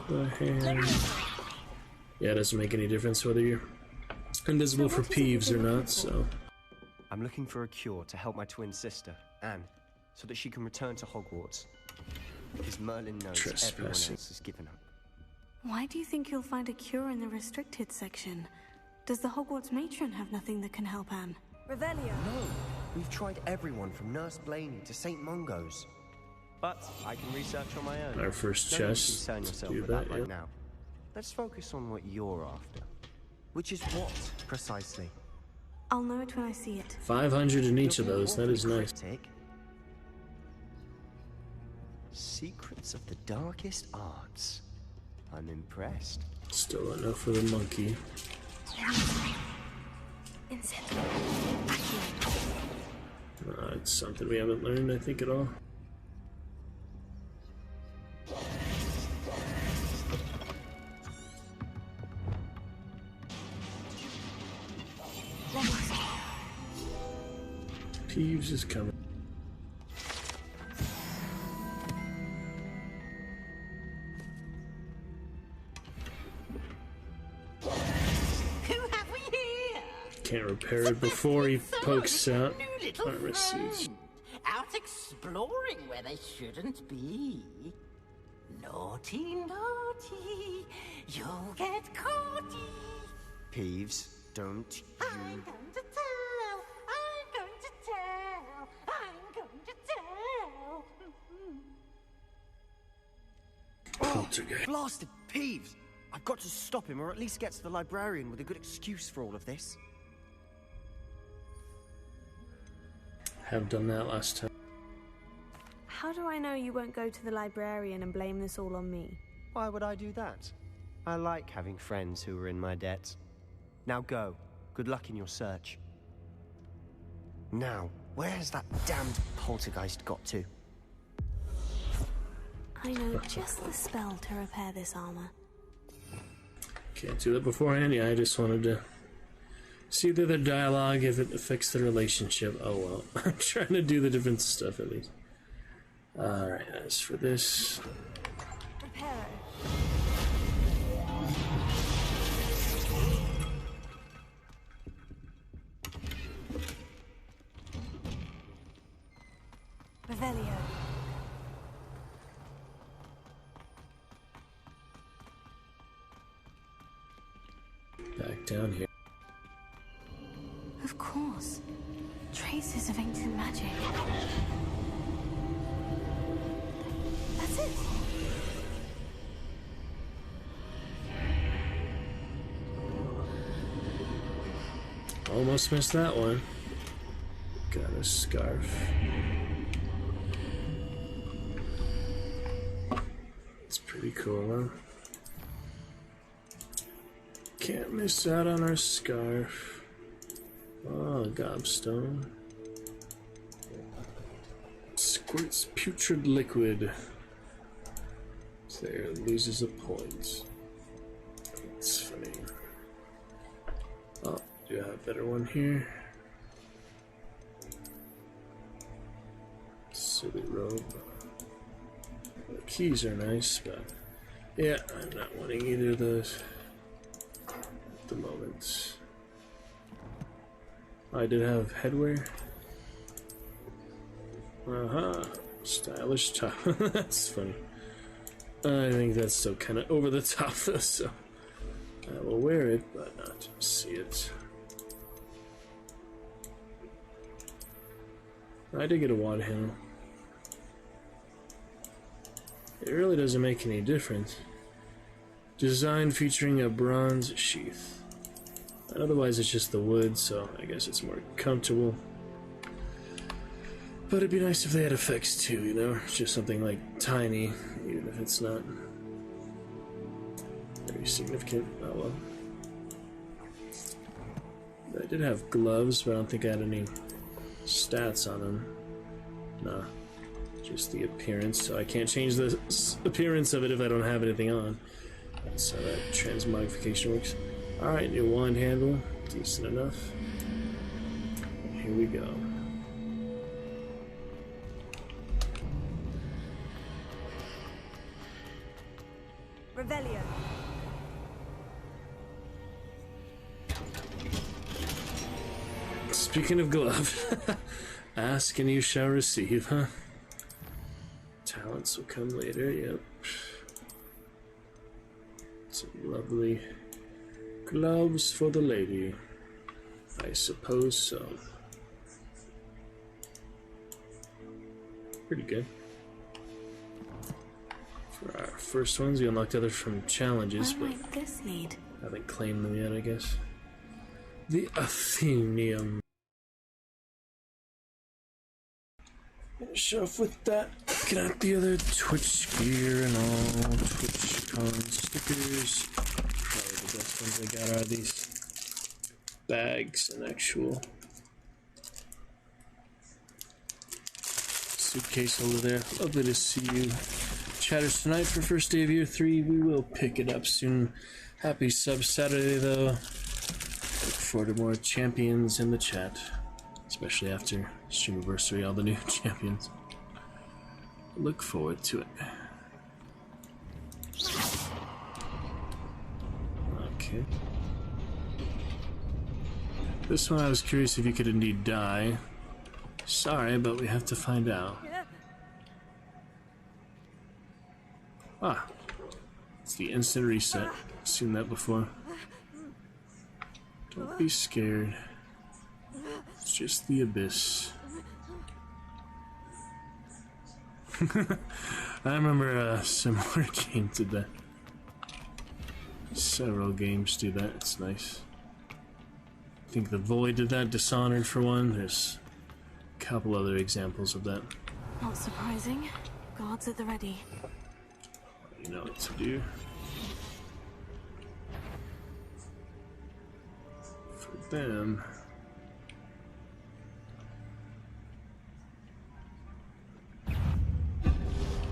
The hand. Yeah, it doesn't make any difference whether you're invisible for Peeves or not, so. I'm looking for a cure to help my twin sister, Anne, so that she can return to Hogwarts. Because Merlin knows everyone else has given up. Why do you think you'll find a cure in the restricted section? Does the Hogwarts matron have nothing that can help Anne? Revelio. No, we've tried everyone from Nurse Blaney to St. Mungo's. But I can research on my own. Our first Don't chest. concern yourself Do with that, right yeah. now. Let's focus on what you're after. Which is what, precisely? I'll know it when I see it. 500 in each of those. That is nice. Cryptic. Secrets of the darkest arts. I'm impressed. Still enough for the monkey. It's something we haven't learned, I think, at all. Peeves is coming. Can't repair it before he pokes out pharmacies. Out exploring where they shouldn't be. Naughty, naughty, you'll get caughty. Peeves, don't you... I'm going to tell, I'm going to tell, I'm going to tell. Oh, blasted Peeves! I've got to stop him, or at least get to the librarian with a good excuse for all of this. Have done that last time. How do I know you won't go to the librarian and blame this all on me? Why would I do that? I like having friends who are in my debt. Now go. Good luck in your search. Now, where's that damned poltergeist got to? I know just the spell to repair this armor. Can't do that beforehand. Yeah, I just wanted to see the other dialogue, if it affects the relationship. Oh well. I'm trying to do the different stuff at least. Alright, as for this... Reparo. Revelio. Back down here. Of course. Traces of ancient magic. That's it. Almost missed that one. Got a scarf. It's pretty cool, huh? Can't miss out on our scarf. Oh, gobstone. Squirts putrid liquid. There, loses a point. That's funny. Oh, do I have a better one here? Silly robe. The keys are nice, but yeah, I'm not wanting either of those at the moment. I did have headwear. Stylish top. That's funny. I think that's so kind of over the top though, so I will wear it, but not see it. I did get a wad handle. It really doesn't make any difference. Design featuring a bronze sheath. And otherwise it's just the wood, so I guess it's more comfortable. But it'd be nice if they had effects too, you know? Just something like tiny, even if it's not very significant. Oh well. I did have gloves, but I don't think I had any stats on them. Nah. Just the appearance, so I can't change the appearance of it if I don't have anything on. That's how that transmogrification works. Alright, new wand handle. Decent enough. Here we go. Revelio. Speaking of glove, ask and you shall receive, huh? Talents will come later, yep. Some lovely gloves for the lady. I suppose so. Pretty good. For our first ones, we unlocked others from challenges, What but might this need? haven't claimed them yet, I guess. The Athenium. Finish off with that. Get out the other Twitch gear and all. TwitchCon stickers. Probably the best ones I got are these bags and actual suitcase over there. Lovely to see you chatters tonight for first day of year 3. We will pick it up soon. Happy Sub Saturday though. Look forward to more champions in the chat. Especially after Streamiversary, all the new champions. Look forward to it. Okay. This one I was curious if you could indeed die. Sorry, but we have to find out. Ah. It's the instant reset. Seen that before. Don't be scared. It's just the abyss. I remember a similar game to that. Several games do that, it's nice. I think The Void did that, Dishonored for one, there's a couple other examples of that. Not surprising. Guards at the ready. You know what to do. For them...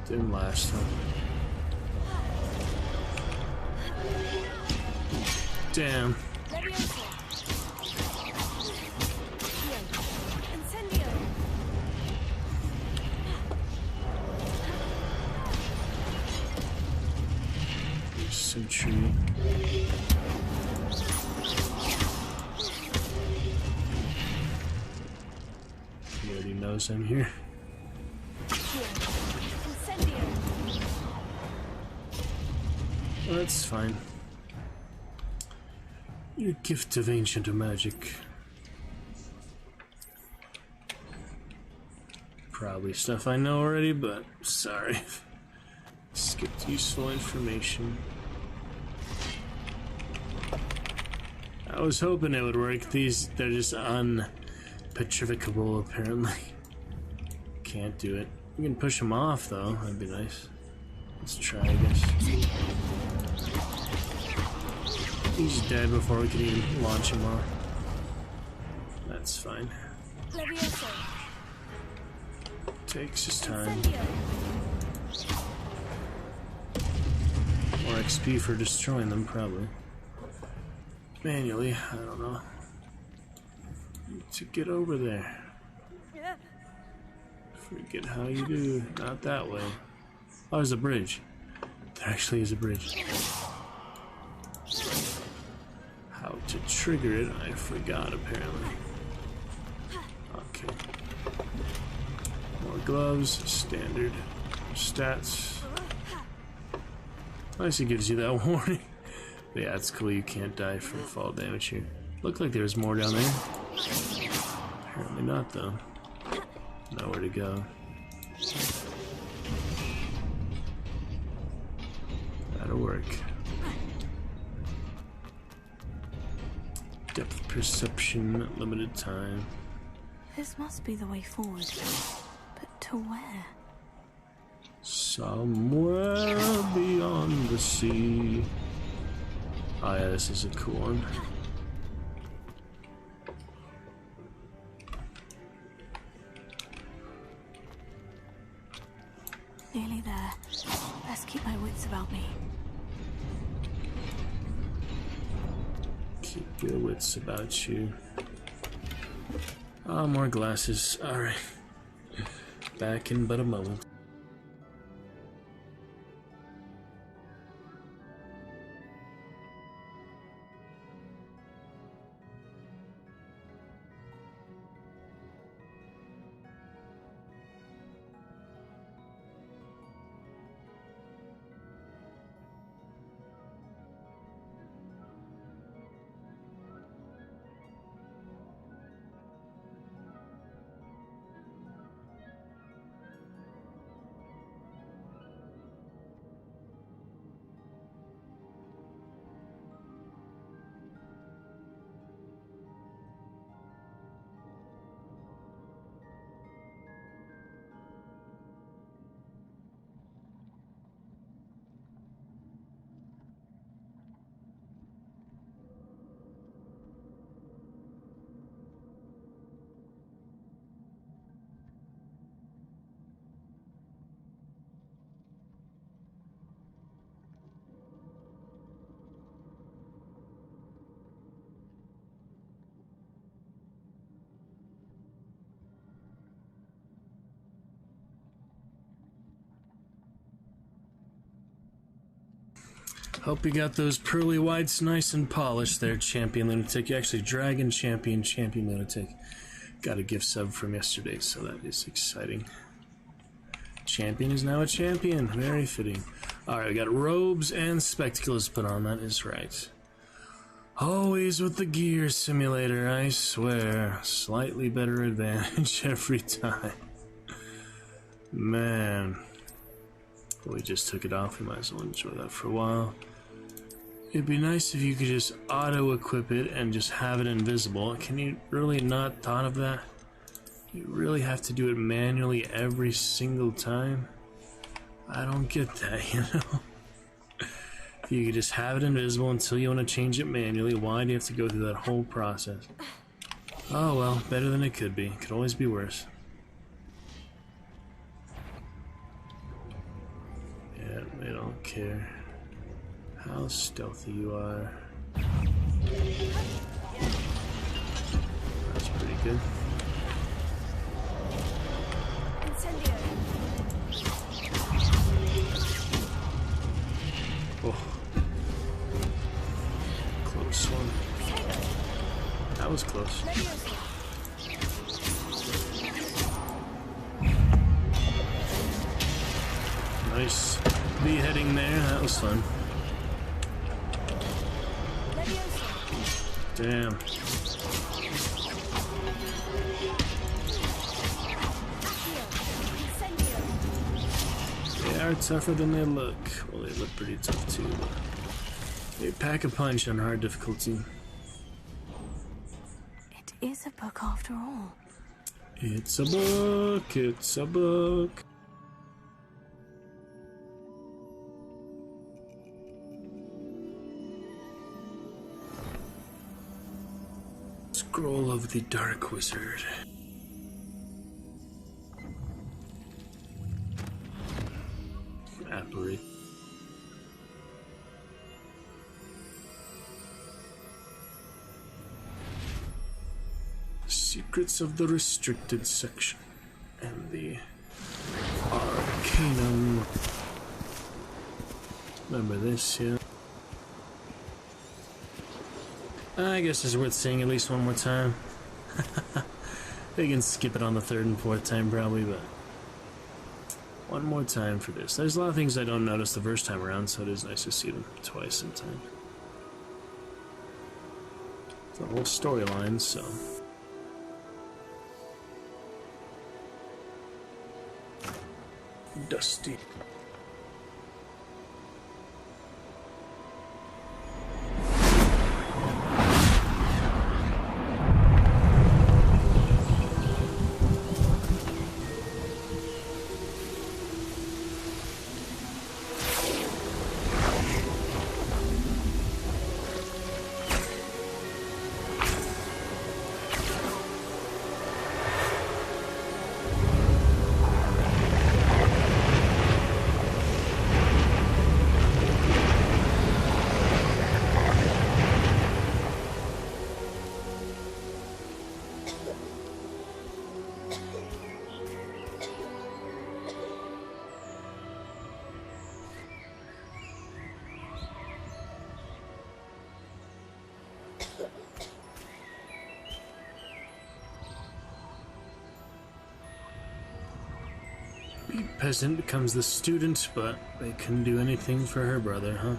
Didn't last time. Damn. Sentry. He already knows I'm here. Well, that's fine. Your gift of ancient magic. Probably stuff I know already, but sorry. Skipped useful information. I was hoping it would work. These, they're just unpetrificable, apparently. Can't do it. We can push them off, though. That'd be nice. Let's try, I guess. He's dead before we can even launch him off. That's fine. Takes his time. More XP for destroying them, probably. Manually, I don't know. Need to get over there. Forget how you do. Not that way. Oh, there's a bridge. There actually is a bridge. How to trigger it, I forgot apparently. Okay. More gloves, standard stats. Nice, it gives you that warning. But yeah, it's cool you can't die from fall damage here. Looked like there was more down there. Apparently not, though. Nowhere to go. That'll work. Depth perception, limited time. This must be the way forward. But to where? Somewhere beyond the sea. Oh yeah, this is a cool one. Nearly there. Best keep my wits about me. Keep your wits about you. Ah, more glasses. Alright. Back in but a moment. Hope you got those pearly whites nice and polished there, Champion Lunatic. Actually, Dragon Champion Lunatic. Got a gift sub from yesterday, so that is exciting. Champion is now a champion. Very fitting. Alright, we got robes and spectacles put on. That is right. Always with the gear simulator, I swear. Slightly better advantage every time. Man. We just took it off. We might as well enjoy that for a while. It'd be nice if you could just auto-equip it and just have it invisible. Can you really not thought of that? You really have to do it manually every single time? I don't get that, you know? If you could just have it invisible until you want to change it manually, why do you have to go through that whole process? Oh well, better than it could be. Could always be worse. Yeah, they don't care how stealthy you are. That's pretty good. Incendio. Oh. Close one. That was close. Nice beheading there. That was fun. Damn. They are tougher than they look. Well, they look pretty tough too, but they pack a punch on hard difficulty. It is a book after all. It's a book. It's a book. Scroll of the Dark Wizard. Apparate. Secrets of the Restricted Section and the Arcanum. Remember this, yeah? I guess it's worth seeing at least one more time. They can skip it on the third and fourth time probably, but one more time for this. There's a lot of things I don't notice the first time around, so it is nice to see them twice sometimes. The whole storyline, so. Dusty. The peasant becomes the student, but they couldn't do anything for her brother, huh?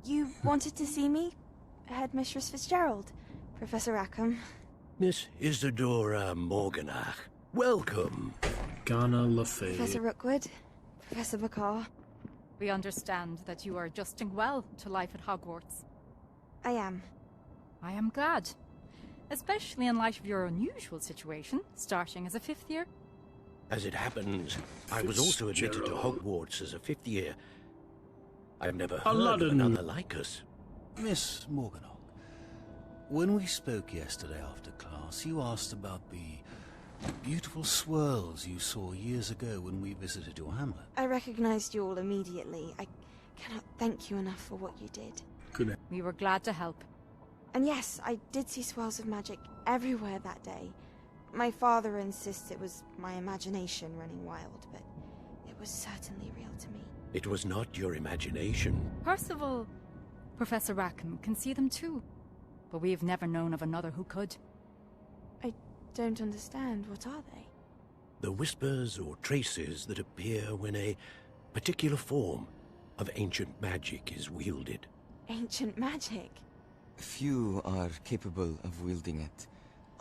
You wanted to see me? Headmistress Fitzgerald, Professor Rackham. Miss Isadora Morganach, welcome. Ghana Lafay. Professor Rookwood, Professor Bakar. We understand that you are adjusting well to life at Hogwarts. I am. I am glad. Especially in light of your unusual situation, starting as a 5th year. As it happens, I was also admitted to Hogwarts as a 5th year. I've never heard of another like us. Miss Morganach, when we spoke yesterday after class, you asked about the beautiful swirls you saw years ago when we visited your hamlet. I recognized you all immediately. I cannot thank you enough for what you did. Good. We were glad to help. And yes, I did see swirls of magic everywhere that day. My father insists it was my imagination running wild, but it was certainly real to me. It was not your imagination. Percival, Professor Rackham can see them too, but we've never known of another who could. I don't understand. What are they? The whispers or traces that appear when a particular form of ancient magic is wielded. Ancient magic? Few are capable of wielding it.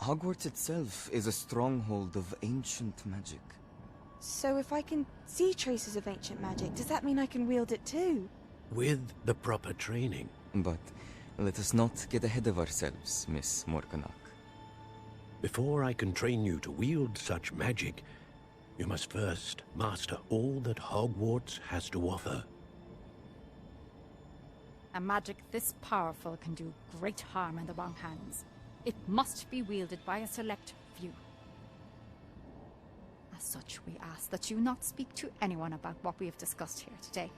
Hogwarts itself is a stronghold of ancient magic. So if I can see traces of ancient magic, does that mean I can wield it too? With the proper training. But let us not get ahead of ourselves, Miss Morganach. Before I can train you to wield such magic, you must first master all that Hogwarts has to offer. A magic this powerful can do great harm in the wrong hands. It must be wielded by a select few. As such, we ask that you not speak to anyone about what we have discussed here today.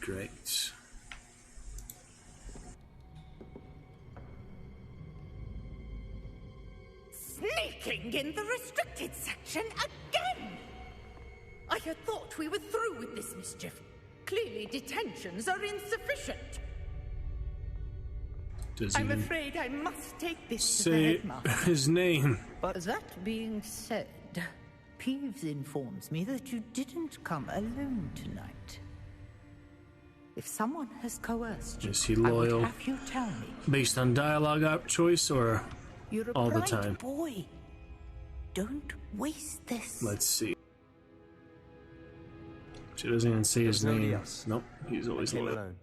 Great. Sneaking in the restricted section again! I had thought we were through with this mischief. Clearly detentions are insufficient. I'm afraid I must take this to the Say headmaster. his name. But that being said, Peeves informs me that you didn't come alone tonight. If someone has coerced you, Is he I would loyal? have you tell me. Based on dialogue choice or You're a all the bright time? boy. Don't waste this. Let's see. She doesn't even say his nobody name. else. Nope, he's always I came loyal. alone.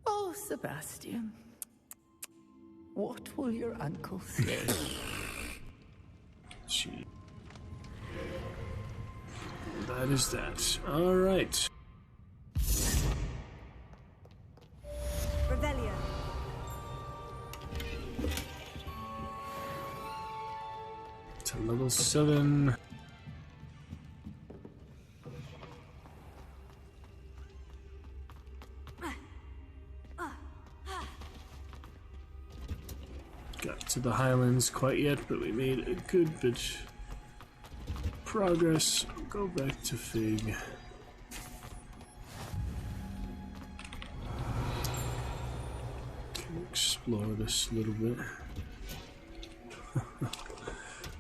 Oh, Sebastian. What will your uncle say? Gee. That is that. All right. Revelio. To level 7. Got to the Highlands quite yet, but we made a good bit of progress. Go back to Fig. Can explore this a little bit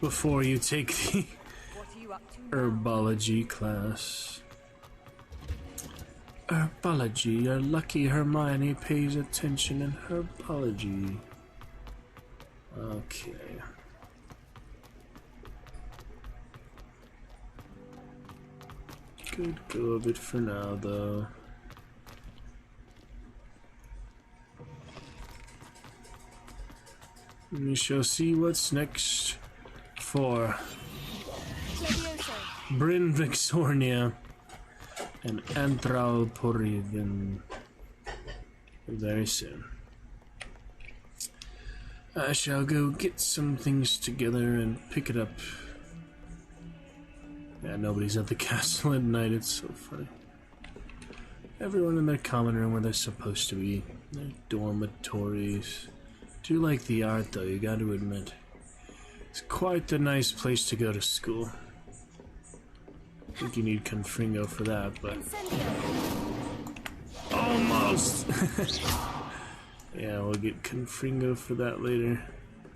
before you take the herbology class. Herbology, you're lucky Hermione pays attention in herbology. Okay. Could go of it for now, though. We shall see what's next for Bryn Vixornia and Anthralporigan very soon. I shall go get some things together and pick it up. Yeah, nobody's at the castle at night, it's so funny. Everyone in their common room where they're supposed to be. Their dormitories. Do like the art though, you gotta admit. It's quite the nice place to go to school. I think you need Confringo for that, but... Almost! Yeah, we'll get Confringo for that later.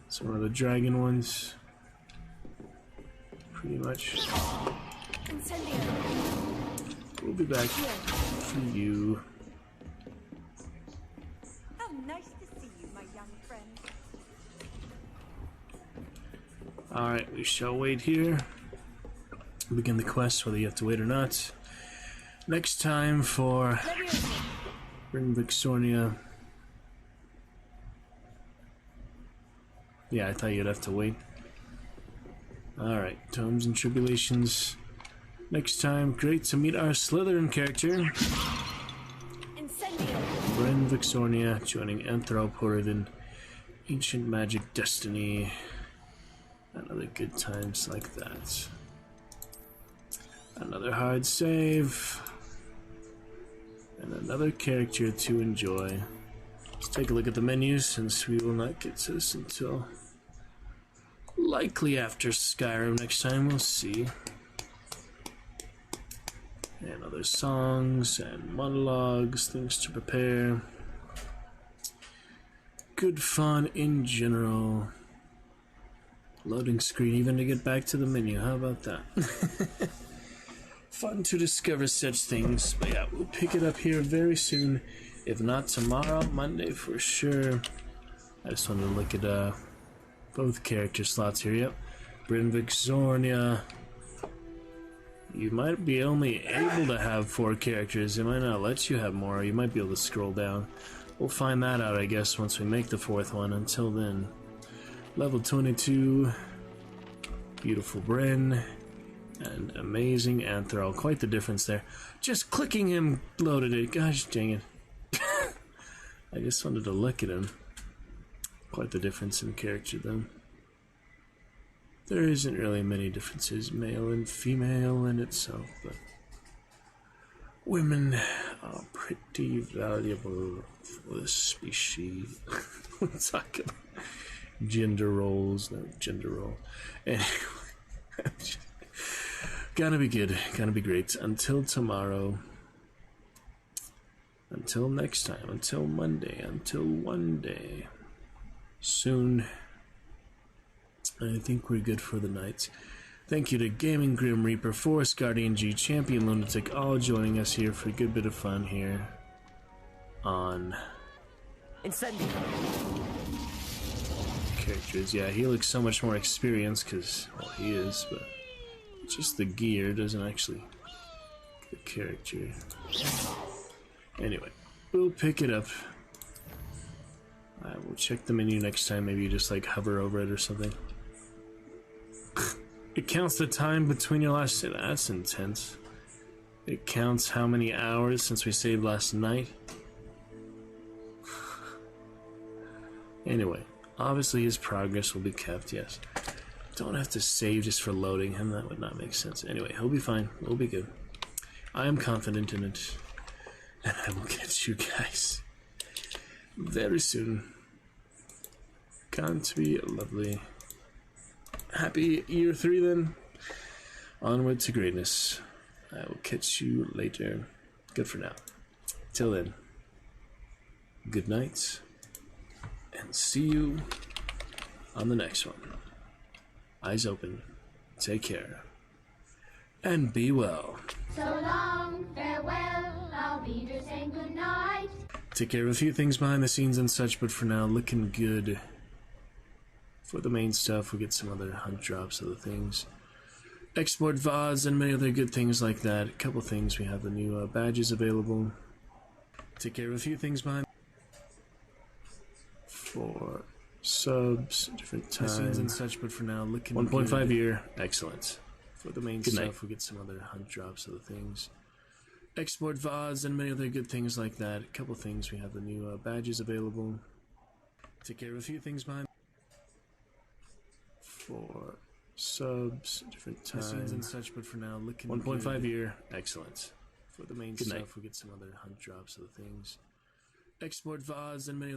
Some of the dragon ones. Pretty much. We'll be back for you. How nice to see you, my young friend. Alright, we shall wait here. Begin the quest, whether you have to wait or not. Next time for Bryn Vixornia. Yeah, I thought you'd have to wait. Alright, Tomes and Tribulations. Next time, great to meet our Slytherin character. Vixornia, joining Anthroport in Ancient Magic Destiny, and other good times like that. Another hard save, and another character to enjoy. Let's take a look at the menu, since we will not get to this until likely after Skyrim next time. We'll see. And other songs and monologues, things to prepare. Good fun in general. Loading screen even to get back to the menu. How about that? Fun to discover such things. But yeah, we'll pick it up here very soon. If not tomorrow, Monday for sure. I just wanted to look at both character slots here. Yep. Bryn Vixornia. You might be only able to have 4 characters. It might not let you have more. You might be able to scroll down. We'll find that out, I guess, once we make the 4th one. Until then, level 22. Beautiful Bryn. And amazing Anthrol. Quite the difference there. Just clicking him loaded it. Gosh dang it. I just wanted to look at him. Quite the difference in character, though. There isn't really many differences, male and female in itself, but women are pretty valuable for the species. We're talking gender roles, no gender role. Anyway, gonna be good, gonna be great. Until tomorrow, until next time, until Monday, until one day soon. I think we're good for the night. Thank you to Gaming Grim Reaper, Forest Guardian G, Champion Lunatic, all joining us here for a good bit of fun here on Incendio. Characters. Yeah, he looks so much more experienced because, well, he is, but just the gear doesn't actually the character. Anyway, we'll pick it up. I will check the menu next time. Maybe you just like hover over it or something. It counts the time between your last... That's intense. It counts how many hours since we saved last night. Anyway, obviously his progress will be kept, yes. Don't have to save just for loading him. That would not make sense. Anyway, he'll be fine. We'll be good. I am confident in it. And I will catch you guys very soon. Going to be lovely. Happy year 3 then. Onward to greatness. I will catch you later. Good for now. Till then, good night, and see you on the next one. Eyes open. Take care. And be well. So long, farewell, I'll be just saying good night. Take care of a few things behind the scenes and such, but for now, looking good. For the main stuff, we'll get some other hunt drops of the things. Export VODs and many other good things like that. A couple things. We have the new badges available. Take care of a few things behind for subs, different times and such, but for now, looking 1.5 year. Excellent. For the main stuff, we'll get some other hunt drops of the things. Export VODs and many other good things like that. A couple things. We have the new badges available. Take care of a few things behind for subs, different times and such, but for now, looking 1.5 year. Excellent. For the main stuff, we'll get some other hunt drops of the things. Export VODs and many other